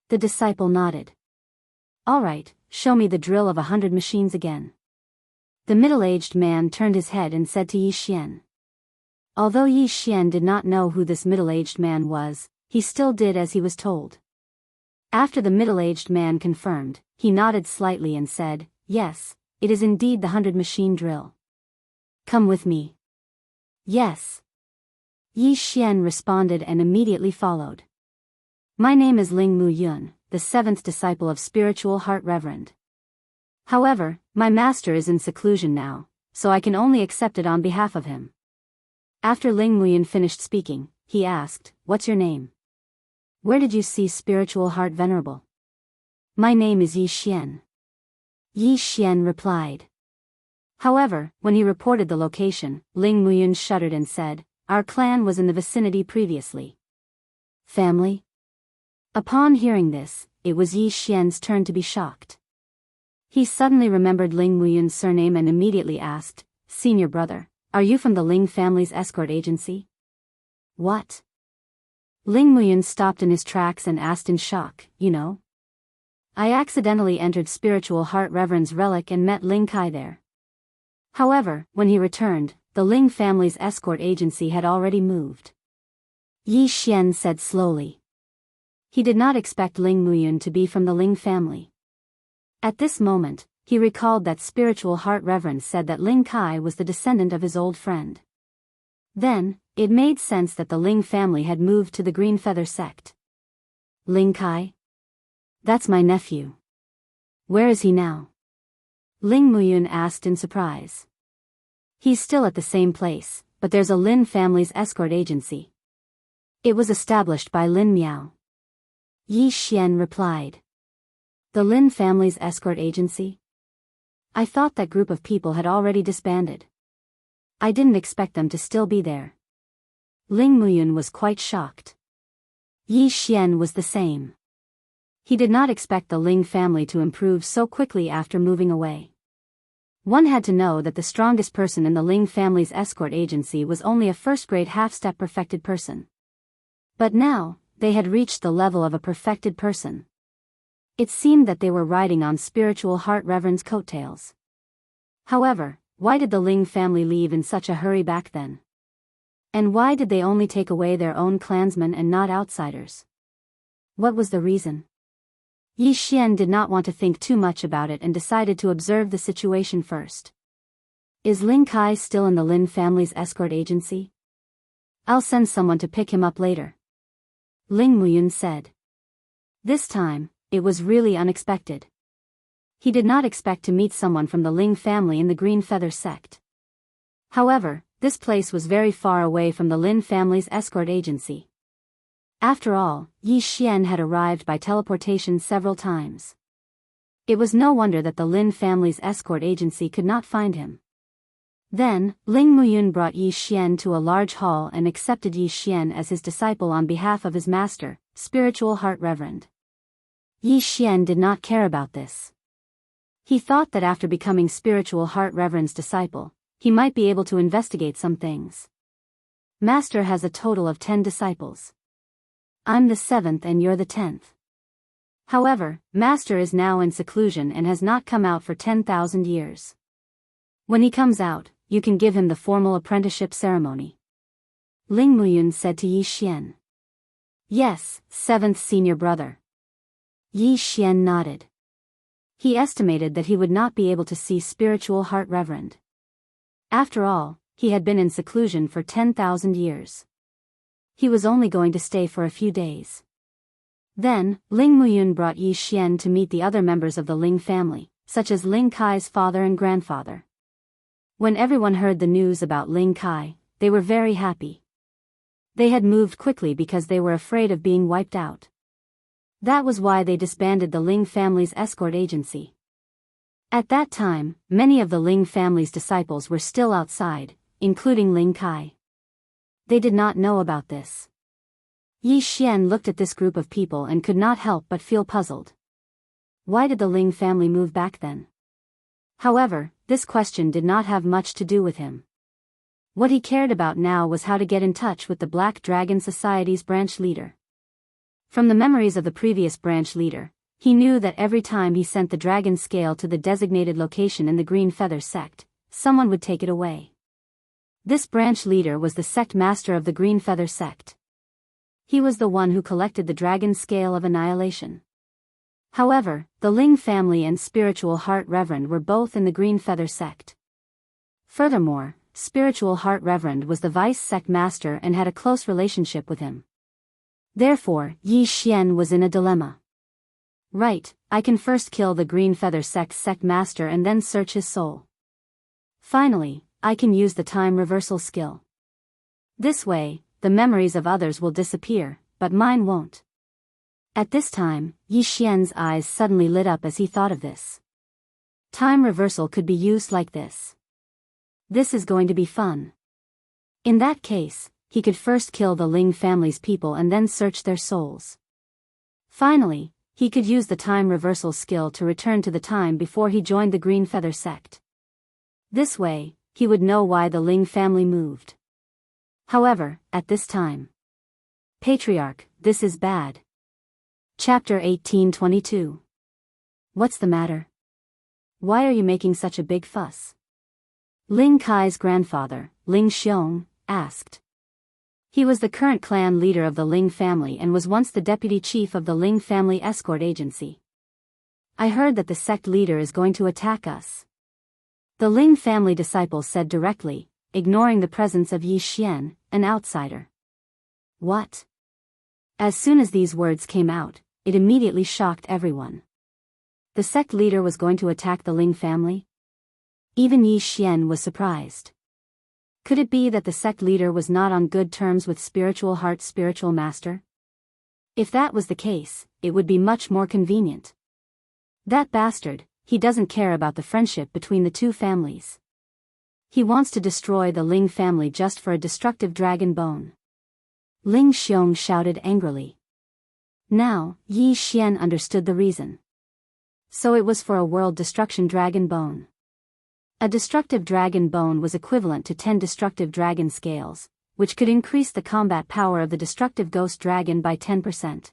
The disciple nodded. All right, show me the drill of 100 machines again. The middle-aged man turned his head and said to Yi Xian. Although Yi Xian did not know who this middle-aged man was, he still did as he was told. After the middle-aged man confirmed, he nodded slightly and said, yes, it is indeed the 100 machine drill. Come with me. Yes. Yi Xian responded and immediately followed. My name is Ling Mu Yun, the seventh disciple of Spiritual Heart Reverend. However, my master is in seclusion now, so I can only accept it on behalf of him. After Ling Muyun finished speaking, he asked, What's your name? Where did you see Spiritual Heart Venerable? My name is Yi Xian. Yi Xian replied. However, when he reported the location, Ling Muyun shuddered and said, Our clan was in the vicinity previously. Family? Upon hearing this, it was Yi Xian's turn to be shocked. He suddenly remembered Ling Muyun's surname and immediately asked, Senior brother, are you from the Ling family's escort agency? What? Ling Muyun stopped in his tracks and asked in shock, You know? I accidentally entered Spiritual Heart Reverend's relic and met Ling Kai there. However, when he returned, the Ling family's escort agency had already moved. Yi Xian said slowly. He did not expect Ling Muyun to be from the Ling family. At this moment, he recalled that Spiritual Heart Reverend said that Ling Kai was the descendant of his old friend. Then, it made sense that the Ling family had moved to the Green Feather sect. Ling Kai? That's my nephew. Where is he now? Ling Muyun asked in surprise. He's still at the same place, but there's a Lin family's escort agency. It was established by Lin Miao. Yi Xian replied. The Lin family's escort agency? I thought that group of people had already disbanded. I didn't expect them to still be there. Ling Muyun was quite shocked. Yi Xian was the same. He did not expect the Ling family to improve so quickly after moving away. One had to know that the strongest person in the Ling family's escort agency was only a first-grade half-step perfected person. But now, they had reached the level of a perfected person. It seemed that they were riding on Spiritual Heart Reverend's coattails. However, why did the Ling family leave in such a hurry back then? And why did they only take away their own clansmen and not outsiders? What was the reason? Yi Xian did not want to think too much about it and decided to observe the situation first. Is Ling Kai still in the Lin family's escort agency? I'll send someone to pick him up later. Ling Muyun said. This time, it was really unexpected. He did not expect to meet someone from the Ling family in the Green Feather sect. However, this place was very far away from the Lin family's escort agency. After all, Yi Xian had arrived by teleportation several times. It was no wonder that the Lin family's escort agency could not find him. Then, Ling Muyun brought Yi Xian to a large hall and accepted Yi Xian as his disciple on behalf of his master, Spiritual Heart Reverend. Yi Xian did not care about this. He thought that after becoming Spiritual Heart Reverend's disciple, he might be able to investigate some things. Master has a total of 10 disciples. I'm the 7th and you're the 10th. However, Master is now in seclusion and has not come out for 10,000 years. When he comes out, you can give him the formal apprenticeship ceremony. Ling Muyun said to Yi Xian. Yes, 7th senior brother. Yi Xian nodded. He estimated that he would not be able to see Spiritual Heart Reverend. After all, he had been in seclusion for 10,000 years. He was only going to stay for a few days. Then, Ling Muyun brought Yi Xian to meet the other members of the Ling family, such as Ling Kai's father and grandfather. When everyone heard the news about Ling Kai, they were very happy. They had moved quickly because they were afraid of being wiped out. That was why they disbanded the Ling family's escort agency. At that time, many of the Ling family's disciples were still outside, including Ling Kai. They did not know about this. Yi Xian looked at this group of people and could not help but feel puzzled. Why did the Ling family move back then? However, this question did not have much to do with him. What he cared about now was how to get in touch with the Black Dragon Society's branch leader. From the memories of the previous branch leader, he knew that every time he sent the dragon scale to the designated location in the Green Feather sect, someone would take it away. This branch leader was the sect master of the Green Feather sect. He was the one who collected the dragon scale of annihilation. However, the Ling family and Spiritual Heart Reverend were both in the Green Feather sect. Furthermore, Spiritual Heart Reverend was the vice sect master and had a close relationship with him. Therefore, Yi Xian was in a dilemma. Right, I can first kill the Green Feather Sect's sect master and then search his soul. Finally, I can use the time reversal skill. This way, the memories of others will disappear, but mine won't. At this time, Yi Xian's eyes suddenly lit up as he thought of this. Time reversal could be used like this. This is going to be fun. In that case, he could first kill the Ling family's people and then search their souls. Finally, he could use the time reversal skill to return to the time before he joined the Green Feather sect. This way, he would know why the Ling family moved. However, at this time. Patriarch, this is bad. Chapter 1822. What's the matter? Why are you making such a big fuss? Ling Kai's grandfather, Ling Xiong, asked. He was the current clan leader of the Ling family and was once the deputy chief of the Ling family escort agency. I heard that the sect leader is going to attack us. The Ling family disciple said directly, ignoring the presence of Yi Xian, an outsider. What? As soon as these words came out, it immediately shocked everyone. The sect leader was going to attack the Ling family? Even Yi Xian was surprised. Could it be that the sect leader was not on good terms with Spiritual Heart's spiritual master? If that was the case, it would be much more convenient. That bastard, he doesn't care about the friendship between the two families. He wants to destroy the Ling family just for a destructive dragon bone. Ling Xiong shouted angrily. Now, Yi Xian understood the reason. So it was for a world destruction dragon bone. A destructive dragon bone was equivalent to 10 destructive dragon scales, which could increase the combat power of the destructive ghost dragon by 10%.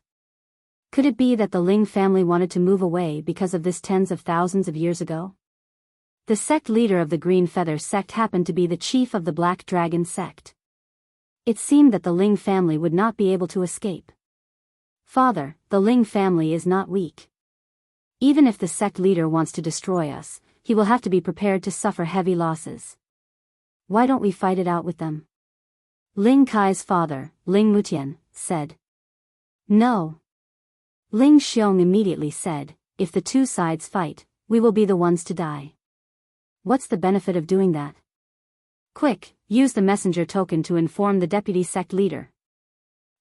Could it be that the Ling family wanted to move away because of this tens of thousands of years ago? The sect leader of the Green Feather sect happened to be the chief of the Black Dragon sect. It seemed that the Ling family would not be able to escape. Father, the Ling family is not weak. Even if the sect leader wants to destroy us, he will have to be prepared to suffer heavy losses. Why don't we fight it out with them? Ling Kai's father, Ling Mutian, said. No. Ling Xiong immediately said, if the two sides fight, we will be the ones to die. What's the benefit of doing that? Quick, use the messenger token to inform the deputy sect leader.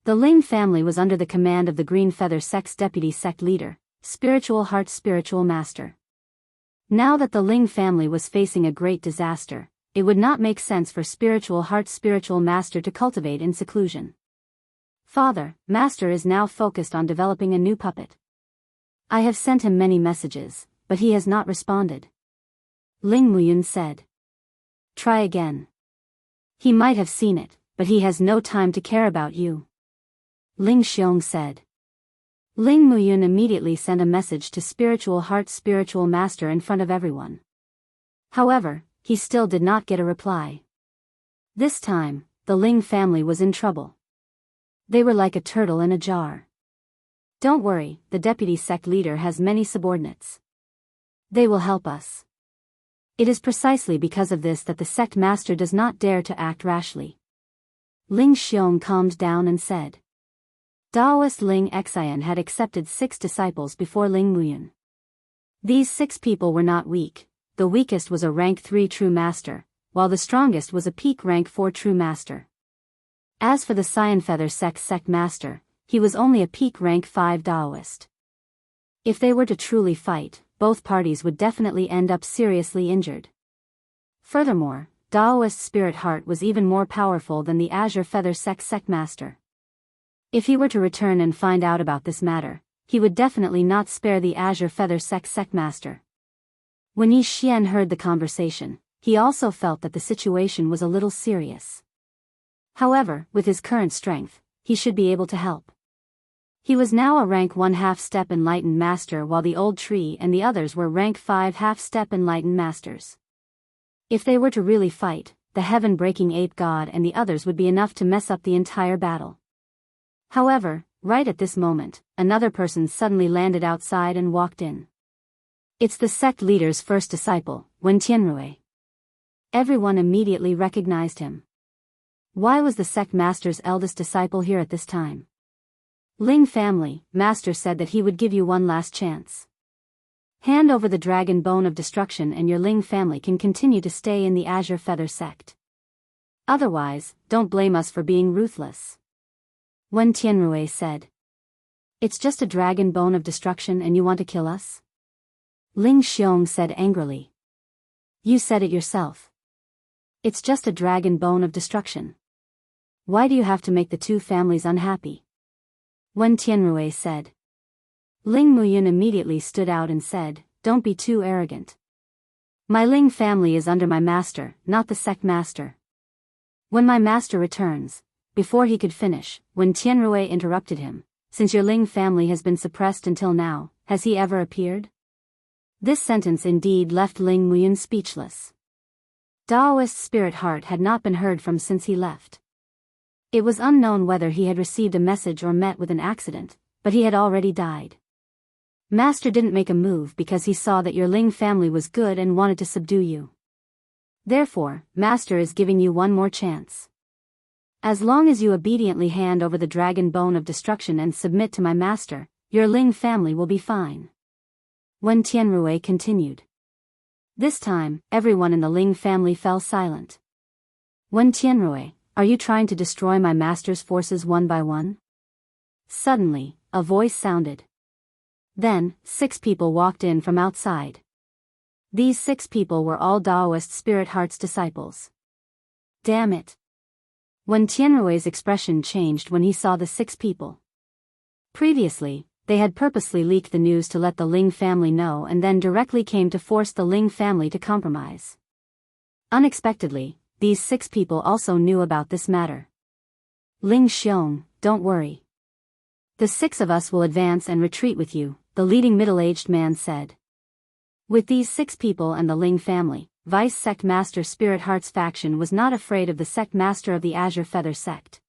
The Ling family was under the command of the Green Feather sect's deputy sect leader, Spiritual Heart's spiritual master. Now that the Ling family was facing a great disaster, it would not make sense for Spiritual Heart's spiritual master to cultivate in seclusion. Father, Master is now focused on developing a new puppet. I have sent him many messages, but he has not responded. Ling Muyun said. Try again. He might have seen it, but he has no time to care about you. Ling Xiong said. Ling Muyun immediately sent a message to Spiritual Heart's spiritual master in front of everyone. However, he still did not get a reply. This time, the Ling family was in trouble. They were like a turtle in a jar. Don't worry, the deputy sect leader has many subordinates. They will help us. It is precisely because of this that the sect master does not dare to act rashly. Ling Xiong calmed down and said. Daoist Ling Xian had accepted 6 disciples before Ling Muyun. These 6 people were not weak. The weakest was a rank 3 true master, while the strongest was a peak rank 4 true master. As for the Cyan Feather sect master, he was only a peak rank 5 Daoist. If they were to truly fight, both parties would definitely end up seriously injured. Furthermore, Daoist Spirit Heart was even more powerful than the Azure Feather sect master. If he were to return and find out about this matter, he would definitely not spare the Azure Feather sect master. When Yi Xian heard the conversation, he also felt that the situation was a little serious. However, with his current strength, he should be able to help. He was now a rank 1 half-step enlightened master while the old tree and the others were rank 5 half-step enlightened masters. If they were to really fight, the heaven-breaking ape god and the others would be enough to mess up the entire battle. However, right at this moment, another person suddenly landed outside and walked in. It's the sect leader's first disciple, Wen Tianrui. Everyone immediately recognized him. Why was the sect master's eldest disciple here at this time? Ling family, master said that he would give you one last chance. Hand over the dragon bone of destruction and your Ling family can continue to stay in the Azure Feather sect. Otherwise, don't blame us for being ruthless. Wen Tianrui said. It's just a dragon bone of destruction and you want to kill us? Ling Xiong said angrily. You said it yourself. It's just a dragon bone of destruction. Why do you have to make the two families unhappy? Wen Tianrui said. Ling Muyun immediately stood out and said, don't be too arrogant. My Ling family is under my master, not the sect master. When my master returns, before he could finish, Wen Tianrui interrupted him, since your Ling family has been suppressed until now, has he ever appeared? This sentence indeed left Ling Muyun speechless. Daoist spirit heart had not been heard from since he left. It was unknown whether he had received a message or met with an accident, but he had already died. Master didn't make a move because he saw that your Ling family was good and wanted to subdue you. Therefore, Master is giving you one more chance. As long as you obediently hand over the dragon bone of destruction and submit to my master, your Ling family will be fine. Wen Tianrui continued. This time, everyone in the Ling family fell silent. Wen Tianrui, are you trying to destroy my master's forces one by one? Suddenly, a voice sounded. Then, 6 people walked in from outside. These 6 people were all Daoist Spirit Heart's disciples. Damn it. Wen Tianrui's expression changed when he saw the 6 people. Previously, they had purposely leaked the news to let the Ling family know and then directly came to force the Ling family to compromise. Unexpectedly, these 6 people also knew about this matter. Ling Xiong, don't worry. The 6 of us will advance and retreat with you, the leading middle-aged man said. With these 6 people and the Ling family, Vice Sect Master Spirit Heart's faction was not afraid of the Sect Master of the Azure Feather sect.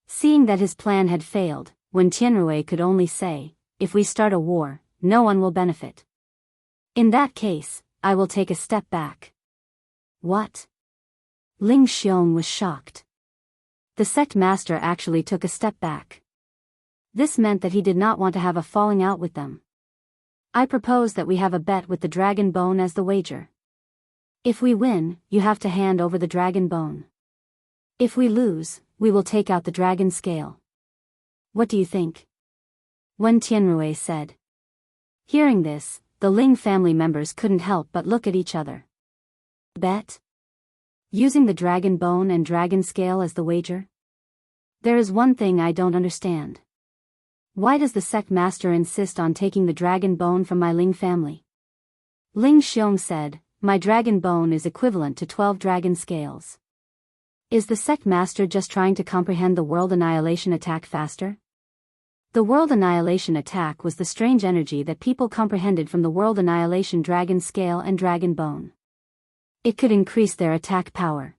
Seeing that his plan had failed, Wen Tianrui could only say, if we start a war, no one will benefit. In that case, I will take a step back. What? Ling Xiong was shocked. The Sect Master actually took a step back. This meant that he did not want to have a falling out with them. I propose that we have a bet with the dragon bone as the wager. If we win, you have to hand over the dragon bone. If we lose, we will take out the dragon scale. What do you think? Wen Tianrui said. Hearing this, the Ling family members couldn't help but look at each other. Bet? Using the dragon bone and dragon scale as the wager? There is one thing I don't understand. Why does the sect master insist on taking the dragon bone from my Ling family? Ling Xiong said, my dragon bone is equivalent to 12 dragon scales. Is the sect master just trying to comprehend the world annihilation attack faster? The world annihilation attack was the strange energy that people comprehended from the world annihilation dragon scale and dragon bone. It could increase their attack power.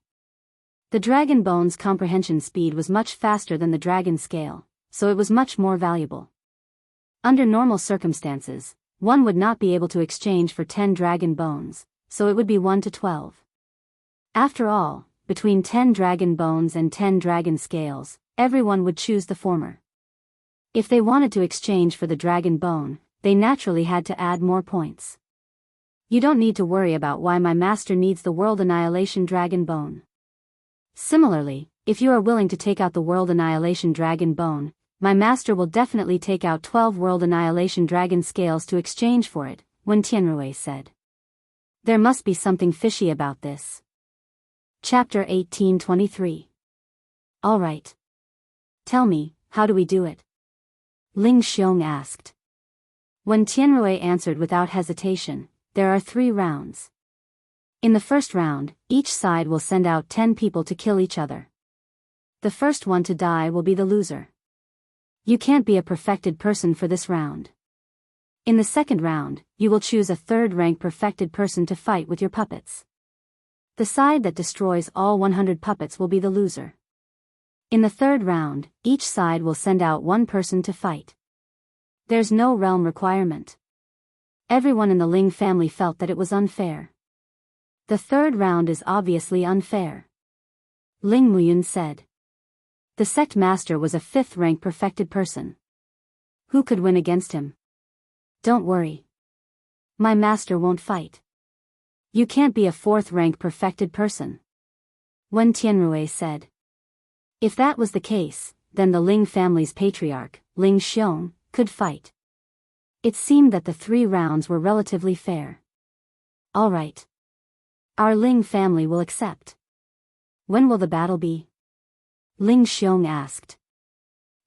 The dragon bone's comprehension speed was much faster than the dragon scale, so it was much more valuable. Under normal circumstances, one would not be able to exchange for 10 dragon bones, so it would be 1 to 12. After all, between 10 dragon bones and 10 dragon scales, everyone would choose the former. If they wanted to exchange for the dragon bone, they naturally had to add more points. You don't need to worry about why my master needs the world annihilation dragon bone. Similarly, if you are willing to take out the world annihilation dragon bone, my master will definitely take out 12 world annihilation dragon scales to exchange for it, Wen Tianrui said. There must be something fishy about this. Chapter 1823. All right. Tell me, how do we do it? Ling Xiong asked. Wen Tianrui answered without hesitation, there are 3 rounds. In the first round, each side will send out 10 people to kill each other. The first one to die will be the loser. You can't be a perfected person for this round. In the second round, you will choose a 3rd-rank perfected person to fight with your puppets. The side that destroys all 100 puppets will be the loser. In the 3rd round, each side will send out 1 person to fight. There's no realm requirement. Everyone in the Ling family felt that it was unfair. The third round is obviously unfair, Ling Muyun said. The sect master was a 5th-rank perfected person. Who could win against him? Don't worry. My master won't fight. You can't be a 4th-rank perfected person, Wen Tianrui said. If that was the case, then the Ling family's patriarch, Ling Xiong, could fight. It seemed that the 3 rounds were relatively fair. All right. Our Ling family will accept. When will the battle be? Ling Xiong asked.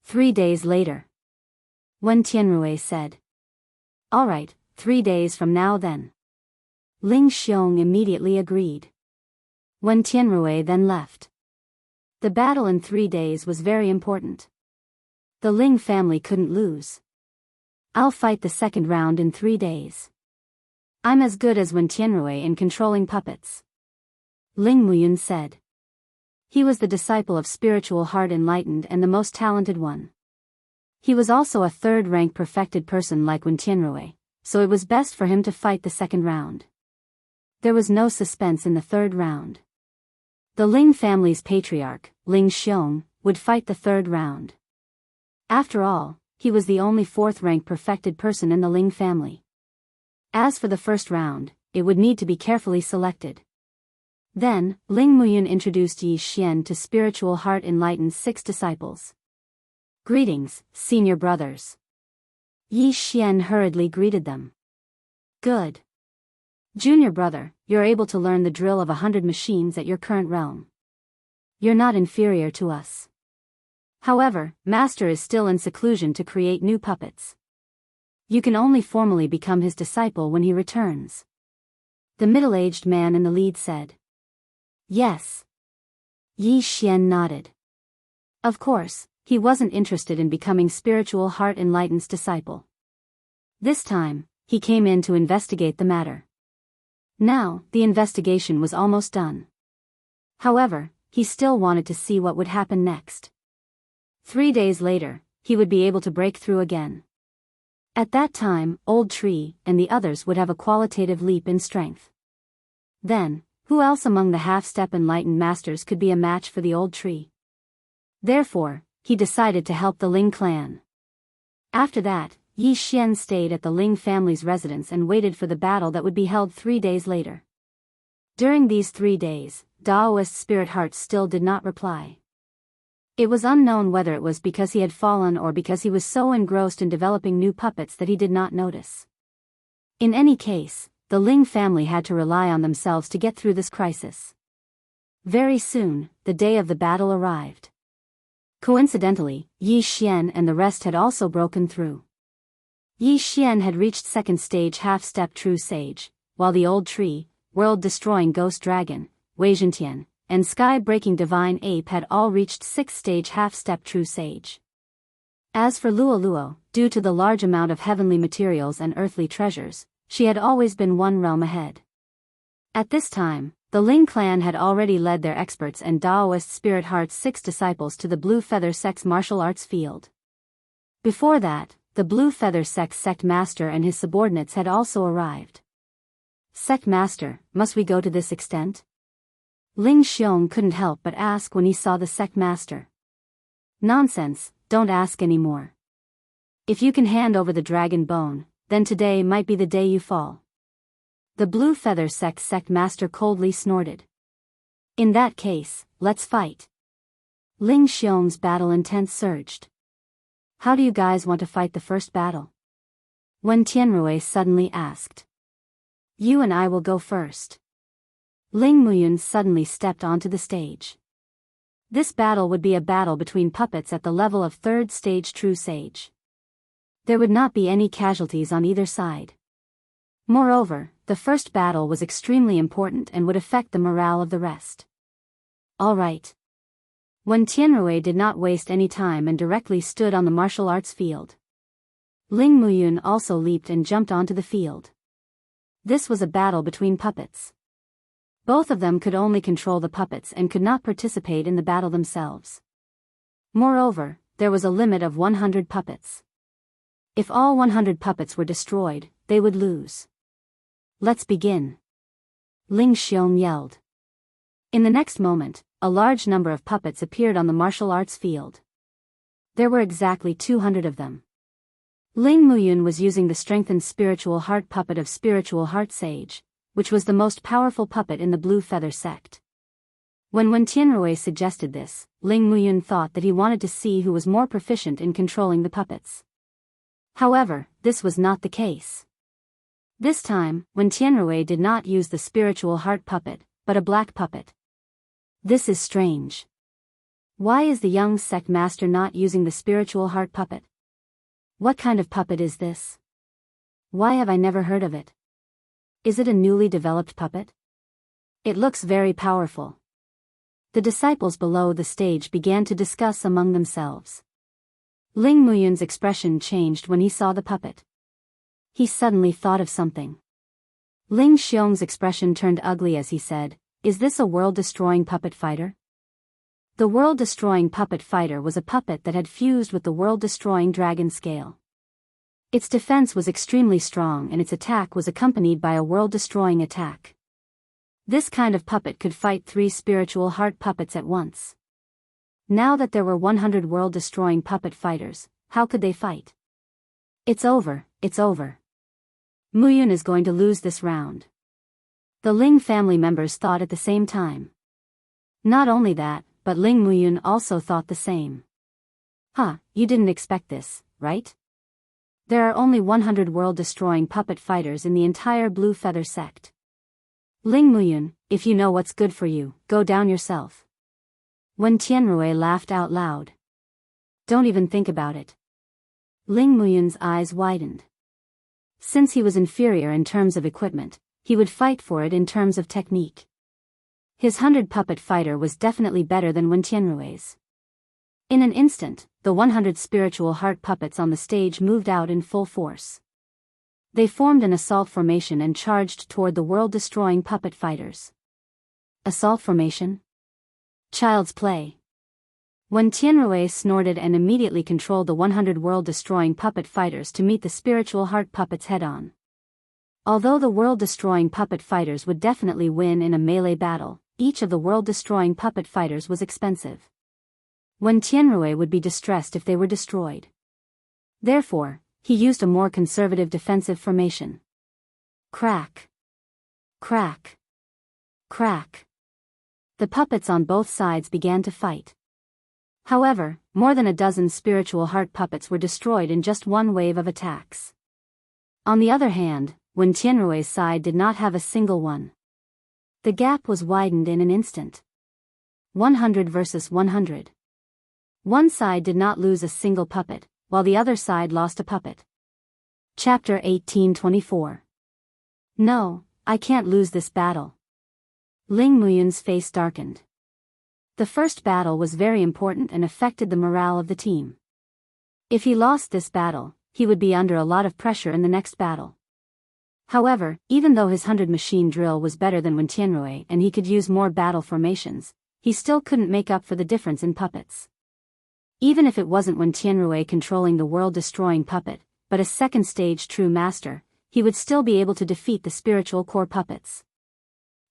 3 days later, Wen Tianrui said. All right, 3 days from now then. Ling Xiong immediately agreed. Wen Tianrui then left. The battle in 3 days was very important. The Ling family couldn't lose. I'll fight the second round in 3 days. I'm as good as Wen Tianrui in controlling puppets, Ling Muyun said. He was the disciple of spiritual heart enlightened and the most talented one. He was also a 3rd-rank perfected person like Wen Tianrui, so it was best for him to fight the second round. There was no suspense in the 3rd round. The Ling family's patriarch, Ling Xiong, would fight the 3rd round. After all, he was the only 4th-rank perfected person in the Ling family. As for the first round, it would need to be carefully selected. Then, Ling Muyun introduced Yi Xian to Spiritual Heart Enlightened's 6 disciples. Greetings, senior brothers. Yi Xian hurriedly greeted them. Good. Junior brother, you're able to learn the drill of 100 machines at your current realm. You're not inferior to us. However, Master is still in seclusion to create new puppets. You can only formally become his disciple when he returns. The middle-aged man in the lead said. Yes. Yi Xian nodded. Of course, he wasn't interested in becoming Spiritual Heart Enlightened's disciple. This time, he came in to investigate the matter. Now, the investigation was almost done. However, he still wanted to see what would happen next. 3 days later, he would be able to break through again. At that time, Old Tree and the others would have a qualitative leap in strength. Then, who else among the half-step enlightened masters could be a match for the Old Tree? Therefore, he decided to help the Ling clan. After that, Yi Xian stayed at the Ling family's residence and waited for the battle that would be held 3 days later. During these 3 days, Daoist Spirit Heart still did not reply. It was unknown whether it was because he had fallen or because he was so engrossed in developing new puppets that he did not notice. In any case, the Ling family had to rely on themselves to get through this crisis. Very soon, the day of the battle arrived. Coincidentally, Yi Xian and the rest had also broken through. Yi Xian had reached 2nd stage half-step true sage, while the Old Tree, world-destroying ghost dragon, Wei Zhentian, and sky-breaking divine ape had all reached 6th stage half-step true sage. As for Luo Luo, due to the large amount of heavenly materials and earthly treasures, she had always been 1 realm ahead. At this time, the Ling clan had already led their experts and Daoist Spirit Heart's 6 disciples to the Blue Feather Sect's martial arts field. Before that, the Blue Feather Sect's sect master and his subordinates had also arrived. Sect master, must we go to this extent? Ling Xiong couldn't help but ask when he saw the sect master. Nonsense, don't ask anymore. If you can hand over the dragon bone, then today might be the day you fall. The Blue Feather sect master coldly snorted. In that case, let's fight. Ling Xiong's battle intent surged. How do you guys want to fight the first battle? Wen Tianrui suddenly asked. You and I will go first. Ling Muyun suddenly stepped onto the stage. This battle would be a battle between puppets at the level of 3rd stage true sage. There would not be any casualties on either side. Moreover, the first battle was extremely important and would affect the morale of the rest. All right. Wen Tianrui did not waste any time and directly stood on the martial arts field. Ling Muyun also leaped and jumped onto the field. This was a battle between puppets. Both of them could only control the puppets and could not participate in the battle themselves. Moreover, there was a limit of 100 puppets. If all 100 puppets were destroyed, they would lose. Let's begin. Ling Xiong yelled. In the next moment, a large number of puppets appeared on the martial arts field. There were exactly 200 of them. Ling Muyun was using the strengthened spiritual heart puppet of Spiritual Heart Sage, which was the most powerful puppet in the Blue Feather sect. When Wen Tianrui suggested this, Ling Muyun thought that he wanted to see who was more proficient in controlling the puppets. However, this was not the case. This time, Wen Tianrui did not use the spiritual heart puppet, but a black puppet. This is strange. Why is the young sect master not using the spiritual heart puppet? What kind of puppet is this? Why have I never heard of it? Is it a newly developed puppet? It looks very powerful. The disciples below the stage began to discuss among themselves. Ling Muyun's expression changed when he saw the puppet. He suddenly thought of something. Ling Xiong's expression turned ugly as he said, "Is this a world-destroying puppet fighter?" The world-destroying puppet fighter was a puppet that had fused with the world-destroying dragon scale. Its defense was extremely strong and its attack was accompanied by a world-destroying attack. This kind of puppet could fight 3 spiritual heart puppets at once. Now that there were 100 world-destroying puppet fighters, how could they fight? It's over, it's over. Muyun is going to lose this round. The Ling family members thought at the same time. Not only that, but Ling Muyun also thought the same. You didn't expect this, right? There are only 100 world-destroying puppet fighters in the entire Blue Feather sect. Ling Muyun, if you know what's good for you, go down yourself. Wen Tianrui laughed out loud. Don't even think about it. Ling Muyun's eyes widened. Since he was inferior in terms of equipment, he would fight for it in terms of technique. His 100 puppet fighter was definitely better than Wen Tianrui's. In an instant, the 100 spiritual heart puppets on the stage moved out in full force. They formed an assault formation and charged toward the world-destroying puppet fighters. Assault formation? Child's play. Wen Tianrui snorted and immediately controlled the 100 world-destroying puppet fighters to meet the spiritual heart puppets head-on. Although the world-destroying puppet fighters would definitely win in a melee battle, each of the world-destroying puppet fighters was expensive. Wen Tianrui would be distressed if they were destroyed. Therefore, he used a more conservative defensive formation. Crack. Crack. Crack. The puppets on both sides began to fight. However, more than a dozen spiritual heart puppets were destroyed in just one wave of attacks. On the other hand, Wen Tianrui's side did not have a single one. The gap was widened in an instant. 100 versus 100. One side did not lose a single puppet, while the other side lost a puppet. Chapter 1824. No, I can't lose this battle. Ling Muyun's face darkened. The first battle was very important and affected the morale of the team. If he lost this battle, he would be under a lot of pressure in the next battle. However, even though his 100 machine drill was better than Wen Tianrui and he could use more battle formations, he still couldn't make up for the difference in puppets. Even if it wasn't Wen Tianrui controlling the world-destroying puppet, but a second-stage true master, he would still be able to defeat the spiritual core puppets.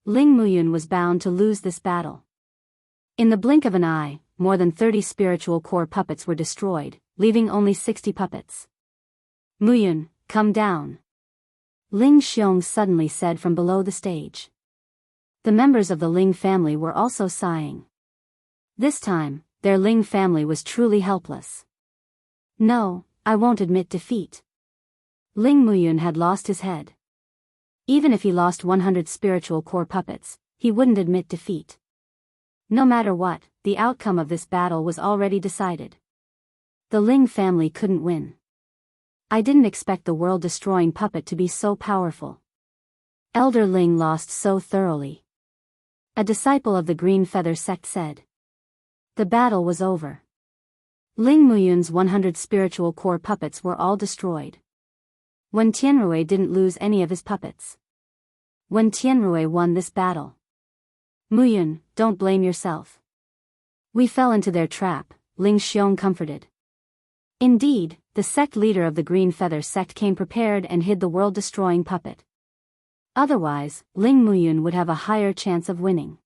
Ling Muyun was bound to lose this battle. In the blink of an eye, more than 30 spiritual core puppets were destroyed, leaving only 60 puppets. Muyun, come down. Ling Xiong suddenly said from below the stage. The members of the Ling family were also sighing. This time, their Ling family was truly helpless. No, I won't admit defeat. Ling Muyun had lost his head. Even if he lost 100 spiritual core puppets, he wouldn't admit defeat. No matter what, the outcome of this battle was already decided. The Ling family couldn't win. I didn't expect the world-destroying puppet to be so powerful. Elder Ling lost so thoroughly. A disciple of the Green Feather sect said. The battle was over. Ling Muyun's 100 spiritual core puppets were all destroyed. Wen Tianrui didn't lose any of his puppets. Wen Tianrui won this battle. Muyun, don't blame yourself. We fell into their trap, Ling Xiong comforted. Indeed, the sect leader of the Green Feather sect came prepared and hid the world-destroying puppet. Otherwise, Ling Muyun would have a higher chance of winning.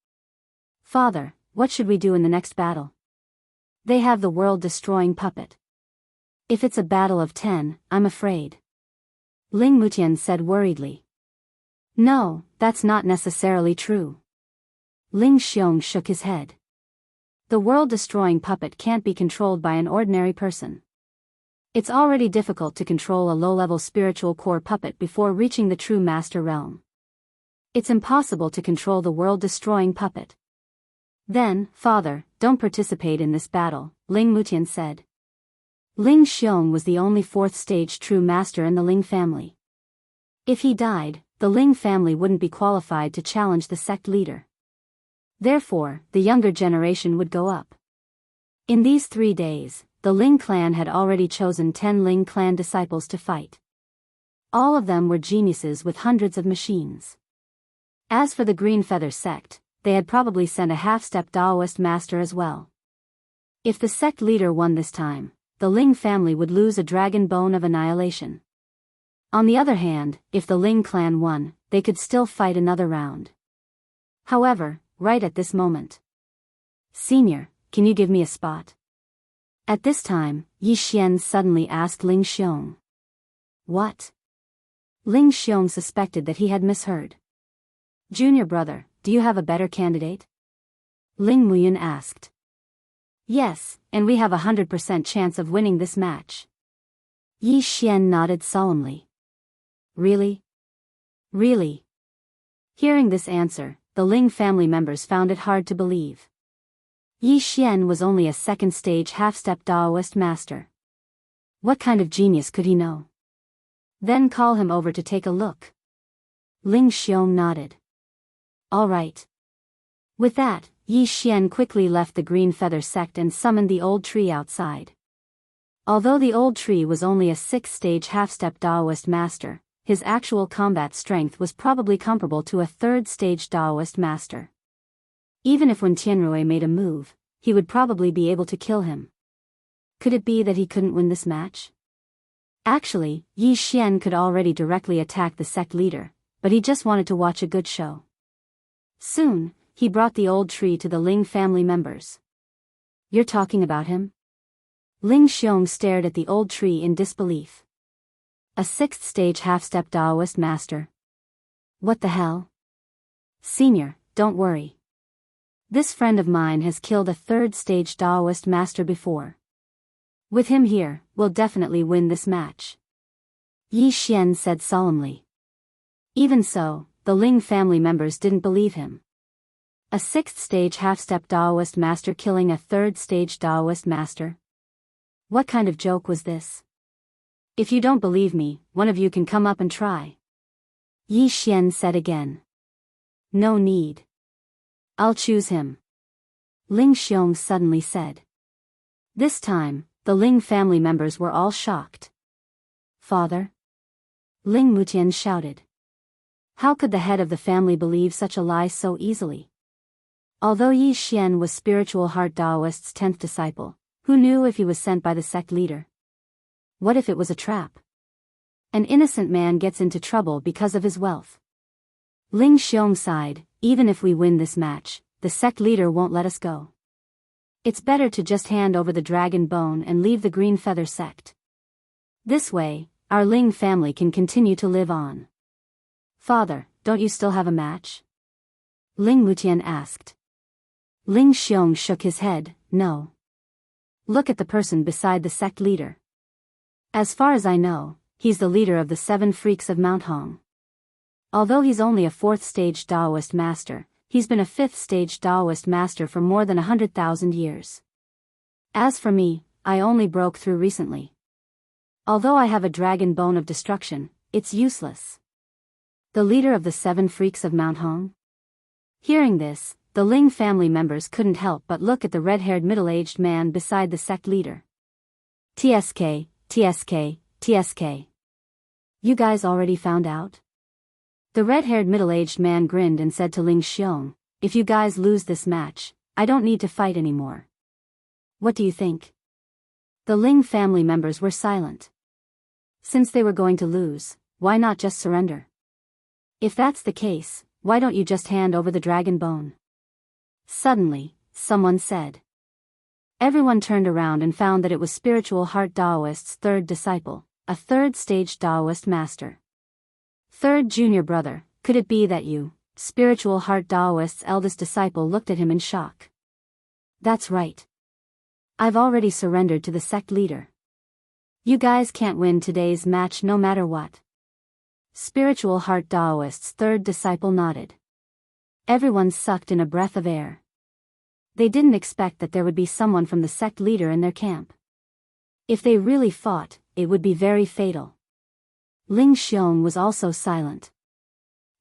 Father, what should we do in the next battle? They have the world-destroying puppet. If it's a battle of 10, I'm afraid. Ling Mutian said worriedly. No, that's not necessarily true. Ling Xiong shook his head. The world-destroying puppet can't be controlled by an ordinary person. It's already difficult to control a low-level spiritual core puppet before reaching the true master realm. It's impossible to control the world-destroying puppet. Then, father, don't participate in this battle, Ling Mutian said. Ling Xiong was the only fourth-stage true master in the Ling family. If he died, the Ling family wouldn't be qualified to challenge the sect leader. Therefore, the younger generation would go up. In these 3 days, the Ling clan had already chosen 10 Ling clan disciples to fight. All of them were geniuses with hundreds of machines. As for the Green Feather sect, they had probably sent a half-step Daoist master as well. If the sect leader won this time, the Ling family would lose a dragon bone of annihilation. On the other hand, if the Ling clan won, they could still fight another round. However, right at this moment. Senior, can you give me a spot? At this time, Yi Xian suddenly asked Ling Xiong. What? Ling Xiong suspected that he had misheard. Junior brother, do you have a better candidate? Ling Muyun asked. Yes, and we have 100% chance of winning this match. Yi Xian nodded solemnly. Really? Really? Hearing this answer, the Ling family members found it hard to believe. Yi Xian was only a second-stage half-step Daoist master. What kind of genius could he know? Then call him over to take a look. Ling Xiong nodded. All right. With that, Yi Xian quickly left the Green Feather sect and summoned the old tree outside. Although the old tree was only a 6th-stage half-step Daoist master, his actual combat strength was probably comparable to a 3rd-stage Daoist master. Even if when Tianrui made a move, he would probably be able to kill him. Could it be that he couldn't win this match? Actually, Yi Xian could already directly attack the sect leader, but he just wanted to watch a good show. Soon, he brought the old tree to the Ling family members. You're talking about him? Ling Xiong stared at the old tree in disbelief. A 6th-stage half-step Daoist master. What the hell? Senior, don't worry. This friend of mine has killed a 3rd-stage Daoist master before. With him here, we'll definitely win this match. Yi Xian said solemnly. Even so, the Ling family members didn't believe him. A 6th-stage half-step Daoist master killing a 3rd-stage Daoist master? What kind of joke was this? If you don't believe me, one of you can come up and try. Yi Xian said again. No need. I'll choose him. Ling Xiong suddenly said. This time, the Ling family members were all shocked. Father? Ling Mutian shouted. How could the head of the family believe such a lie so easily? Although Yi Xian was Spiritual Heart Daoist's 10th disciple, who knew if he was sent by the sect leader? What if it was a trap? An innocent man gets into trouble because of his wealth. Ling Xiong sighed, even if we win this match, the sect leader won't let us go. It's better to just hand over the dragon bone and leave the Green Feather sect. This way, our Ling family can continue to live on. Father, don't you still have a match? Ling Mutian asked. Ling Xiong shook his head, no. Look at the person beside the sect leader. As far as I know, he's the leader of the 7 freaks of Mount Hong. Although he's only a 4th-stage Daoist master, he's been a 5th-stage Daoist master for more than 100,000 years. As for me, I only broke through recently. Although I have a dragon bone of destruction, it's useless. The leader of the 7 freaks of Mount Hong? Hearing this, the Ling family members couldn't help but look at the red-haired middle-aged man beside the sect leader. TSK, TSK, TSK. You guys already found out? The red-haired middle-aged man grinned and said to Ling Xiong, if you guys lose this match, I don't need to fight anymore. What do you think? The Ling family members were silent. Since they were going to lose, why not just surrender? If that's the case, why don't you just hand over the dragon bone? Suddenly, someone said. Everyone turned around and found that it was Spiritual Heart Daoist's third disciple, a third-stage Daoist master. Third junior brother, could it be that you, Spiritual Heart Daoist's eldest disciple, looked at him in shock. That's right. I've already surrendered to the sect leader. You guys can't win today's match no matter what. Spiritual Heart Daoist's third disciple nodded. Everyone sucked in a breath of air. They didn't expect that there would be someone from the sect leader in their camp. If they really fought, it would be very fatal. Ling Xiong was also silent.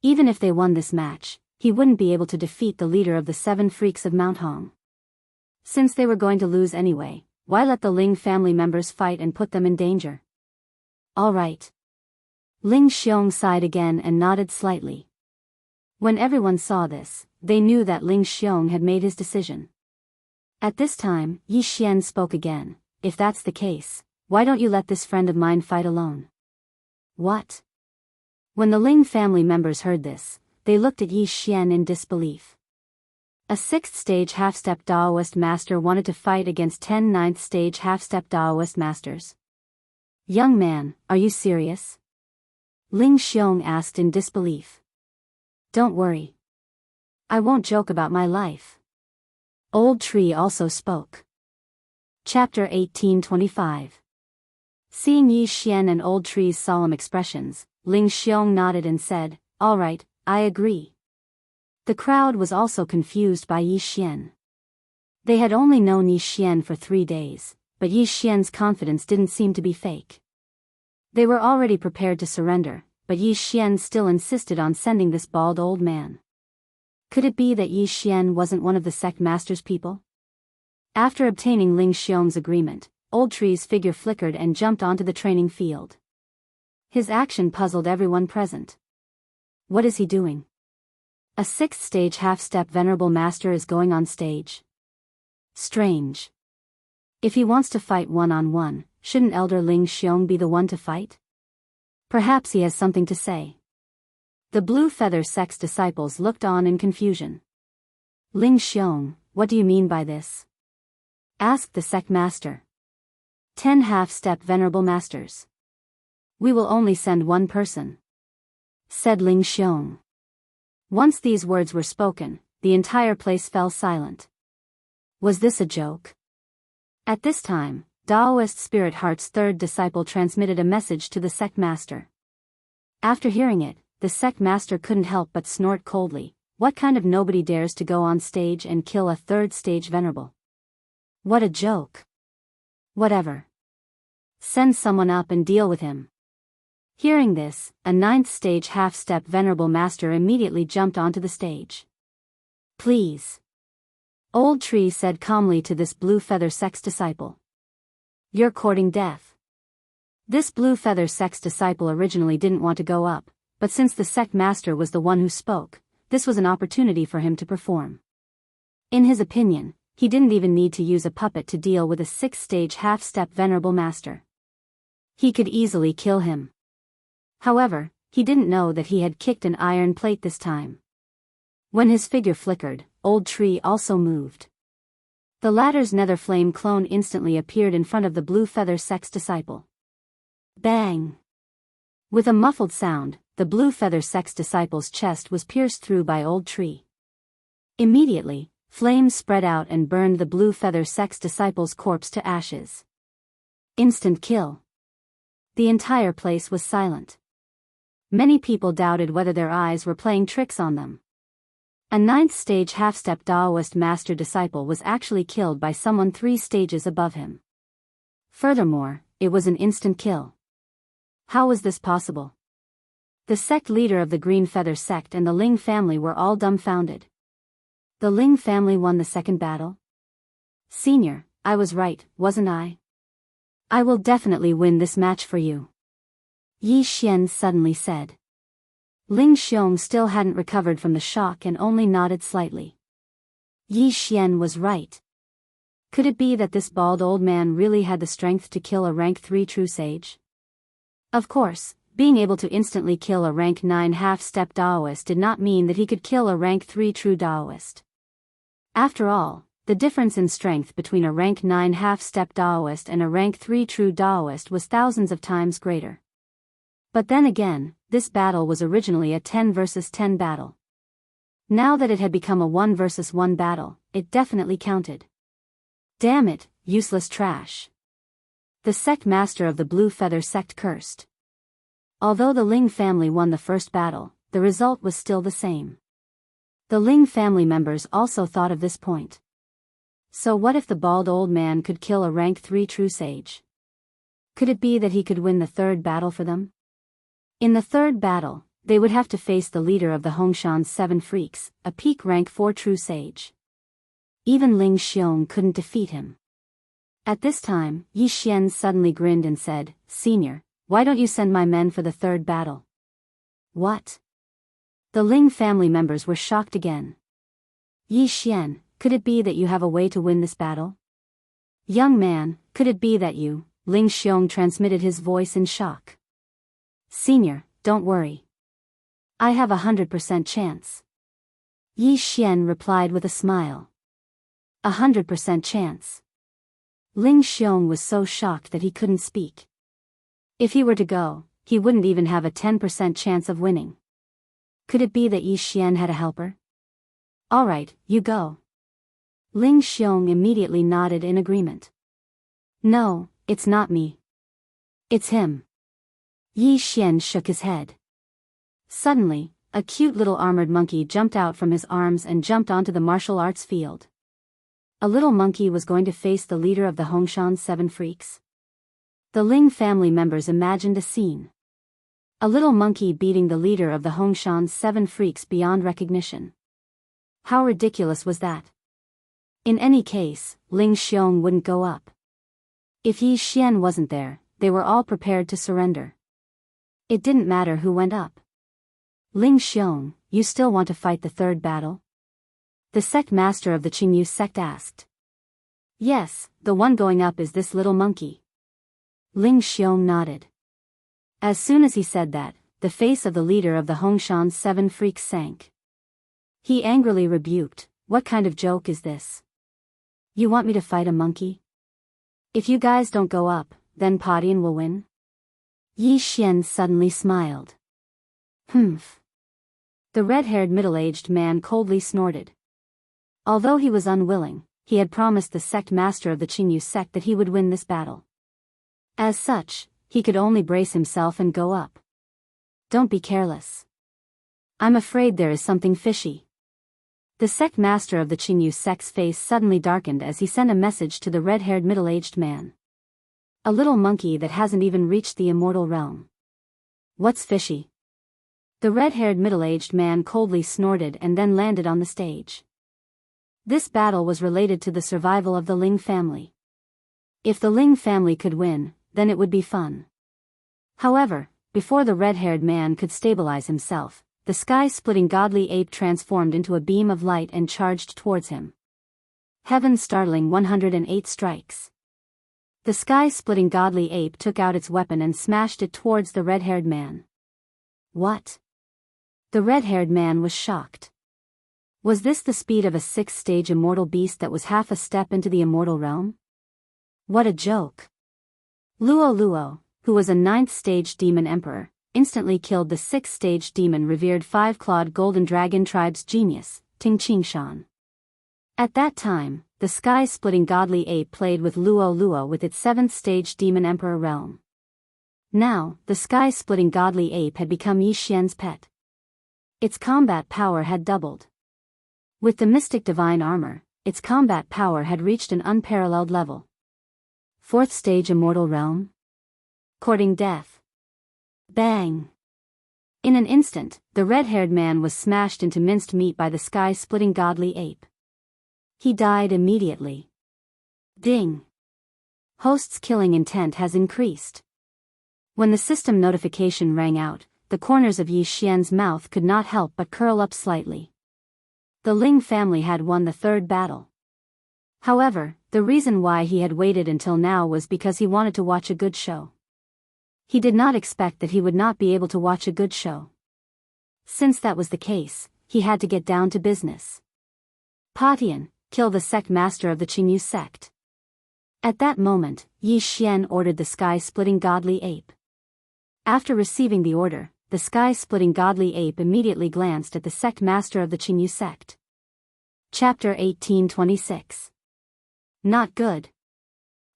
Even if they won this match, he wouldn't be able to defeat the leader of the 7 freaks of Mount Hong. Since they were going to lose anyway, why let the Ling family members fight and put them in danger? All right. Ling Xiong sighed again and nodded slightly. When everyone saw this, they knew that Ling Xiong had made his decision. At this time, Yi Xian spoke again. If that's the case, why don't you let this friend of mine fight alone? What? When the Ling family members heard this, they looked at Yi Xian in disbelief. A 6th-stage half-step Daoist master wanted to fight against 10 9th-stage half-step Daoist masters. Young man, are you serious? Ling Xiong asked in disbelief. Don't worry. I won't joke about my life. Old Tree also spoke. Chapter 1825. Seeing Yi Xian and Old Tree's solemn expressions, Ling Xiong nodded and said, All right, I agree. The crowd was also confused by Yi Xian. They had only known Yi Xian for 3 days, but Yi Xian's confidence didn't seem to be fake. They were already prepared to surrender, but Yi Xian still insisted on sending this bald old man. Could it be that Yi Xian wasn't one of the sect master's people? After obtaining Ling Xiong's agreement, Old Tree's figure flickered and jumped onto the training field. His action puzzled everyone present. What is he doing? A 6th-stage half-step venerable master is going on stage. Strange. If he wants to fight one-on-one, shouldn't Elder Ling Xiong be the one to fight? Perhaps he has something to say. The Blue Feather sect's disciples looked on in confusion. Ling Xiong, what do you mean by this? Asked the sect master. 10 half-step venerable masters. We will only send one person, said Ling Xiong. Once these words were spoken, the entire place fell silent. Was this a joke? At this time, Daoist Spirit Heart's third disciple transmitted a message to the sect master. After hearing it, the sect master couldn't help but snort coldly. What kind of nobody dares to go on stage and kill a 3rd-stage venerable? What a joke. Whatever. Send someone up and deal with him. Hearing this, a 9th-stage half-step venerable master immediately jumped onto the stage. Please. Old Tree said calmly to this Blue Feather sect's disciple. You're courting death. This Blue Feather sect's disciple originally didn't want to go up, but since the sect master was the one who spoke, this was an opportunity for him to perform. In his opinion, he didn't even need to use a puppet to deal with a 6th-stage half-step venerable master. He could easily kill him. However, he didn't know that he had kicked an iron plate this time. When his figure flickered, Old Tree also moved. The latter's nether flame clone instantly appeared in front of the Blue Feather sect's disciple. Bang! With a muffled sound, the Blue Feather sect's disciple's chest was pierced through by Old Tree. Immediately, flames spread out and burned the Blue Feather sect's disciple's corpse to ashes. Instant kill. The entire place was silent. Many people doubted whether their eyes were playing tricks on them. A 9th-stage half-step Daoist master disciple was actually killed by someone 3 stages above him. Furthermore, it was an instant kill. How was this possible? The sect leader of the Green Feather sect and the Ling family were all dumbfounded. The Ling family won the second battle? Senior, I was right, wasn't I? I will definitely win this match for you. Yi Xian suddenly said. Ling Xiong still hadn't recovered from the shock and only nodded slightly. Yi Xian was right. Could it be that this bald old man really had the strength to kill a rank 3 true sage? Of course, being able to instantly kill a rank 9 half-step Daoist did not mean that he could kill a rank 3 true Daoist. After all, the difference in strength between a rank 9 half-step Daoist and a rank 3 true Daoist was thousands of times greater. But then again, this battle was originally a 10 versus 10 battle. Now that it had become a 1 versus 1 battle, it definitely counted. Damn it, useless trash. The sect master of the Blue Feather sect cursed. Although the Ling family won the first battle, the result was still the same. The Ling family members also thought of this point. So what if the bald old man could kill a rank 3 true sage? Could it be that he could win the third battle for them? In the third battle, they would have to face the leader of the Hongshan's 7 freaks, a peak rank 4 true sage. Even Ling Xiong couldn't defeat him. At this time, Yi Xian suddenly grinned and said, "Senior, why don't you send my men for the third battle?" What? The Ling family members were shocked again. Yi Xian, could it be that you have a way to win this battle? Young man, could it be that you, Ling Xiong transmitted his voice in shock. Senior, don't worry. I have 100% chance. Yi Xian replied with a smile. 100% chance. Ling Xiong was so shocked that he couldn't speak. If he were to go, he wouldn't even have a 10% chance of winning. Could it be that Yi Xian had a helper? Alright, you go. Ling Xiong immediately nodded in agreement. No, it's not me. It's him. Yi Xian shook his head. Suddenly, a cute little armored monkey jumped out from his arms and jumped onto the martial arts field. A little monkey was going to face the leader of the Hongshan 7 freaks. The Ling family members imagined a scene. A little monkey beating the leader of the Hongshan 7 freaks beyond recognition. How ridiculous was that? In any case, Ling Xiong wouldn't go up. If Yi Xian wasn't there, they were all prepared to surrender. It didn't matter who went up. Ling Xiong, you still want to fight the third battle? The sect master of the Qingyu sect asked. Yes, the one going up is this little monkey. Ling Xiong nodded. As soon as he said that, the face of the leader of the Hongshan 7 freaks sank. He angrily rebuked, "What kind of joke is this? You want me to fight a monkey? If you guys don't go up, then Padian will win?" Yi Xian suddenly smiled. Humph. The red-haired middle-aged man coldly snorted. Although he was unwilling, he had promised the sect master of the Qingyu sect that he would win this battle. As such, he could only brace himself and go up. Don't be careless. I'm afraid there is something fishy. The sect master of the Qingyu sect's face suddenly darkened as he sent a message to the red-haired middle-aged man. A little monkey that hasn't even reached the immortal realm. What's fishy? The red-haired middle-aged man coldly snorted and then landed on the stage. This battle was related to the survival of the Ling family. If the Ling family could win, then it would be fun. However, before the red-haired man could stabilize himself, the sky-splitting godly ape transformed into a beam of light and charged towards him. Heaven's startling 108 strikes. The sky-splitting godly ape took out its weapon and smashed it towards the red-haired man. What? The red-haired man was shocked. Was this the speed of a 6th-stage immortal beast that was half a step into the immortal realm? What a joke. Luo Luo, who was a 9th-stage demon emperor, instantly killed the 6th-stage demon revered 5-clawed golden dragon tribe's genius, Ting Qingshan. At that time, the sky-splitting godly ape played with Luo Luo with its 7th-stage demon emperor realm. Now, the sky-splitting godly ape had become Yi Xian's pet. Its combat power had doubled. With the mystic divine armor, its combat power had reached an unparalleled level. 4th-stage immortal realm? Courting death. Bang! In an instant, the red-haired man was smashed into minced meat by the sky-splitting godly ape. He died immediately. Ding! Host's killing intent has increased. When the system notification rang out, the corners of Yi Xian's mouth could not help but curl up slightly. The Ling family had won the third battle. However, the reason why he had waited until now was because he wanted to watch a good show. He did not expect that he would not be able to watch a good show. Since that was the case, he had to get down to business. Patian, kill the sect master of the Jianghu sect. At that moment, Yi Xian ordered the sky-splitting godly ape. After receiving the order, the sky-splitting godly ape immediately glanced at the sect master of the Jianghu sect. Chapter 1826. Not good.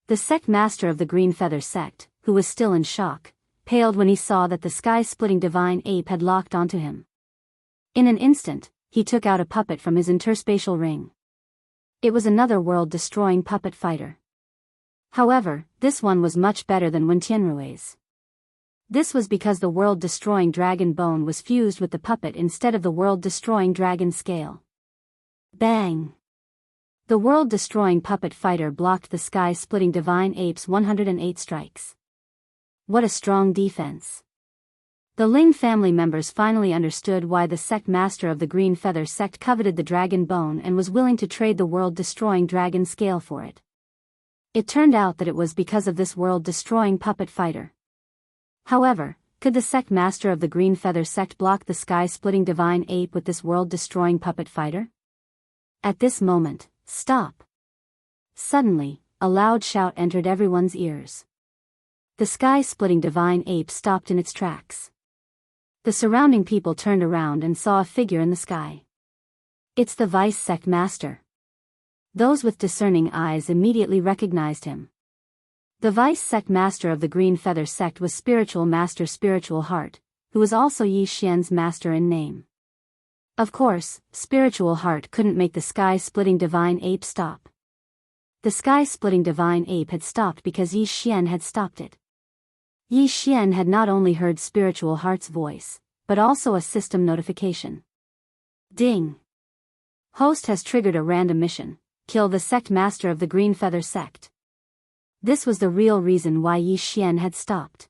The sect master of the Green Feather sect, who was still in shock, paled when he saw that the sky-splitting divine ape had locked onto him. In an instant, he took out a puppet from his interspatial ring. It was another world-destroying puppet fighter. However, this one was much better than Wen Tianrui's. This was because the world-destroying dragon bone was fused with the puppet instead of the world-destroying dragon scale. Bang! The world-destroying puppet fighter blocked the sky-splitting divine ape's 108 strikes. What a strong defense. The Ling family members finally understood why the sect master of the Green Feather sect coveted the dragon bone and was willing to trade the world-destroying dragon scale for it. It turned out that it was because of this world-destroying puppet fighter. However, could the sect master of the Green Feather sect block the sky-splitting divine ape with this world-destroying puppet fighter? At this moment, stop! Suddenly, a loud shout entered everyone's ears. The sky-splitting divine ape stopped in its tracks. The surrounding people turned around and saw a figure in the sky. It's the vice sect master. Those with discerning eyes immediately recognized him. The vice sect master of the Green Feather sect was Spiritual Master Spiritual Heart, who was also Yi Xian's master in name. Of course, Spiritual Heart couldn't make the sky-splitting divine ape stop. The sky-splitting divine ape had stopped because Yi Xian had stopped it. Yi Xian had not only heard Spiritual Heart's voice, but also a system notification. Ding! Host has triggered a random mission. Kill the sect master of the Green Feather sect. This was the real reason why Yi Xian had stopped.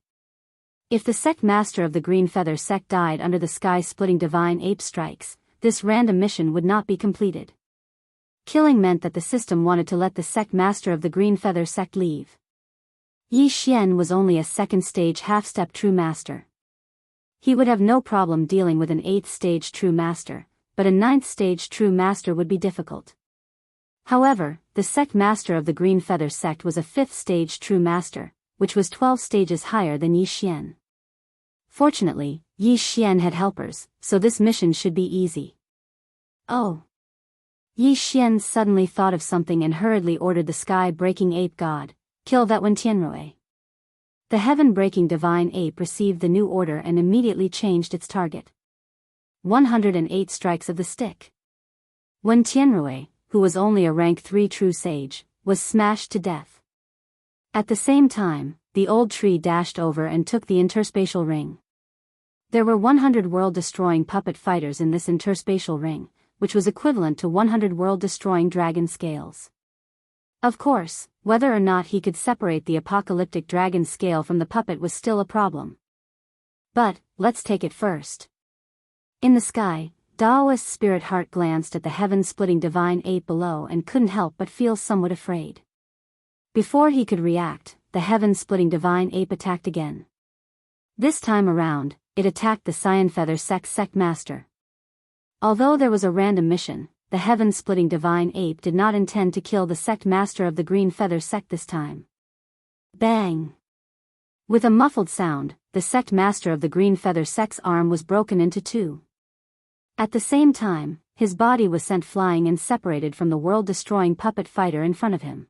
If the sect master of the Green Feather sect died under the sky-splitting divine ape strikes, this random mission would not be completed. Killing meant that the system wanted to let the sect master of the Green Feather sect leave. Yi Xian was only a second-stage half-step true master. He would have no problem dealing with an 8th-stage true master, but a 9th-stage true master would be difficult. However, the sect master of the Green Feather sect was a 5th-stage true master, which was 12 stages higher than Yi Xian. Fortunately, Yi Xian had helpers, so this mission should be easy. Oh! Yi Xian suddenly thought of something and hurriedly ordered the sky-breaking ape god, kill that Wen Tianrui. The heaven-breaking divine ape received the new order and immediately changed its target. 108 strikes of the stick. Wen Tianrui, who was only a rank 3 true sage, was smashed to death. At the same time, the old tree dashed over and took the interspatial ring. There were 100 world-destroying puppet fighters in this interspatial ring, which was equivalent to 100 world-destroying dragon scales. Of course, whether or not he could separate the apocalyptic dragon scale from the puppet was still a problem. But, let's take it first. In the sky, Daoist Spirit Heart glanced at the heaven-splitting divine ape below and couldn't help but feel somewhat afraid. Before he could react, the heaven-splitting divine ape attacked again. This time around, it attacked the Cyan Feather sect master. Although there was a random mission, the heaven-splitting divine ape did not intend to kill the sect master of the Green Feather sect this time. Bang! With a muffled sound, the sect master of the Green Feather sect's arm was broken into two. At the same time, his body was sent flying and separated from the world-destroying puppet fighter in front of him.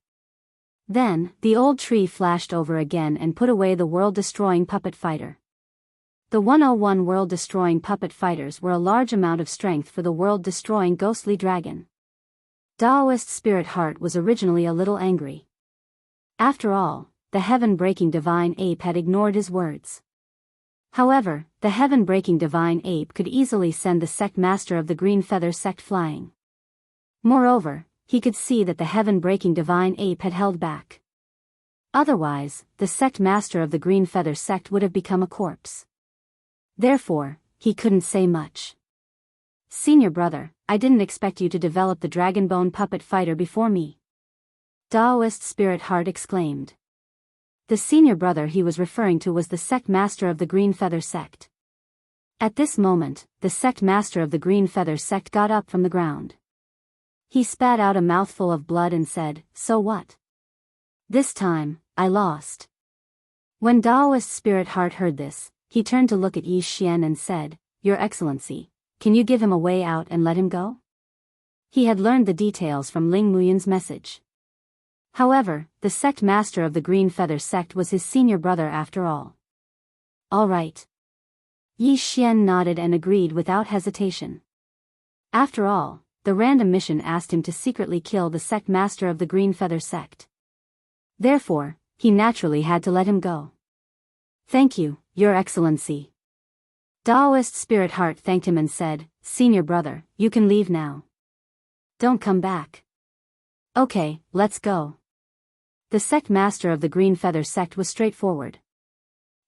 Then, the old tree flashed over again and put away the world-destroying puppet fighter. The 101 world-destroying puppet fighters were a large amount of strength for the world-destroying ghostly dragon. Daoist Spirit Heart was originally a little angry. After all, the heaven-breaking divine ape had ignored his words. However, the heaven-breaking divine ape could easily send the sect master of the Green Feather sect flying. Moreover, he could see that the heaven-breaking divine ape had held back. Otherwise, the sect master of the Green Feather sect would have become a corpse. Therefore, he couldn't say much. Senior brother, I didn't expect you to develop the Dragonbone puppet fighter before me. Daoist Spirit Heart exclaimed. The senior brother he was referring to was the sect master of the Green Feather sect. At this moment, the sect master of the Green Feather sect got up from the ground. He spat out a mouthful of blood and said, "So what? This time, I lost." When Daoist Spirit Heart heard this, he turned to look at Yi Xian and said, "Your Excellency, can you give him a way out and let him go?" He had learned the details from Ling Muyun's message. However, the sect master of the Green Feather sect was his senior brother after all. "All right." Yi Xian nodded and agreed without hesitation. After all, the random mission asked him to secretly kill the sect master of the Green Feather sect. Therefore, he naturally had to let him go. "Thank you, Your Excellency." Daoist Spirit Heart thanked him and said, "Senior brother, you can leave now. Don't come back." "Okay, let's go." The sect master of the Green Feather sect was straightforward.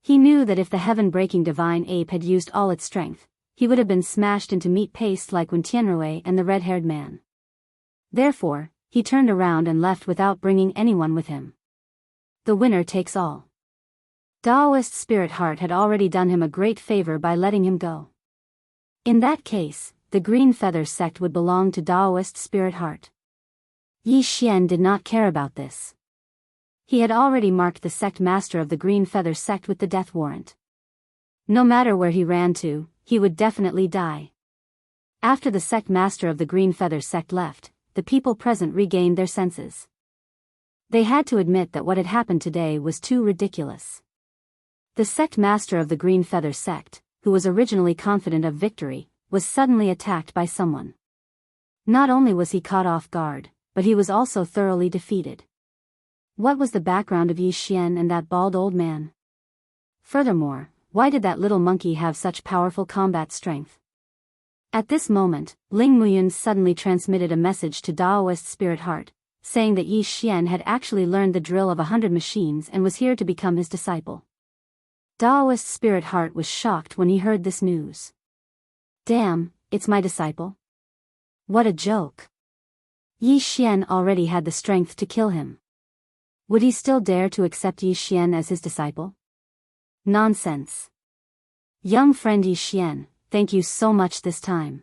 He knew that if the heaven-breaking divine ape had used all its strength, he would have been smashed into meat paste like when Tianrui and the red-haired man. Therefore, he turned around and left without bringing anyone with him. The winner takes all. Daoist Spirit Heart had already done him a great favor by letting him go. In that case, the Green Feather sect would belong to Daoist Spirit Heart. Yi Xian did not care about this. He had already marked the sect master of the Green Feather sect with the death warrant. No matter where he ran to, he would definitely die. After the sect master of the Green Feather sect left, the people present regained their senses. They had to admit that what had happened today was too ridiculous. The sect master of the Green Feather sect, who was originally confident of victory, was suddenly attacked by someone. Not only was he caught off guard, but he was also thoroughly defeated. What was the background of Yi Xian and that bald old man? Furthermore, why did that little monkey have such powerful combat strength? At this moment, Ling Muyun suddenly transmitted a message to Daoist Spirit Heart, saying that Yi Xian had actually learned the drill of 100 machines and was here to become his disciple. Daoist Spirit Heart was shocked when he heard this news. Damn, it's my disciple? What a joke. Yi Xian already had the strength to kill him. Would he still dare to accept Yi Xian as his disciple? Nonsense. Young friend Yi Xian, thank you so much this time.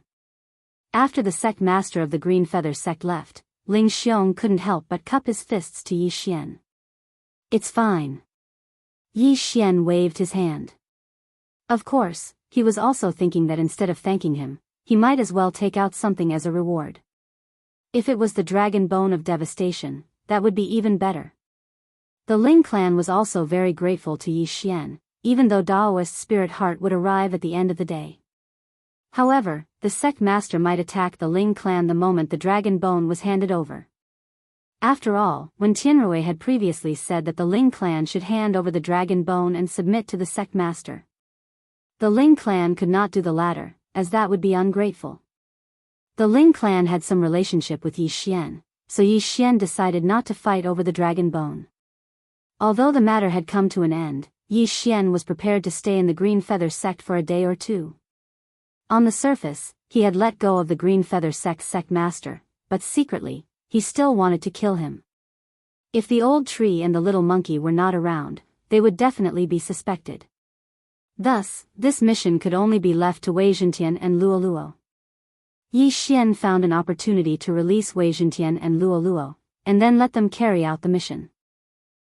After the sect master of the Green Feather sect left, Ling Xiong couldn't help but cup his fists to Yi Xian. It's fine. Yi Xian waved his hand. Of course, he was also thinking that instead of thanking him, he might as well take out something as a reward. If it was the dragon bone of devastation, that would be even better. The Ling clan was also very grateful to Yi Xian, even though Daoist Spirit Heart would arrive at the end of the day. However, the sect master might attack the Ling clan the moment the dragon bone was handed over. After all, when Tianrui had previously said that the Ling clan should hand over the dragon bone and submit to the sect master. The Ling clan could not do the latter, as that would be ungrateful. The Ling clan had some relationship with Yi Xian, so Yi Xian decided not to fight over the dragon bone. Although the matter had come to an end, Yi Xian was prepared to stay in the Green Feather sect for a day or two. On the surface, he had let go of the Green Feather sect's sect master, but secretly, he still wanted to kill him. If the old tree and the little monkey were not around, they would definitely be suspected. Thus, this mission could only be left to Wei Zhentian and Luo Luo. Yi Xian found an opportunity to release Wei Zhentian and Luo Luo, and then let them carry out the mission.